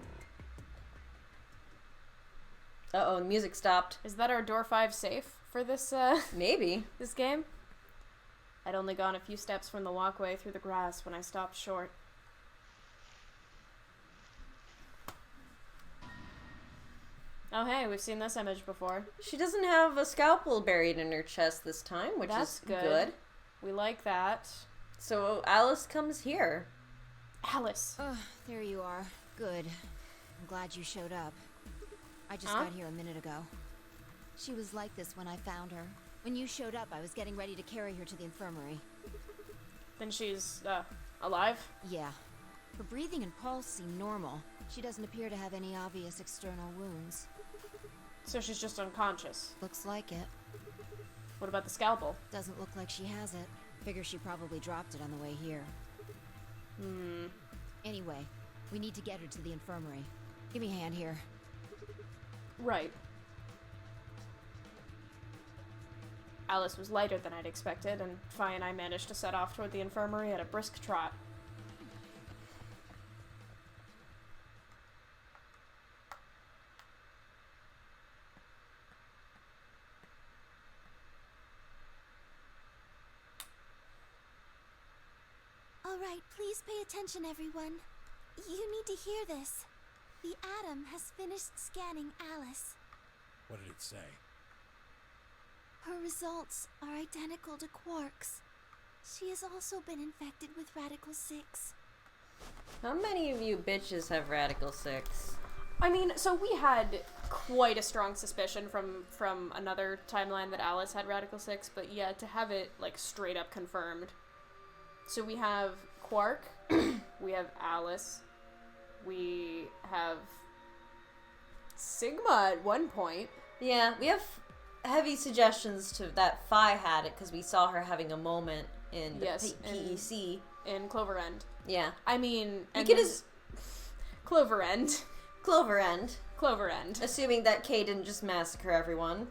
Uh-oh, the music stopped. Is that our door 5 safe for this, Maybe. this game? I'd only gone a few steps from the walkway through the grass when I stopped short. Oh hey, we've seen this image before. She doesn't have a scalpel buried in her chest this time, which That's is good. We like that. So Alice comes here. Alice! Oh, there you are. Good. I'm glad you showed up. I just Huh? got here a minute ago. She was like this when I found her. When you showed up, I was getting ready to carry her to the infirmary. Then she's, alive? Yeah. Her breathing and pulse seem normal. She doesn't appear to have any obvious external wounds. So she's just unconscious? Looks like it. What about the scalpel? Doesn't look like she has it. Figure she probably dropped it on the way here. Anyway, we need to get her to the infirmary. Give me a hand here. Right. Alice was lighter than I'd expected, and Fi and I managed to set off toward the infirmary at a brisk trot. Alright, please pay attention, everyone. You need to hear this. The Atom has finished scanning Alice. What did it say? Her results are identical to Quark's. She has also been infected with Radical 6. How many of you bitches have Radical 6? I mean, so we had quite a strong suspicion from another timeline that Alice had Radical 6, but yeah, to have it, like, straight up confirmed. So we have Quark, we have Alice, we have Sigma at one point. Yeah, we have heavy suggestions to that Fi had it because we saw her having a moment in the PEC. In Clover End. Yeah. I mean, you can just... Clover End. Clover End. Clover End. Assuming that Kay didn't just massacre everyone.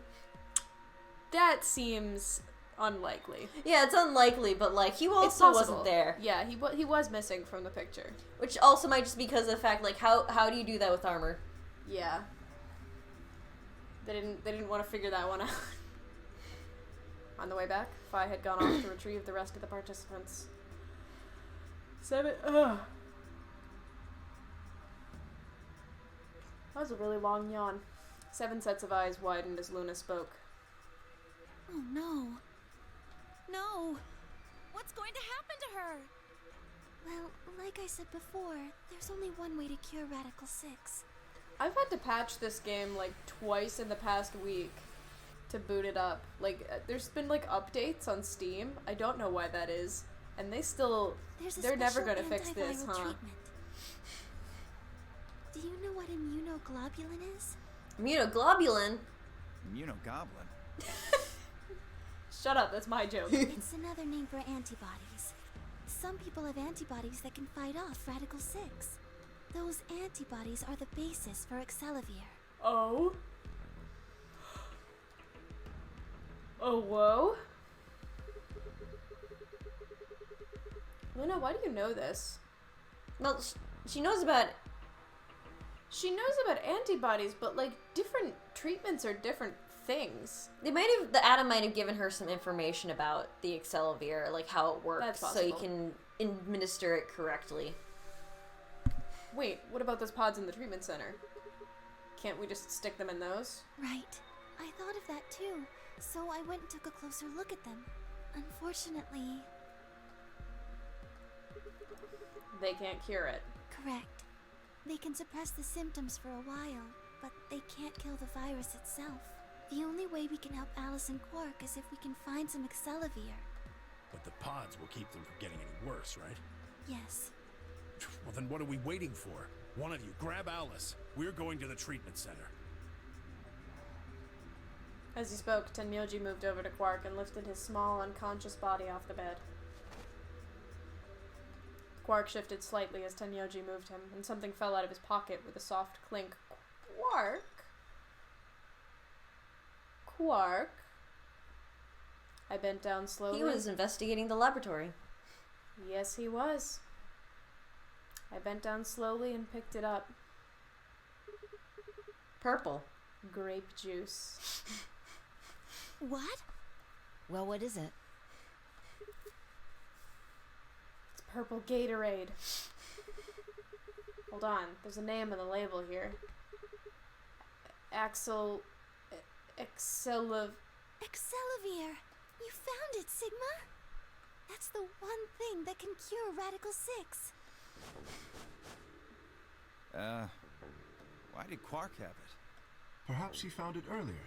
That seems unlikely. Yeah, it's unlikely, but like he also wasn't there. Yeah, he was missing from the picture. Which also might just be because of the fact, like, how do you do that with armor? Yeah. They didn't want to figure that one out. On the way back, Fi had gone off to retrieve the rest of the participants. Ugh. That was a really long yawn. 7 sets of eyes widened as Luna spoke. Oh no. No! What's going to happen to her? Well, like I said before, there's only one way to cure Radical 6. I've had to patch this game like twice in the past week to boot it up. Like, there's been like updates on Steam. I don't know why that is. And they're never gonna fix this, huh? Treatment. Do you know what immunoglobulin is? Immunoglobulin? Immunogoblin? Shut up, that's my joke. It's another name for antibodies. Some people have antibodies that can fight off Radical 6. Those antibodies are the basis for Excelivir. Oh? Oh, whoa? Luna, why do you know this? Well, she knows about... She knows about antibodies, but, like, different treatments are different things. The Atom might have given her some information about the Excelivir, like how it works, so you can administer it correctly. Wait, what about those pods in the treatment center? Can't we just stick them in those? Right. I thought of that too, so I went and took a closer look at them. Unfortunately... They can't cure it. Correct. They can suppress the symptoms for a while, but they can't kill the virus itself. The only way we can help Alice and Quark is if we can find some Excelivir. But the pods will keep them from getting any worse, right? Yes. Well, then what are we waiting for? One of you, grab Alice. We're going to the treatment center. As he spoke, Tenmyoji moved over to Quark and lifted his small, unconscious body off the bed. Quark shifted slightly as Tenmyoji moved him, and something fell out of his pocket with a soft clink. Quark? Quark? I bent down slowly. He was investigating the laboratory. Yes, he was. I bent down slowly and picked it up. Purple. Grape juice. What? Well, what is it? It's purple Gatorade. Hold on, there's a name on the label here. Excelivir. You found it, Sigma? That's the one thing that can cure Radical 6. Why did Quark have it? Perhaps he found it earlier.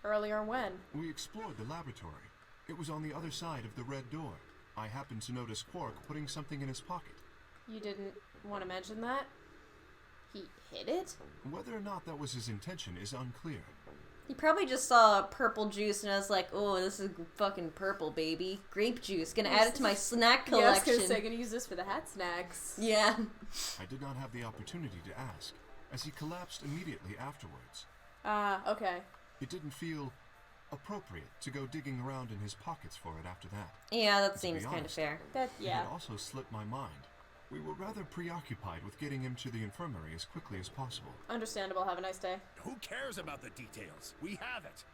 Earlier when? We explored the laboratory. It was on the other side of the red door. I happened to notice Quark putting something in his pocket. You didn't want to mention that? He hid it? Whether or not that was his intention is unclear. He probably just saw purple juice and I was like, oh, this is fucking purple, baby. Grape juice. Gonna add it to my snack collection. Yeah, I was gonna say, gonna use this for the hat snacks. Yeah. I did not have the opportunity to ask, as he collapsed immediately afterwards. Okay. It didn't feel appropriate to go digging around in his pockets for it after that. Yeah, that To seems be kind of honest, fair. That, It yeah. had also slipped my mind. We were rather preoccupied with getting him to the infirmary as quickly as possible. Understandable. Have a nice day. Who cares about the details? We have it.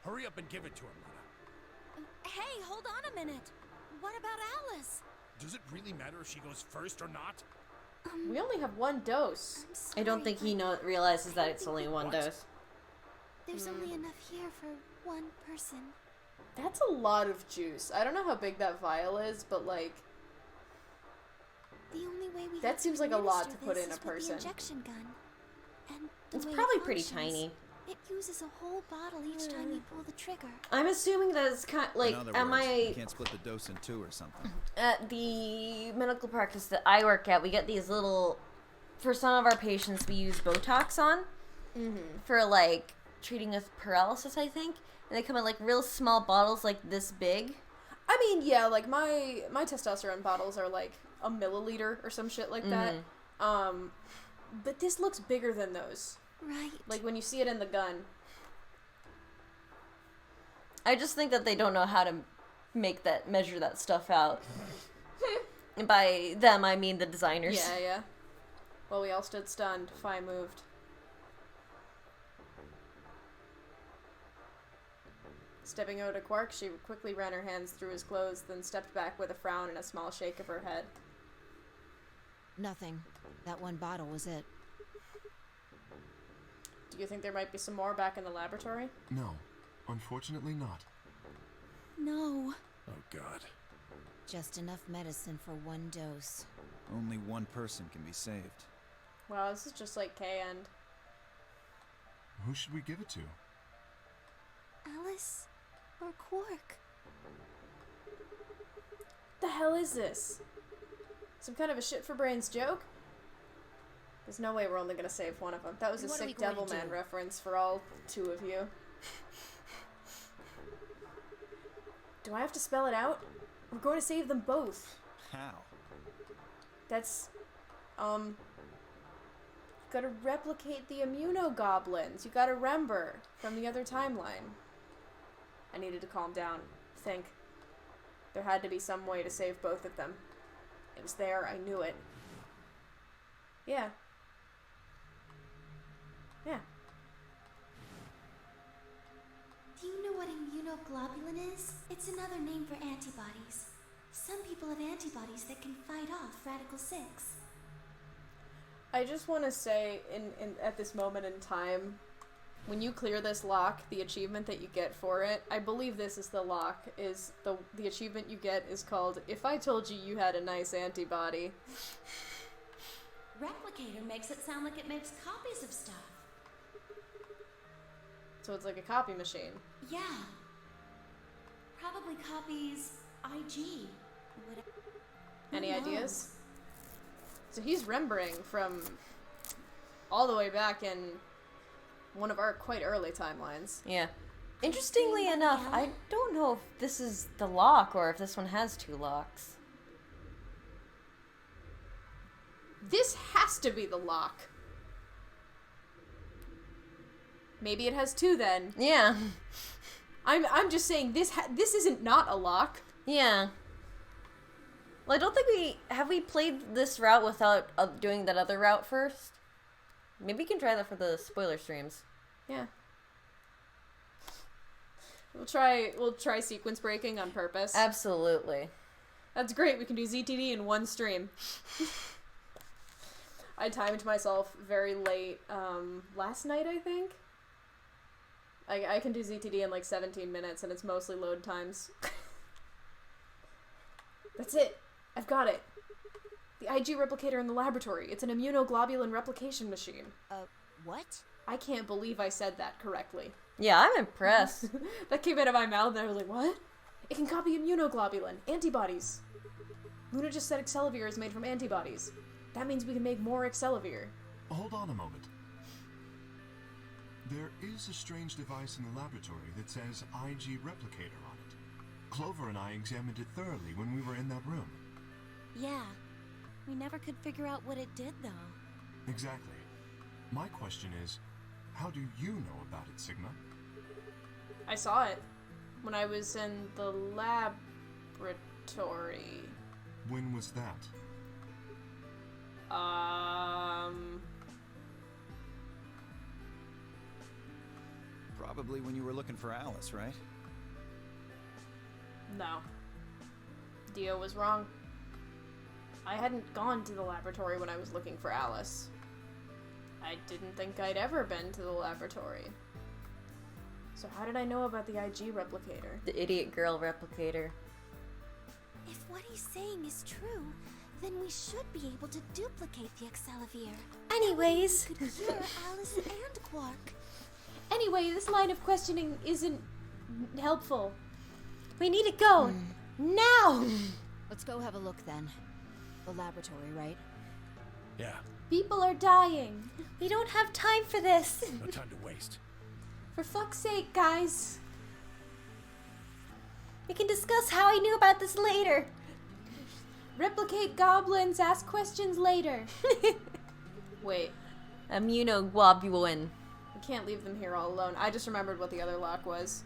Hurry up and give it to him, Luna. Hey, hold on a minute. What about Alice? Does it really matter if she goes first or not? We only have one dose. I don't think he realizes that it's only one dose. There's only enough here for one person. That's a lot of juice. I don't know how big that vial is, but like... The only way we That have seems to like a lot to administer put this in a is with person. The injection gun. And the It's way probably it pretty functions, tiny. It uses a whole bottle each time you pull the trigger. I'm assuming that it's kind like, In other am words, I... you can't split the dose in two or something. At the medical practice that I work at, we get these little... For some of our patients, we use Botox on. For, like, treating with paralysis, I think. And they come in, like, real small bottles, like, this big. I mean, yeah, like, my testosterone bottles are, like, a milliliter or some shit like that. But this looks bigger than those. Right. Like, when you see it in the gun. I just think that they don't know how to measure that stuff out. And by them, I mean the designers. Yeah, yeah. Well, we all stood stunned. Fi moved. Stepping over to Quark, she quickly ran her hands through his clothes, then stepped back with a frown and a small shake of her head. Nothing. That one bottle was it. Do you think there might be some more back in the laboratory? No, unfortunately not. No. Oh, God. Just enough medicine for one dose. Only one person can be saved. Wow, this is just like K-End. Who should we give it to? Alice or Quark? The hell is this? Some kind of a shit for brains joke? There's no way we're only gonna save one of them. That was a What are we sick going to Devilman do? reference for all two of you. Do I have to spell it out? We're going to save them both. How? That's, gotta replicate the immunogoblins. You gotta remember from the other timeline. I needed to calm down. Think. There had to be some way to save both of them. It was there, I knew it. Yeah. Yeah. Do you know what immunoglobulin is? It's another name for antibodies. Some people have antibodies that can fight off Radical 6. I just want to say, at this moment in time, when you clear this lock, the achievement that you get for it, I believe this is the lock, is the achievement you get is called, If I Told You You Had a Nice Antibody. Replicator makes it sound like it makes copies of stuff. So it's like a copy machine. Yeah. Probably copies IG. Any Who ideas? knows? So he's remembering from all the way back in one of our quite early timelines. Yeah. Interestingly enough, I don't know if this is the lock or if this one has two locks. This has to be the lock. Maybe it has two then. Yeah. I'm just saying this isn't not a lock. Yeah. Well, I don't think we played this route without doing that other route first. Maybe we can try that for the spoiler streams. Yeah. We'll try sequence breaking on purpose. Absolutely. That's great. We can do ZTD in one stream. I timed myself very late last night, I think. I can do ZTD in like 17 minutes, and it's mostly load times. That's it. I've got it. The IG replicator in the laboratory. It's an immunoglobulin replication machine. What? I can't believe I said that correctly. Yeah, I'm impressed. That came out of my mouth and I was like, what? It can copy immunoglobulin, antibodies. Luna just said Excelivir is made from antibodies. That means we can make more Excelivir. Hold on a moment. There is a strange device in the laboratory that says IG Replicator on it. Clover and I examined it thoroughly when we were in that room. Yeah. We never could figure out what it did, though. Exactly. My question is, how do you know about it, Sigma? I saw it when I was in the laboratory. When was that? Probably when you were looking for Alice, right? No. Dio was wrong. I hadn't gone to the laboratory when I was looking for Alice. I didn't think I'd ever been to the laboratory. So how did I know about the IG replicator? The idiot girl replicator. If what he's saying is true, then we should be able to duplicate the Excelivir. Anyways. We could cure Alice and Quark. Anyway, this line of questioning isn't helpful. We need to go. Now! Let's go have a look then. The laboratory, right? Yeah, People are dying. We don't have time for this. no time to waste. For fuck's sake, guys. We can discuss how I knew about this later. Replicate goblins, ask questions later. Wait, Immunoglobulin. we can't leave them here all alone. I just remembered what the other lock was.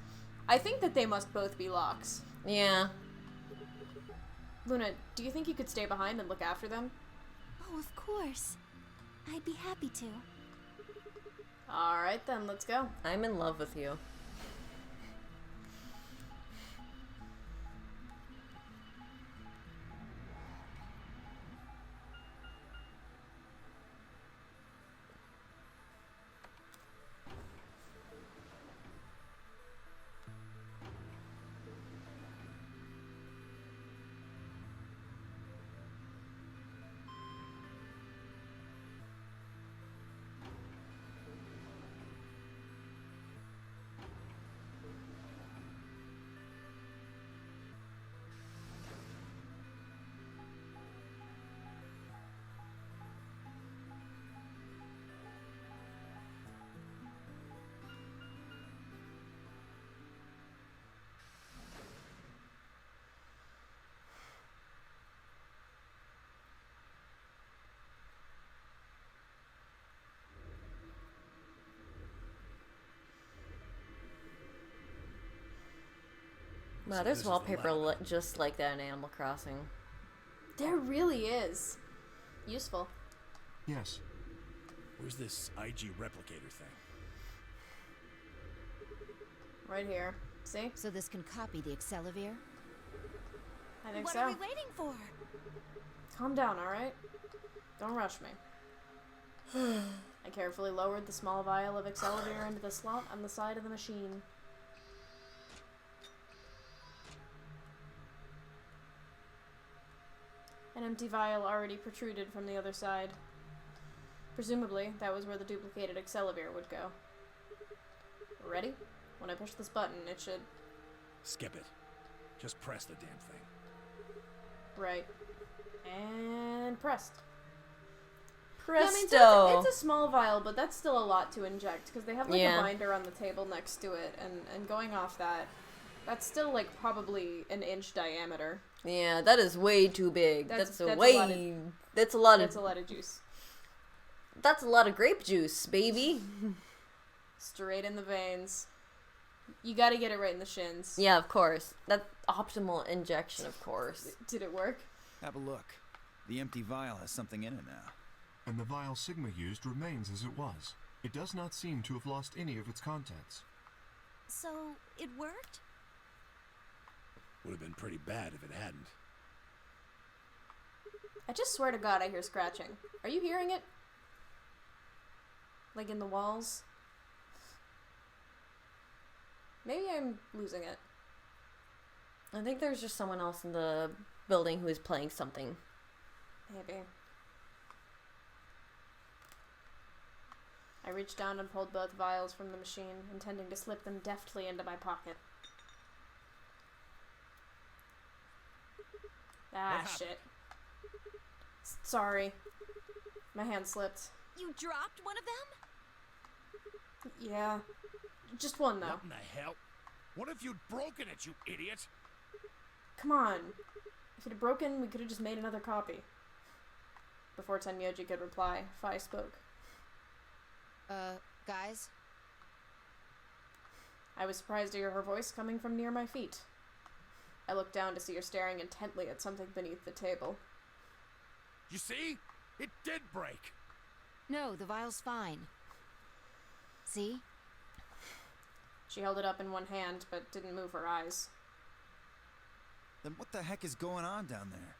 I think that they must both be locks. Yeah. Luna, do you think you could stay behind and look after them? Oh, of course. I'd be happy to. Alright then, let's go. I'm in love with you. Wow, So there's this is the wallpaper lab. just like that in Animal Crossing. There really is. Useful. Yes. Where's this IG replicator thing? Right here. See? So this can copy the Excelivir? I think What so. are we waiting for? Calm down, alright? Don't rush me. I carefully lowered the small vial of Excelivir into the slot on the side of the machine. An empty vial already protruded from the other side. Presumably, that was where the duplicated Excelivir would go. Ready? When I push this button, it should... Skip it. Just press the damn thing. Right. And pressed. Presto! Yeah, I mean, so it's a small vial, but that's still a lot to inject, because they have, like, Yeah. a binder on the table next to it, and going off that, that's still, like, probably an inch diameter. Yeah, that is way too big. That's That's a a lot way... That's a lot That's of... a lot of juice. That's a lot of grape juice, baby. Straight in the veins. You gotta get it right in the shins. Yeah, of course. That's optimal injection, of course. Did it work? Have a look. The empty vial has something in it now. And the vial Sigma used remains as it was. It does not seem to have lost any of its contents. So, it worked? Would have been pretty bad if it hadn't. I just swear to God I hear scratching. Are you hearing it? Like in the walls? Maybe I'm losing it. I think there's just someone else in the building who is playing something. Maybe. I reached down and pulled both vials from the machine, intending to slip them deftly into my pocket. Ah, shit. Sorry. My hand slipped. You dropped one of them? Yeah. Just one, though. What in the hell? What if you'd broken it, you idiot? Come on. If it had broken, we could have just made another copy. Before Tenmyoji could reply, Fi spoke. Guys? I was surprised to hear her voice coming from near my feet. I looked down to see her staring intently at something beneath the table. You see? It did break. No, the vial's fine. See? She held it up in one hand, but didn't move her eyes. Then what the heck is going on down there?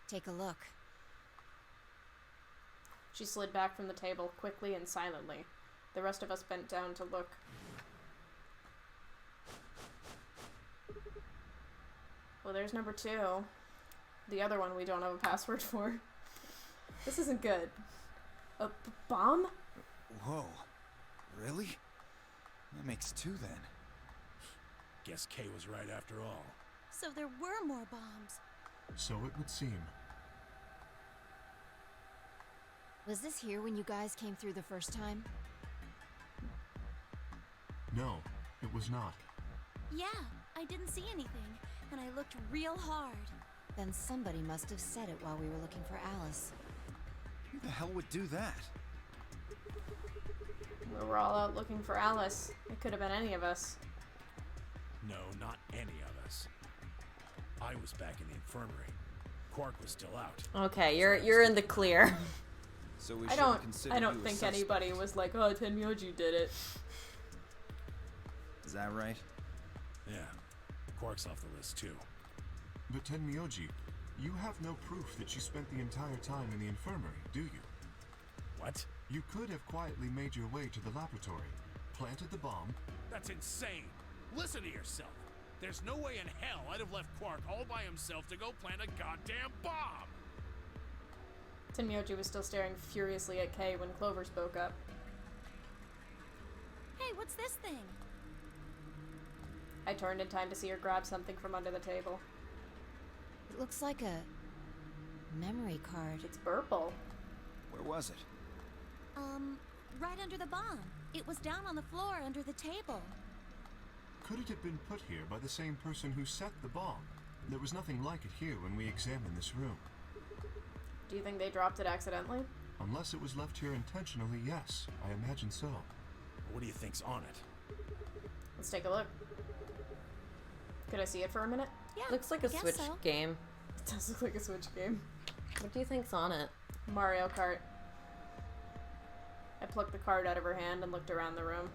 Take a look. She slid back from the table, quickly and silently. The rest of us bent down to look. Well, there's number 2. The other one we don't have a password for. This isn't good. A bomb? Whoa. Really? That makes 2 then. Guess Kay was right after all. So there were more bombs. So it would seem. Was this here when you guys came through the first time? No, it was not. Yeah, I didn't see anything, and I looked real hard. Then somebody must have said it while we were looking for Alice. Who the hell would do that? We were all out looking for Alice. It could have been any of us. No, not any of us. I was back in the infirmary. Quark was still out. Okay, you're in the clear. So we I don't think anybody was like, oh, Tenmyoji did it. Is that right? Yeah. Quark's off the list too. But Tenmyoji, you have no proof that you spent the entire time in the infirmary, do you? What? You could have quietly made your way to the laboratory, planted the bomb. That's insane. Listen to yourself. There's no way in hell I'd have left Quark all by himself to go plant a goddamn bomb. Tenmyoji was still staring furiously at Kay when Clover spoke up. Hey, what's this thing? I turned in time to see her grab something from under the table. It looks like a memory card. It's Burple. Where was it? Right under the bomb. It was down on the floor under the table. Could it have been put here by the same person who set the bomb? There was nothing like it here when we examined this room. Do you think they dropped it accidentally? Unless it was left here intentionally, yes. I imagine so. What do you think's on it? Let's take a look. Could I see it for a minute? Yeah, Looks like a guess Switch so. game. It does look like a Switch game. What do you think's on it? Mario Kart. I plucked the card out of her hand and looked around the room.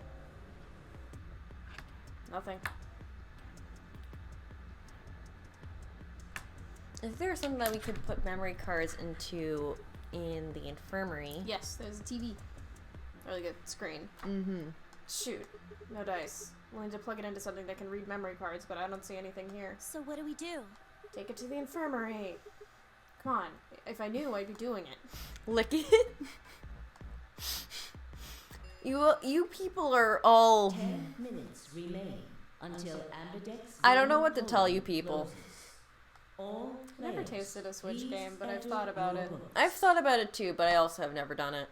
Nothing. Is there something that we could put memory cards into in the infirmary? Yes, there's a TV. Or like a screen. Mm-hmm. Shoot. No dice. We'll need to plug it into something that can read memory cards, but I don't see anything here. So what do we do? Take it to the infirmary. Come on. If I knew, I'd be doing it. Lick it? You people are all... 10 minutes remain until Ambidex. I don't know what to tell you people. All I never tasted a Switch game, but I've thought about it. I've thought about it too, but I also have never done it.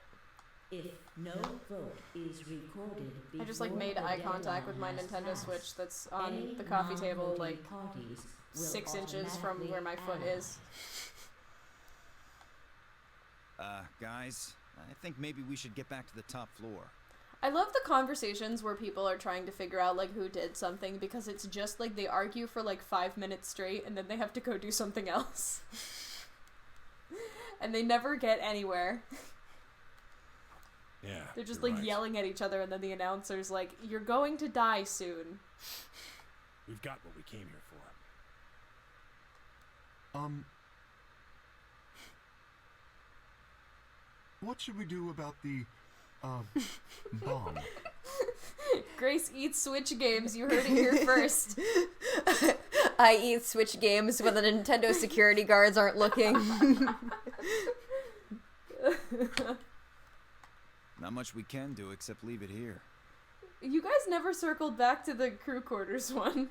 If no vote is recorded, I just like made eye contact with my Nintendo Switch that's on the coffee table like 6 inches from where my foot is. Guys, I think maybe we should get back to the top floor. I love the conversations where people are trying to figure out like who did something because it's just like they argue for like 5 minutes straight and then they have to go do something else. And they never get anywhere. Yeah. They're just like right. yelling at each other and then the announcer's like, "You're going to die soon." We've got what we came here for. What should we do about the, bomb? Grace eats Switch games, you heard it here first. I eat Switch games when the Nintendo security guards aren't looking. Not much we can do except leave it here. You guys never circled back to the crew quarters one.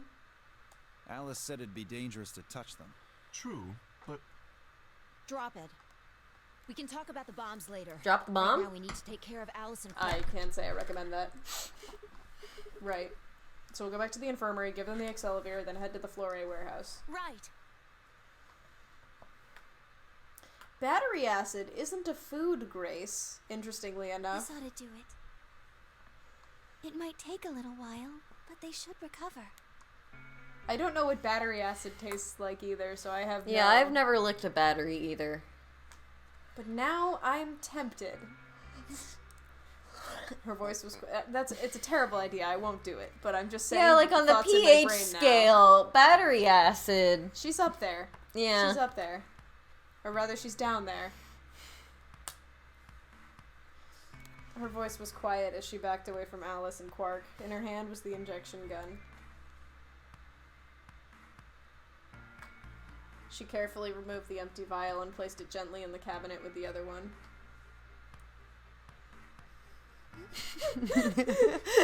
Alice said it'd be dangerous to touch them. True, but... Drop it. We can talk about the bombs later. Drop the bomb? Right now we need to take care of Alice and I Clark. can't say I recommend that. Right. So we'll go back to the infirmary, give them the Excelivir, then head to the Flore warehouse. Right. Battery acid isn't a food, Grace, interestingly enough. This ought to do it. It might take a little while, but they should recover. I don't know what battery acid tastes like either, so I have Yeah, I've never licked a battery either. But now I'm tempted. Her voice was... It's a terrible idea. I won't do it. But I'm just saying... Yeah, like on the thoughts in my pH brain scale, battery acid. She's up there. Yeah. She's up there. Or rather, she's down there. Her voice was quiet as she backed away from Alice and Quark. In her hand was the injection gun. She carefully removed the empty vial and placed it gently in the cabinet with the other one.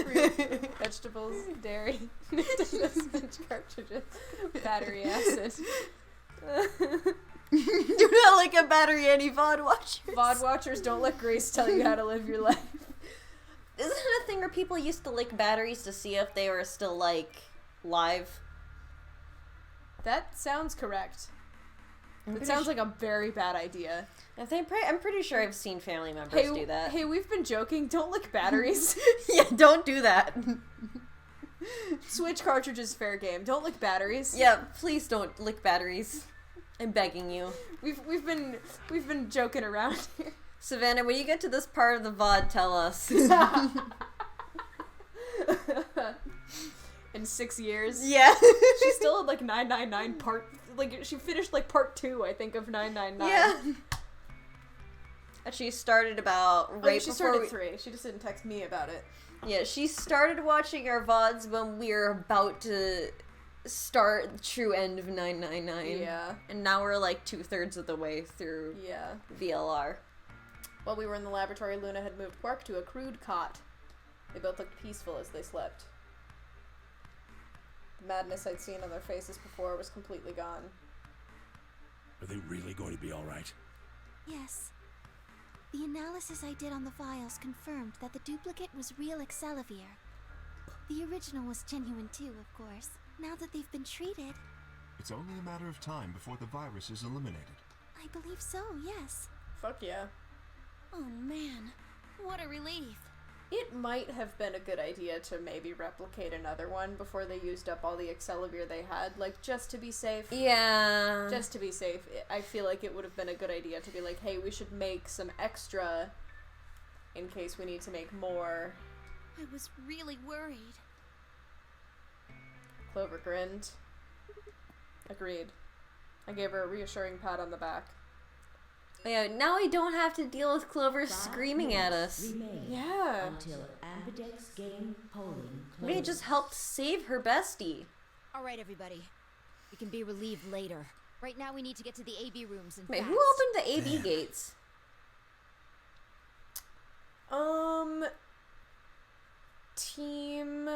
Fruit, vegetables, dairy, Nintendo Switch cartridges, battery acid. Do not like a battery, any VOD watchers. VOD watchers, don't let Grace tell you how to live your life. Isn't it a thing where people used to lick batteries to see if they were still, like, live? That sounds correct. It sounds like a very bad idea. I'm pretty sure I've seen family members do that. Hey, we've been joking. Don't lick batteries. Yeah, don't do that. Switch cartridges, fair game. Don't lick batteries. Yeah, please don't lick batteries. I'm begging you. We've been joking around here. Savannah, when you get to this part of the VOD, tell us. In 6 years. Yeah. She's still at like 999 part. Like she finished like part 2, I think, of 999. Yeah. She started about right she before started 3. She just didn't text me about it. Yeah, she started watching our VODs when we were about to start the true end of 999. Yeah. And now we're like 2/3 of the way through VLR. While we were in the laboratory, Luna had moved Quark to a crude cot. They both looked peaceful as they slept. The madness I'd seen on their faces before was completely gone. Are they really going to be alright? Yes. The analysis I did on the vials confirmed that the duplicate was real Excelivir. The original was genuine too, of course. Now that they've been treated... It's only a matter of time before the virus is eliminated. I believe so, yes. Fuck yeah. Oh man, what a relief. It might have been a good idea to maybe replicate another one before they used up all the Excelivir they had, like, just to be safe. Yeah. Just to be safe. I feel like it would have been a good idea to be like, hey, we should make some extra in case we need to make more. I was really worried. Clover grinned. Agreed. I gave her a reassuring pat on the back. Yeah, now we don't have to deal with Clover screaming at us. Yeah. Until Ambidex game polling We closes. just helped save her bestie. Alright, everybody. We can be relieved later. Right now we need to get to the AB rooms and Wait, fast. who opened the AB gates? Team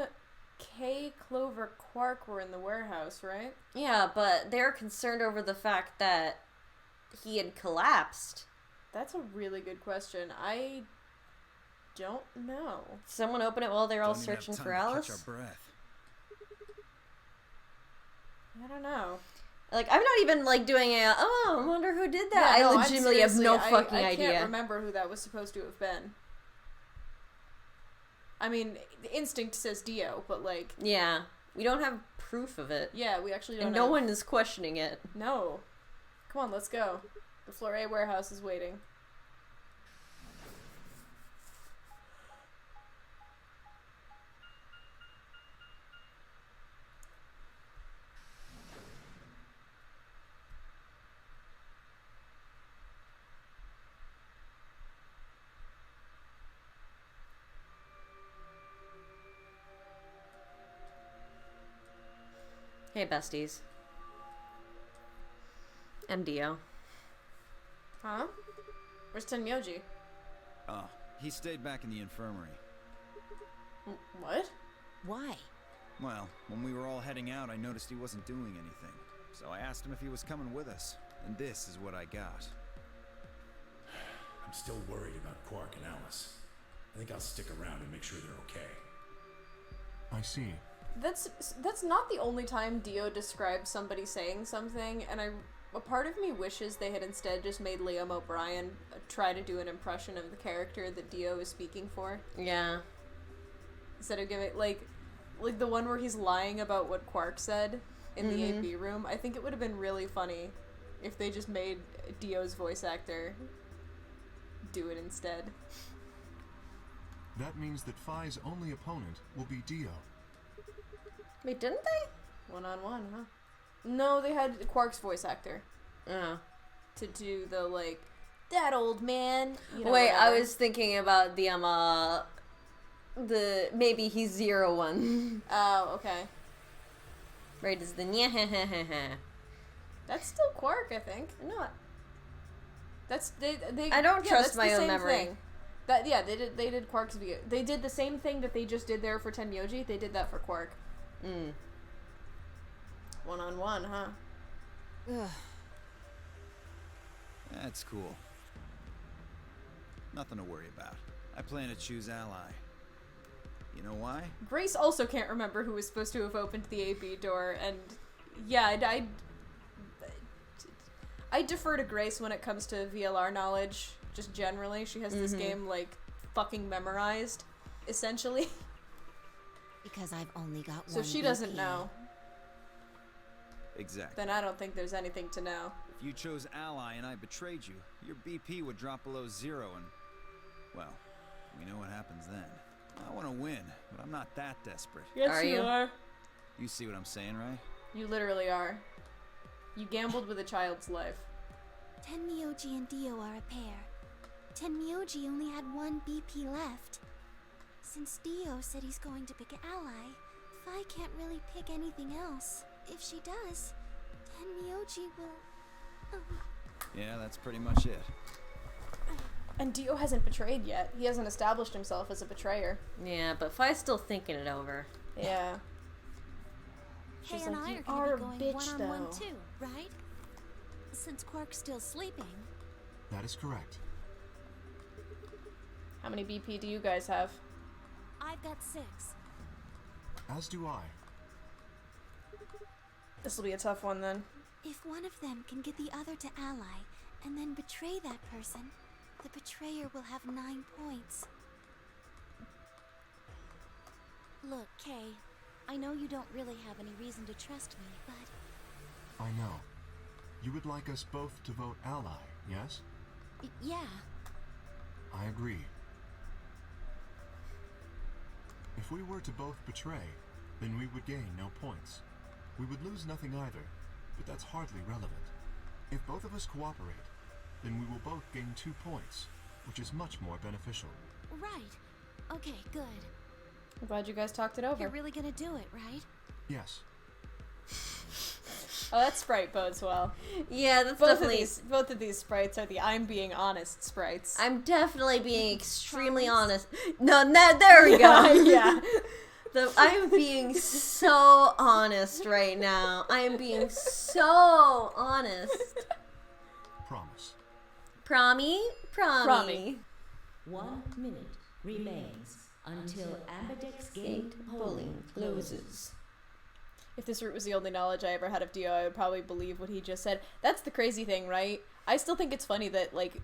K, Clover, Quark were in the warehouse, right? Yeah, but they're concerned over the fact that he had collapsed. That's a really good question. I don't know. Someone open it while they're all Don't even have searching time for to Alice? catch our breath. I don't know. Like, I'm not even, like, doing a, I wonder who did that. Yeah, no, I legitimately have no seriously, fucking I idea. can't remember who that was supposed to have been. I mean, the instinct says Dio, but, like... Yeah, we don't have proof of it. Yeah, we actually don't And have... no one is questioning it. No. Come on, let's go. The Flore warehouse is waiting. Hey, besties. MDO. Huh? Where's Tenmyoji? Oh, He stayed back in the infirmary. What? Why? Well, when we were all heading out, I noticed he wasn't doing anything. So I asked him if he was coming with us, and this is what I got. I'm still worried about Quark and Alice. I think I'll stick around and make sure they're okay. I see. That's not the only time Dio describes somebody saying something, and a part of me wishes they had instead just made Liam O'Brien try to do an impression of the character that Dio is speaking for. Yeah. Instead of giving, like the one where he's lying about what Quark said in the AB room. I think it would have been really funny if they just made Dio's voice actor do it instead. That means that Phi's only opponent will be Dio. Wait, didn't they? 1-on-1, huh? No, they had Quark's voice actor. Oh. To do the, like, that old man. You know, Wait, I whatever. was thinking about the maybe he's 01. Oh, okay. Right, is the nyeh. That's still Quark, I think. No. That's they I don't trust that's my the own same memory. thing. They did Quark's view. They did the same thing that they just did there for Tenmyoji. They did that for Quark. 1-on-1, huh? Ugh. That's cool. Nothing to worry about. I plan to choose Ally. You know why? Grace also can't remember who was supposed to have opened the AB door, and yeah, I defer to Grace when it comes to VLR knowledge, just generally. She has this game, like, fucking memorized, essentially. Because I've only got one So she BP. doesn't know. Exactly. Then I don't think there's anything to know. If you chose Ally and I betrayed you, your BP would drop below 0 and... well, we know what happens then. I want to win, but I'm not that desperate. Yes, Are you you? are. You see what I'm saying, right? You literally are. You gambled with a child's life. Tenmyoji and Dio are a pair. Tenmyoji only had one BP left. Since Dio said he's going to pick Ally, Phi can't really pick anything else. If she does, Tenmyoji will... Yeah, that's pretty much it. And Dio hasn't betrayed yet. He hasn't established himself as a betrayer. Yeah, but Phi's still thinking it over. Yeah. Hay She's and like, I "You are are going a to be bitch, going one-on-one though." too, right? Since Quark's still sleeping. That is correct. How many BP do you guys have? I've got 6. As do I. This will be a tough one then. If one of them can get the other to Ally, and then betray that person, the betrayer will have 9 points. Look, Kay, I know you don't really have any reason to trust me, but... I know. You would like us both to vote Ally, yes? Yeah. I agree. If we were to both betray, then we would gain no points. We would lose nothing either, but that's hardly relevant. If both of us cooperate, then we will both gain 2 points, which is much more beneficial. Right. Okay, good. I'm glad you guys talked it over. You're really gonna do it, right? Yes. Oh, that sprite bodes well. Yeah, that's both definitely... both of these sprites are the I'm being honest sprites. I'm definitely being extremely honest. No, there we go. Yeah. I'm being so honest right now. I am being so honest. Promise. Promi. 1 minute remains until Ambidex Gate polling closes. If this route was the only knowledge I ever had of Dio, I would probably believe what he just said. That's the crazy thing, right? I still think it's funny that, like,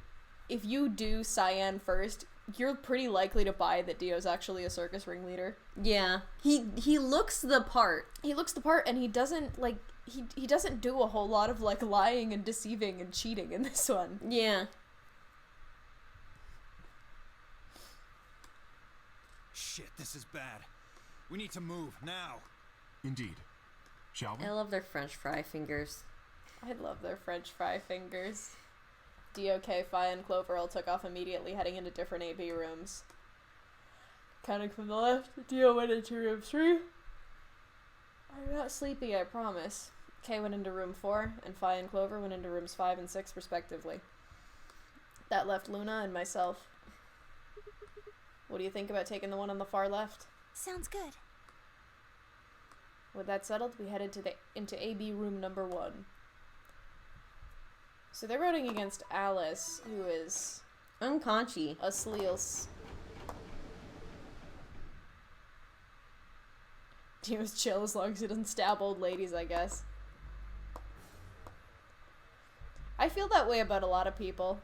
if you do Cyan first, you're pretty likely to buy that Dio's actually a circus ringleader. Yeah. He looks the part. He looks the part, and he doesn't, like, he doesn't do a whole lot of, like, lying and deceiving and cheating in this one. Yeah. Shit, this is bad. We need to move, now. Indeed. Shall we? I love their French fry fingers. I love their French fry fingers. Dio, K, Phi, and Clover all took off immediately, heading into different AB rooms. Counting from the left, Dio went into room 3. I'm not sleepy, I promise. K went into room 4, and Phi and Clover went into rooms 5 and 6, respectively. That left Luna and myself. What do you think about taking the one on the far left? Sounds good. With that settled, we headed into AB room number 1. So they're voting against Alice, who is unconscious. A Sleels. Dio's chill as long as he doesn't stab old ladies, I guess. I feel that way about a lot of people.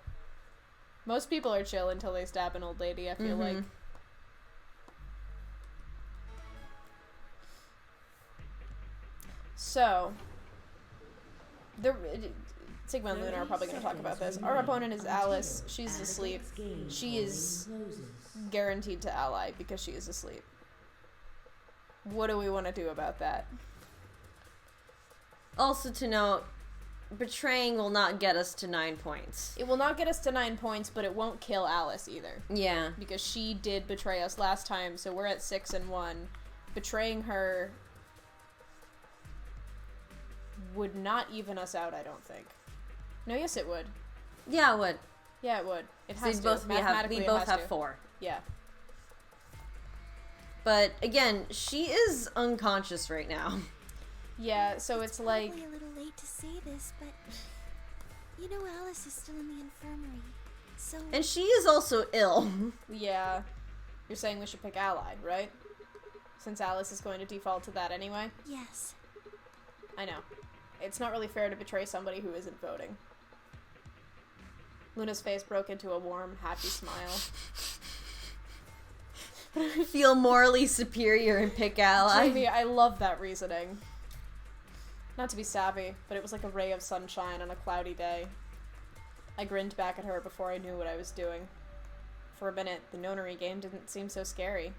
Most people are chill until they stab an old lady, I feel like. So, Sigma and Luna are probably going to talk about this. Our opponent is Alice. She's asleep. She is guaranteed to ally because she is asleep. What do we want to do about that? Also to note, betraying will not get us to 9 points. It will not get us to 9 points, but it won't kill Alice either. Yeah. Because she did betray us last time, so we're at 6 and 1. Betraying her would not even us out, I don't think. No, yes it would. Yeah, it would. Yeah, it would. It has to. We both have 4. Yeah. But again, she is unconscious right now. Yeah, so it's like... Probably a little late to say this, but... You know Alice is still in the infirmary, so... And she is also ill. Yeah. You're saying we should pick ally, right? Since Alice is going to default to that anyway? Yes. I know. It's not really fair to betray somebody who isn't voting. Luna's face broke into a warm, happy smile. Feel morally superior and pick ally. Jamie, I love that reasoning. Not to be savvy, but it was like a ray of sunshine on a cloudy day. I grinned back at her before I knew what I was doing. For a minute, the nonary game didn't seem so scary.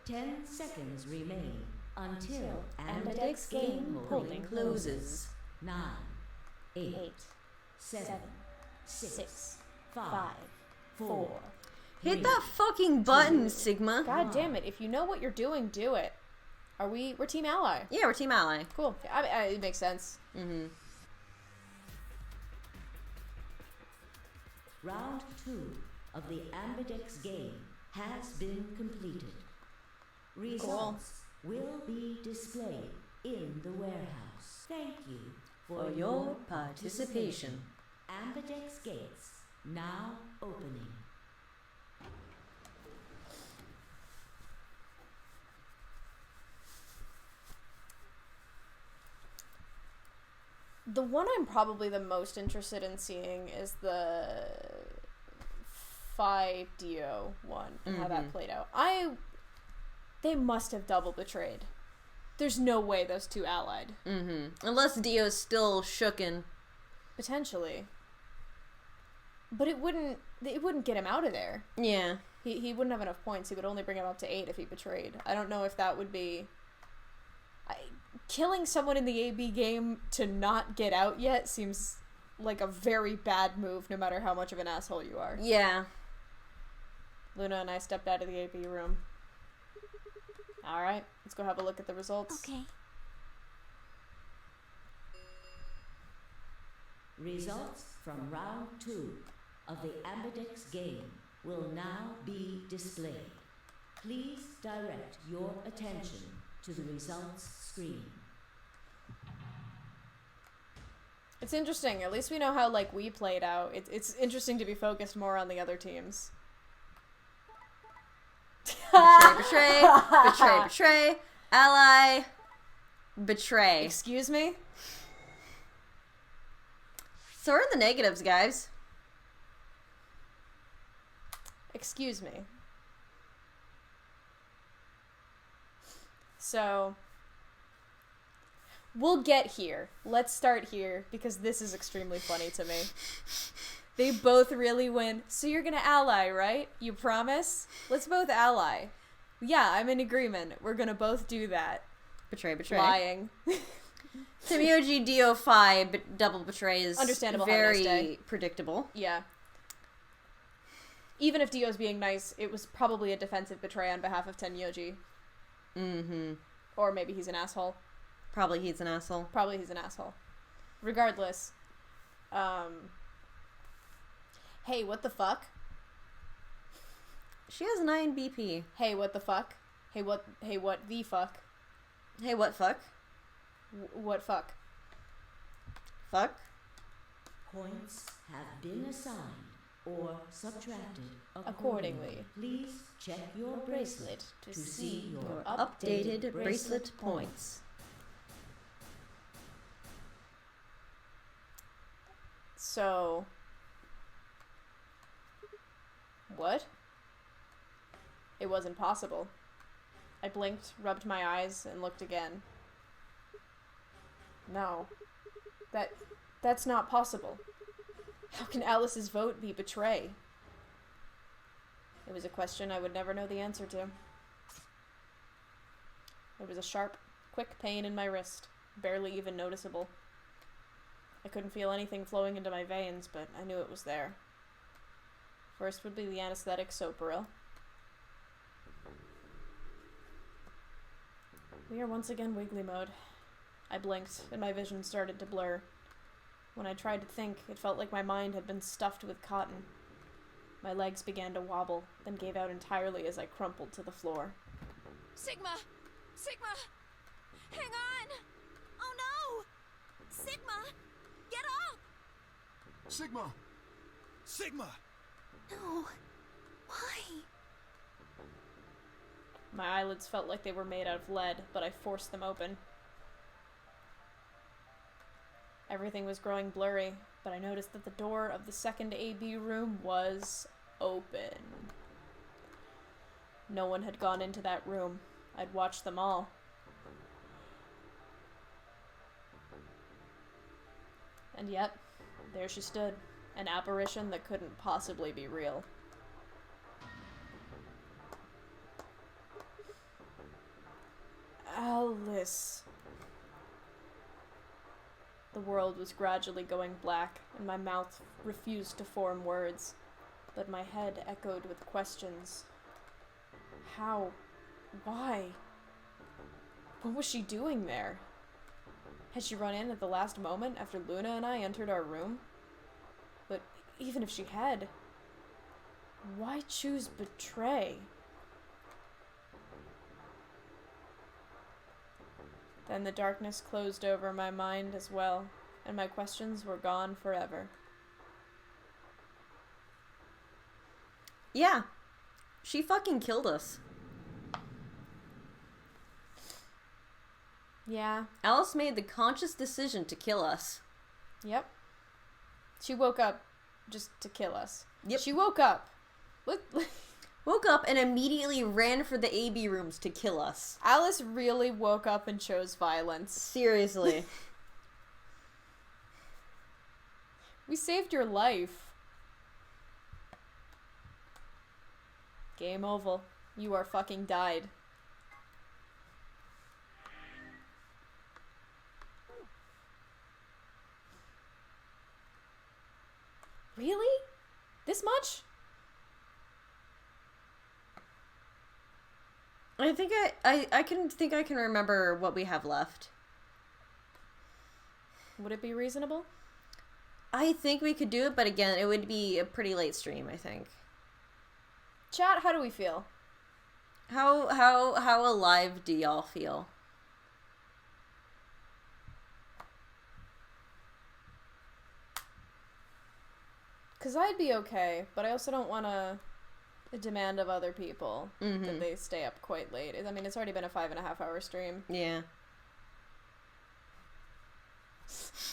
10 seconds remain until Ambidex game holding closes. 9, 8, 7, 6, 5, 4. Hit that fucking button, Sigma. God damn it. If you know what you're doing, do it. We're Team Ally. Yeah, we're Team Ally. Cool. It makes sense. Mm-hmm. Round 2 of the Ambidex game has been completed. Results will be displayed in the warehouse. Thank you for your participation. Ambidex gates now opening. The one I'm probably the most interested in seeing is the Phi Dio one and how that played out. They must have double betrayed. There's no way those two allied. Unless Dio's still shooken. Potentially. But it wouldn't get him out of there. Yeah. He wouldn't have enough points. He would only bring him up to 8 if he betrayed. I don't know if that would be... Killing someone in the AB game to not get out yet seems like a very bad move, no matter how much of an asshole you are. Yeah. Luna and I stepped out of the AB room. Alright, let's go have a look at the results. Okay. Results from round 2 of the Ambidex game will now be displayed. Please direct your attention to the results screen. It's interesting. At least we know how, we played out. It's interesting to be focused more on the other teams. Betray. Ally. Betray. Excuse me? So are the negatives, guys. Excuse me. So, we'll get here. Let's start here, because this is extremely funny to me. They both really win. So you're gonna ally, right? You promise? Let's both ally. Yeah, I'm in agreement. We're gonna both do that. Betray. Lying. Temioji Dio Phi double betray is understandable. Very predictable. Yeah. Even if Dio's being nice, it was probably a defensive betray on behalf of Tenyoji. Or maybe he's an asshole. Probably he's an asshole. Regardless. Hey, what the fuck? She has 9 BP. Hey, what the fuck? Hey, what the fuck? Hey, what fuck? What fuck? Fuck? Points have been assigned or subtracted Accordingly. Please check your bracelet to see your Updated bracelet points. So... What? It wasn't possible. I blinked, rubbed my eyes, and looked again. No. That's not possible. How can Alice's vote be betray? It was a question I would never know the answer to. There was a sharp, quick pain in my wrist, barely even noticeable. I couldn't feel anything flowing into my veins, but I knew it was there. First would be the anesthetic Soparil. We are once again wiggly mode. I blinked, and my vision started to blur. When I tried to think, it felt like my mind had been stuffed with cotton. My legs began to wobble, then gave out entirely as I crumpled to the floor. Sigma! Sigma! Hang on! Oh no! Sigma! Get up! Sigma! Sigma! No. Why? My eyelids felt like they were made out of lead, but I forced them open. Everything was growing blurry, but I noticed that the door of the second AB room was open. No one had gone into that room. I'd watched them all. And yet, there she stood, an apparition that couldn't possibly be real. Alice. The world was gradually going black, and my mouth refused to form words, but my head echoed with questions. How? Why? What was she doing there? Had she run in at the last moment after Luna and I entered our room? But even if she had, why choose betray? Then the darkness closed over my mind as well, and my questions were gone forever. Yeah. She fucking killed us. Yeah. Alice made the conscious decision to kill us. Yep. She woke up just to kill us. Yep. She woke up. Woke up and immediately ran for the AB rooms to kill us. Alice really woke up and chose violence. Seriously. We saved your life. Game over. You are fucking died. Really? This much? I think I can remember what we have left. Would it be reasonable? I think we could do it, but again, it would be a pretty late stream, I think. Chat, how do we feel? How alive do y'all feel? Because I'd be okay, but I also don't want to demand of other people that they stay up quite late. I mean, it's already been a 5.5 hour stream. Yeah.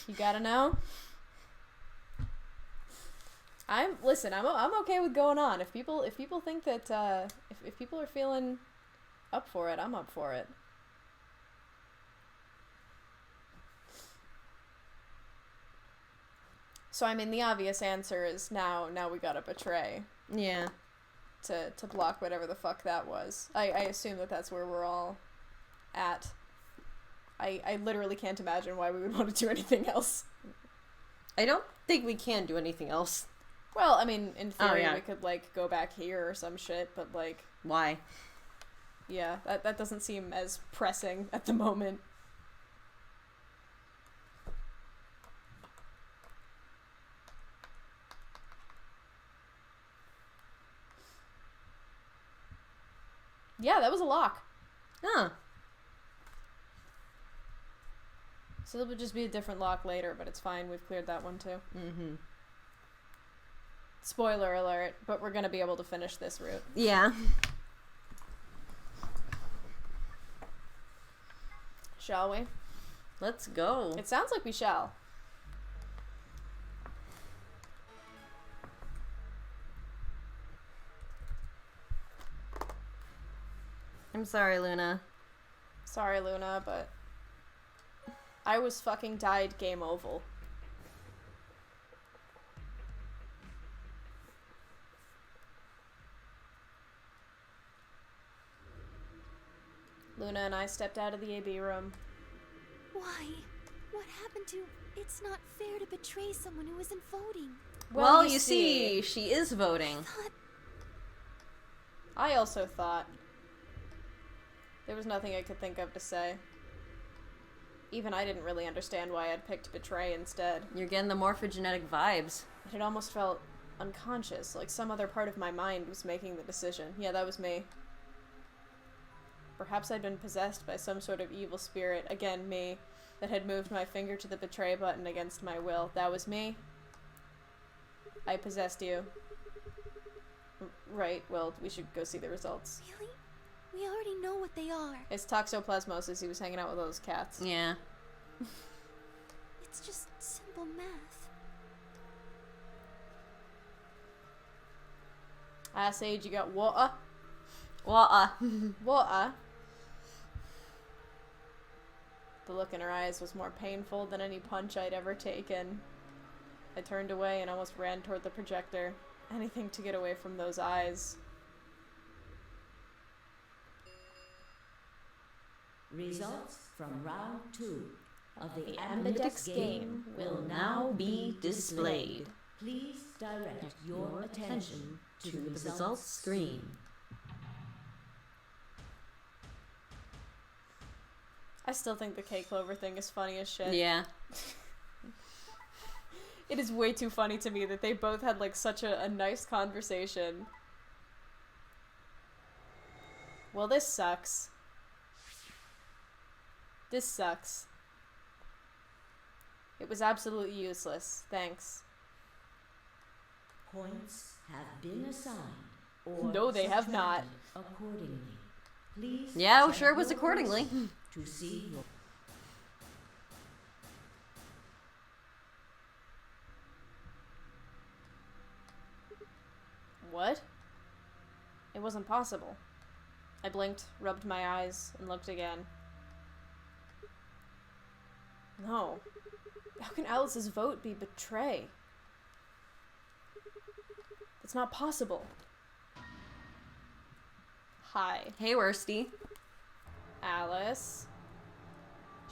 You gotta know. I'm okay with going on. If people think that if people are feeling up for it, I'm up for it. So I mean, the obvious answer is now we gotta betray. Yeah. To block whatever the fuck that was. I assume that that's where we're all at. I literally can't imagine why we would want to do anything else. I don't think we can do anything else. Well, I mean, in theory, yeah. we could, like, go back here or some shit, but, like... Why? Yeah, that doesn't seem as pressing at the moment. Yeah, that was a lock. Huh. So it would just be a different lock later, but it's fine. We've cleared that one too. Mm-hmm. Spoiler alert, but we're gonna be able to finish this route. Yeah. Shall we? Let's go. It sounds like we shall. I'm sorry, Luna. Sorry, Luna, but I was fucking died game oval. Luna and I stepped out of the AB room. Why? What happened to... It's not fair to betray someone who isn't voting. Well, you see, she is voting. I also thought. There was nothing I could think of to say. Even I didn't really understand why I'd picked betray instead. You're getting the morphogenetic vibes. It almost felt unconscious, like some other part of my mind was making the decision. Yeah, that was me. Perhaps I'd been possessed by some sort of evil spirit, again me, that had moved my finger to the betray button against my will. That was me. I possessed you. Right, well, we should go see the results. Really? We already know what they are. It's toxoplasmosis. He was hanging out with those cats. Yeah. It's just simple math. Ice Age, you got water. Water. Water. The look in her eyes was more painful than any punch I'd ever taken. I turned away and almost ran toward the projector. Anything to get away from those eyes. Results from round 2 of the Ambidex game will now be displayed. Please direct your attention to the results screen. I still think the K-Clover thing is funny as shit. Yeah. It is way too funny to me that they both had like such a nice conversation. Well, this sucks. This sucks. It was absolutely useless. Thanks. Points have been assigned. Or No, they have not. Accordingly. Please Yeah, check sure it was your accordingly. list to see your What? It wasn't possible. I blinked, rubbed my eyes, and looked again. No. How can Alice's vote be betray? It's not possible. Hi. Hey, Worsty. Alice.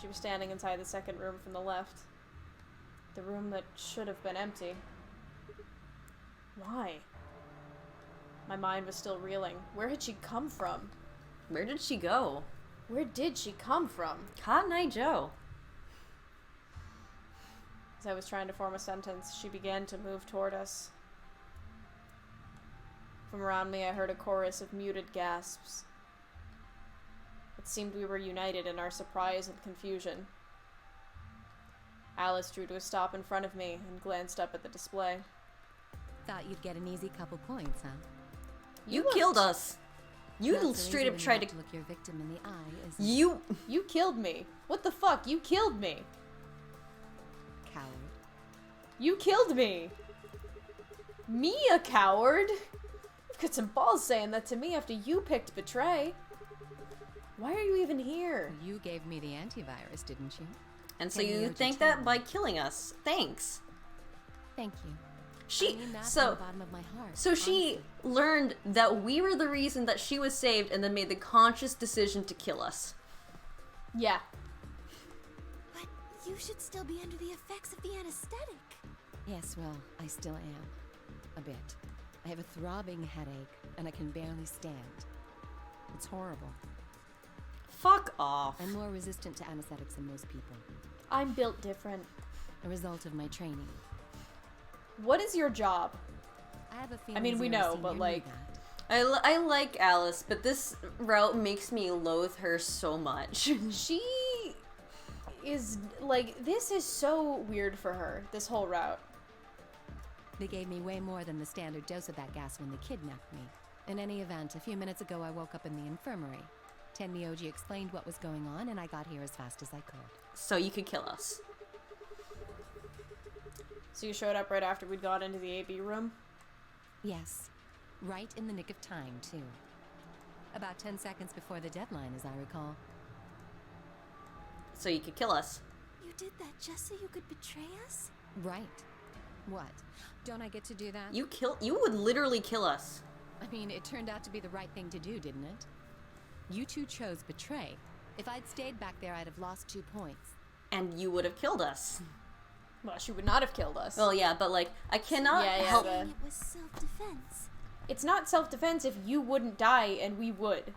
She was standing inside the second room from the left. The room that should have been empty. Why? My mind was still reeling. Where had she come from? Where did she go? Where did she come from? Cotton Eye Joe. As I was trying to form a sentence, she began to move toward us. From around me, I heard a chorus of muted gasps. It seemed we were united in our surprise and confusion. Alice drew to a stop in front of me and glanced up at the display. Thought you'd get an easy couple points, huh? You killed us. You Not so straight easy up when you tried have to... look your victim in the eye, is it? You killed me. What the fuck? You killed me. Coward. You killed me. Me a coward? You've got some balls saying that to me after you picked betray. Why are you even here? You gave me the antivirus, didn't you? And so Can you you think tell that me? by killing us. Thanks. Thank you. She... I mean that from So... the bottom of my heart, So she learned that we were the reason that she was saved and then made the conscious decision to kill us. Yeah. But you should still be under the effects of the anesthetic. Yes, well, I still am. A bit. I have a throbbing headache, and I can barely stand. It's horrible. Fuck off. I'm more resistant to anesthetics than most people. I'm built different. A result of my training. What is your job? I have a feeling I mean, we Zero know, Senior but knew like... that. I like Alice, but this route makes me loathe her so much. She is, like, this is so weird for her, this whole route. They gave me way more than the standard dose of that gas when they kidnapped me. In any event, a few minutes ago I woke up in the infirmary. Tenmyoji explained what was going on, and I got here as fast as I could. So you could kill us. So you showed up right after we'd got into the AB room? Yes. Right in the nick of time, too. About 10 seconds before the deadline, as I recall. So you could kill us. You did that just so you could betray us? Right. What? Don't I get to do that? You would literally kill us. I mean, it turned out to be the right thing to do, didn't it? You two chose betray. If I'd stayed back there, I'd have lost 2 points. And you would have killed us. Well, she would not have killed us. Well, yeah, but, like, I cannot help... It was self-defense. It's not self-defense if you wouldn't die and we would.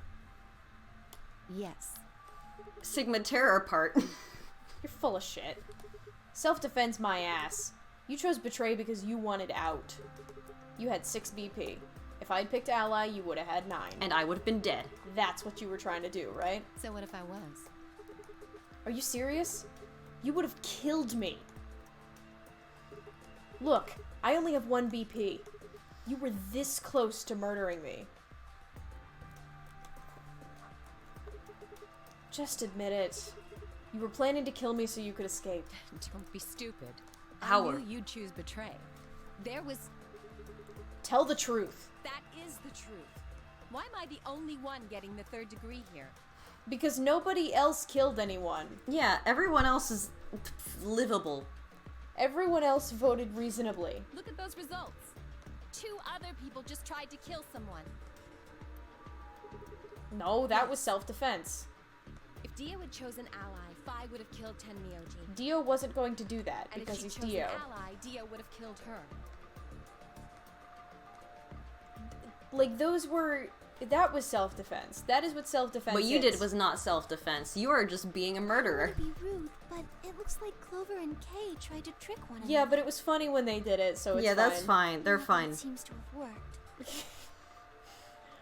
Yes. Sigma Terror part. You're full of shit. Self-defense my ass. You chose betray because you wanted out. You had 6 BP. If I'd picked ally, you would have had 9. And I would have been dead. That's what you were trying to do, right? So what if I was? Are you serious? You would have killed me. Look, I only have 1 BP. You were this close to murdering me. Just admit it. You were planning to kill me so you could escape. Don't be stupid. How? I knew you'd choose betray. There was... Tell the truth. That is the truth. Why am I the only one getting the 3rd degree here? Because nobody else killed anyone. Yeah, everyone else is livable. Everyone else voted reasonably. Look at those results. 2 other people just tried to kill someone. No, that was self-defense. If Dio had chosen ally, Phi would have killed Tenmyoji. Dio wasn't going to do that And because if he's she'd chosen Dio. ally, Dio would have killed her. Like, that was self-defense. That is what self-defense is. What you did was not self-defense. You are just being a murderer. I don't want to be rude, but it looks like Clover and Kay tried to trick one another. Yeah, but it was funny when they did it, so it's yeah, fine. that's fine. They're fine. It seems to have worked.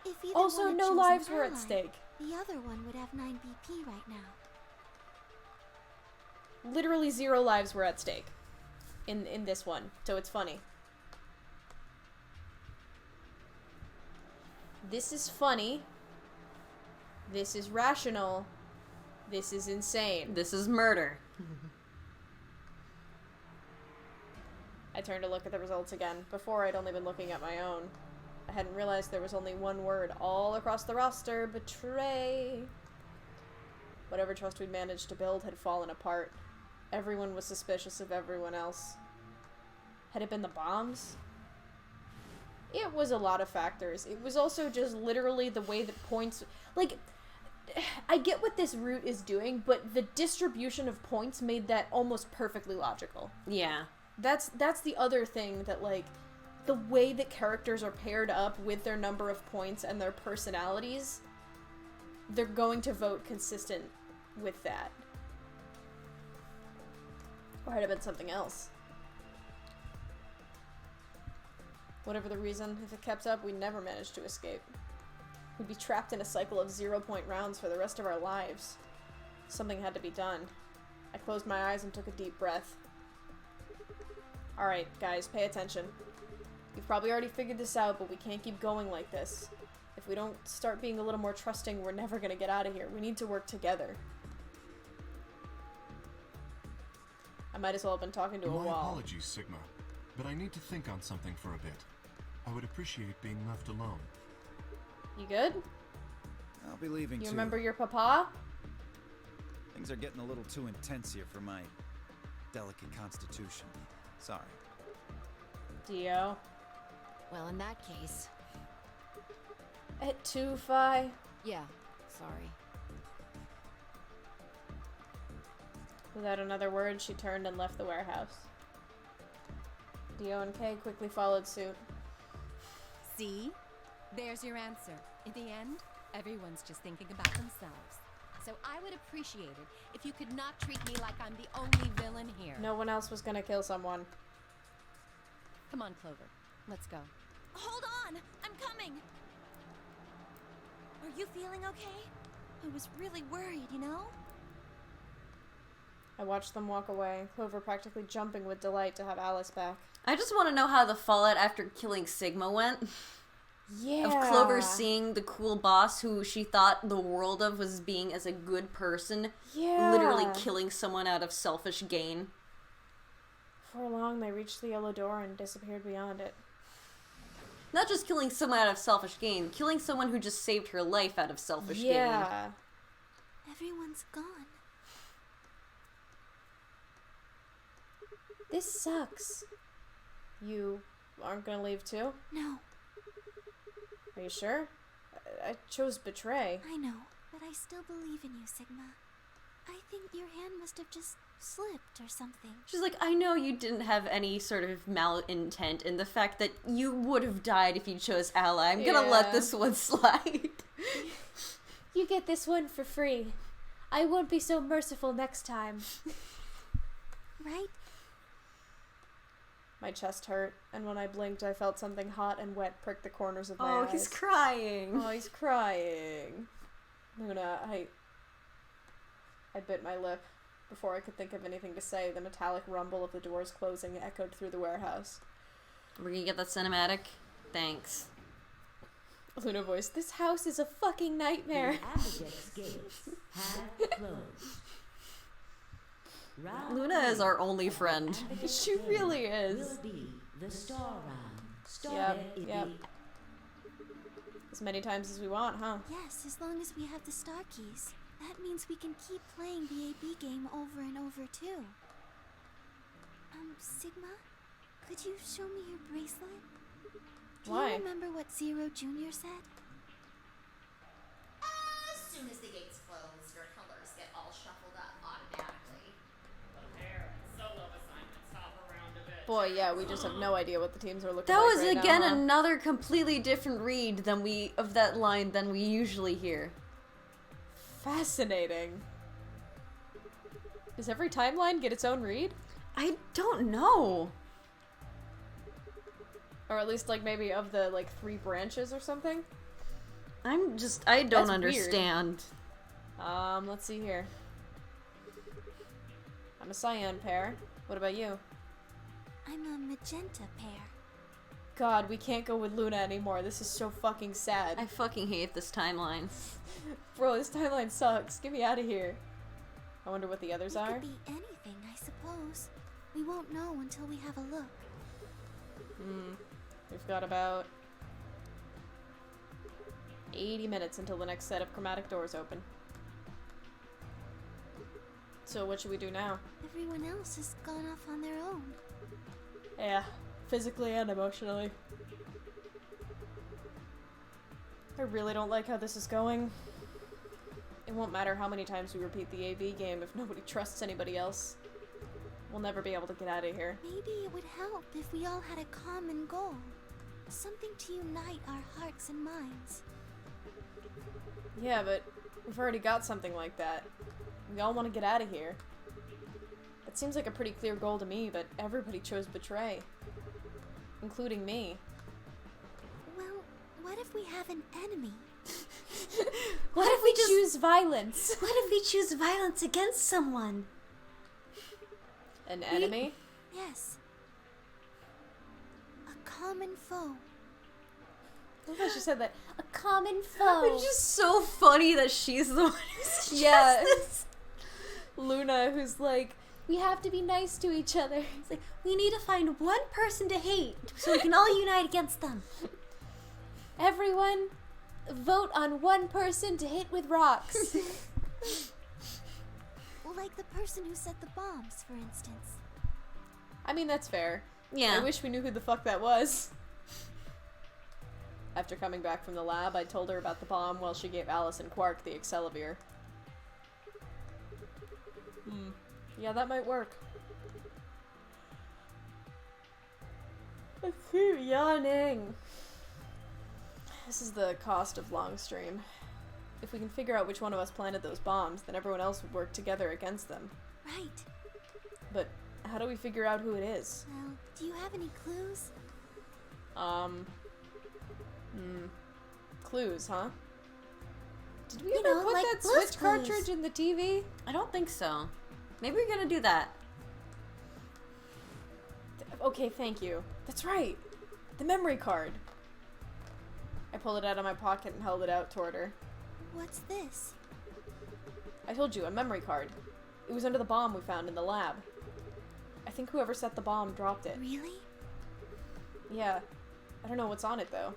If either Also, one had no chosen lives were at ally, stake. The other one would have 9 BP right now. Literally 0 lives were at stake in this one, so it's funny. This is funny. This is rational. This is insane. This is murder. I turned to look at the results again. Before, I'd only been looking at my own. I hadn't realized there was only 1 word all across the roster: betray. Whatever trust we'd managed to build had fallen apart. Everyone was suspicious of everyone else. Had it been the bombs? It was a lot of factors. It was also just literally the way that points... Like, I get what this route is doing, but the distribution of points made that almost perfectly logical. Yeah. That's the other thing that, like, the way that characters are paired up with their number of points and their personalities, they're going to vote consistent with that. Or had it been something else. Whatever the reason, if it kept up, we'd never manage to escape. We'd be trapped in a cycle of 0-point rounds for the rest of our lives. Something had to be done. I closed my eyes and took a deep breath. Alright, guys, pay attention. You've probably already figured this out, but we can't keep going like this. If we don't start being a little more trusting, we're never gonna get out of here. We need to work together. I might as well have been talking to a My wall. apologies, Sigma, but I need to think on something for a bit. I would appreciate being left alone. You good? I'll be leaving You too. remember your papa? Things are getting a little too intense here for my delicate constitution. Sorry. Dio. Well, in that case... At 2, Phi? Yeah, sorry. Without another word, she turned and left the warehouse. Dio and Kay quickly followed suit. See? There's your answer. In the end, everyone's just thinking about themselves. So I would appreciate it if you could not treat me like I'm the only villain here. No one else was gonna kill someone. Come on, Clover. Let's go. Hold on! I'm coming! Are you feeling okay? I was really worried, you know? I watched them walk away, Clover practically jumping with delight to have Alice back. I just want to know how the fallout after killing Sigma went. Yeah. Of Clover seeing the cool boss who she thought the world of was being as a good person, Yeah. literally killing someone out of selfish gain. Before long, they reached the yellow door and disappeared beyond it. Not just killing someone out of selfish gain, killing someone who just saved her life out of selfish gain. Yeah. Everyone's gone. This sucks. You aren't gonna leave too? No, Are you sure? I chose betray. I know, but I still believe in you, Sigma. I think your hand must have just slipped or something. She's like, I know you didn't have any sort of malintent in the fact that you would have died if you chose Ally. I'm gonna let this one slide. You get this one for free. I won't be so merciful next time. Right? My chest hurt, and when I blinked, I felt something hot and wet prick the corners of my eyes. Oh, he's crying. Oh, he's crying. Luna, I bit my lip. Before I could think of anything to say, the metallic rumble of the doors closing echoed through the warehouse. We're gonna get that cinematic? Thanks. Luna voiced, "This house is a fucking nightmare." The Abidex gates have closed. Round Luna is our only friend. She really is. Will be the star round. Yep. As many times as we want, huh? Yes, as long as we have the star keys. That means we can keep playing the AB game over and over, too. Sigma? Could you show me your bracelet? Do Why? you remember what Zero Jr. said? As soon as the gates close, your colors get all shuffled up automatically. Solo assignments hop around a bit. Boy, yeah, we just have no idea what the teams are looking That like was right again now, huh? another completely different read of that line than we usually hear. Fascinating. Does every timeline get its own read? I don't know. Or at least, like, maybe of the, like, 3 branches or something? I don't That's understand. Weird. Let's see here. I'm a cyan pair. What about you? I'm a magenta pair. God, we can't go with Luna anymore. This is so fucking sad. I fucking hate this timeline. Bro, this timeline sucks. Get me out of here. I wonder what the others It are. could be anything, I suppose. We won't know until we have a look. We've got about 80 minutes until the next set of chromatic doors open. So what should we do now? Everyone else has gone off on their own. Yeah, physically and emotionally. I really don't like how this is going. It won't matter how many times we repeat the AB game if nobody trusts anybody else. We'll never be able to get out of here. Maybe it would help if we all had a common goal. Something to unite our hearts and minds. Yeah, but we've already got something like that. We all want to get out of here. It seems like a pretty clear goal to me, but everybody chose betray. Including me. Well, what if we have an enemy? What if we choose violence? What if we choose violence against someone? An enemy? Yes. A common foe. I love how she said that. A common foe. It's just so funny that she's the one who suggests Yeah. this. Luna, who's like, we have to be nice to each other. It's like, we need to find one person to hate so we can all unite against them. Everyone, vote on one person to hit with rocks. Like the person who set the bombs, for instance. I mean, that's fair. Yeah. I wish we knew who the fuck that was. After coming back from the lab, I told her about the bomb while she gave Alice and Quark the Excelivir. Yeah, that might work. I keep yawning. This is the cost of Longstream. If we can figure out which one of us planted those bombs, then everyone else would work together against them. Right. But how do we figure out who it is? Well, do you have any clues? Clues, huh? Did we ever put that Switch cartridge in the TV? I don't think so. Maybe we're gonna do that. Okay, thank you. That's right. The memory card. I pulled it out of my pocket and held it out toward her. What's this? I told you, a memory card. It was under the bomb we found in the lab. I think whoever set the bomb dropped it. Really? Yeah. I don't know what's on it, though.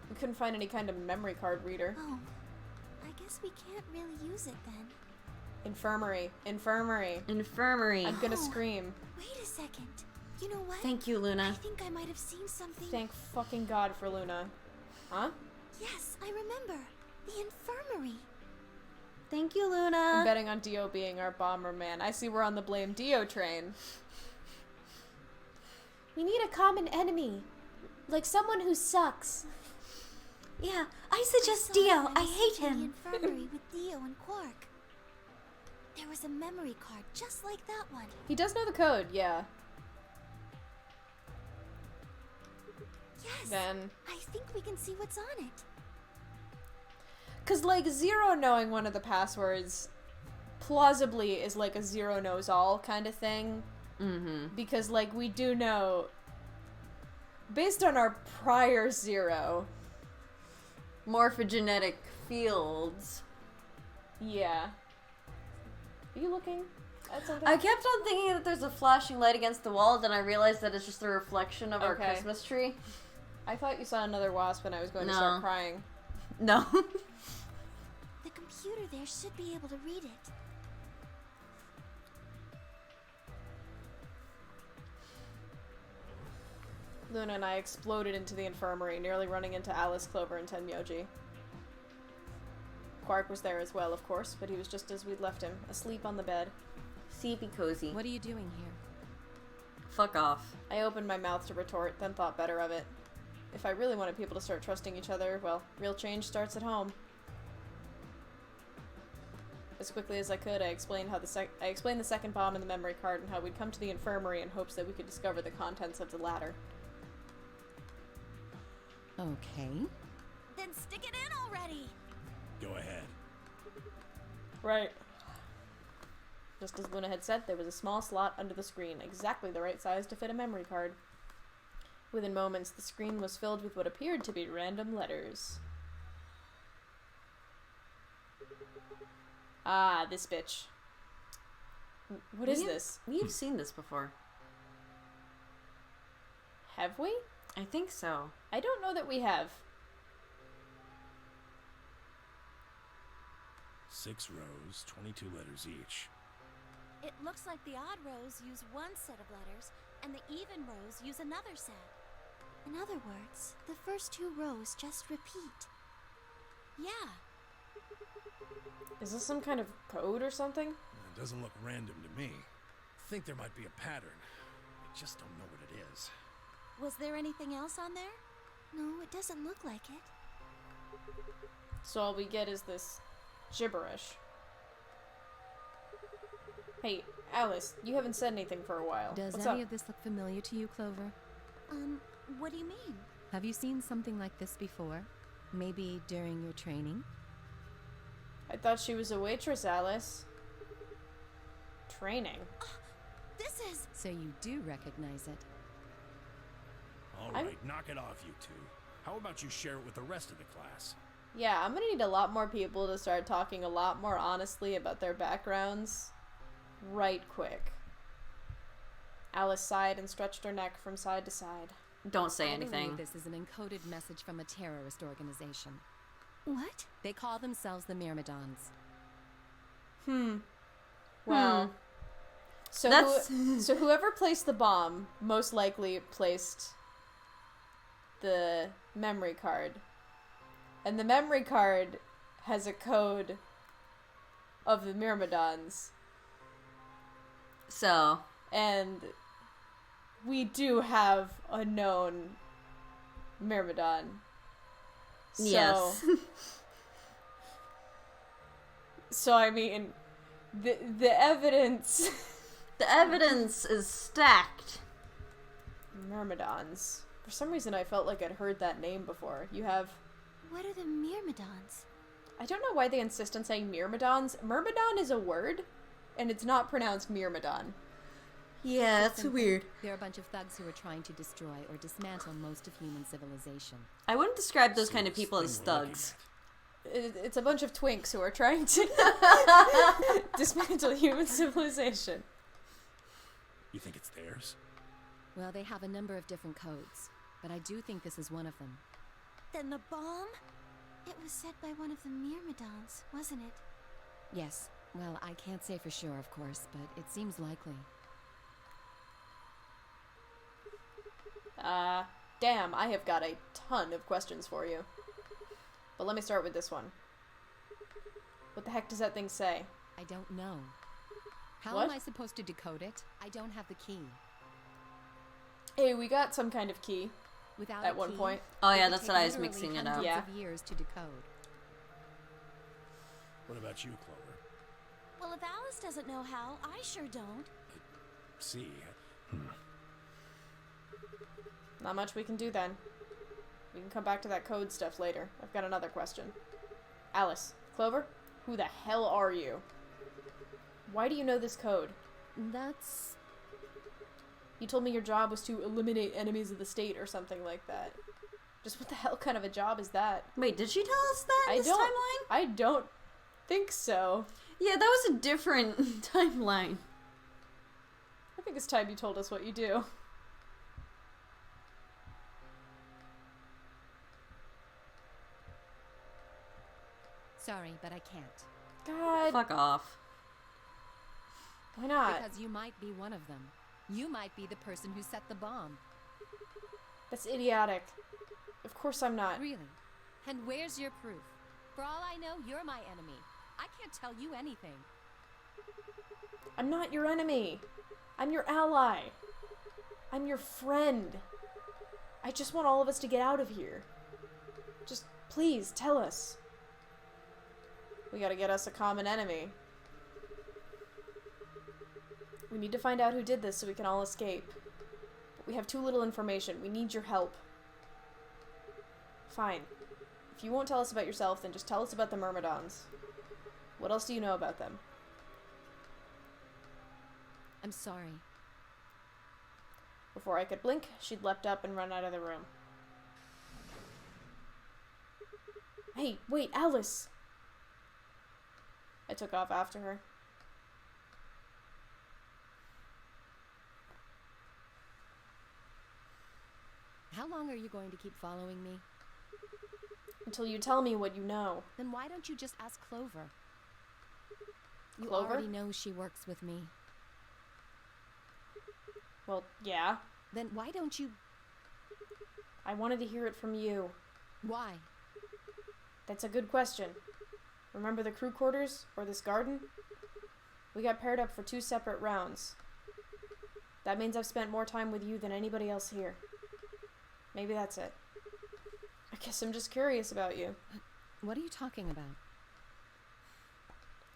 We couldn't find any kind of memory card reader. Oh. I guess we can't really use it then. Infirmary. Infirmary. Infirmary. I'm gonna scream. Wait a second. You know what? Thank you, Luna. I think I might have seen something. Thank fucking God for Luna. Huh? Yes, I remember. The infirmary. Thank you, Luna. I'm betting on Dio being our bomber man. I see we're on the blame Dio train. We need a common enemy. Like someone who sucks. Yeah, I suggest Dio. I hate him. The infirmary with Dio and Quark. There was a memory card just like that one. He does know the code, yeah. Yes. Then I think we can see what's on it. Cause like Zero knowing one of the passwords plausibly is like a Zero knows all kind of thing. Mm-hmm. Because like we do know, based on our prior Zero, morphogenetic fields. Yeah. Are you looking at something? I kept on thinking that there's a flashing light against the wall, then I realized that it's just the reflection of our Christmas tree. I thought you saw another wasp and I was going to start crying. No. The computer there should be able to read it. Luna and I exploded into the infirmary, nearly running into Alice, Clover, and Tenmyoji. Quark was there as well, of course, but he was just as we'd left him, asleep on the bed. Sleepy cozy. What are you doing here? Fuck off. I opened my mouth to retort, then thought better of it. If I really wanted people to start trusting each other, well, real change starts at home. As quickly as I could, I explained how the second bomb in the memory card and how we'd come to the infirmary in hopes that we could discover the contents of the latter. Okay. Then stick it in already. Go ahead. Right. Just as Luna had said, there was a small slot under the screen, exactly the right size to fit a memory card. Within moments, the screen was filled with what appeared to be random letters. Ah, this bitch. What is this? We've seen this before. Have we? I think so. I don't know that we have. 6 rows, 22 letters each. It looks like the odd rows use one set of letters, and the even rows use another set. In other words, the first 2 rows just repeat. Yeah. Is this some kind of code or something? It doesn't look random to me. I think there might be a pattern. I just don't know what it is. Was there anything else on there? No, it doesn't look like it. So all we get is this gibberish. Hey, Alice, you haven't said anything for a while. Does What's any up? of this look familiar to you, Clover? What do you mean? Have you seen something like this before? Maybe during your training? I thought she was a waitress, Alice. Training. This is... So you do recognize it. All right, knock it off, you two. How about you share it with the rest of the class? Yeah, I'm gonna need a lot more people to start talking a lot more honestly about their backgrounds. Right quick. Alice sighed and stretched her neck from side to side. Don't say I anything. believe this is an encoded message from a terrorist organization. What? They call themselves the Myrmidons. Well, so so whoever placed the bomb most likely placed the memory card. And the memory card has a code of the Myrmidons. So, and we do have a known Myrmidon. So, yes. So I mean, the evidence. The evidence is stacked. Myrmidons. For some reason, I felt like I'd heard that name before. You have. What are the Myrmidons? I don't know why they insist on saying Myrmidons. Myrmidon is a word, and it's not pronounced Myrmidon. Yeah, that's weird. They're a bunch of thugs who are trying to destroy or dismantle most of human civilization. I wouldn't describe those kind of people as thugs. It's a bunch of twinks who are trying to dismantle human civilization. You think it's theirs? Well, they have a number of different codes, but I do think this is one of them. Then the bomb? It was set by one of the Myrmidons, wasn't it? Yes. Well, I can't say for sure, of course, but it seems likely. Damn, I have got a ton of questions for you. But let me start with this one. What the heck does that thing say? I don't know. How What? am I supposed to decode it? I don't have the key. Hey, we got some kind of key. Without at a one key, point. Oh, it yeah, would that's take what I was literally mixing it up. hundreds Yeah. of years to decode. What about you, Clover? Well, if Alice doesn't know how, I sure don't. See? Not much we can do then. We can come back to that code stuff later. I've got another question. Alice, Clover, who the hell are you? Why do you know this code? That's... You told me your job was to eliminate enemies of the state or something like that. Just what the hell kind of a job is that? Wait, did she tell us that in this timeline? I don't think so. Yeah, that was a different timeline. I think it's time you told us what you do. Sorry, but I can't. God. Fuck off. Why not? Because you might be one of them. You might be the person who set the bomb. That's idiotic. Of course I'm not. Really? And where's your proof? For all I know, you're my enemy. I can't tell you anything. I'm not your enemy. I'm your ally. I'm your friend. I just want all of us to get out of here. Just please tell us. We gotta get us a common enemy. We need to find out who did this so we can all escape. But we have too little information. We need your help. Fine. If you won't tell us about yourself, then just tell us about the Myrmidons. What else do you know about them? I'm sorry. Before I could blink, she'd leapt up and run out of the room. Hey, wait, Alice! I took off after her. How long are you going to keep following me? Until you tell me what you know. Then why don't you just ask Clover? You Clover? already know she works with me. Well, yeah. Then why don't you... I wanted to hear it from you. Why? That's a good question. Remember the crew quarters? Or this garden? We got paired up for 2 separate rounds. That means I've spent more time with you than anybody else here. Maybe that's it. I guess I'm just curious about you. What are you talking about?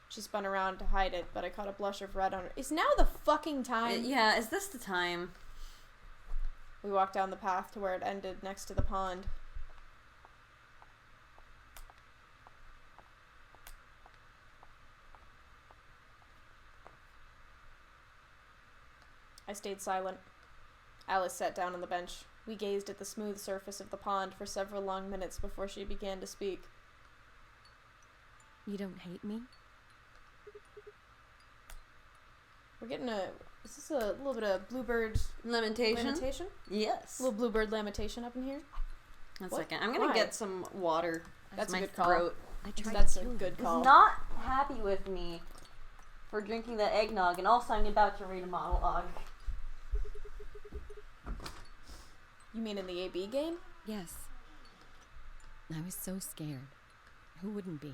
She spun around to hide it, but I caught a blush of red on her. Is now the fucking time? Yeah, is this the time? We walked down the path to where it ended next to the pond. I stayed silent. Alice sat down on the bench. We gazed at the smooth surface of the pond for several long minutes before she began to speak. You don't hate me? We're getting a... Is this a little bit of bluebird... Lamentation? Yes. A little bluebird lamentation up in here? One What? second. I'm gonna Why? get some water. That's my a good call. throat. That's a good call. Is not happy with me for drinking the eggnog, and also I'm about to read a monologue. You mean in the AB game? Yes. I was so scared. Who wouldn't be?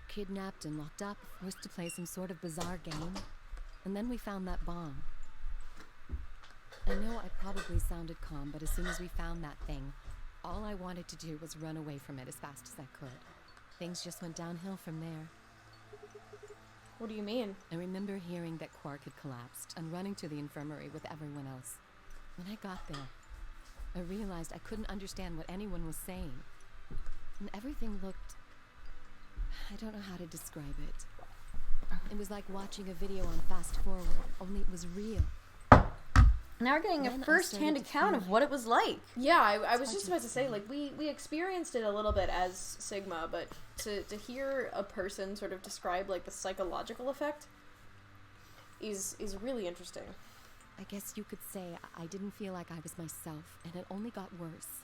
Kidnapped and locked up, forced to play some sort of bizarre game. And then we found that bomb. I know I probably sounded calm, but as soon as we found that thing, all I wanted to do was run away from it as fast as I could. Things just went downhill from there. What do you mean? I remember hearing that Quark had collapsed and running to the infirmary with everyone else. When I got there, I realized I couldn't understand what anyone was saying. And everything looked I don't know how to describe it. It was like watching a video on fast forward, only it was real. Now we're getting Then a I first-hand started to account feel of what it was like. Yeah, I was just about to say, like, we experienced it a little bit as Sigma, but to hear a person sort of describe, like, the psychological effect is really interesting. I guess you could say I didn't feel like I was myself, and it only got worse.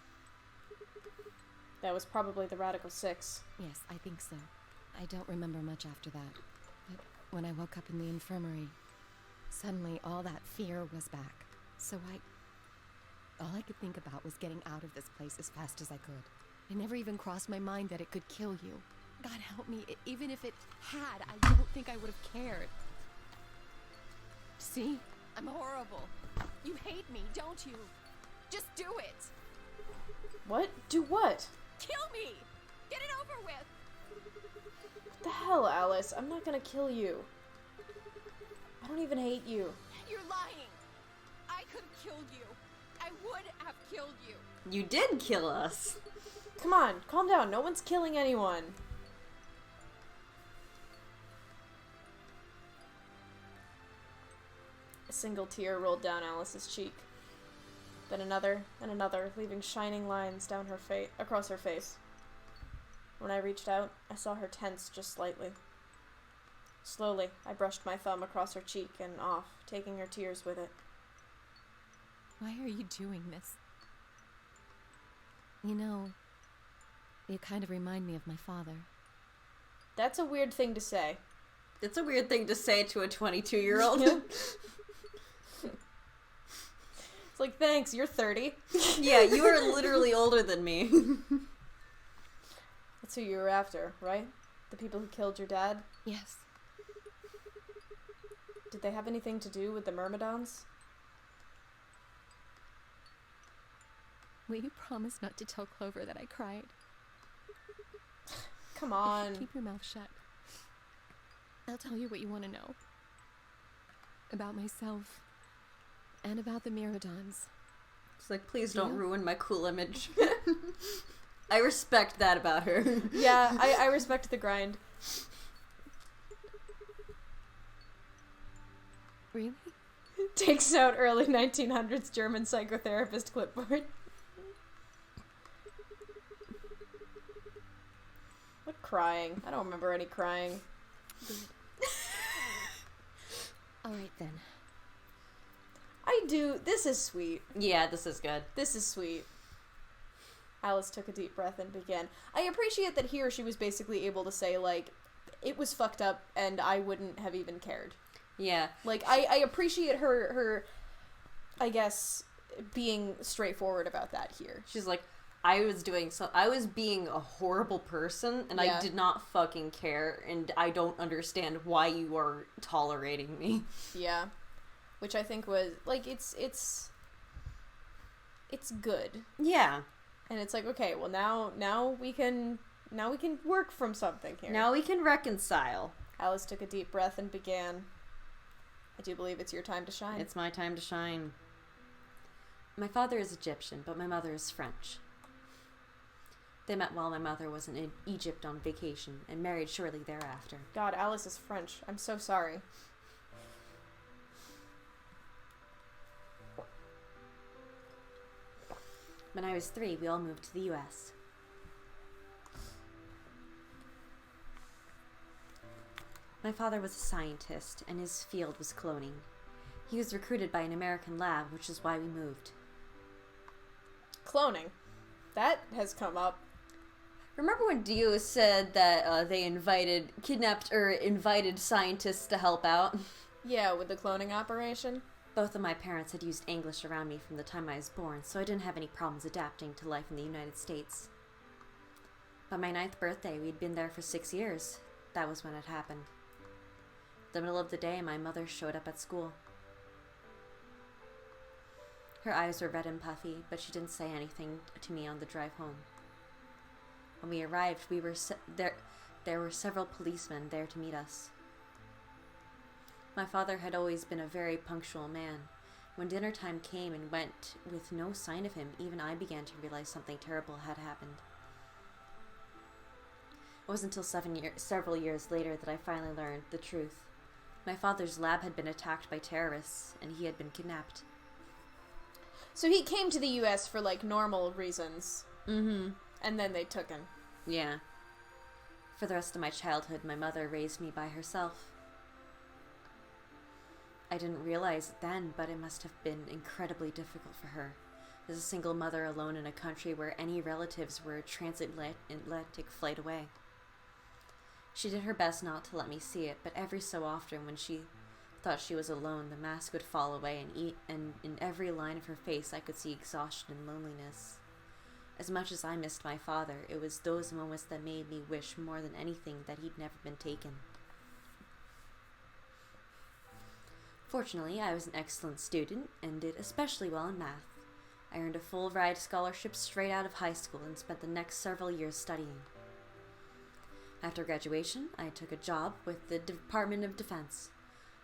That was probably the Radical Six. Yes, I think so. I don't remember much after that. But when I woke up in the infirmary, suddenly all that fear was back. So all I could think about was getting out of this place as fast as I could. It never even crossed my mind that it could kill you. God help me, even if it had, I don't think I would have cared. See? I'm horrible. You hate me, don't you? Just do it! What? Do what? Kill me! Get it over with! What the hell, Alice? I'm not gonna kill you. I don't even hate you. You're lying! I could have killed you. I would have killed you. You did kill us. Come on, calm down. No one's killing anyone. A single tear rolled down Alice's cheek. Then another and another, leaving shining lines down her across her face. When I reached out, I saw her tense just slightly. Slowly, I brushed my thumb across her cheek and off, taking her tears with it. Why are you doing this? You know, you kind of remind me of my father. That's a weird thing to say. It's a weird thing to say to a 22-year-old. It's like, thanks, you're 30. Yeah, you are literally older than me. That's who you were after, right? The people who killed your dad? Yes. Did they have anything to do with the Myrmidons? Will you promise not to tell Clover that I cried? Come on. Keep your mouth shut. I'll tell you what you want to know. About myself. And about the Myrmidons. It's like, please don't ruin my cool image. I respect that about her. Yeah, I respect the grind. Really? Takes out early 1900s German psychotherapist clipboard. What crying? I don't remember any crying. Alright then. I do. This is sweet. Yeah, this is good. This is sweet. Alice took a deep breath and began. I appreciate that here she was basically able to say, like, it was fucked up and I wouldn't have even cared. Yeah. Like, I appreciate her, I guess, being straightforward about that here. She's like, I was being a horrible person, and Yeah. I did not fucking care, and I don't understand why you are tolerating me. Yeah. Which I think was, like, it's good. Yeah. And it's like, okay, well now we can work from something here. Now we can reconcile. Alice took a deep breath and began. I do believe it's your time to shine. It's my time to shine. My father is Egyptian, but my mother is French. They met while my mother was in Egypt on vacation, and married shortly thereafter. God, Alice is French. I'm so sorry. When I was 3, we all moved to the U.S. My father was a scientist, and his field was cloning. He was recruited by an American lab, which is why we moved. Cloning. That has come up. Remember when Dio said that they invited scientists to help out? Yeah, with the cloning operation. Both of my parents had used English around me from the time I was born, so I didn't have any problems adapting to life in the United States. By my 9th birthday, we'd been there for 6 years. That was when it happened. The middle of the day, my mother showed up at school. Her eyes were red and puffy, but she didn't say anything to me on the drive home. When we arrived, there were several policemen there to meet us. My father had always been a very punctual man. When dinner time came and went with no sign of him, even I began to realize something terrible had happened. It wasn't until several years later that I finally learned the truth. My father's lab had been attacked by terrorists, and he had been kidnapped. So he came to the U.S. for, like, normal reasons. Mm-hmm. And then they took him. Yeah. For the rest of my childhood, my mother raised me by herself. I didn't realize it then, but it must have been incredibly difficult for her. As a single mother alone in a country where any relatives were a transatlantic flight away. She did her best not to let me see it, but every so often when she thought she was alone, the mask would fall away and in every line of her face I could see exhaustion and loneliness. As much as I missed my father, it was those moments that made me wish more than anything that he'd never been taken. Fortunately, I was an excellent student and did especially well in math. I earned a full ride scholarship straight out of high school and spent the next several years studying. After graduation, I took a job with the Department of Defense,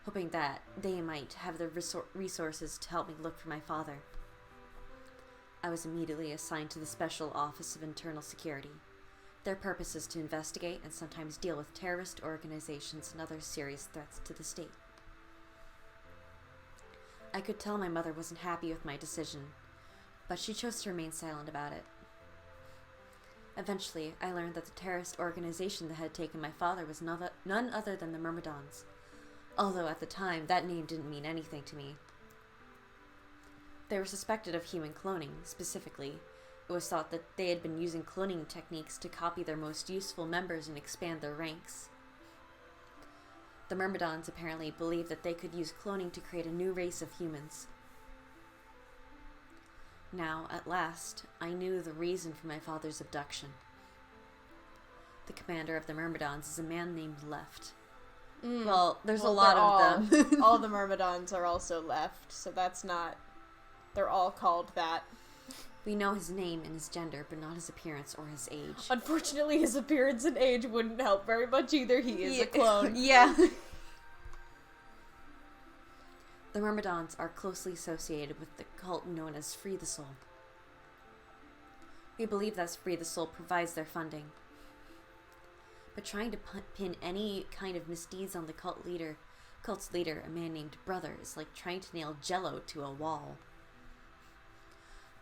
hoping that they might have the resources to help me look for my father. I was immediately assigned to the Special Office of Internal Security. Their purpose is to investigate and sometimes deal with terrorist organizations and other serious threats to the state. I could tell my mother wasn't happy with my decision, but she chose to remain silent about it. Eventually, I learned that the terrorist organization that had taken my father was none other than the Myrmidons, although at the time that name didn't mean anything to me. They were suspected of human cloning. Specifically, it was thought that they had been using cloning techniques to copy their most useful members and expand their ranks. The Myrmidons apparently believed that they could use cloning to create a new race of humans. Now, at last, I knew the reason for my father's abduction. The commander of the Myrmidons is a man named Left. Well, there's a lot of them. All the Myrmidons are also Left, so that's not... They're all called that. We know his name and his gender, but not his appearance or his age. Unfortunately, his appearance and age wouldn't help very much either. He is a clone. Yeah. The Myrmidons are closely associated with the cult known as Free the Soul. We believe that Free the Soul provides their funding. But trying to pin any kind of misdeeds on the cult's leader, a man named Brother, is like trying to nail Jello to a wall.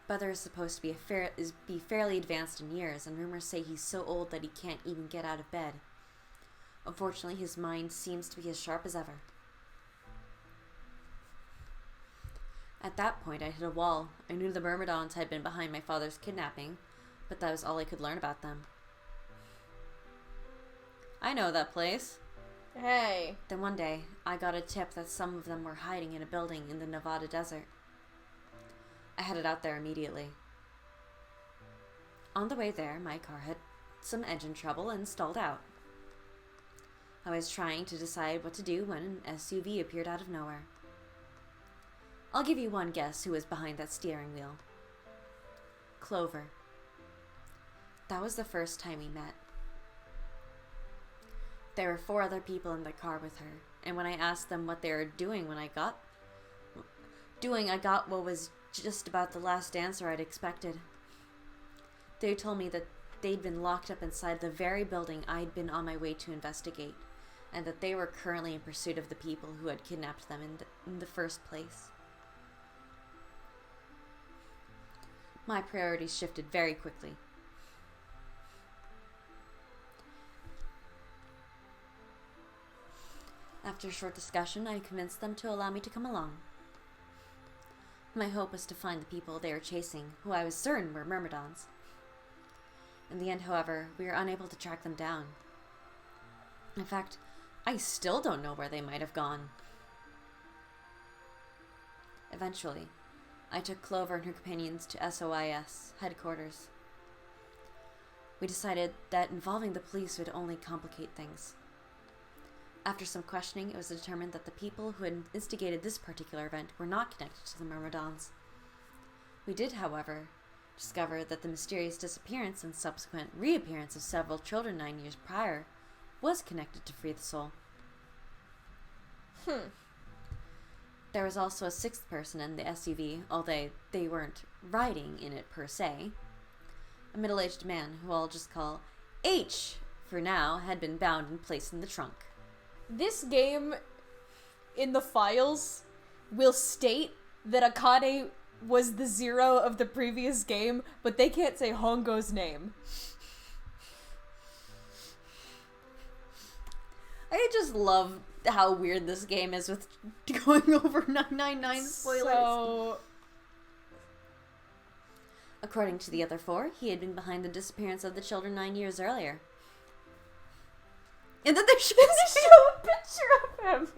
Brother is supposed to be fairly advanced in years, and rumors say he's so old that he can't even get out of bed. Unfortunately, his mind seems to be as sharp as ever. At that point, I hit a wall. I knew the Myrmidons had been behind my father's kidnapping, but that was all I could learn about them. I know that place. Hey. Then one day, I got a tip that some of them were hiding in a building in the Nevada desert. I headed out there immediately. On the way there, my car had some engine trouble and stalled out. I was trying to decide what to do when an SUV appeared out of nowhere. I'll give you one guess who was behind that steering wheel. Clover. That was the first time we met. There were 4 other people in the car with her, and when I asked them what they were doing I got what was just about the last answer I'd expected. They told me that they'd been locked up inside the very building I'd been on my way to investigate, and that they were currently in pursuit of the people who had kidnapped them in the first place. My priorities shifted very quickly. After a short discussion, I convinced them to allow me to come along. My hope was to find the people they were chasing, who I was certain were Myrmidons. In the end, however, we were unable to track them down. In fact, I still don't know where they might have gone. Eventually, I took Clover and her companions to SOIS headquarters. We decided that involving the police would only complicate things. After some questioning, it was determined that the people who had instigated this particular event were not connected to the Myrmidons. We did, however, discover that the mysterious disappearance and subsequent reappearance of several children 9 years prior was connected to Free the Soul. There was also a 6th person in the SUV, although they weren't riding in it per se. A middle-aged man who I'll just call H for now, had been bound and placed in the trunk. This game, in the files, will state that Akane was the 0 of the previous game, but they can't say Hongo's name. I just love how weird this game is with going over 999 spoilers. So, according to the other 4, he had been behind the disappearance of the children 9 years earlier. And then they show a picture of him!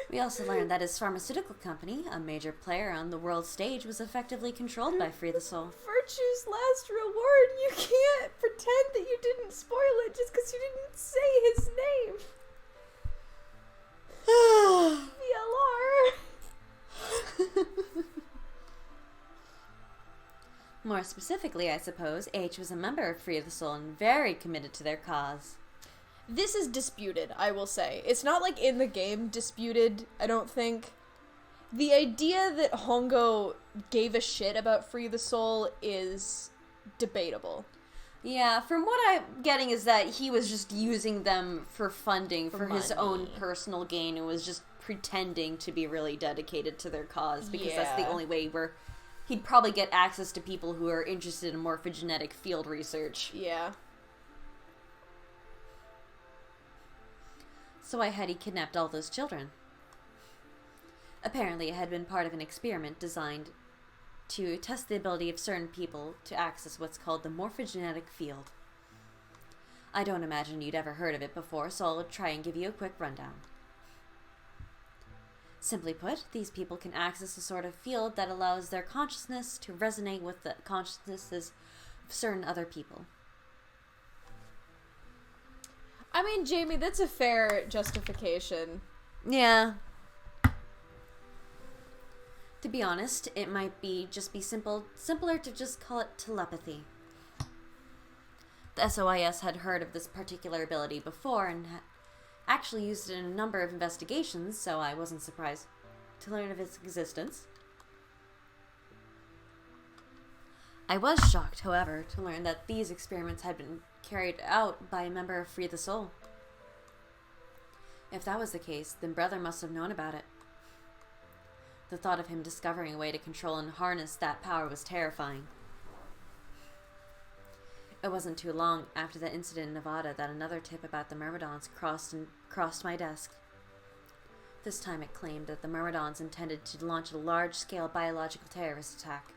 We also learned that his pharmaceutical company, a major player on the world stage, was effectively controlled by Free the Soul. Virtue's last reward. You can't pretend that you didn't spoil it just because you didn't say his name. VLR. More specifically, I suppose, H was a member of Free the Soul and very committed to their cause. This is disputed, I will say. It's not like in the game disputed, I don't think. The idea that Hongo gave a shit about Free the Soul is debatable. Yeah, from what I'm getting is that he was just using them for funding for his own personal gain and was just pretending to be really dedicated to their cause because that's the only way where he'd probably get access to people who are interested in morphogenetic field research. Yeah. So why had he kidnapped all those children? Apparently it had been part of an experiment designed to test the ability of certain people to access what's called the morphogenetic field. I don't imagine you'd ever heard of it before, so I'll try and give you a quick rundown. Simply put, these people can access a sort of field that allows their consciousness to resonate with the consciousnesses of certain other people. I mean, Jamie, that's a fair justification. Yeah. To be honest, it might be simpler to just call it telepathy. The SOIS had heard of this particular ability before and actually used it in a number of investigations, so I wasn't surprised to learn of its existence. I was shocked, however, to learn that these experiments had been carried out by a member of Free the Soul. If that was the case, then Brother must have known about it. The thought of him discovering a way to control and harness that power was terrifying. It wasn't too long after the incident in Nevada that another tip about the Myrmidons crossed my desk. This time it claimed that the Myrmidons intended to launch a large-scale biological terrorist attack.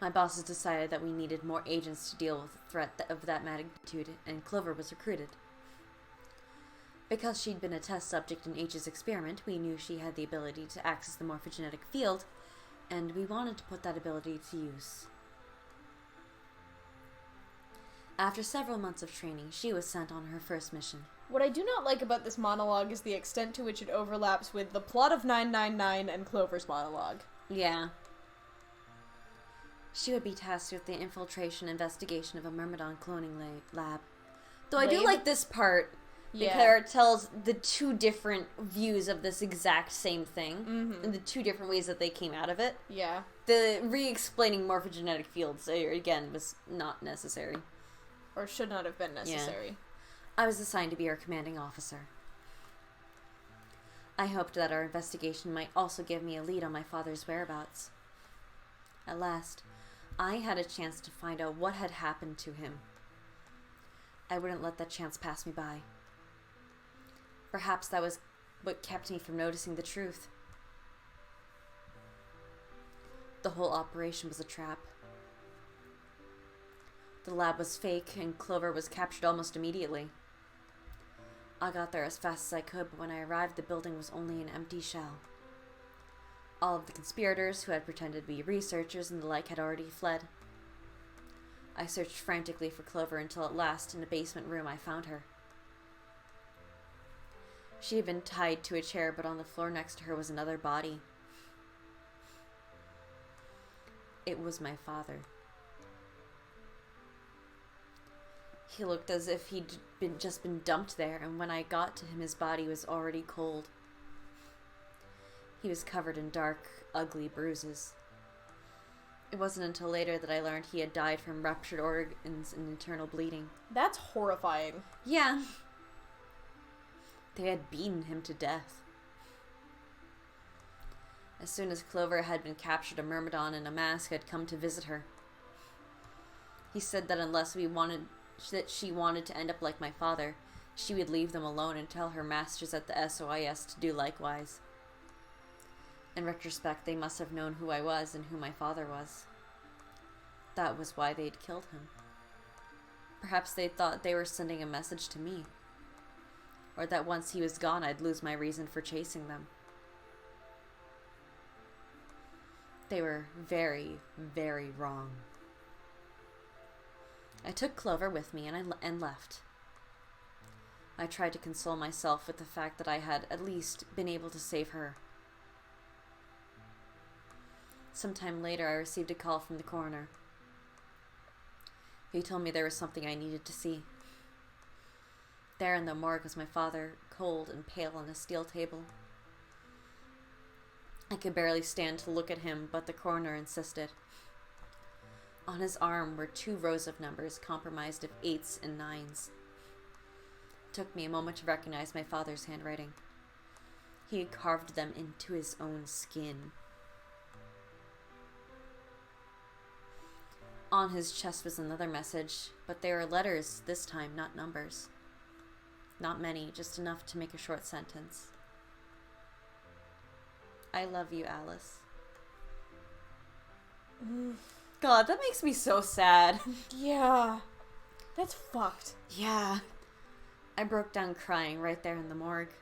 My bosses decided that we needed more agents to deal with a threat of that magnitude, and Clover was recruited. Because she'd been a test subject in H's experiment, we knew she had the ability to access the morphogenetic field, and we wanted to put that ability to use. After several months of training, she was sent on her first mission. What I do not like about this monologue is the extent to which it overlaps with the plot of 999 and Clover's monologue. Yeah. She would be tasked with the infiltration investigation of a Myrmidon cloning lab. Though I do like this part, because it tells the two different views of this exact same thing, and the two different ways that they came out of it. Yeah. The re-explaining morphogenetic fields, again, was not necessary. Or should not have been necessary. Yeah. I was assigned to be our commanding officer. I hoped that our investigation might also give me a lead on my father's whereabouts. At last, I had a chance to find out what had happened to him. I wouldn't let that chance pass me by. Perhaps that was what kept me from noticing the truth. The whole operation was a trap. The lab was fake, and Clover was captured almost immediately. I got there as fast as I could, but when I arrived, the building was only an empty shell. All of the conspirators, who had pretended to be researchers and the like, had already fled. I searched frantically for Clover until at last, in a basement room, I found her. She had been tied to a chair, but on the floor next to her was another body. It was my father. He looked as if he'd just been dumped there, and when I got to him, his body was already cold. He was covered in dark, ugly bruises. It wasn't until later that I learned he had died from ruptured organs and internal bleeding. That's horrifying. Yeah. They had beaten him to death. As soon as Clover had been captured, a Myrmidon in a mask had come to visit her. He said that unless she wanted to end up like my father, she would leave them alone and tell her masters at the SOIS to do likewise. In retrospect, they must have known who I was and who my father was. That was why they'd killed him. Perhaps they thought they were sending a message to me. Or that once he was gone, I'd lose my reason for chasing them. They were very, very wrong. I took Clover with me and left. I tried to console myself with the fact that I had at least been able to save her. Sometime later, I received a call from the coroner. He told me there was something I needed to see. There in the morgue was my father, cold and pale on a steel table. I could barely stand to look at him, but the coroner insisted. On his arm were 2 rows of numbers comprised of 8s and 9s. It took me a moment to recognize my father's handwriting. He had carved them into his own skin. On his chest was another message, but they were letters this time, not numbers. Not many, just enough to make a short sentence. I love you, Alice. God, that makes me so sad. Yeah. That's fucked. Yeah. I broke down crying right there in the morgue.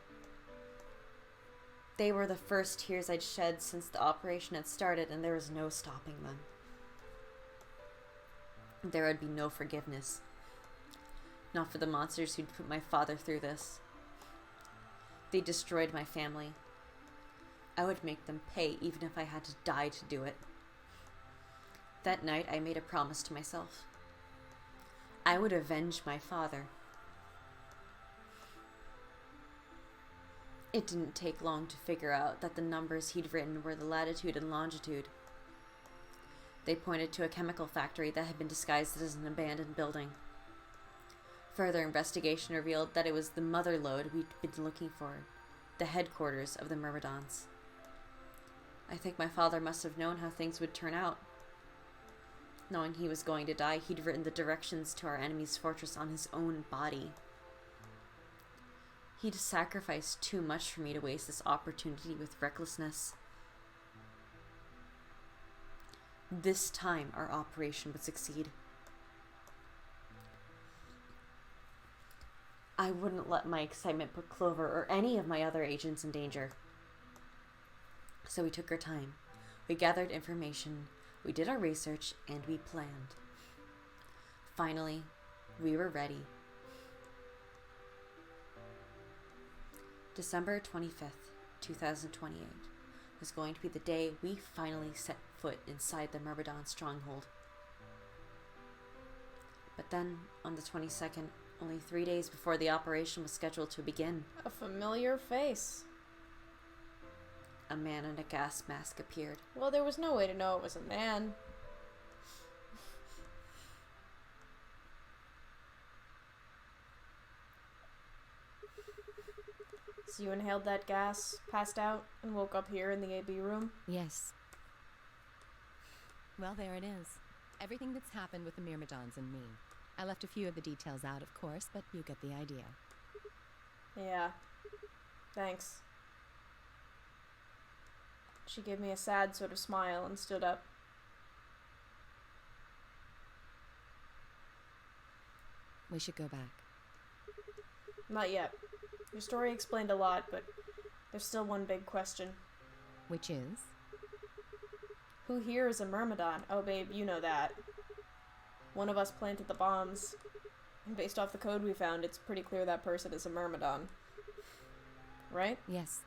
They were the first tears I'd shed since the operation had started, and there was no stopping them. There would be no forgiveness. Not for the monsters who'd put my father through this. They destroyed my family. I would make them pay even if I had to die to do it. That night, I made a promise to myself. I would avenge my father. It didn't take long to figure out that the numbers he'd written were the latitude and longitude. They pointed to a chemical factory that had been disguised as an abandoned building. Further investigation revealed that it was the mother lode we'd been looking for, the headquarters of the Myrmidons. I think my father must have known how things would turn out. Knowing he was going to die, he'd written the directions to our enemy's fortress on his own body. He'd sacrificed too much for me to waste this opportunity with recklessness. This time, our operation would succeed. I wouldn't let my excitement put Clover or any of my other agents in danger. So we took our time. We gathered information, we did our research, and we planned. Finally, we were ready. December 25th, 2028 was going to be the day we finally set foot inside the Myrmidon stronghold. But then, on the 22nd, only 3 days before the operation was scheduled to begin, A familiar face. a man in a gas mask appeared. Well, there was no way to know it was a man. So you inhaled that gas, passed out, and woke up here in the AB room? Yes. Well, there it is. Everything that's happened with the Myrmidons and me. I left a few of the details out, of course, but you get the idea. Yeah. Thanks. She gave me a sad sort of smile and stood up. We should go back. Not yet. Your story explained a lot, but there's still one big question. Which is? Who here is a Myrmidon? Oh, babe, you know that. One of us planted the bombs. And based off the code we found, it's pretty clear that person is a Myrmidon. Right? Yes.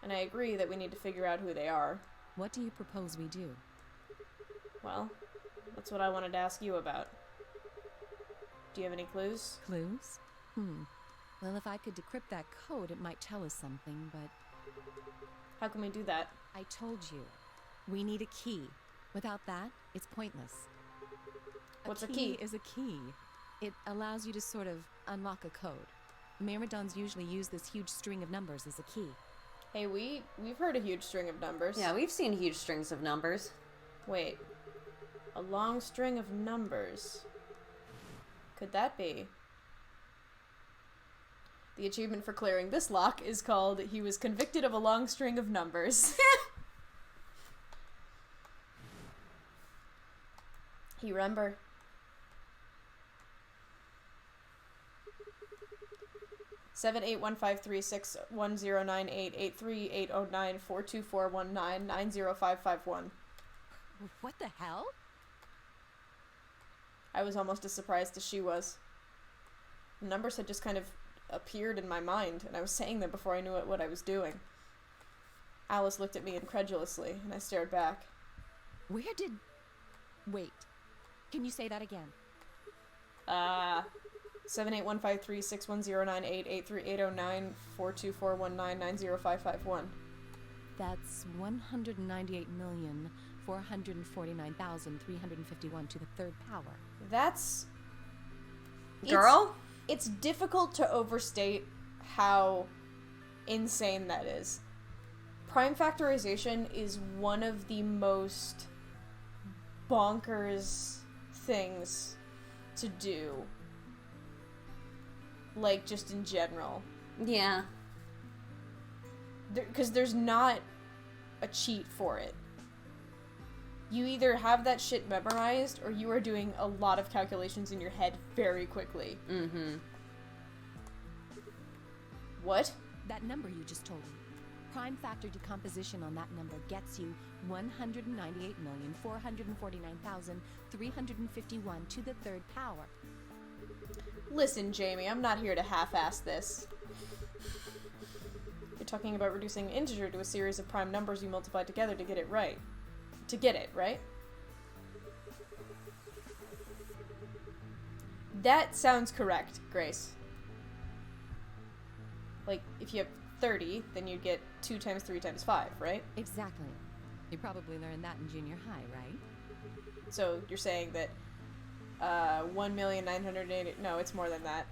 And I agree that we need to figure out who they are. What do you propose we do? Well, that's what I wanted to ask you about. Do you have any clues? Clues? Well, if I could decrypt that code, it might tell us something, but... How can we do that? I told you. We need a key. Without that, it's pointless. What's a key? key? Is a key. It allows you to sort of unlock a code. Myrmidons usually use this huge string of numbers as a key. Hey, we've heard a huge string of numbers. Yeah, we've seen huge strings of numbers. Wait. A long string of numbers. Could that be? The achievement for clearing this lock is called He was convicted of a long string of numbers. You remember? Seven 8153610988380942419905551. What the hell? I was almost as surprised as she was. The numbers had just kind of appeared in my mind, and I was saying them before I knew what I was doing. Alice looked at me incredulously, and I stared back. Where did... Wait. Can you say that again? 7815361098838094241990551. That's 198,449,351 to the third power. That's... Girl? It's difficult to overstate how insane that is. Prime factorization is one of the most bonkers things to do. Like, just in general. Yeah. Because there's not a cheat for it. You either have that shit memorized, or you are doing a lot of calculations in your head very quickly. Mm-hmm. What? That number you just told me. Prime factor decomposition on that number gets you 198,449,351 to the third power. Listen, Jamie, I'm not here to half-ass this. You're talking about reducing an integer to a series of prime numbers you multiply together to get it right. To get it, right? That sounds correct, Grace. Like, if you have 30, then you'd get 2 times 3 times 5, right? Exactly. You probably learned that in junior high, right? So you're saying that 1,980,000... No, it's more than that.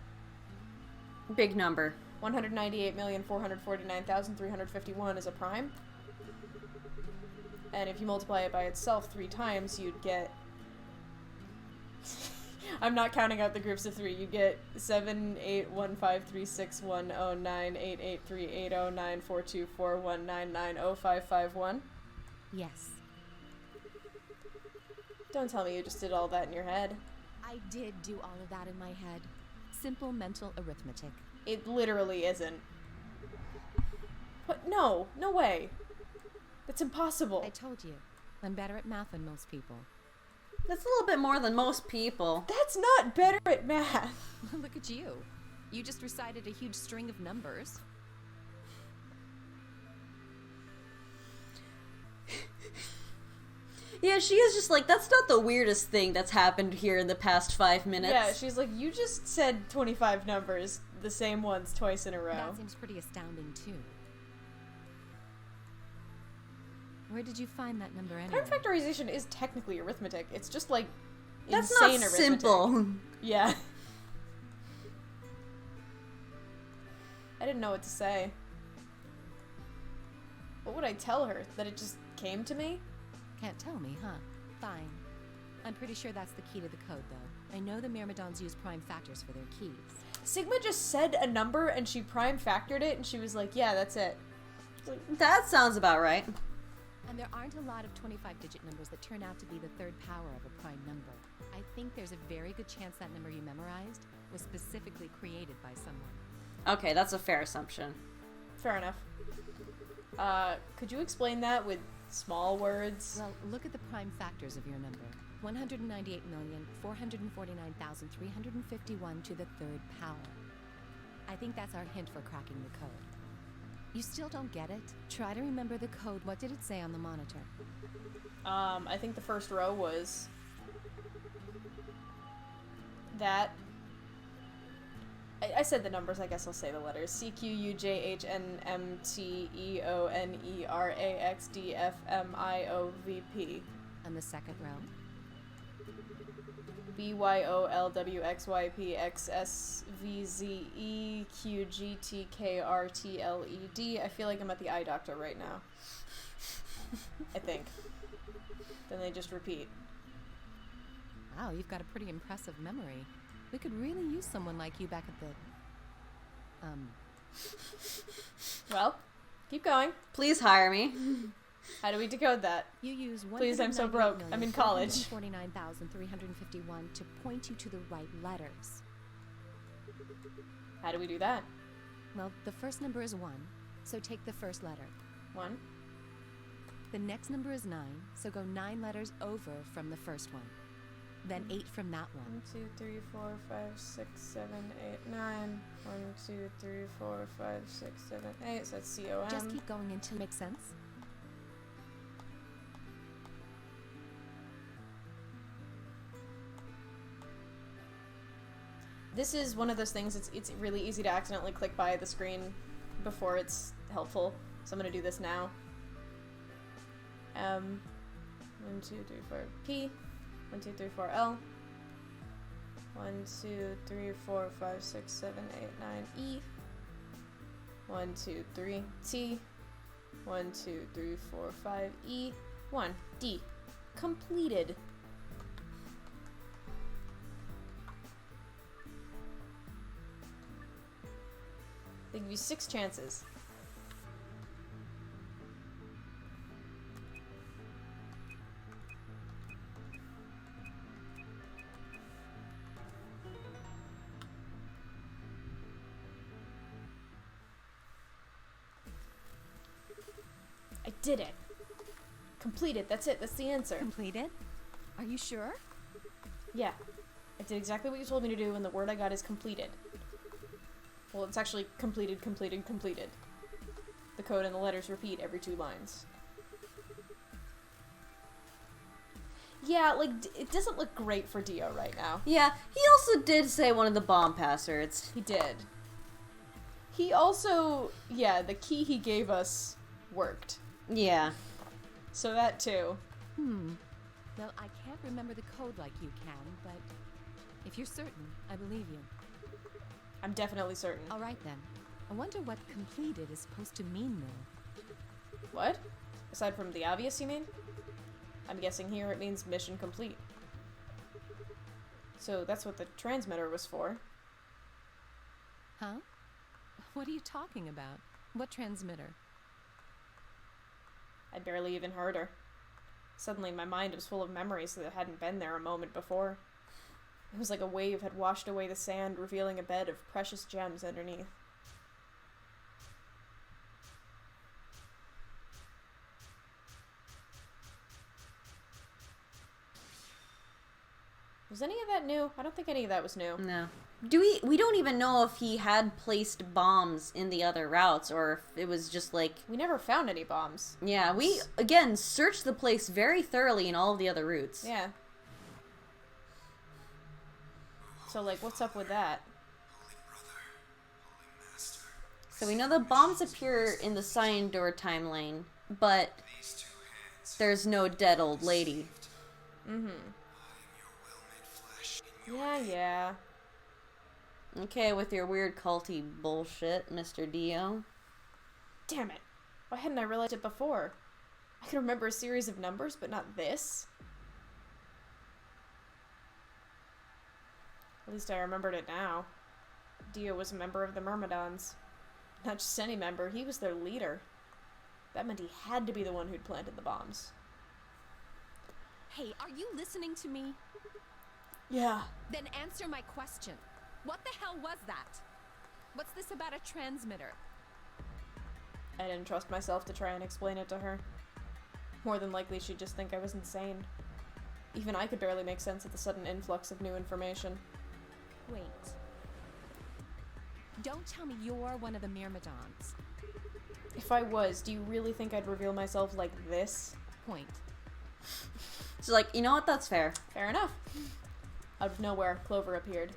Big number. 198,449,351 is a prime. And if you multiply it by itself 3 times, you'd get... I'm not counting out the groups of 3. You get 7815361098838094241990551. Yes. Don't tell me you just did all that in your head. I did do all of that in my head. Simple mental arithmetic. It literally isn't. What? No. No way. That's impossible. I told you. I'm better at math than most people. That's a little bit more than most people. That's not better at math. Look at you. You just recited a huge string of numbers. Yeah, she is just like, that's not the weirdest thing that's happened here in the past 5 minutes. Yeah, she's like, you just said 25 numbers, the same ones twice in a row. That seems pretty astounding, too. Where did you find that number anyway? Prime factorization is technically arithmetic. It's just like that's insane not arithmetic. Simple. Yeah. I didn't know what to say. What would I tell her? That it just came to me? Can't tell me, huh? Fine. I'm pretty sure that's the key to the code, though. I know the Myrmidons use prime factors for their keys. Sigma just said a number and she prime factored it and she was like, yeah, that's it. That sounds about right. And there aren't a lot of 25-digit numbers that turn out to be the third power of a prime number. I think there's a very good chance that number you memorized was specifically created by someone. Okay, that's a fair assumption. Fair enough. Could you explain that with small words? Well, look at the prime factors of your number. 198,449,351 to the third power. I think that's our hint for cracking the code. You still don't get it? Try to remember the code. What did it say on the monitor? I think the first row was that. I said the numbers, I guess I'll say the letters. CQUJHNMTEONERAXDFMIOVP. And the second row? BYOLWXYPXSVZEQGTKRTLED. I feel like I'm at the eye doctor right now. I think. Then they just repeat. Wow, you've got a pretty impressive memory. We could really use someone like you back at the... Well, keep going. Please hire me. How do we decode that? You use Please, I'm so broke. I'm in college. 49,351 to point you to the right letters. How do we do that? Well, the first number is 1, so take the first letter. 1. The next number is 9, so go 9 letters over from the first one. Then 8 from that one. 1, 2, 3, 4, 5, 6, 7, 8, 9. 1, 2, 3, 4, 5, 6, 7, 8. So that's COM. Just keep going until it makes sense. This is one of those things, it's really easy to accidentally click by the screen before it's helpful. So I'm gonna do this now. 1, 2, 3, 4 P. 1, 2, 3, 4 L. 1, 2, 3, 4, 5, 6, 7, 8, 9 E. 1, 2, 3 T. 1, 2, 3, 4, 5 E. 1 D. Completed. They give you 6 chances. I did it. Completed. That's it. That's the answer. Completed? Are you sure? Yeah. I did exactly what you told me to do, and the word I got is completed. Well, it's actually completed, completed, completed. The code and the letters repeat every 2 lines. Yeah, like, it doesn't look great for Dio right now. Yeah, he also did say one of the bomb passwords. He did. He also, yeah, the key he gave us worked. Yeah. So that too. Well, I can't remember the code like you can, but if you're certain, I believe you. I'm definitely certain. All right then. I wonder what completed is supposed to mean, though. What? Aside from the obvious, you mean? I'm guessing here it means mission complete. So that's what the transmitter was for. Huh? What are you talking about? What transmitter? I barely even heard her. Suddenly my mind was full of memories that hadn't been there a moment before. It was like a wave had washed away the sand, revealing a bed of precious gems underneath. Was any of that new? I don't think any of that was new. No. We don't even know if he had placed bombs in the other routes, or if it was just like... We never found any bombs. Yeah, we, again, searched the place very thoroughly in all of the other routes. Yeah. So, like, what's up with that? So we know the bombs appear in the Cyan Door timeline, but there's no dead old lady. Yeah. Okay, with your weird culty bullshit, Mr. Dio. Damn it. Why hadn't I realized it before? I can remember a series of numbers, but not this. At least I remembered it now. Dio was a member of the Myrmidons. Not just any member, he was their leader. That meant he had to be the one who'd planted the bombs. Hey, are you listening to me? Yeah. Then answer my question. What the hell was that? What's this about a transmitter? I didn't trust myself to try and explain it to her. More than likely she'd just think I was insane. Even I could barely make sense of the sudden influx of new information. Wait. Don't tell me you're one of the Myrmidons. If I was, do you really think I'd reveal myself like this? Point. So like, you know what, that's fair. Fair enough. Out of nowhere, Clover appeared.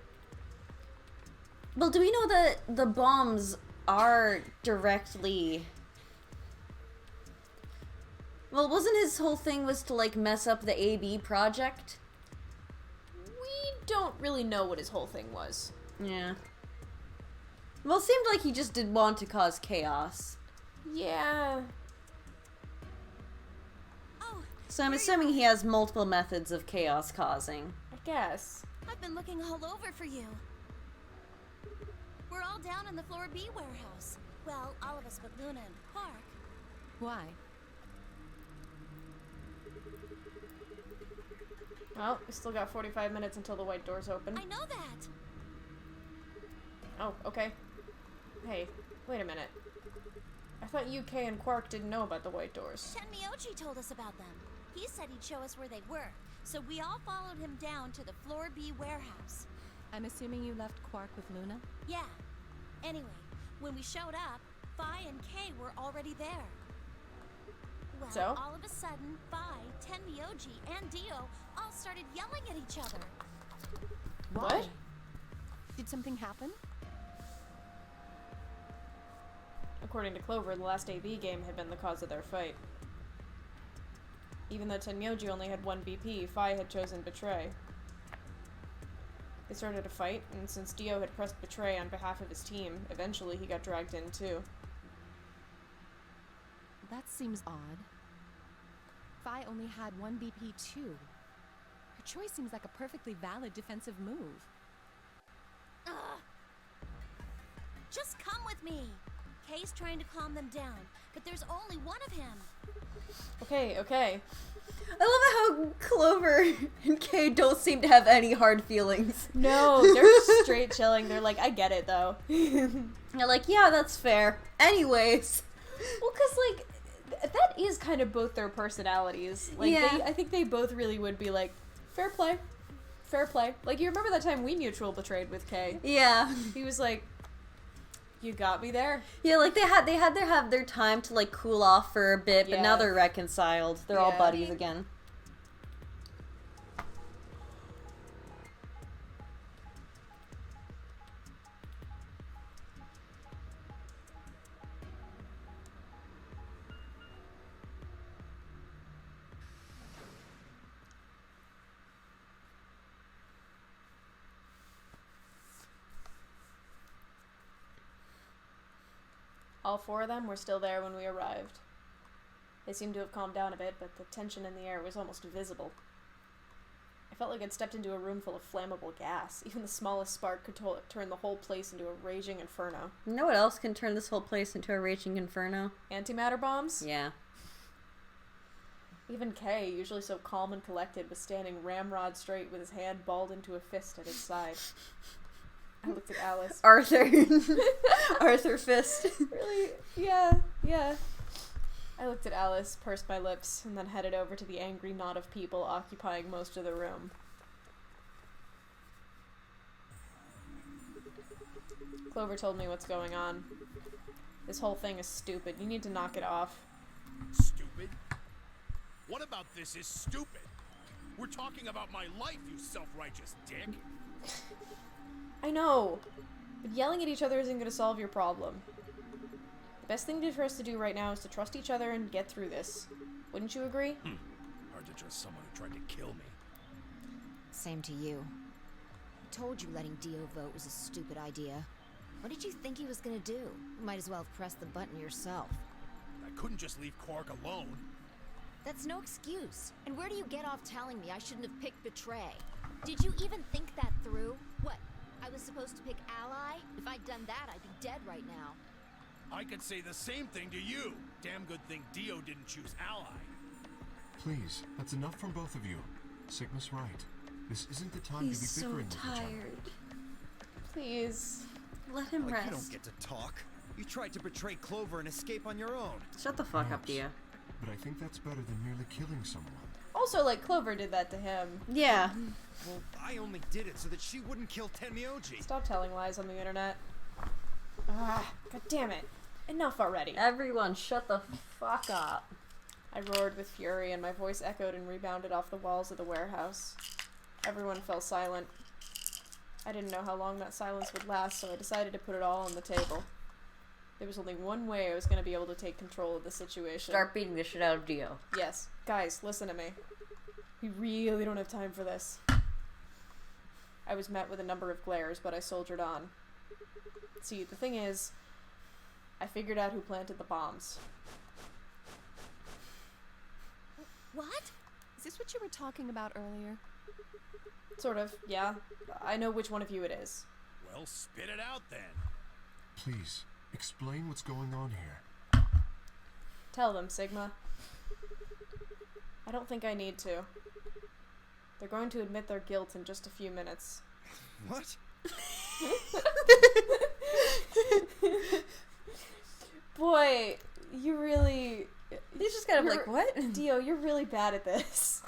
Well, do we know that the bombs are directly... Well, wasn't his whole thing was to, like, mess up the AB project? We don't really know what his whole thing was. Yeah. Well, it seemed like he just did want to cause chaos. Yeah. So I'm assuming he has multiple methods of chaos causing. I guess. I've been looking all over for you. We're all down in the Floor B warehouse. Well, all of us but Luna and Quark. Why? Well, we still got 45 minutes until the white doors open. I know that. Oh, okay. Hey, wait a minute. I thought UK and Quark didn't know about the white doors. Tenmyoji told us about them. He said he'd show us where they were, so we all followed him down to the Floor B warehouse. I'm assuming you left Quark with Luna? Yeah. Anyway, when we showed up, Phi and Kay were already there. Well, So? all of a sudden, Phi, Tenmyoji, and Dio all started yelling at each other. Why? What? Did something happen? According to Clover, the last AB game had been the cause of their fight. Even though Tenmyoji only had 1 BP, Phi had chosen Betray. They started a fight, and since Dio had pressed Betray on behalf of his team, eventually he got dragged in too. That seems odd. Phi only had 1 BP too. Her choice seems like a perfectly valid defensive move. Ugh. Just come with me. Kay's trying to calm them down, but there's only one of him. Okay, okay. I love how Clover and Kay don't seem to have any hard feelings. No, they're straight chilling. They're like, I get it though. They're like, yeah, that's fair. Anyways. Well, because, like, that is kind of both their personalities. Like, Yeah. I think they both really would be like, fair play. Fair play. Like, you remember that time we mutual betrayed with Kay? Yeah. He was like, you got me there. Yeah, like they had to have their time to like cool off for a bit, but now Yeah. they're reconciled. They're all Yeah. buddies again. All 4 of them were still there when we arrived. They seemed to have calmed down a bit, but the tension in the air was almost visible. I felt like I'd stepped into a room full of flammable gas. Even the smallest spark could turn the whole place into a raging inferno. You know what else can turn this whole place into a raging inferno? Antimatter bombs? Yeah. Even Kay, usually so calm and collected, was standing ramrod straight with his hand balled into a fist at his side. I looked at Alice. Arthur. Arthur Fist. Really? Yeah. I looked at Alice, pursed my lips, and then headed over to the angry knot of people occupying most of the room. Clover told me what's going on. This whole thing is stupid. You need to knock it off. Stupid? What about this is stupid? We're talking about my life, you self-righteous dick. I know, but yelling at each other isn't going to solve your problem. The best thing for us to do right now is to trust each other and get through this. Wouldn't you agree? Hard to trust someone who tried to kill me. Same to you. I told you letting Dio vote was a stupid idea. What did you think he was gonna do? You might as well have pressed the button yourself. I couldn't just leave Quark alone. That's no excuse. And where do you get off telling me I shouldn't have picked Betray? Did you even think that through? What? I was supposed to pick Ally? If I'd done that, I'd be dead right now. I could say the same thing to you. Damn good thing Dio didn't choose Ally. Please, that's enough from both of you. Sigma's right. This isn't the time He's to be so bickering with each other. tired. Please. Let him Like, rest. you don't get to talk. You tried to betray Clover and escape on your own. Shut the fuck up, Dio. But I think that's better than merely killing someone. Also, like, Clover did that to him. Yeah. Well, I only did it so that she wouldn't kill Tenmyoji. Stop telling lies on the internet. Ah, god damn it. Enough already. Everyone, shut the fuck up. I roared with fury, and my voice echoed and rebounded off the walls of the warehouse. Everyone fell silent. I didn't know how long that silence would last, so I decided to put it all on the table. There was only one way I was going to be able to take control of the situation. Start beating the shit out of Dio. Yes. Guys, listen to me. We really don't have time for this. I was met with a number of glares, but I soldiered on. See, the thing is, I figured out who planted the bombs. What? Is this what you were talking about earlier? Sort of, yeah. I know which one of you it is. Well, spit it out then. Please, explain what's going on here. Tell them, Sigma. I don't think I need to. They're going to admit their guilt in just a few minutes. What? Boy, you really... He's just kind of like, what? Dio, you're really bad at this.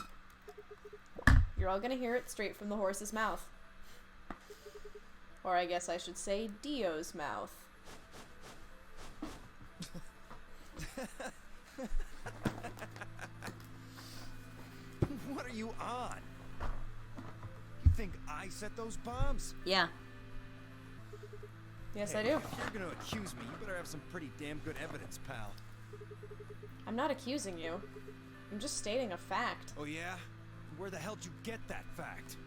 You're all gonna hear it straight from the horse's mouth. Or I guess I should say Dio's mouth. What are you on? You think I set those bombs? Yeah. Yes, Hey, I do. If you're gonna accuse me, you better have some pretty damn good evidence, pal. I'm not accusing you. I'm just stating a fact. Oh yeah? Where the hell did you get that fact?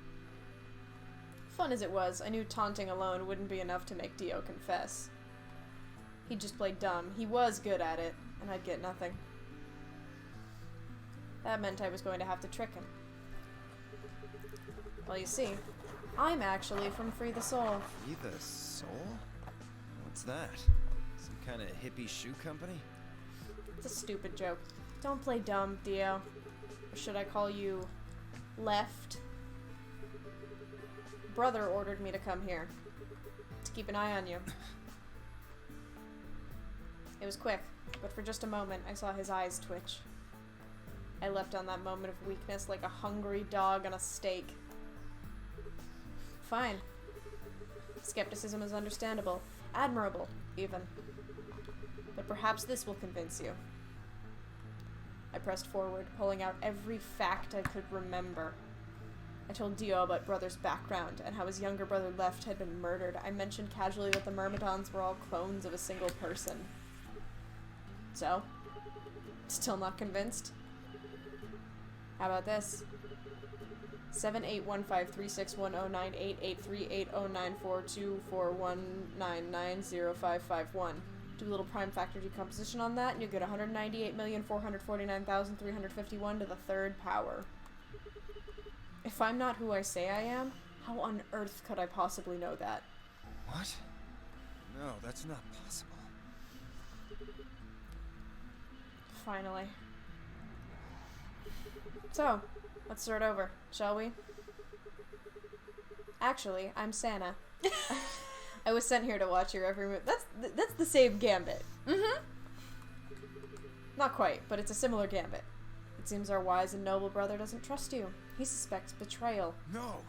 Fun as it was, I knew taunting alone wouldn't be enough to make Dio confess. He just played dumb. He was good at it, and I'd get nothing. That meant I was going to have to trick him. Well, you see, I'm actually from Free the Soul. Free the Soul? What's that? Some kind of hippie shoe company? It's a stupid joke. Don't play dumb, Dio. Or should I call you... Left? Brother ordered me to come here. To keep an eye on you. It was quick, but for just a moment I saw his eyes twitch. I leapt on that moment of weakness like a hungry dog on a steak. Fine. Skepticism is understandable. Admirable, even. But perhaps this will convince you. I pressed forward, pulling out every fact I could remember. I told Dio about Brother's background and how his younger brother Left had been murdered. I mentioned casually that the Myrmidons were all clones of a single person. So? Still not convinced? How about this? 78153610988380942419905551. Do a little prime factor decomposition on that, and you get 198,449,351 to the third power. If I'm not who I say I am, how on earth could I possibly know that? What? No, that's not possible. Finally. So, let's start over, shall we? Actually, I'm Santa. I was sent here to watch your every move. That's the same gambit. Mm-hmm. Not quite, but it's a similar gambit. It seems our wise and noble brother doesn't trust you. He suspects betrayal. No!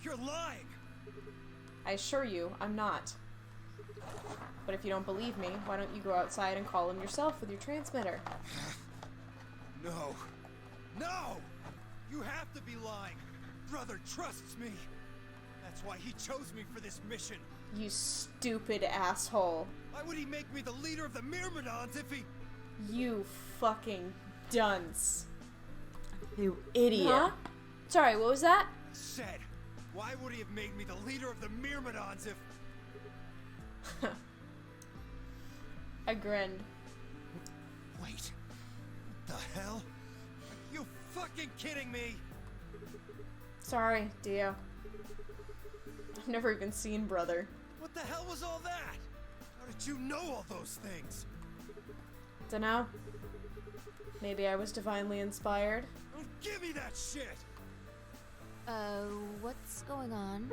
You're lying! I assure you, I'm not. But if you don't believe me, why don't you go outside and call him yourself with your transmitter? No. No! You have to be lying! Brother trusts me! That's why he chose me for this mission! You stupid asshole. Why would he make me the leader of the Myrmidons if he... You fucking dunce. You idiot. Huh? Sorry, what was that? I said, why would he have made me the leader of the Myrmidons if... I grinned. Wait. What the hell? Are you fucking kidding me? Sorry, Dio. I've never even seen Brother. What the hell was all that? How did you know all those things? Dunno. Maybe I was divinely inspired. Don't give me that shit! What's going on?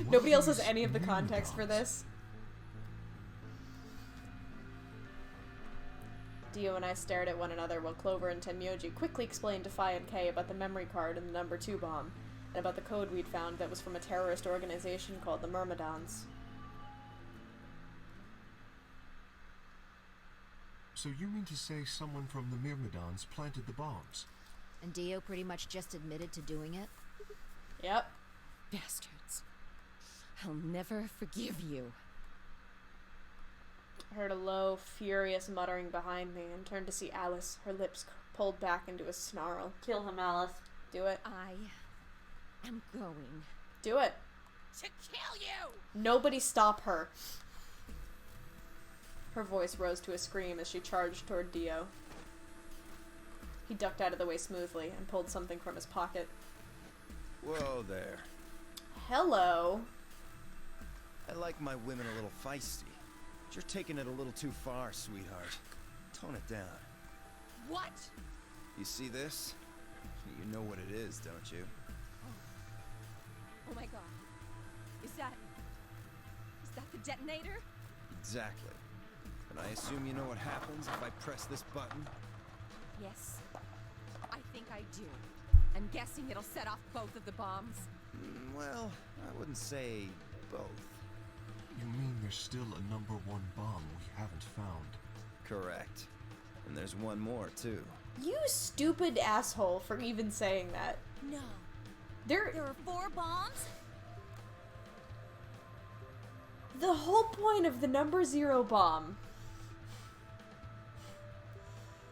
Nobody else has any of the context for this. Dio and I stared at one another while Clover and Tenmyoji quickly explained to Phi and Kay about the memory card and the number 2 bomb, and about the code we'd found that was from a terrorist organization called the Myrmidons. So you mean to say someone from the Myrmidons planted the bombs? And Dio pretty much just admitted to doing it? Yep. Bastards. I'll never forgive you. I heard a low, furious muttering behind me and turned to see Alice, her lips pulled back into a snarl. Kill him, Alice. Do it. I am going. Do it. To kill you! Nobody stop her. Her voice rose to a scream as she charged toward Dio. He ducked out of the way smoothly and pulled something from his pocket. Whoa there. Hello. I like my women a little feisty. But you're taking it a little too far, sweetheart. Tone it down. What? You see this? You know what it is, don't you? Oh my god. Is that the detonator? Exactly. And I assume you know what happens if I press this button? Yes. I think I do. I'm guessing it'll set off both of the bombs. Well, I wouldn't say both. You mean there's still a number 1 bomb we haven't found? Correct. And there's one more, too. You stupid asshole for even saying that. No. There are 4 bombs? The whole point of the number 0 bomb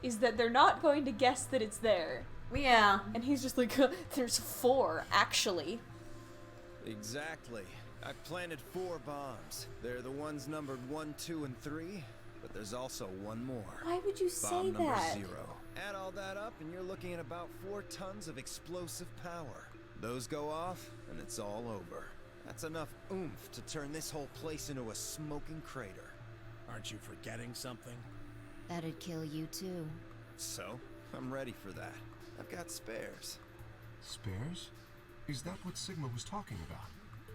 is that they're not going to guess that it's there. Yeah. And he's just like, there's 4, actually. Exactly. I planted 4 bombs. They're the ones numbered 1, 2, and 3, but there's also one more. Why would you say Bomb number that? 0. Add all that up and you're looking at about 4 tons of explosive power. Those go off and it's all over. That's enough oomph to turn this whole place into a smoking crater. Aren't you forgetting something? That'd kill you too. So, I'm ready for that. I've got spares. Spares? Is that what Sigma was talking about?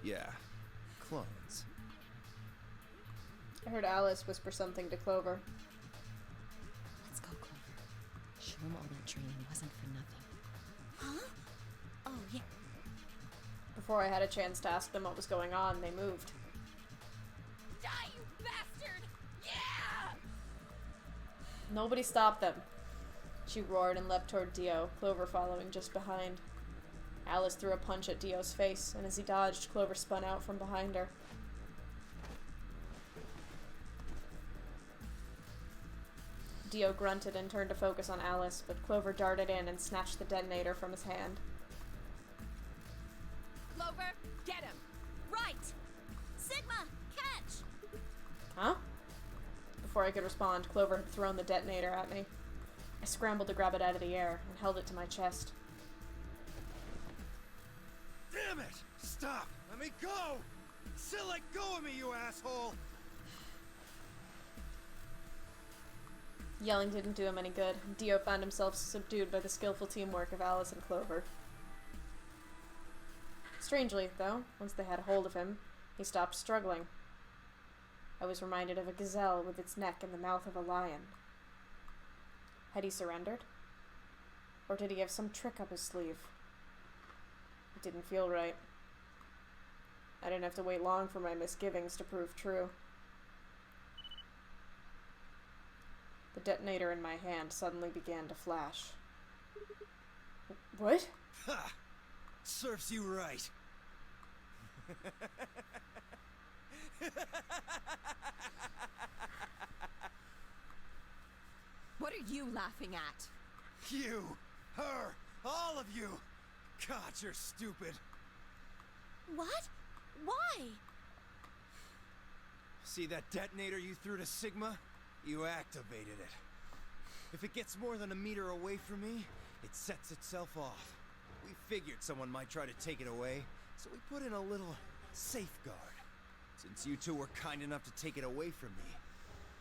Yeah. Clones. I heard Alice whisper something to Clover. Let's go, Clover. Show him all that training wasn't for nothing. Huh? Oh, yeah. Before I had a chance to ask them what was going on, they moved. Die, you bastard! Yeah! Nobody stopped them. She roared and leapt toward Dio, Clover following just behind. Alice threw a punch at Dio's face, and as he dodged, Clover spun out from behind her. Dio grunted and turned to focus on Alice, but Clover darted in and snatched the detonator from his hand. Clover, get him! Right! Sigma, catch! Huh? Before I could respond, Clover had thrown the detonator at me. I scrambled to grab it out of the air and held it to my chest. Damn it! Stop! Let me go! Still let go of me, you asshole! Yelling didn't do him any good. Dio found himself subdued by the skillful teamwork of Alice and Clover. Strangely, though, once they had a hold of him, he stopped struggling. I was reminded of a gazelle with its neck in the mouth of a lion. Had he surrendered? Or did he have some trick up his sleeve? It didn't feel right. I didn't have to wait long for my misgivings to prove true. The detonator in my hand suddenly began to flash. What? Ha! Serves you right. What are you laughing at? You, her, all of you. God, you're stupid. What? Why? See that detonator you threw to Sigma? You activated it. If it gets more than a meter away from me, it sets itself off. We figured someone might try to take it away, so we put in a little safeguard. Since you two were kind enough to take it away from me,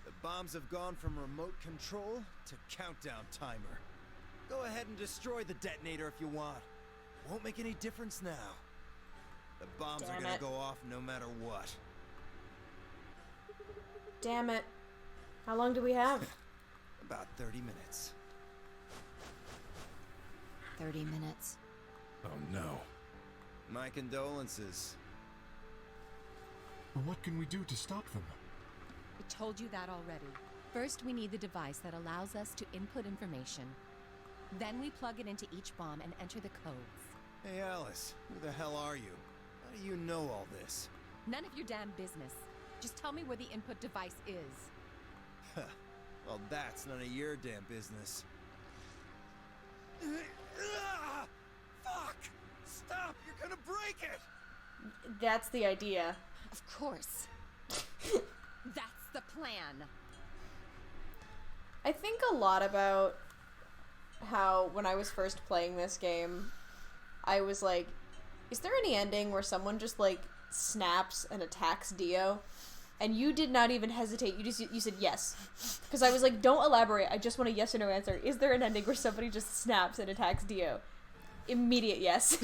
the bombs have gone from remote control to countdown timer. Go ahead and destroy the detonator if you want. Won't make any difference now. The bombs are gonna go off no matter what. Damn it. How long do we have? About 30 minutes. 30 minutes. Oh no. My condolences. What can we do to stop them? I told you that already. First, we need the device that allows us to input information. Then we plug it into each bomb and enter the codes. Hey Alice, who the hell are you? How do you know all this? None of your damn business. Just tell me where the input device is. Well, that's none of your damn business. Fuck! Stop! You're gonna break it! That's the idea. Of course. That's the plan. I think a lot about how when I was first playing this game, I was like, is there any ending where someone just like snaps and attacks Dio? And you did not even hesitate. You said yes. Because I was like, don't elaborate. I just want a yes or no answer. Is there an ending where somebody just snaps and attacks Dio? Immediate yes.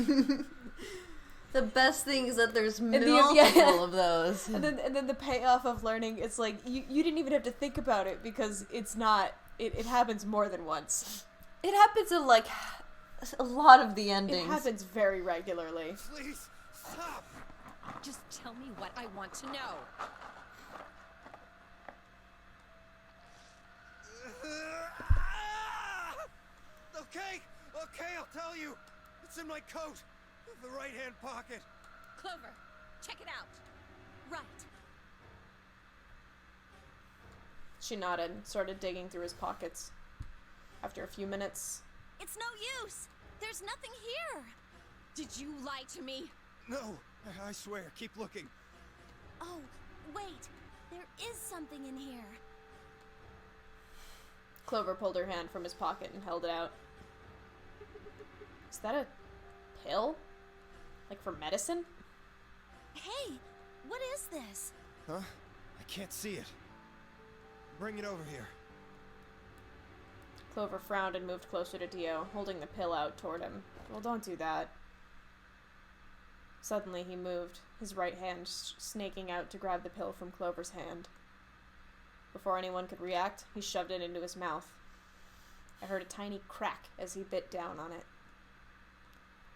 The best thing is that there's multiple of those. And then the payoff of learning, it's like, you didn't even have to think about it because it's not, it happens more than once. It happens in like a lot of the endings. It happens very regularly. Please, stop! Just tell me what I want to know. Okay, I'll tell you. It's in my coat, the right-hand pocket. Clover, check it out. Right. She nodded, started digging through his pockets. After a few minutes, It's no use. There's nothing here. Did you lie to me? No, I swear, keep looking. Oh, wait. There is something in here. Clover pulled her hand from his pocket and held it out. Is that a pill? Like for medicine? Hey, what is this? Huh? I can't see it. Bring it over here. Clover frowned and moved closer to Dio, holding the pill out toward him. Well, don't do that. Suddenly he moved, his right hand snaking out to grab the pill from Clover's hand. Before anyone could react, he shoved it into his mouth. I heard a tiny crack as he bit down on it.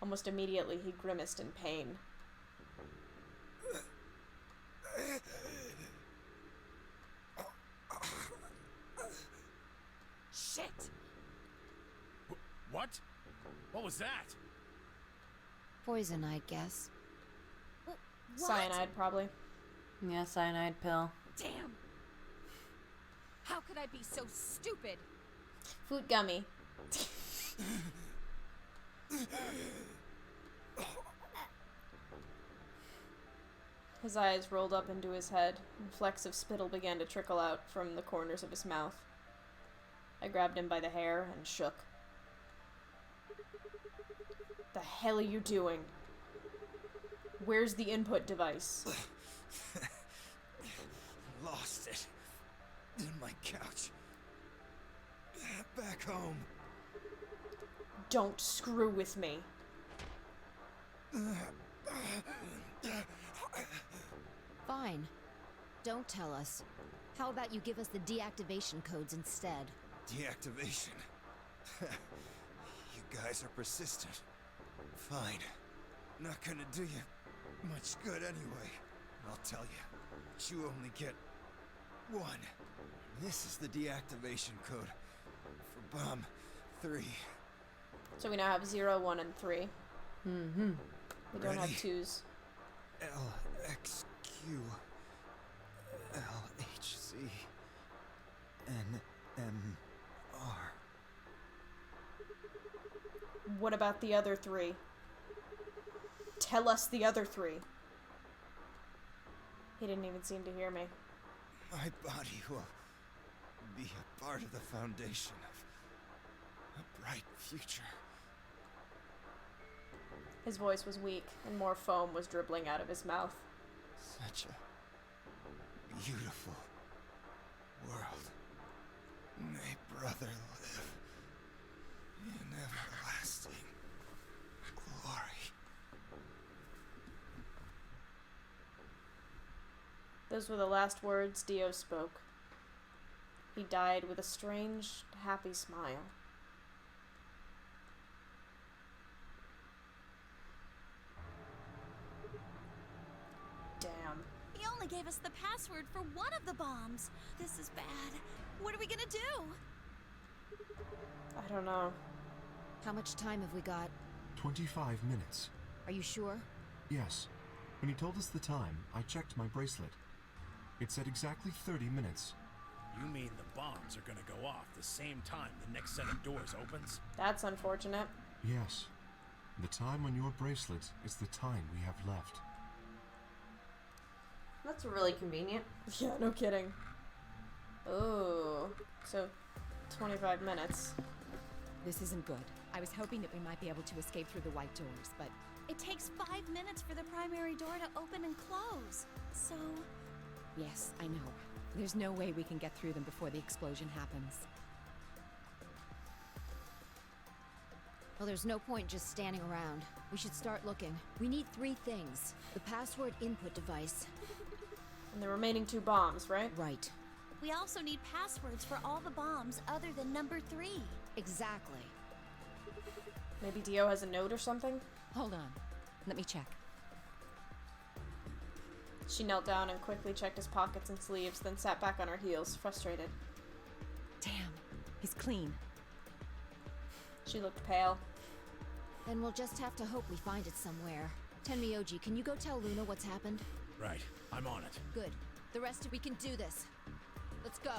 Almost immediately, he grimaced in pain. Shit! What? What was that? Poison, I guess. What? Cyanide, probably. Yeah, cyanide pill. Damn! How could I be so stupid? Food gummy. His eyes rolled up into his head, and flecks of spittle began to trickle out from the corners of his mouth. I grabbed him by the hair and shook. The hell are you doing? Where's the input device? Lost it. In my couch. Back home. Don't screw with me. Fine. Don't tell us. How about you give us the deactivation codes instead? Deactivation. You guys are persistent. Fine. Not gonna do you much good anyway. I'll tell you. You only get one. This is the deactivation code for Bomb 3. So we now have 0, 1, and 3. Mm-hmm. We don't have Ready? 2s. LXQ LHC NMR. What about the other 3? Tell us the other 3. He didn't even seem to hear me. My body will be a part of the foundation of a bright future. His voice was weak, and more foam was dribbling out of his mouth. Such a beautiful world. May brother live in everlasting glory. Those were the last words Dio spoke. He died with a strange, happy smile. Damn. He only gave us the password for one of the bombs. This is bad. What are we gonna do? I don't know. How much time have we got? 25 minutes. Are you sure? Yes. When he told us the time, I checked my bracelet. It said exactly 30 minutes. You mean the bombs are gonna go off the same time the next set of doors opens? That's unfortunate. Yes. The time on your bracelet is the time we have left. That's really convenient. Yeah, no kidding. Oh, so 25 minutes. This isn't good. I was hoping that we might be able to escape through the white doors, but It takes 5 minutes for the primary door to open and close. So, yes, I know. There's no way we can get through them before the explosion happens. Well, there's no point just standing around. We should start looking. We need 3 things. The password input device. And the remaining 2 bombs, right? Right. we also need passwords for all the bombs other than number 3. Exactly. Maybe Dio has a note or something? Hold on. Let me check. She knelt down and quickly checked his pockets and sleeves, then sat back on her heels, frustrated. Damn, he's clean. She looked pale. Then we'll just have to hope we find it somewhere. Tenmyoji, can you go tell Luna what's happened? Right, I'm on it. Good. The rest of we can do this. Let's go.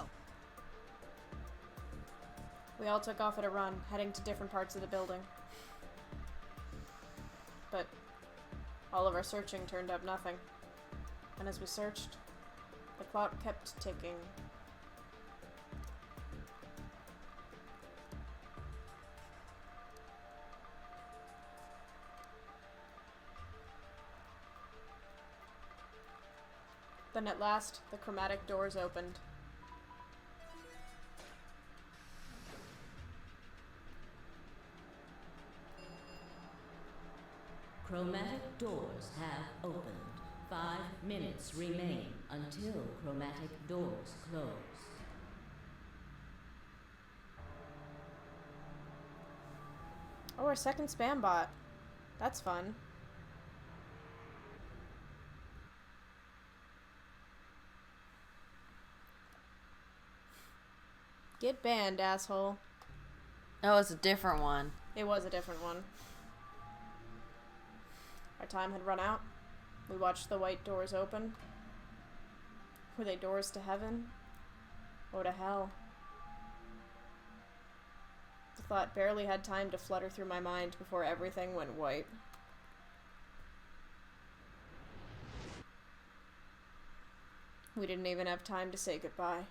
We all took off at a run, heading to different parts of the building. But all of our searching turned up nothing. And as we searched, the clock kept ticking. Then at last, the chromatic doors opened. Chromatic doors have opened. 5 minutes remain until chromatic doors close. Oh, our second spam bot. That's fun. Get banned, asshole. Oh, it's a different one. It was a different one. Our time had run out. We watched the white doors open. Were they doors to heaven? Or to hell? The thought barely had time to flutter through my mind before everything went white. We didn't even have time to say goodbye.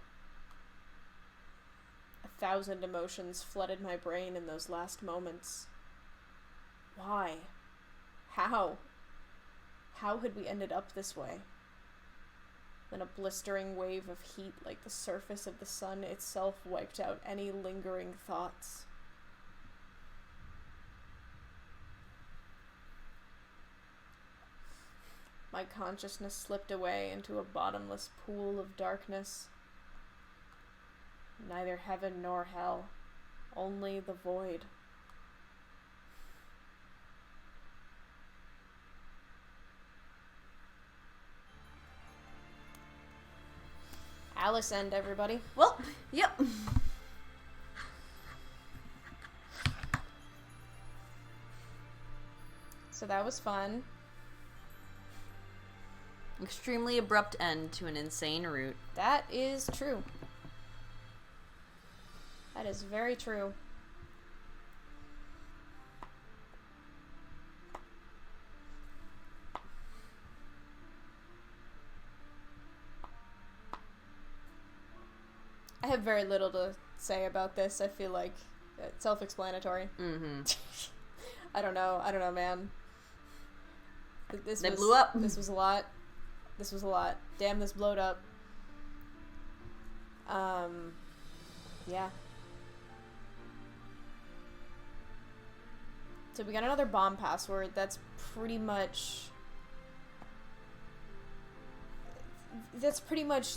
1,000 emotions flooded my brain in those last moments. Why? How? How had we ended up this way? Then a blistering wave of heat like the surface of the sun itself wiped out any lingering thoughts. My consciousness slipped away into a bottomless pool of darkness. Neither heaven nor hell, only the void. Alice End, everybody. Well, yep. So that was fun. Extremely abrupt end to an insane route. That is true. That is very true. I have very little to say about this. I feel like it's self-explanatory. Mm-hmm. I don't know, man. They blew up. This was a lot. This was a lot. Damn, this blowed up. Yeah. So we got another bomb password. That's pretty much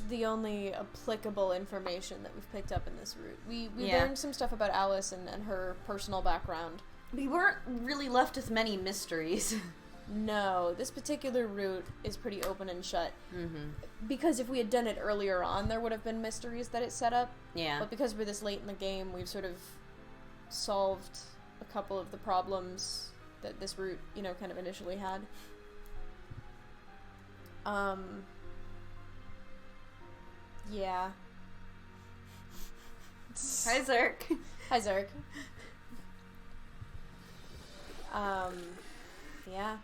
the only applicable information that we've picked up in this route. We learned some stuff about Alice and her personal background. We weren't really left with many mysteries. No, this particular route is pretty open and shut. Mm-hmm. Because if we had done it earlier on, there would have been mysteries that it set up. Yeah. But because we're this late in the game, we've sort of solved a couple of the problems that this route, kind of initially had. Yeah. Hi, Zerk. Hi, Zerk. Yeah.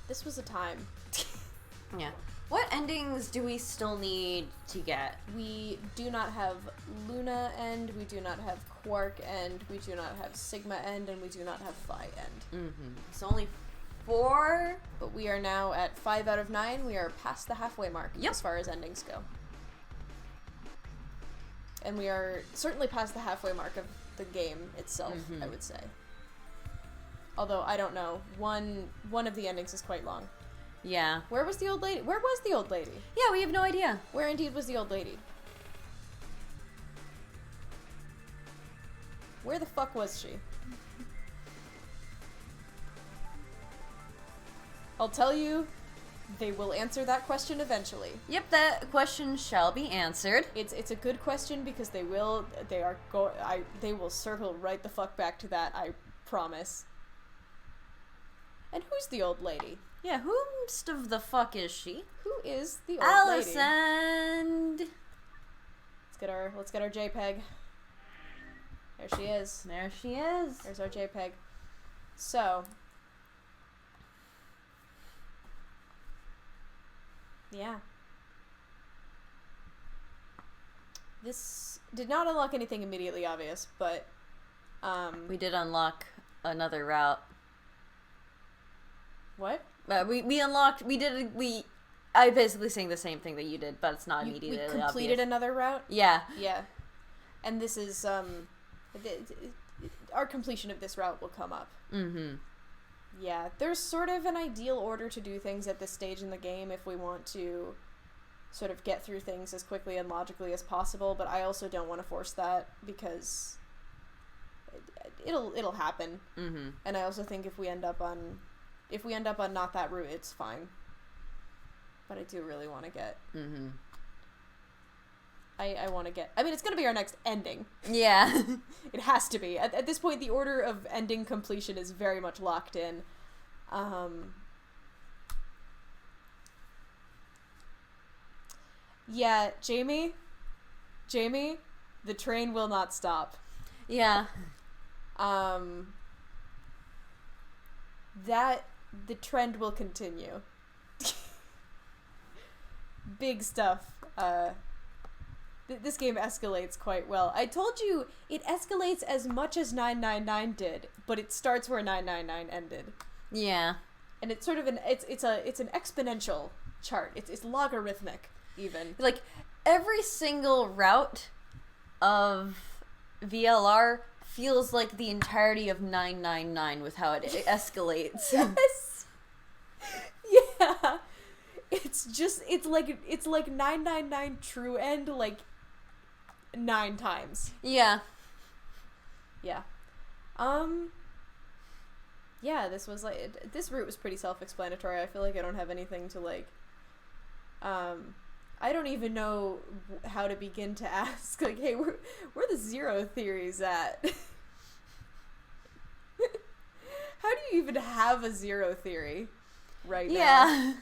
This was a time. Yeah. What endings do we still need to get? We do not have Luna end, we do not have Quark end, we do not have Sigma end, and we do not have Phi end. Mm-hmm. It's only 4, but we are now at 5 out of 9. We are past the halfway mark as far as endings go. And we are certainly past the halfway mark of the game itself, I would say. Although, I don't know. One of the endings is quite long. Yeah. Where was the old lady? Where was the old lady? Yeah, we have no idea. Where indeed was the old lady? Where the fuck was she? I'll tell you, they will answer that question eventually. Yep, that question shall be answered. It's a good question because they will circle right the fuck back to that, I promise. And who's the old lady? Yeah, whomst of the fuck is she? Who is the old lady? Alicent! Let's get our JPEG. There she is. There she is. There's our JPEG. So, yeah. This did not unlock anything immediately obvious, but we did unlock another route. What? I basically saying the same thing that you did, but it's not immediately obvious. We completed another route? Yeah. Yeah. And this is, our completion of this route will come up. Mm-hmm. Yeah, there's sort of an ideal order to do things at this stage in the game if we want to sort of get through things as quickly and logically as possible, but I also don't want to force that because it'll happen. Mm-hmm. And I also think if we end up on not that route, it's fine. But I do really want to get... Mm-hmm. I want to get... I mean, it's going to be our next ending. Yeah. It has to be. At this point, the order of ending completion is very much locked in. Yeah, Jamie, the train will not stop. Yeah. The trend will continue. Big stuff. This game escalates quite well. I told you it escalates as much as 999 did, but it starts where 999 ended. Yeah. And it's sort of it's an exponential chart. It's logarithmic even. Like every single route of VLR feels like the entirety of 999 with how it escalates. Yes. Yeah. It's like 999 true end like 9 times. Yeah. Yeah. Yeah, this was like this route was pretty self-explanatory. I feel like I don't have anything to like I don't even know how to begin to ask like, hey, where the zero theories at? How do you even have a zero theory right now? Yeah.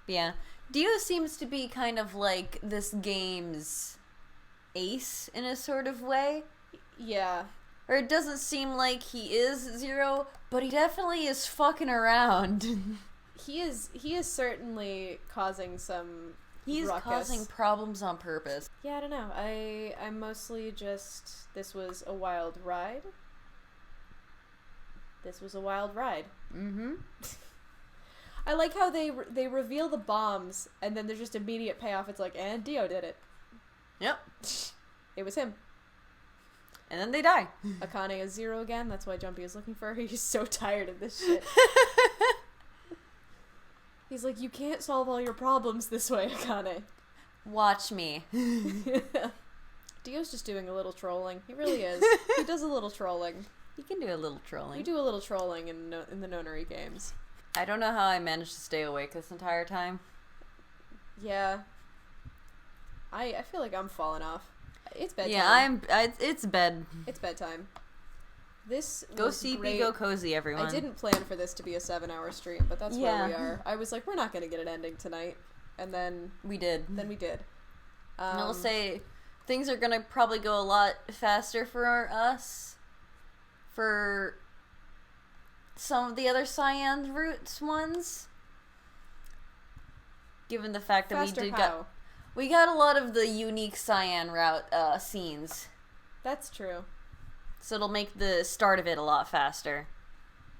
Yeah. Dio seems to be kind of like this game's ace in a sort of way. Yeah. Or it doesn't seem like he is Zero, but he definitely is fucking around. He is certainly causing some He's ruckus. causing problems on purpose. Yeah, I don't know. I'm mostly just this was a wild ride. This was a wild ride. Mm-hmm. I like how they reveal the bombs and then there's just immediate payoff. It's like, and Dio did it. Yep. It was him. And then they die. Akane is Zero again. That's why Jumpy is looking for her. He's so tired of this shit. He's like, you can't solve all your problems this way, Akane. Watch me. Dio's just doing a little trolling. He really is. He does a little trolling. He can do a little trolling. We do a little trolling in the Nonary games. I don't know how I managed to stay awake this entire time. Yeah. I feel like I'm falling off. It's bedtime. Yeah, it's bed. It's bedtime. This Go was sleepy, great. go cozy, everyone. I didn't plan for this to be a 7-hour stream, but that's where we are. I was like, we're not gonna get an ending tonight, and then we did. And I'll say things are gonna probably go a lot faster for us. For some of the other Cyan Roots ones, given the fact that we got a lot of the unique Cyan route scenes. That's true. So it'll make the start of it a lot faster.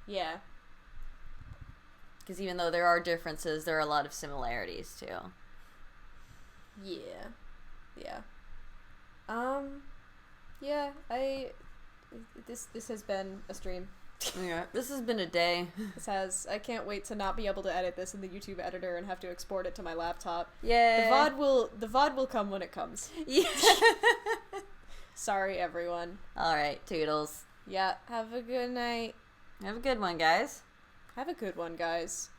Yeah. Because even though there are differences, there are a lot of similarities too. Yeah. Yeah. This has been a stream. Yeah, this has been a day. I can't wait to not be able to edit this in the YouTube editor and have to export it to my laptop. Yay. The VOD will come when it comes. Yeah. Sorry, everyone. Alright, toodles. Yeah, have a good night. Have a good one, guys. Have a good one, guys.